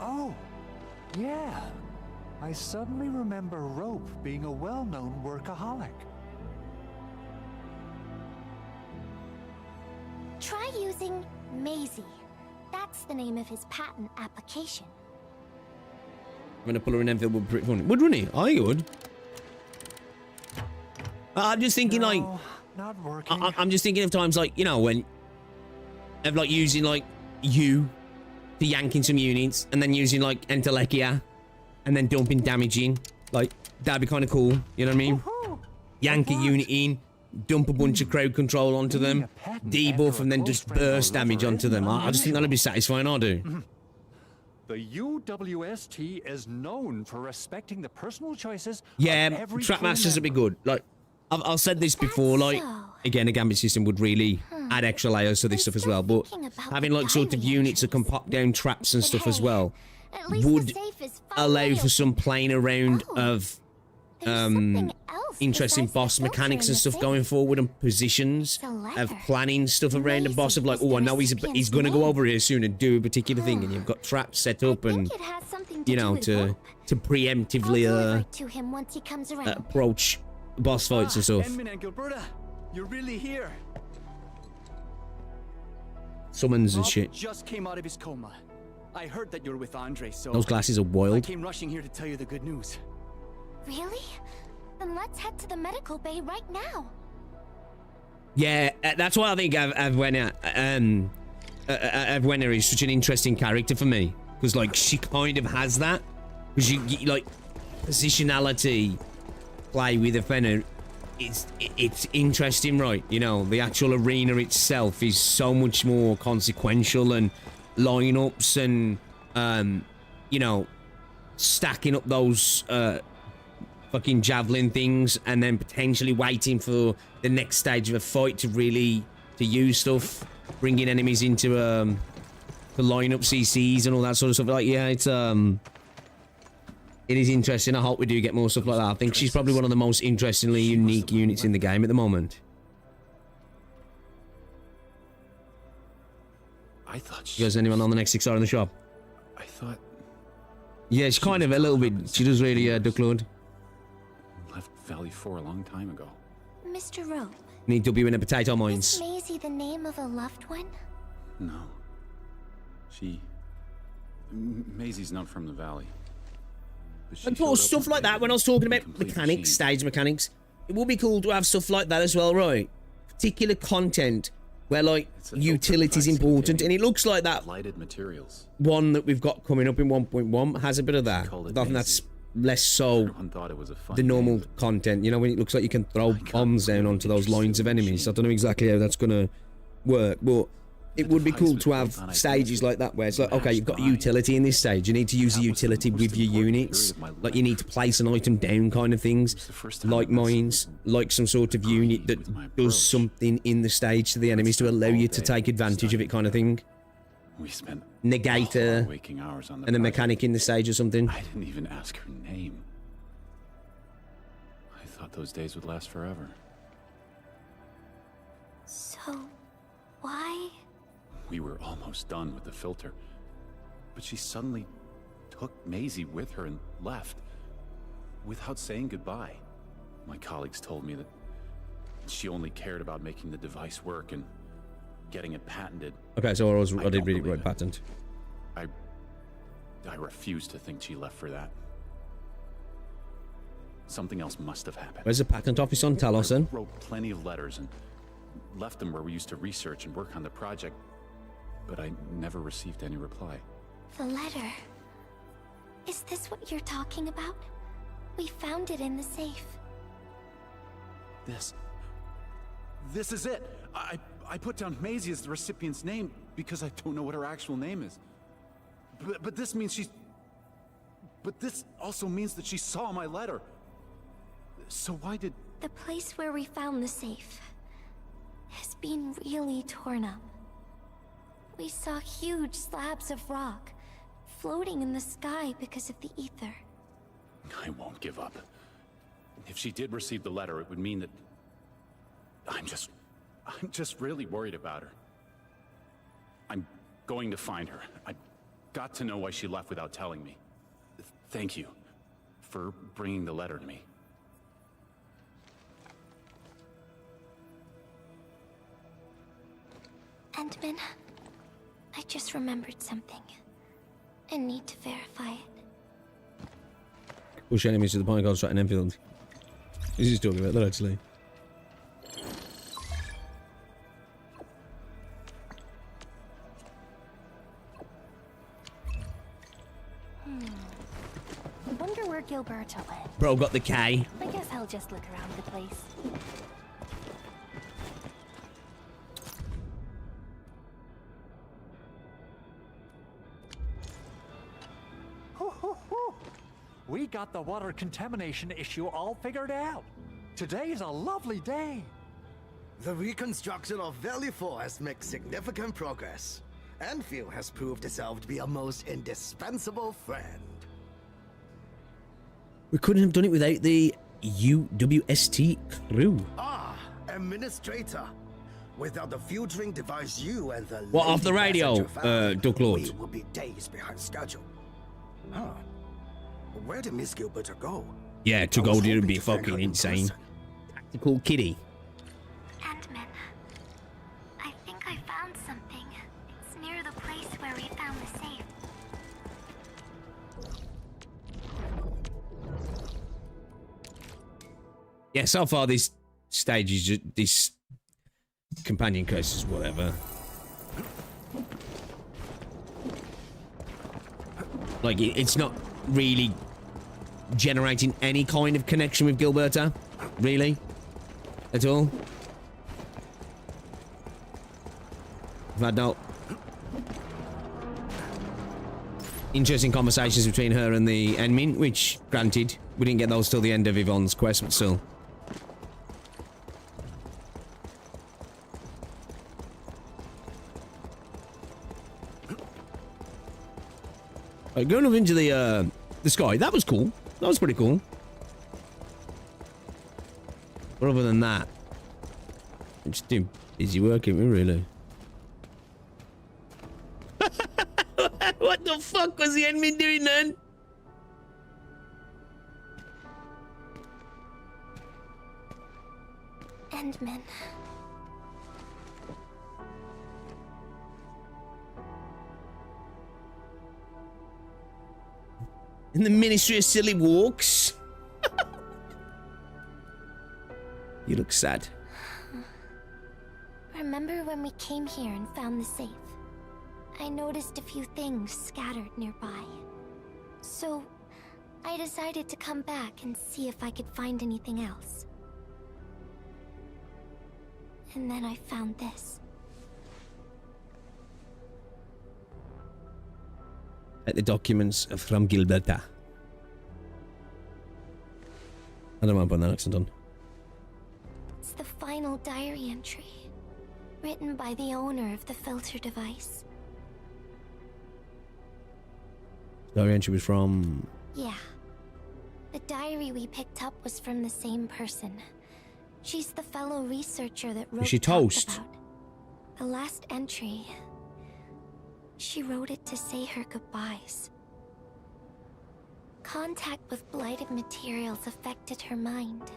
Oh, yeah. I suddenly remember Rope being a well-known workaholic. Try using Maisie. That's the name of his patent application. When a puller in Enfield would be pretty funny. Would, wouldn't he? I would. I'm just thinking, like, not working. I'm just thinking of times like, you know, when of like using like you to yanking some units and then using like Entelekia and then dumping damage in. Like, that'd be kind of cool. You know what I mean? Yank a unit in, dump a bunch of crowd control onto them, debuff, and then just burst damage onto them. I just think that'd be satisfying. I do. The UWST is known for respecting the personal choices Yeah, of every trap crew masters would be member. good. Like, I've said this before. Like, again, a Gambit system would really add extra layers to this stuff as well. But having like sort of units that can pop down traps and stuff as well would allow for some playing around of interesting boss mechanics and stuff going forward, and positions of planning stuff around the boss of like, oh, I know he's gonna go over here soon and do a particular thing, and you've got traps set up and you know to preemptively To him once he comes around. approach boss fights and stuff. Endman and Gilberta, you're really here. Summons and Rob shit. just came out of his coma. I heard that you're with Andre, so Those glasses are I wild. came rushing here to tell you the good news. Really? Then let's head to the medical bay right now. Yeah, that's why I think Avwena is such an interesting character for me, because like she kind of has that, because you like positionality play with Avwena. It's interesting, right? You know, the actual arena itself is so much more consequential, and lineups and you know, stacking up those fucking javelin things and then potentially waiting for the next stage of a fight to really use stuff, bringing enemies into the lineup CCs and all that sort of stuff. Like, yeah, it is interesting. I hope we do get more stuff like that. I think she's probably one of the most interestingly unique units in the game at the moment. I thought You guys, anyone on the next 6 hour in the shop? I thought Yeah, she's kind of a little bit. She does really duck load. Left Valley 4 a long time ago. Mr. Rope, Need W in the potato is mines. Maisie the name of a loved one? No. Maisie's not from the Valley. But she And showed up stuff one like day that, when I was talking about completely mechanics, changed. stage mechanics, it would be cool to have stuff like that as well, right? Particular content where, like, utility is important, and it looks like that Lighted materials. one that we've got coming up in 1.1 has a bit of that. I think that's less so Everyone thought it was a fun the game, normal but content, you know, when it looks like you can throw bombs down onto those lines of enemies. I don't know exactly how that's gonna work, but it would be cool to have stages like that where it's like, okay, you've got a utility in this stage, you need to use the utility with your units, like you need to place an item down kind of things, like mines, like some sort of unit that does something in the stage to the enemies to allow you to take advantage of it kind of thing. we spent Negate all waking hours on the and a project. mechanic in the stage or something. I didn't even ask her name. I thought those days would last forever. So, why? We were almost done with the filter, but she suddenly took Maisie with her and left, without saying goodbye. My colleagues told me that she only cared about making the device work and getting it patented. Okay, so I did read it right, patent. I refuse to think she left for that. Something else must have happened. Where's the patent office on Talos then? I wrote plenty of letters and left them where we used to research and work on the project, but I never received any reply. The letter. Is this what you're talking about? We found it in the safe. This is it. I put down Maisie as the recipient's name because I don't know what her actual name is. But this means she's... But this also means that she saw my letter. So why did... The place where we found the safe has been really torn up. We saw huge slabs of rock floating in the sky because of the ether. I won't give up. If she did receive the letter, it would mean that... I'm just really worried about her. I'm going to find her. I've got to know why she left without telling me. Thank you for bringing the letter to me. Endman, I just remembered something. I need to verify it. Push enemies to the point construct in Enfield. He's just talking about that actually. I wonder where Gilberto went. Bro got the K. I guess I'll just look around the place. We got the water contamination issue all figured out. Today's a lovely day. The reconstruction of Valley 4 has made significant progress. Enfield has proved itself to be a most indispensable friend. We couldn't have done it without the UWST crew. Ah, Administrator. Without the filtering device you and the... What, off the radio, Duck Lord? We will be days behind schedule. Huh. Where did Miss Gilberto go? Yeah, to go would be fucking insane. Tactical kitty. Endman, I think I found something. It's near the place where we found the safe. Yeah, so far this stage is just this companion quest is whatever. Like it's not really generating any kind of connection with Gilberto, really, at all. I've had no interesting conversations between her and the Enmin, which, granted, we didn't get those till the end of Yvonne's quest, but still. Going up into the sky, that was cool. That was pretty cool. But other than that, I'm just doing busy work, ain't we, really? What the fuck was the enemy doing then? Endman. In the Ministry of Silly Walks? You look sad. Remember when we came here and found the safe? I noticed a few things scattered nearby. So, I decided to come back and see if I could find anything else. And then I found this. At the documents from Gilberta. I don't mind putting that accent on. It's the final diary entry, written by the owner of the filter device. Diary entry was from... Yeah. The diary we picked up was from the same person. She's the fellow researcher that wrote Is she toast? about the last entry. She wrote it to say her goodbyes. Contact with blighted materials affected her mind.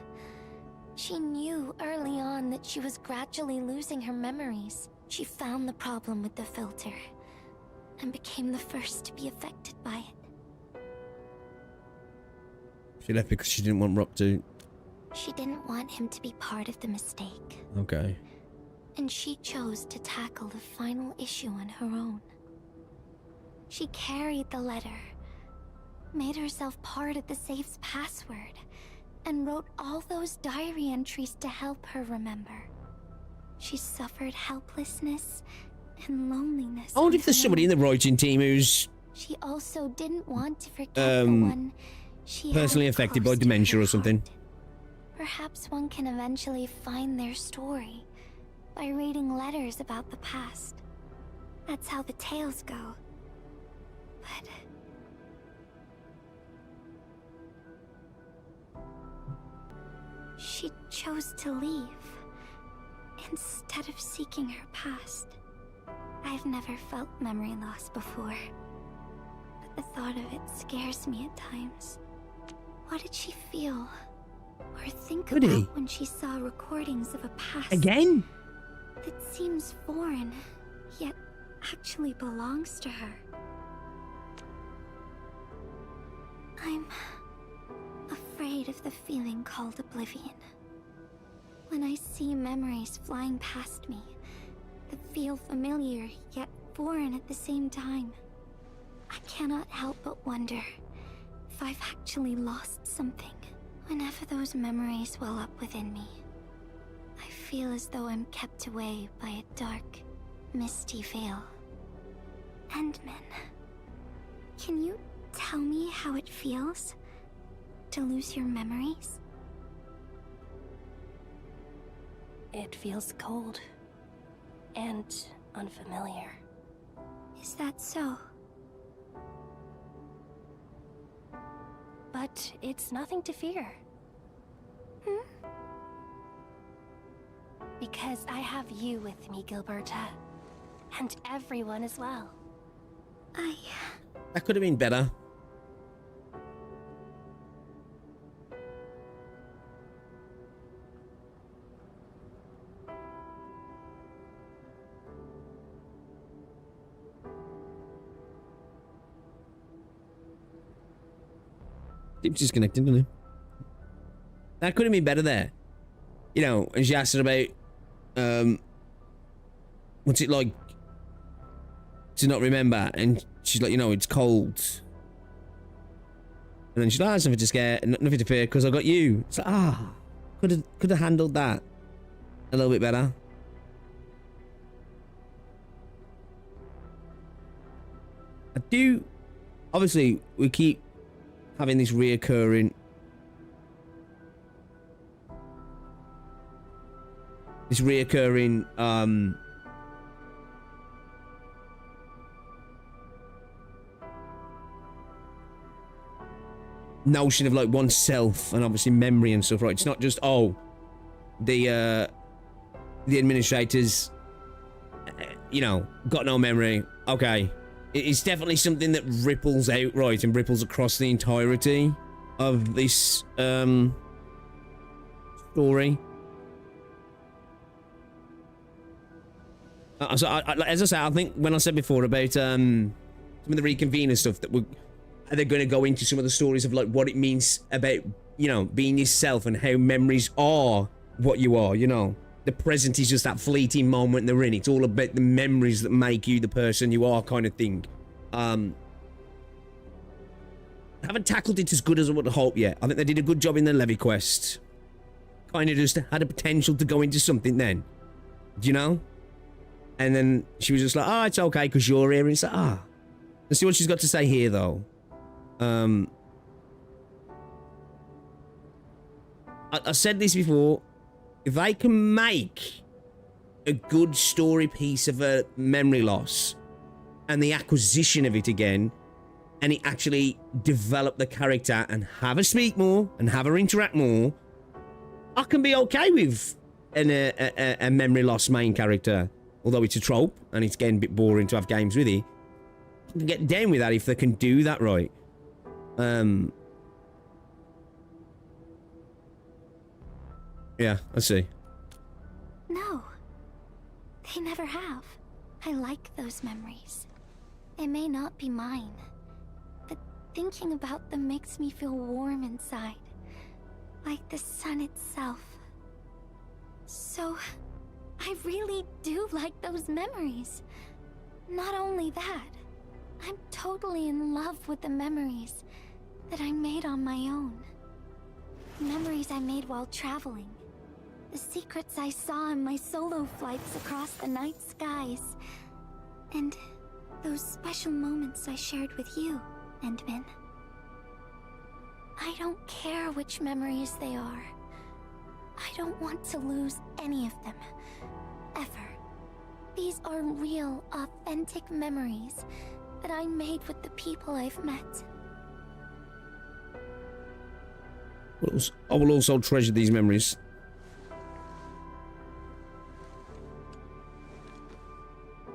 She knew early on that she was gradually losing her memories. She found the problem with the filter and became the first to be affected by it. She left because she didn't want Rock to... She didn't want him to be part of the mistake. Okay. And she chose to tackle the final issue on her own. She carried the letter, made herself part of the safe's password, and wrote all those diary entries to help her remember. She suffered helplessness and loneliness. I wonder if there's somebody in the writing team who's She also didn't want to forget the one she personally held affected by close to dementia her or something. heart. Perhaps one can eventually find their story by reading letters about the past. That's how the tales go. But she chose to leave instead of seeking her past. I've never felt memory loss before, but the thought of it scares me at times. What did she feel or think Would he? about when she saw recordings of a past Again? that seems foreign, yet actually belongs to her? I'm afraid of the feeling called oblivion. When I see memories flying past me that feel familiar yet foreign at the same time, I cannot help but wonder if I've actually lost something. Whenever those memories well up within me, I feel as though I'm kept away by a dark, misty veil. Endman, can you tell me how it feels to lose your memories? It feels cold and unfamiliar. Is that so? But it's nothing to fear. Because I have you with me, Gilberta. And everyone as well. That could have been better. Seems disconnected, doesn't it? That could have been better there. You know, and she asked her about, what's it like to not remember? And she's like, you know, it's cold. And then she's like, oh, it's nothing to scare, nothing to fear, because I got you. It's like, could have handled that a little bit better. I do, obviously, we keep having this reoccurring notion of like oneself and obviously memory and stuff, right? It's not just, oh, the administrators, you know, got no memory. Okay. It's definitely something that ripples out, right, and ripples across the entirety of this story. So, as I say, I think when I said before about some of the reconvener stuff, that they're going to go into some of the stories of like what it means about, you know, being yourself and how memories are what you are, you know. The present is just that fleeting moment they're in. It's all about the memories that make you the person you are, kind of thing. I haven't tackled it as good as I would have hoped yet. I think they did a good job in the Levy quest. Kind of just had a potential to go into something then. Do you know? And then she was just like, oh, it's okay because you're here. And it's like, Let's see what she's got to say here, though. I said this before. If they can make a good story piece of a memory loss and the acquisition of it again, and it actually develop the character and have her speak more and have her interact more, I can be okay with a memory loss main character, although it's a trope and it's getting a bit boring to have games with it. I can get down with that if they can do that right. Yeah, I see. No, they never have. I like those memories. They may not be mine, but thinking about them makes me feel warm inside, like the sun itself. So, I really do like those memories. Not only that, I'm totally in love with the memories that I made on my own. Memories I made while traveling. The secrets I saw in my solo flights across the night skies. And those special moments I shared with you, Endman. I don't care which memories they are. I don't want to lose any of them. Ever. These are real, authentic memories that I made with the people I've met. I will also treasure these memories.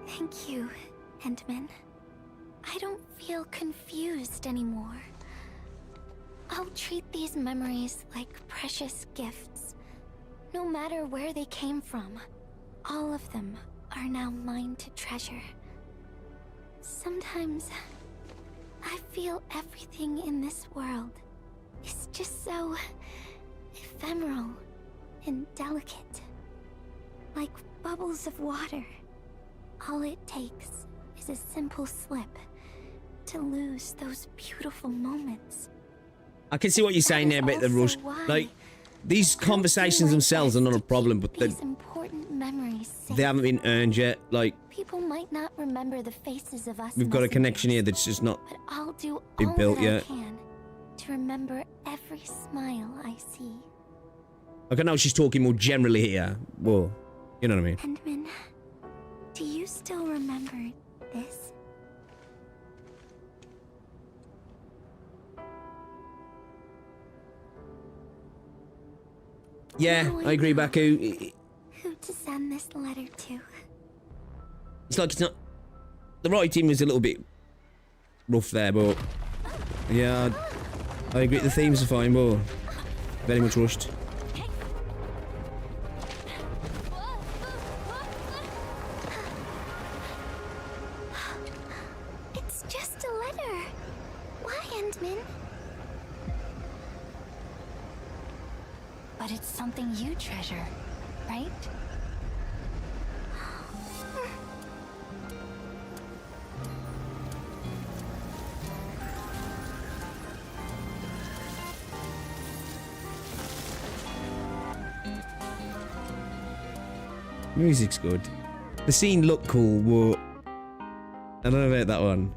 Thank you, Endman. I don't feel confused anymore. I'll treat these memories like precious gifts. No matter where they came from, all of them are now mine to treasure. Sometimes, I feel everything in this world is just so ephemeral and delicate. Like bubbles of water. All it takes is a simple slip to lose those beautiful moments. I can see what you're saying there about the rush. Like, these conversations themselves are not a problem, but these important memories they haven't been earned yet. Like, people might not remember the faces of us. we've got a connection here that's just not but I'll do been all built that yet. I can to remember every smile I see. Like, I know she's talking more generally here. Well, you know what I mean. Endman, do you still remember this? Yeah, Now I agree, know Baku. Who to send this letter to? It's like it's not... The writing was a little bit rough there, but... Yeah, I agree. The themes are fine, but... Very much rushed. It's just a letter. Why, Endman? But it's something you treasure, right? Music's good. The scene looked cool, but... I don't know about that one.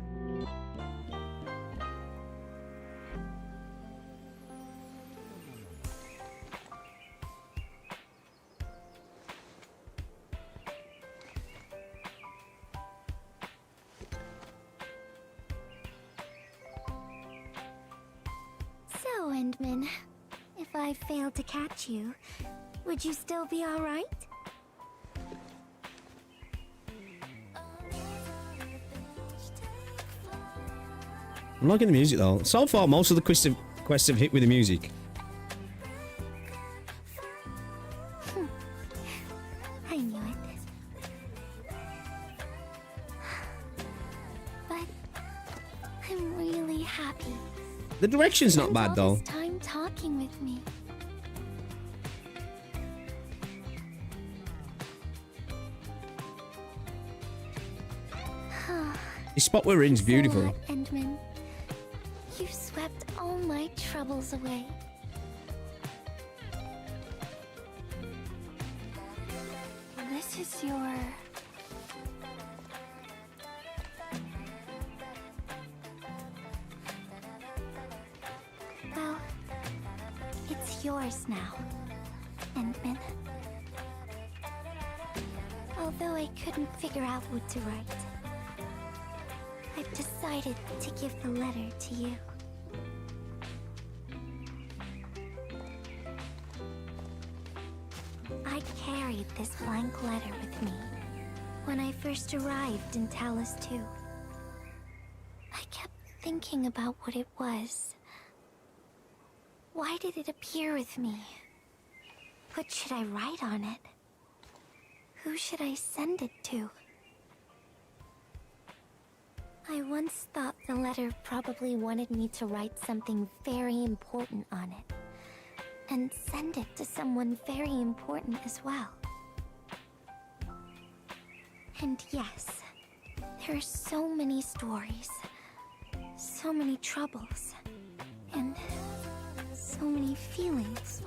So, Endman, if I failed to catch you, would you still be alright? I'm liking the music though. So far, most of the quests have hit with the music. I knew it. But I'm really happy. The direction's not Spent bad all though. this time talking with me. The spot we're in is beautiful. So what, Endman? You swept all my troubles away. This is your... Well, it's yours now, Endman. Although I couldn't figure out what to write, I've decided to give the letter to you. carried this blank letter with me when I first arrived in Talus 2. I kept thinking about what it was. Why did it appear with me? What should I write on it? Who should I send it to? I once thought the letter probably wanted me to write something very important on it, and send it to someone very important as well. And yes, there are so many stories, so many troubles, and so many feelings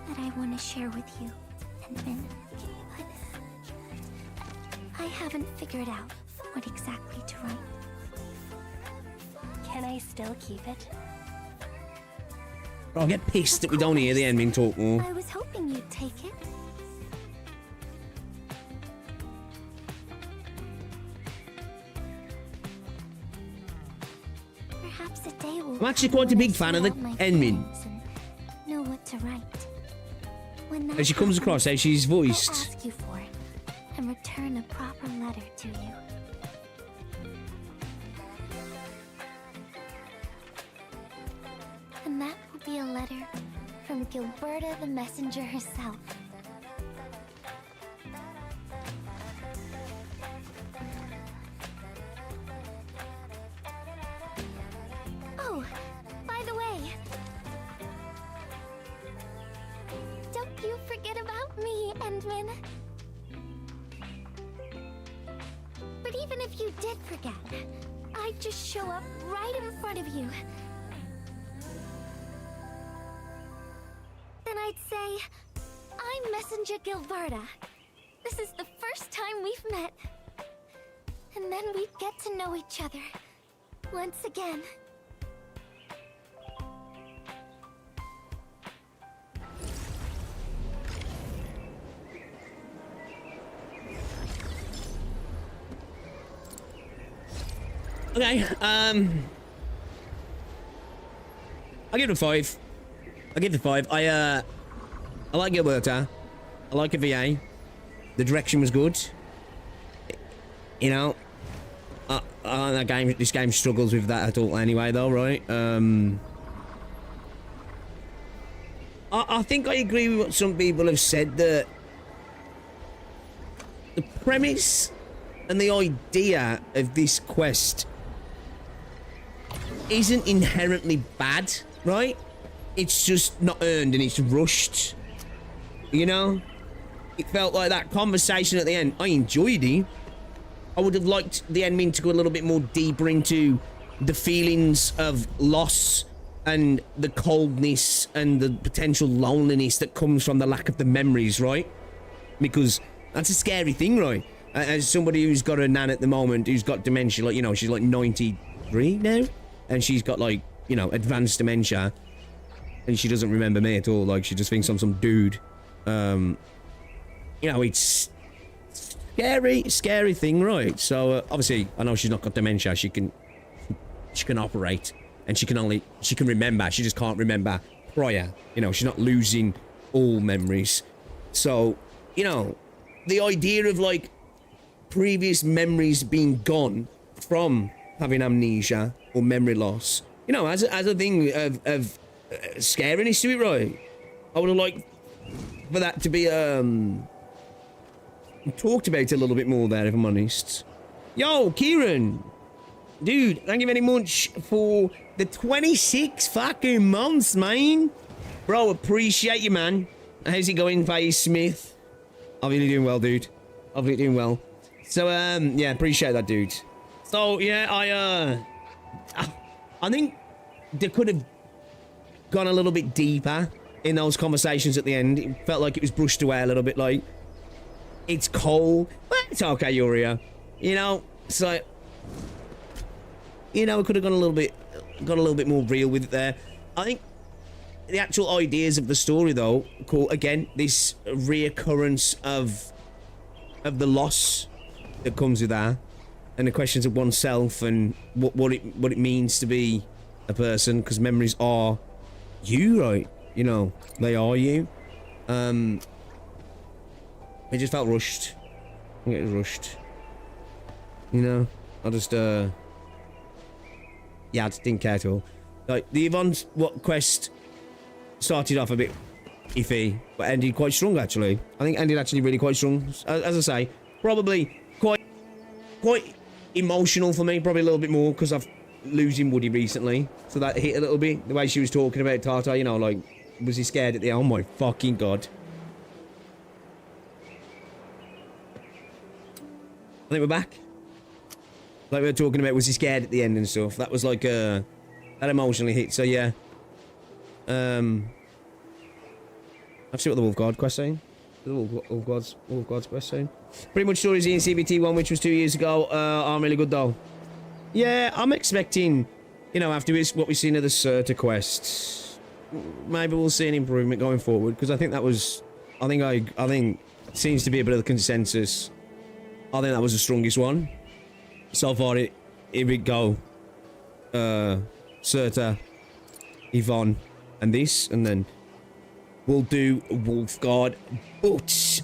that I want to share with you, Endman. But I haven't figured out what exactly to write. Can I still keep it? I'll get pissed that we don't hear the Endman talk more. I was hoping you'd take it. Perhaps a day will I'm actually quite a big fan of the Endman. know what to write. When that As she comes across, how she's I'll voiced. ask you for it and return a proper letter to you. And that will be a letter from Gilberta the Messenger herself. Oh, by the way, don't you forget about me, Endman. But even if you did forget, I'd just show up right in front of you. Then I'd say, I'm Messenger Gilberta. This is the first time we've met. And then we'd get to know each other once again. Okay, I'll give it a 5. I'll give it a 5. I like Gilberta. I like a VA. The direction was good. You know, this game struggles with that at all anyway, though, right? I think I agree with what some people have said, that the premise and the idea of this quest isn't inherently bad, right? It's just not earned and it's rushed. You know? It felt like that conversation at the end. I enjoyed it. I would have liked the ending to go a little bit more deeper into the feelings of loss and the coldness and the potential loneliness that comes from the lack of the memories, right? Because that's a scary thing, right? As somebody who's got a nan at the moment who's got dementia, like, you know, she's like 93 now, and she's got, like, you know, advanced dementia, and she doesn't remember me at all. Like, she just thinks I'm some dude. You know, it's scary thing, right? So obviously, I know she's not got dementia. She can operate, and she can remember. She just can't remember prior. You know, she's not losing all memories. So, you know, the idea of, like, previous memories being gone from having amnesia or memory loss, you know, as a thing of scariness to it, right? I would have liked for that to be talked about a little bit more there, if I'm honest. Yo, Kieran, dude, thank you very much for the 26 fucking months, man. Bro, appreciate you, man. How's it going, Faye Smith? Obviously doing well, dude. Obviously doing well. So, yeah, appreciate that, dude. So, yeah, I think they could have gone a little bit deeper in those conversations at the end. It felt like it was brushed away a little bit, like, it's cold, but it's okay, Yuria. You know, so, you know, we could have got a little bit more real with it there. I think the actual ideas of the story, though, cool. Again, this reoccurrence of the loss that comes with that, and the questions of oneself and what it means to be a person, because memories are you, right? You know, they are you. It just felt rushed. I think it was rushed. You know? I just, yeah, I just didn't care at all. Like, the Yvonne's quest started off a bit iffy, but ended quite strong, actually. I think ended actually really quite strong. As I say, probably quite emotional for me, probably a little bit more, because I've losing Woody recently. So that hit a little bit. The way she was talking about Tata, you know, like, was he scared at the end? Oh my fucking god. I think we're back. Like we were talking about, was he scared at the end and stuff. That was like, that emotionally hit, so yeah. I've seen what the Wolf Guard quest saying. The Wolf Guard's quest saying. Pretty much stories in CBT1, which was 2 years ago, are really good though. Yeah, I'm expecting, you know, after what we've seen of the Certa quests, maybe we'll see an improvement going forward, because I think that was, I think seems to be a bit of the consensus. I think that was the strongest one. So far, here we go. Certa, Yvonne, and this, and then we'll do Wolf Guard. But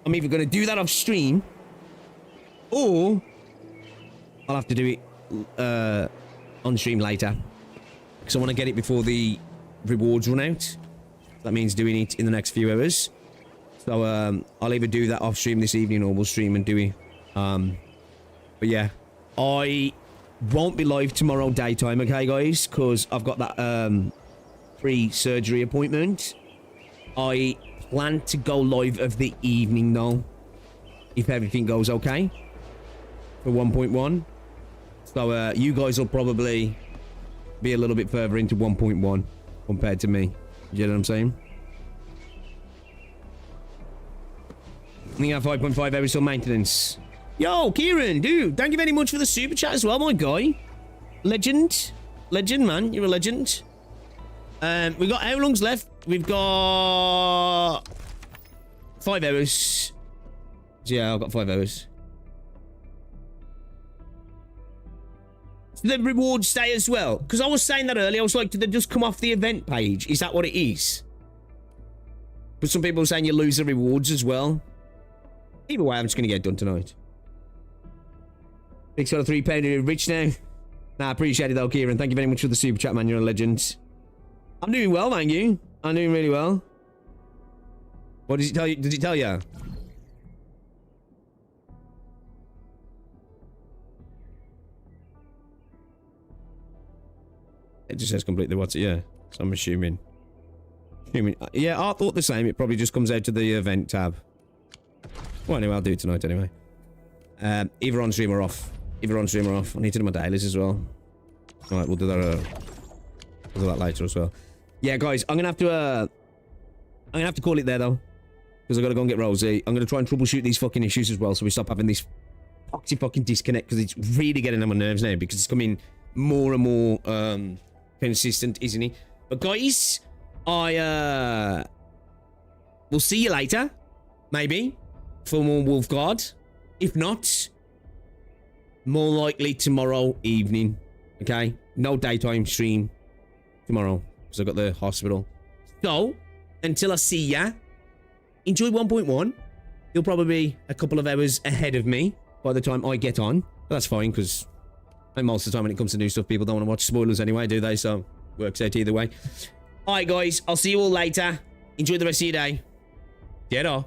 I'm either going to do that off stream, or I'll have to do it on stream later, because I want to get it before the rewards run out. That means doing it in the next few hours. So I'll either do that off stream this evening, or we'll stream and do it. But yeah, I won't be live tomorrow daytime, okay, guys? Because I've got that pre-surgery appointment. I plan to go live of the evening, though, if everything goes okay, for 1.1. So you guys will probably be a little bit further into 1.1 compared to me. You know what I'm saying? I think I have 5.5 hours till maintenance. Yo, Kieran, dude, thank you very much for the super chat as well, my guy. Legend. Legend, man. You're a legend. We've got how long's left? We've got 5 hours. Yeah, I've got 5 hours. The rewards stay as well, because I was saying that earlier. I was like, did they just come off the event page? Is that what it is? But some people are saying you lose the rewards as well. Either way, I'm just gonna get it done tonight. Big sort of £3 rich now. Nah, I appreciate it though, Kieran. Thank you very much for the super chat, man. You're a legend. I'm doing well, thank you. I'm doing really well. What did it tell you? Did it tell you? It just says complete the what's it, yeah. So I'm assuming. Yeah, I thought the same. It probably just comes out to the event tab. Well, anyway, I'll do it tonight anyway. Either on stream or off. Either on stream or off. I need to do my dailies as well. Alright, we'll do that later as well. Yeah, guys, I'm gonna have to call it there though, because I gotta go and get Rosie. I'm gonna try and troubleshoot these fucking issues as well, so we stop having this fucking disconnect, because it's really getting on my nerves now, because it's coming more and more consistent, isn't it? But guys, I will see you later, maybe, for more Wolf Guard. If not, more likely tomorrow evening. Okay, no daytime stream tomorrow, because I've got the hospital. So, until I see ya, enjoy 1.1. You'll probably be a couple of hours ahead of me by the time I get on. But that's fine, because most of the time when it comes to new stuff, people don't want to watch spoilers anyway, do they? So, works out either way. Alright, guys, I'll see you all later. Enjoy the rest of your day. Get off.